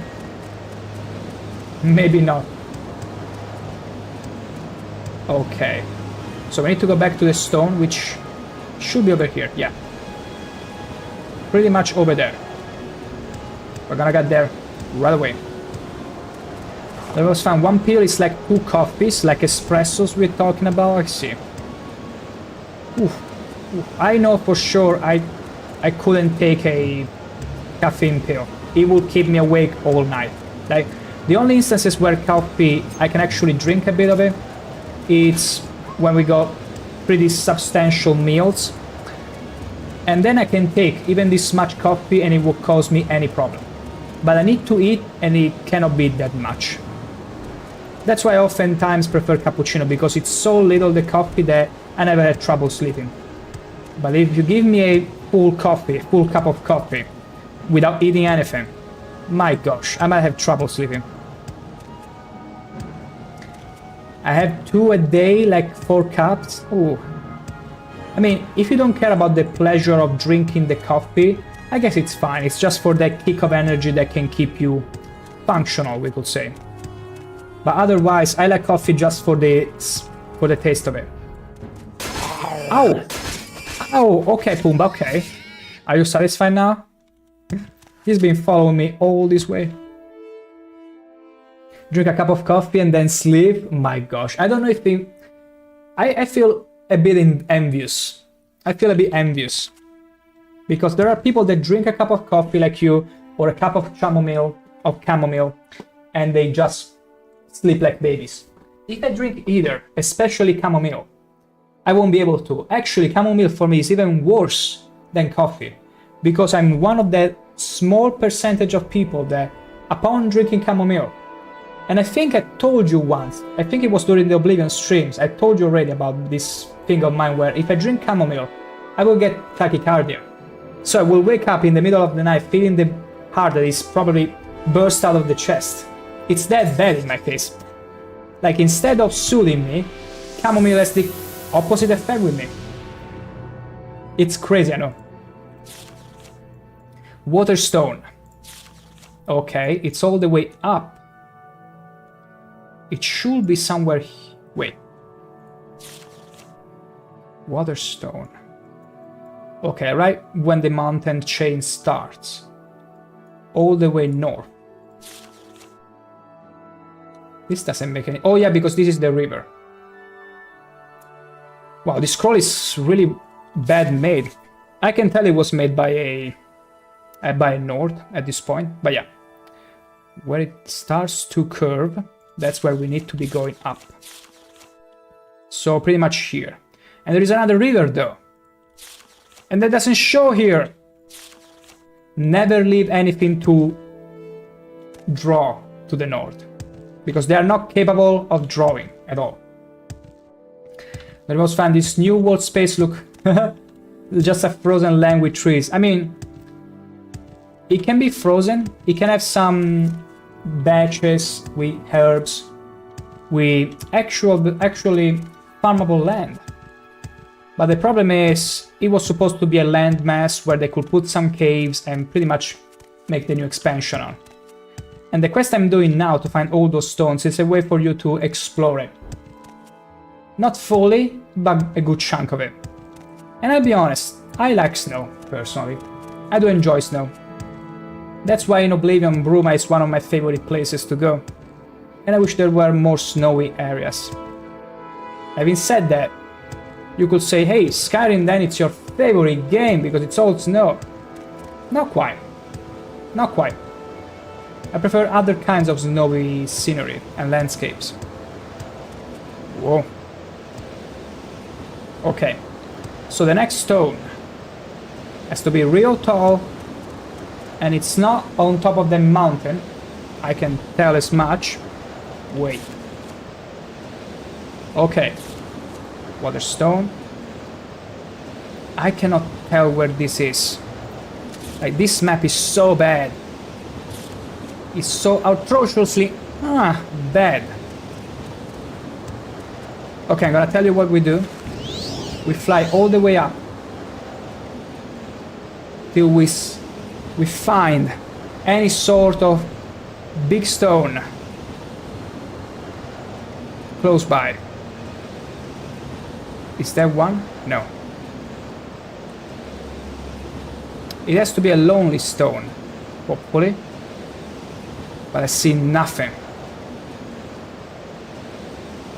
Maybe not. Okay. So we need to go back to the stone, which should be over here. Yeah. Pretty much over there. We're gonna get there right away. That was fun. 1 pill is like 2 coffees, like espressos we're talking about. I see. Oof. I know for sure I couldn't take a caffeine pill. It would keep me awake all night. Like, the only instances where coffee I can actually drink a bit of it, it's when we got pretty substantial meals, and then I can take even this much coffee and it will cause me any problem. But I need to eat, and it cannot be that much. That's why I oftentimes prefer cappuccino, because it's so little the coffee that I never had trouble sleeping. But if you give me a full cup of coffee without eating anything, my gosh, I might have trouble sleeping. I have 2 a day, like 4 cups. Ooh. I mean, if you don't care about the pleasure of drinking the coffee, I guess it's fine. It's just for that kick of energy that can keep you functional, we could say. But otherwise, I like coffee just for the taste of it. Ow! Ow! Okay, Pumbaa, okay. Are you satisfied now? He's been following me all this way. Drink a cup of coffee and then sleep? My gosh, I don't know if they... I feel a bit envious. I feel a bit envious. Because there are people that drink a cup of coffee like you, or a cup of chamomile, and they just sleep like babies. If I drink either, especially chamomile, I won't be able to. Actually, chamomile for me is even worse than coffee, because I'm one of the small percentage of people that, upon drinking chamomile, and I think I told you once, I think it was during the Oblivion streams, I told you already about this thing of mine where if I drink chamomile, I will get tachycardia. So I will wake up in the middle of the night feeling the heart that is probably burst out of the chest. It's that bad in my case. Like, instead of soothing me, chamomile has the opposite effect with me. It's crazy, I know. Waterstone. Okay, it's all the way up. It should be somewhere... Wait. Waterstone. Okay, right when the mountain chain starts. All the way north. This doesn't make any... Oh yeah, because this is the river. Wow, this scroll is really bad made. I can tell it was made by a Nord at this point, but yeah. Where it starts to curve, that's where we need to be going up. So pretty much here. And there is another river though. And that doesn't show here. Never leave anything to draw to the north, because they are not capable of drawing at all. But it was fun. This new world space look just a frozen land with trees. I mean, it can be frozen. It can have some batches with herbs, with actually farmable land. But the problem is, it was supposed to be a landmass where they could put some caves and pretty much make the new expansion on. And the quest I'm doing now to find all those stones is a way for you to explore it. Not fully, but a good chunk of it. And I'll be honest, I like snow, personally. I do enjoy snow. That's why in Oblivion, Bruma is one of my favorite places to go. And I wish there were more snowy areas. Having said that, you could say, hey, Skyrim, then it's your favorite game because it's all snow. Not quite. Not quite. I prefer other kinds of snowy scenery and landscapes. Whoa. Okay. So the next stone has to be real tall, and it's not on top of the mountain. I can tell as much. Wait. Okay. Waterstone. I cannot tell where this is. Like, this map is so bad. It's so atrociously bad. Okay, I'm gonna tell you what we do. We fly all the way up till we find any sort of big stone close by. Is there one? No. It has to be a lonely stone, hopefully. But I see nothing.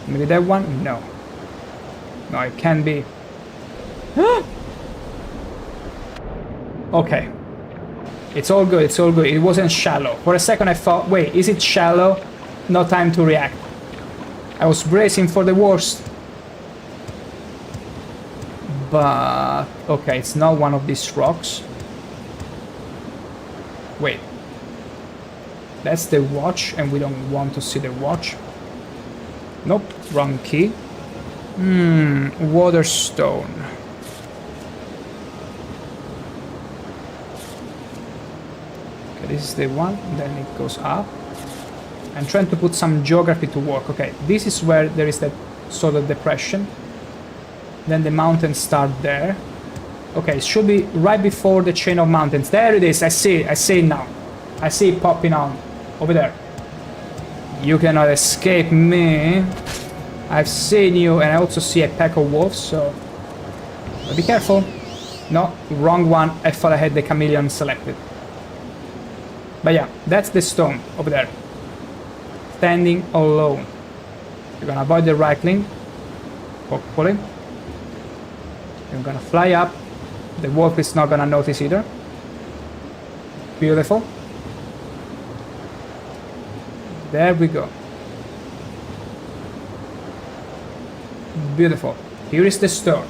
Maybe that one? No. No, it can't be. Okay. It's all good, it's all good. It wasn't shallow. For a second I thought, wait, is it shallow? No time to react. I was bracing for the worst. But... okay, it's not one of these rocks. Wait. That's the watch, and we don't want to see the watch. Nope, wrong key. Water stone. Okay, this is the one, then it goes up. I'm trying to put some geography to work. Okay, this is where there is that sort of depression. Then the mountains start there. Okay, it should be right before the chain of mountains. There it is, I see it now. I see it popping on, over there. You cannot escape me. I've seen you, and I also see a pack of wolves, so... be careful. No, wrong one. I thought I had the chameleon selected. But yeah, that's the stone, over there. Standing alone. You're gonna avoid the right click. Hopefully. You're gonna fly up. The wolf is not gonna notice either. Beautiful. There we go. Beautiful. Here is the stone.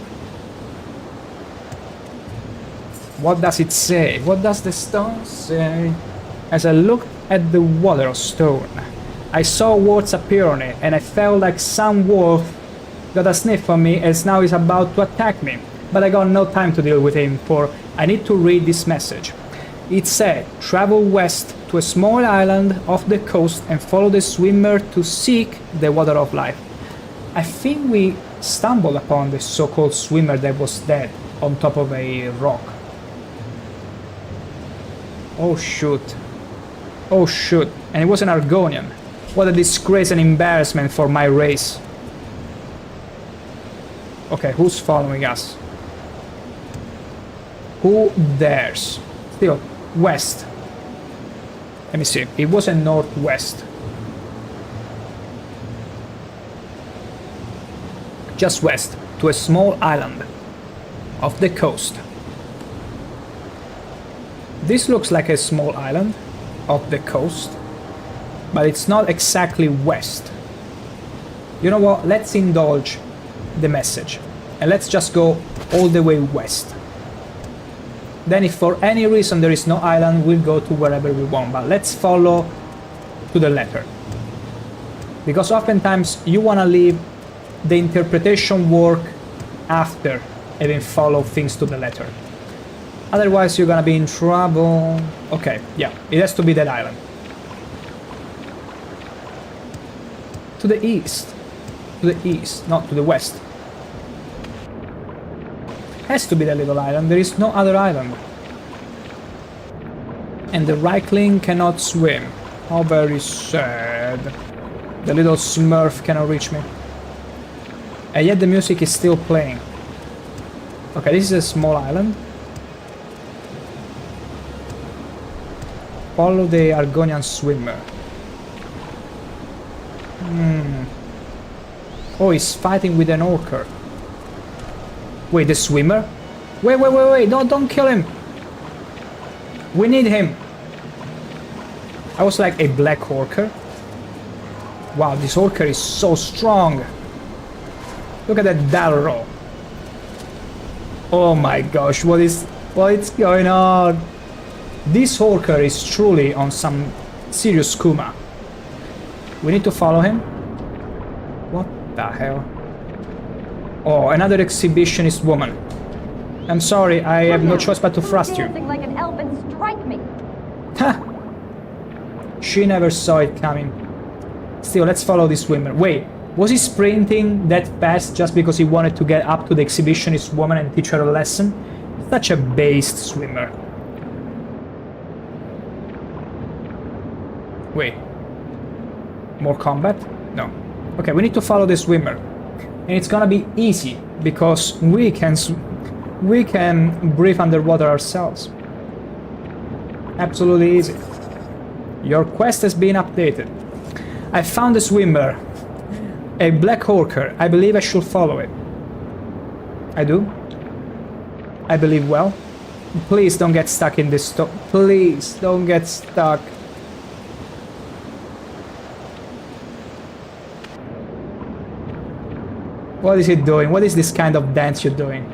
What does it say? What does the stone say? As I looked at the water of stone, I saw words appear on it, and I felt like some wolf got a sniff on me as now is about to attack me. But I got no time to deal with him, for I need to read this message. It said, travel west to a small island off the coast and follow the swimmer to seek the water of life. I think we stumbled upon the so-called swimmer that was dead on top of a rock. Oh shoot. Oh shoot. And it was an Argonian. What a disgrace and embarrassment for my race. Okay, who's following us? Who dares? Still, west. Let me see. It wasn't northwest. Just west, to a small island off the coast. This looks like a small island off the coast, but it's not exactly west. You know what? Let's indulge the message and let's just go all the way west. Then if for any reason there is no island, we'll go to wherever we want, but let's follow to the letter. Because oftentimes you want to leave the interpretation work after having followed things to the letter. Otherwise you're gonna be in trouble. Okay, yeah, it has to be that island. To the east. To the east, not to the west. Has to be that little island, there is no other island. And the Reichling cannot swim. How very sad. The little smurf cannot reach me. And yet the music is still playing. Okay, this is a small island. Follow the Argonian swimmer. Oh, he's fighting with an orca. Wait, the swimmer? Wait, don't kill him. We need him. I was like a black orca. Wow, this orca is so strong. Look at that dial roll. Oh my gosh, what's going on? This orca is truly on some serious skooma. We need to follow him. What the hell? Oh, another exhibitionist woman. I'm sorry, I have no choice but to thrust you. Dancing like an elf and strike me. Ha! She never saw it coming. Still, let's follow this swimmer. Wait, was he sprinting that fast just because he wanted to get up to the exhibitionist woman and teach her a lesson? Such a based swimmer. Wait. More combat? No. Okay, we need to follow the swimmer. And it's gonna be easy, because we can breathe underwater ourselves. Absolutely easy. Your quest has been updated. I found a swimmer. A black orca. I believe I should follow it. I do. I believe well. Please don't get stuck in this Please don't get stuck. What is he doing? What is this kind of dance you're doing?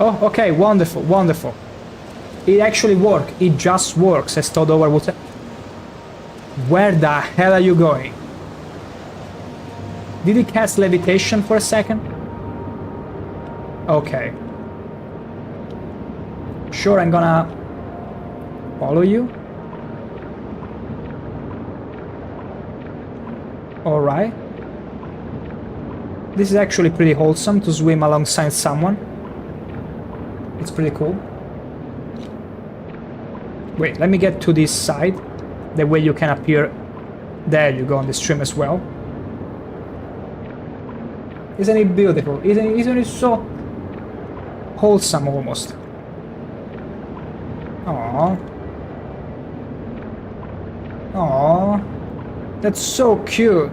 Oh, okay, wonderful, wonderful. It actually worked. It just works, as Todover would say. Where the hell are you going? Did he cast levitation for a second? Okay. Sure, I'm gonna follow you. Alright. This is actually pretty wholesome to swim alongside someone. It's pretty cool. Wait, let me get to this side. That way you can appear. There you go on the stream as well. Isn't it beautiful? Isn't it so wholesome almost? Aww. Aww. That's so cute.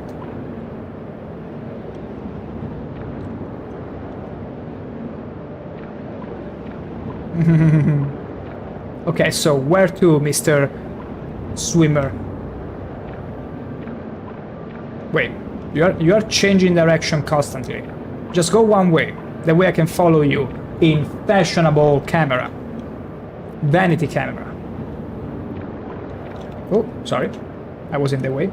Okay, so where to, Mr. Swimmer? Wait, you are changing direction constantly. Just go one way. That way I can follow you in fashionable camera. Vanity camera. Oh, sorry. I was in the way.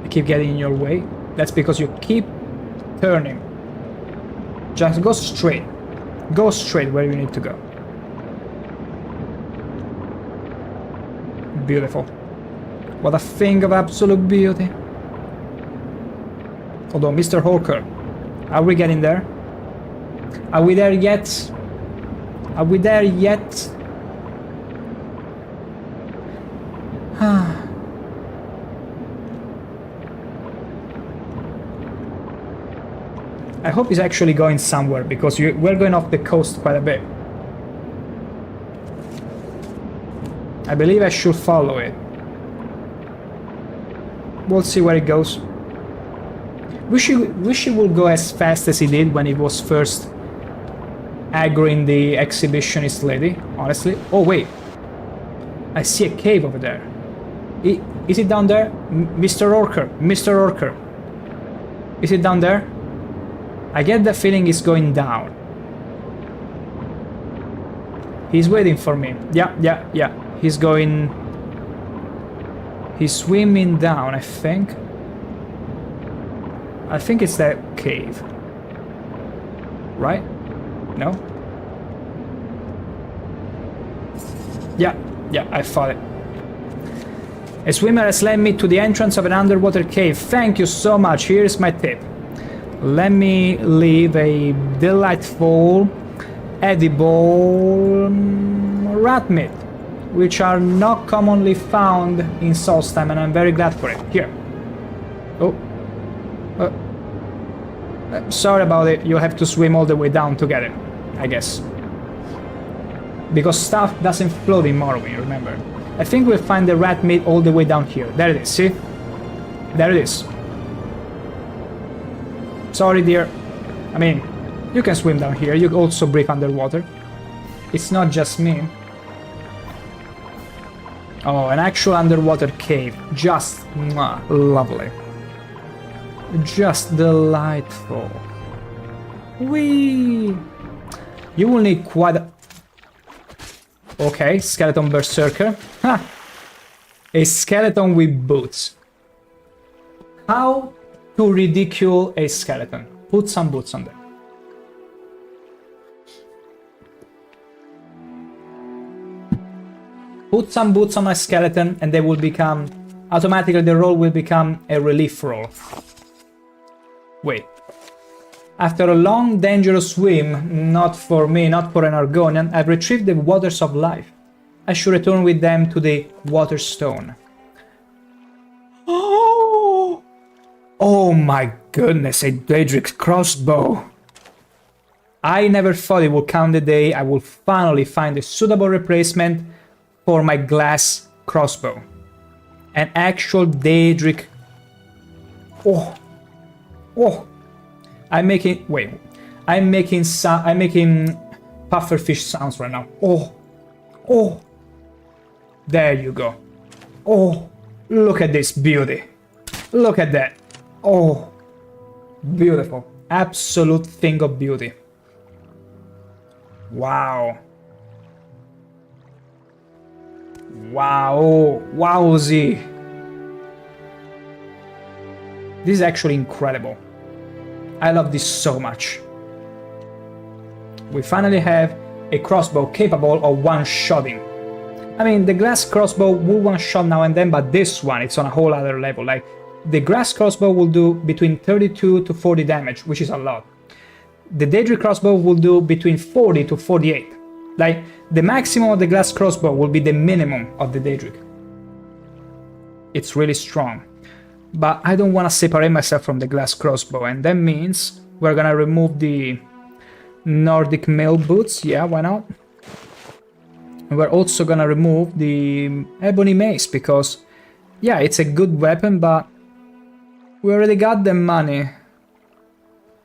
I keep getting in your way. That's because you keep turning. Just go straight. Go straight where you need to go. Beautiful. What a thing of absolute beauty. Although, Mr. Hawker, are we getting there? Are we there yet? Are we there yet? I hope he's actually going somewhere, because we're going off the coast quite a bit. I believe I should follow it. We'll see where it goes. Wish he would go as fast as he did when he was first aggroing the exhibitionist lady, honestly. Oh wait, I see a cave over there. Is it down there? Mr. Orker, Mr. Orker. Is it down there? I get the feeling he's going down. He's waiting for me. Yeah. He's going... He's swimming down, I think. I think it's that cave. Right? No? Yeah, I thought it. A swimmer has led me to the entrance of an underwater cave. Thank you so much. Here's my tip. Let me leave a delightful, edible rat meat, which are not commonly found in Solstheim, and I'm very glad for it. Here. Oh. Sorry about it. You'll have to swim all the way down to get it, I guess. Because stuff doesn't float in Morrowind, remember. I think we'll find the rat meat all the way down here. There it is, see? There it is. Sorry, dear. I mean, you can swim down here. You also breathe underwater. It's not just me. Oh, an actual underwater cave. Just lovely. Just delightful. Whee! You will need quite a... Okay, skeleton berserker. Ha! A skeleton with boots. How to ridicule a skeleton? Put some boots on them. Put some boots on my skeleton and they will become... Automatically the roll will become a relief roll. Wait. After a long, dangerous swim, not for me, not for an Argonian, I've retrieved the waters of life. I should return with them to the Waterstone. Oh! Oh my goodness, a Daedric crossbow! I never thought it would come the day I will finally find a suitable replacement for my glass crossbow. An actual Daedric... Oh! Oh! I'm making pufferfish sounds right now. Oh! Oh! There you go. Oh! Look at this beauty. Look at that. Oh! Beautiful. Absolute thing of beauty. Wow. Wow. Wowzy. This is actually incredible. I love this so much. We finally have a crossbow capable of one-shotting. I mean, the glass crossbow will one-shot now and then, but this one, it's on a whole other level. Like, the glass crossbow will do between 32 to 40 damage, which is a lot. The Daedric crossbow will do between 40 to 48. Like, the maximum of the glass crossbow will be the minimum of the Daedric. It's really strong. But I don't want to separate myself from the glass crossbow, and that means we're gonna remove the Nordic mail boots. Yeah, why not? And we're also gonna remove the ebony mace, because, yeah, it's a good weapon, but we already got them money.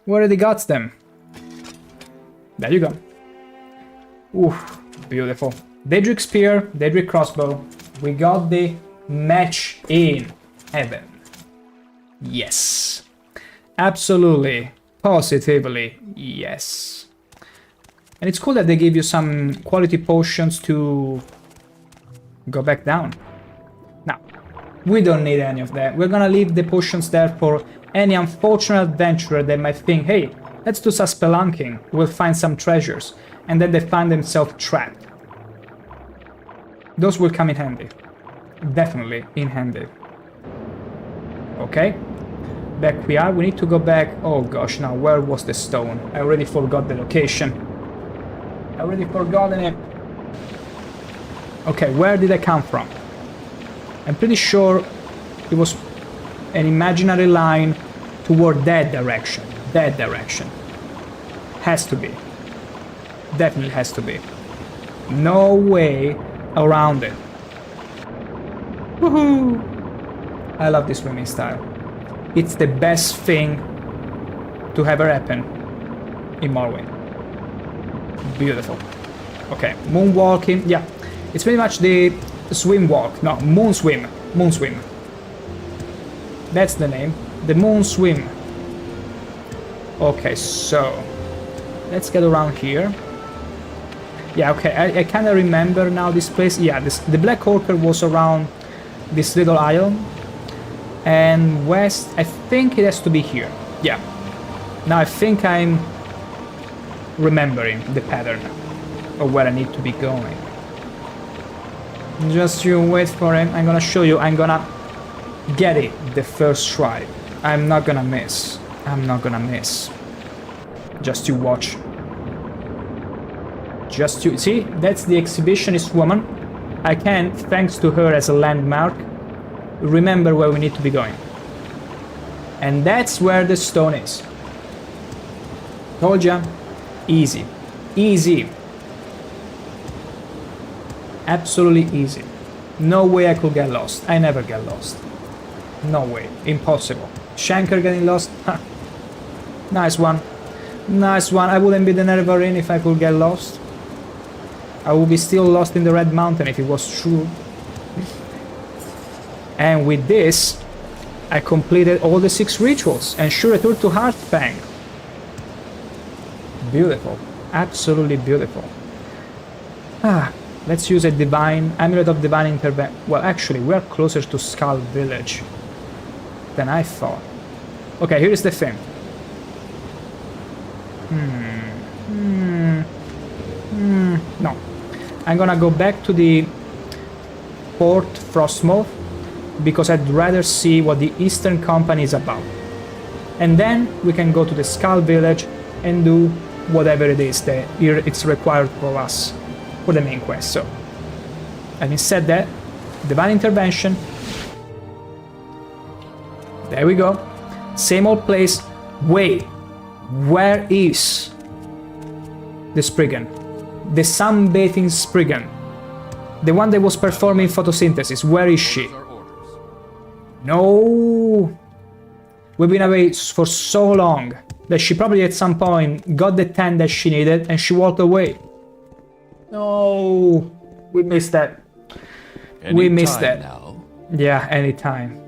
We already got them. There you go. Oof, beautiful. Daedric spear, Daedric crossbow. We got the match in heaven. Yes. Absolutely. Positively. Yes. And it's cool that they give you some quality potions to go back down. Now, we don't need any of that. We're gonna leave the potions there for any unfortunate adventurer that might think, hey, let's do some spelunking. We'll find some treasures. And then they find themselves trapped. Those will come in handy. Definitely in handy. Okay. Back we are. We need to go back. Oh gosh, now where was the stone? I already forgot the location. I already forgotten it. Okay, where did I come from? I'm pretty sure it was an imaginary line toward that direction. That direction. Has to be. Definitely has to be. No way around it. Woohoo! I love this swimming style. It's the best thing to ever happen in Morrowind. Beautiful. Okay, moonwalking. Yeah, it's pretty much the swim walk. No, moon swim. Moon swim. That's the name. The moon swim. Okay, so let's get around here. Yeah, okay, I kind of remember now this place. Yeah, the Black Orchard was around this little island. And west, I think it has to be here. Yeah. Now I think I'm remembering the pattern of where I need to be going. Just you wait for it. I'm gonna show you. I'm gonna get it the first try. I'm not gonna miss. I'm not gonna miss. Just you watch. Just you see, that's the exhibitionist woman. I can, thanks to her as a landmark, remember where we need to be going. And that's where the stone is. Told ya. Easy. Easy. Absolutely easy. No way I could get lost. I never get lost. No way. Impossible. ShankH-ER getting lost? Ha. Nice one. Nice one. I wouldn't be the Nerevarine if I could get lost. I would be still lost in the Red Mountain if it was true. And with this, I completed all the 6 rituals and should return to Heartfang. Beautiful. Absolutely beautiful. Ah, let's use a divine amulet of divine intervention. Well, actually, we're closer to Skull Village than I thought. Okay, here is the thing. No. I'm gonna go back to the Port Frostmoth because I'd rather see what the Eastern Company is about. And then we can go to the Skull Village and do whatever it is that it's required for us for the main quest. So, having said that, Divine Intervention. There we go. Same old place. Wait, where is the Spriggan? The sunbathing Spriggan. The one that was performing photosynthesis. Where is she? No. We've been away for so long that she probably at some point got the tent that she needed and she walked away. No. We missed that. We missed that. Now. Yeah, anytime.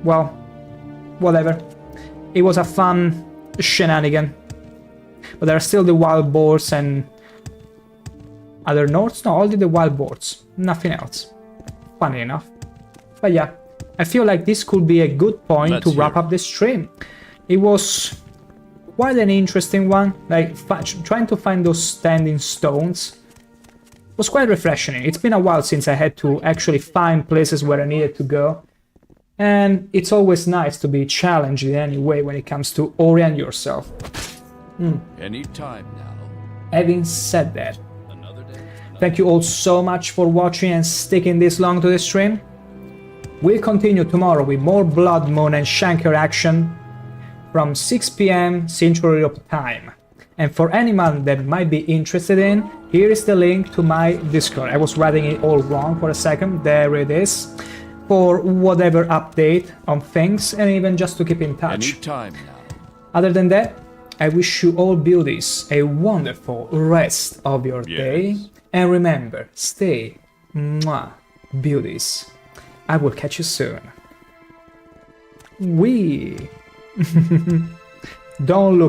Well, whatever. It was a fun shenanigan. But there are still the wild boars and other Nords? No, only the wild boars. Nothing else. Funny enough. But yeah, I feel like this could be a good point to wrap up the stream. It was quite an interesting one. Like, trying to find those standing stones was quite refreshing. It's been a while since I had to actually find places where I needed to go. And it's always nice to be challenged in any way when it comes to orient yourself. Any time now. Having said that, thank you all so much for watching and sticking this long to the stream. We'll continue tomorrow with more Bloodmoon and ShankH-ER action from 6 PM Central Europe time. And for anyone that might be interested in, here is the link to my Discord. I was writing it all wrong for a second. There it is. For whatever update on things and even just to keep in touch. Anytime now. Other than that, I wish you all beauties a wonderful rest of your day. And remember, stay beauties. I will catch you soon. Don't look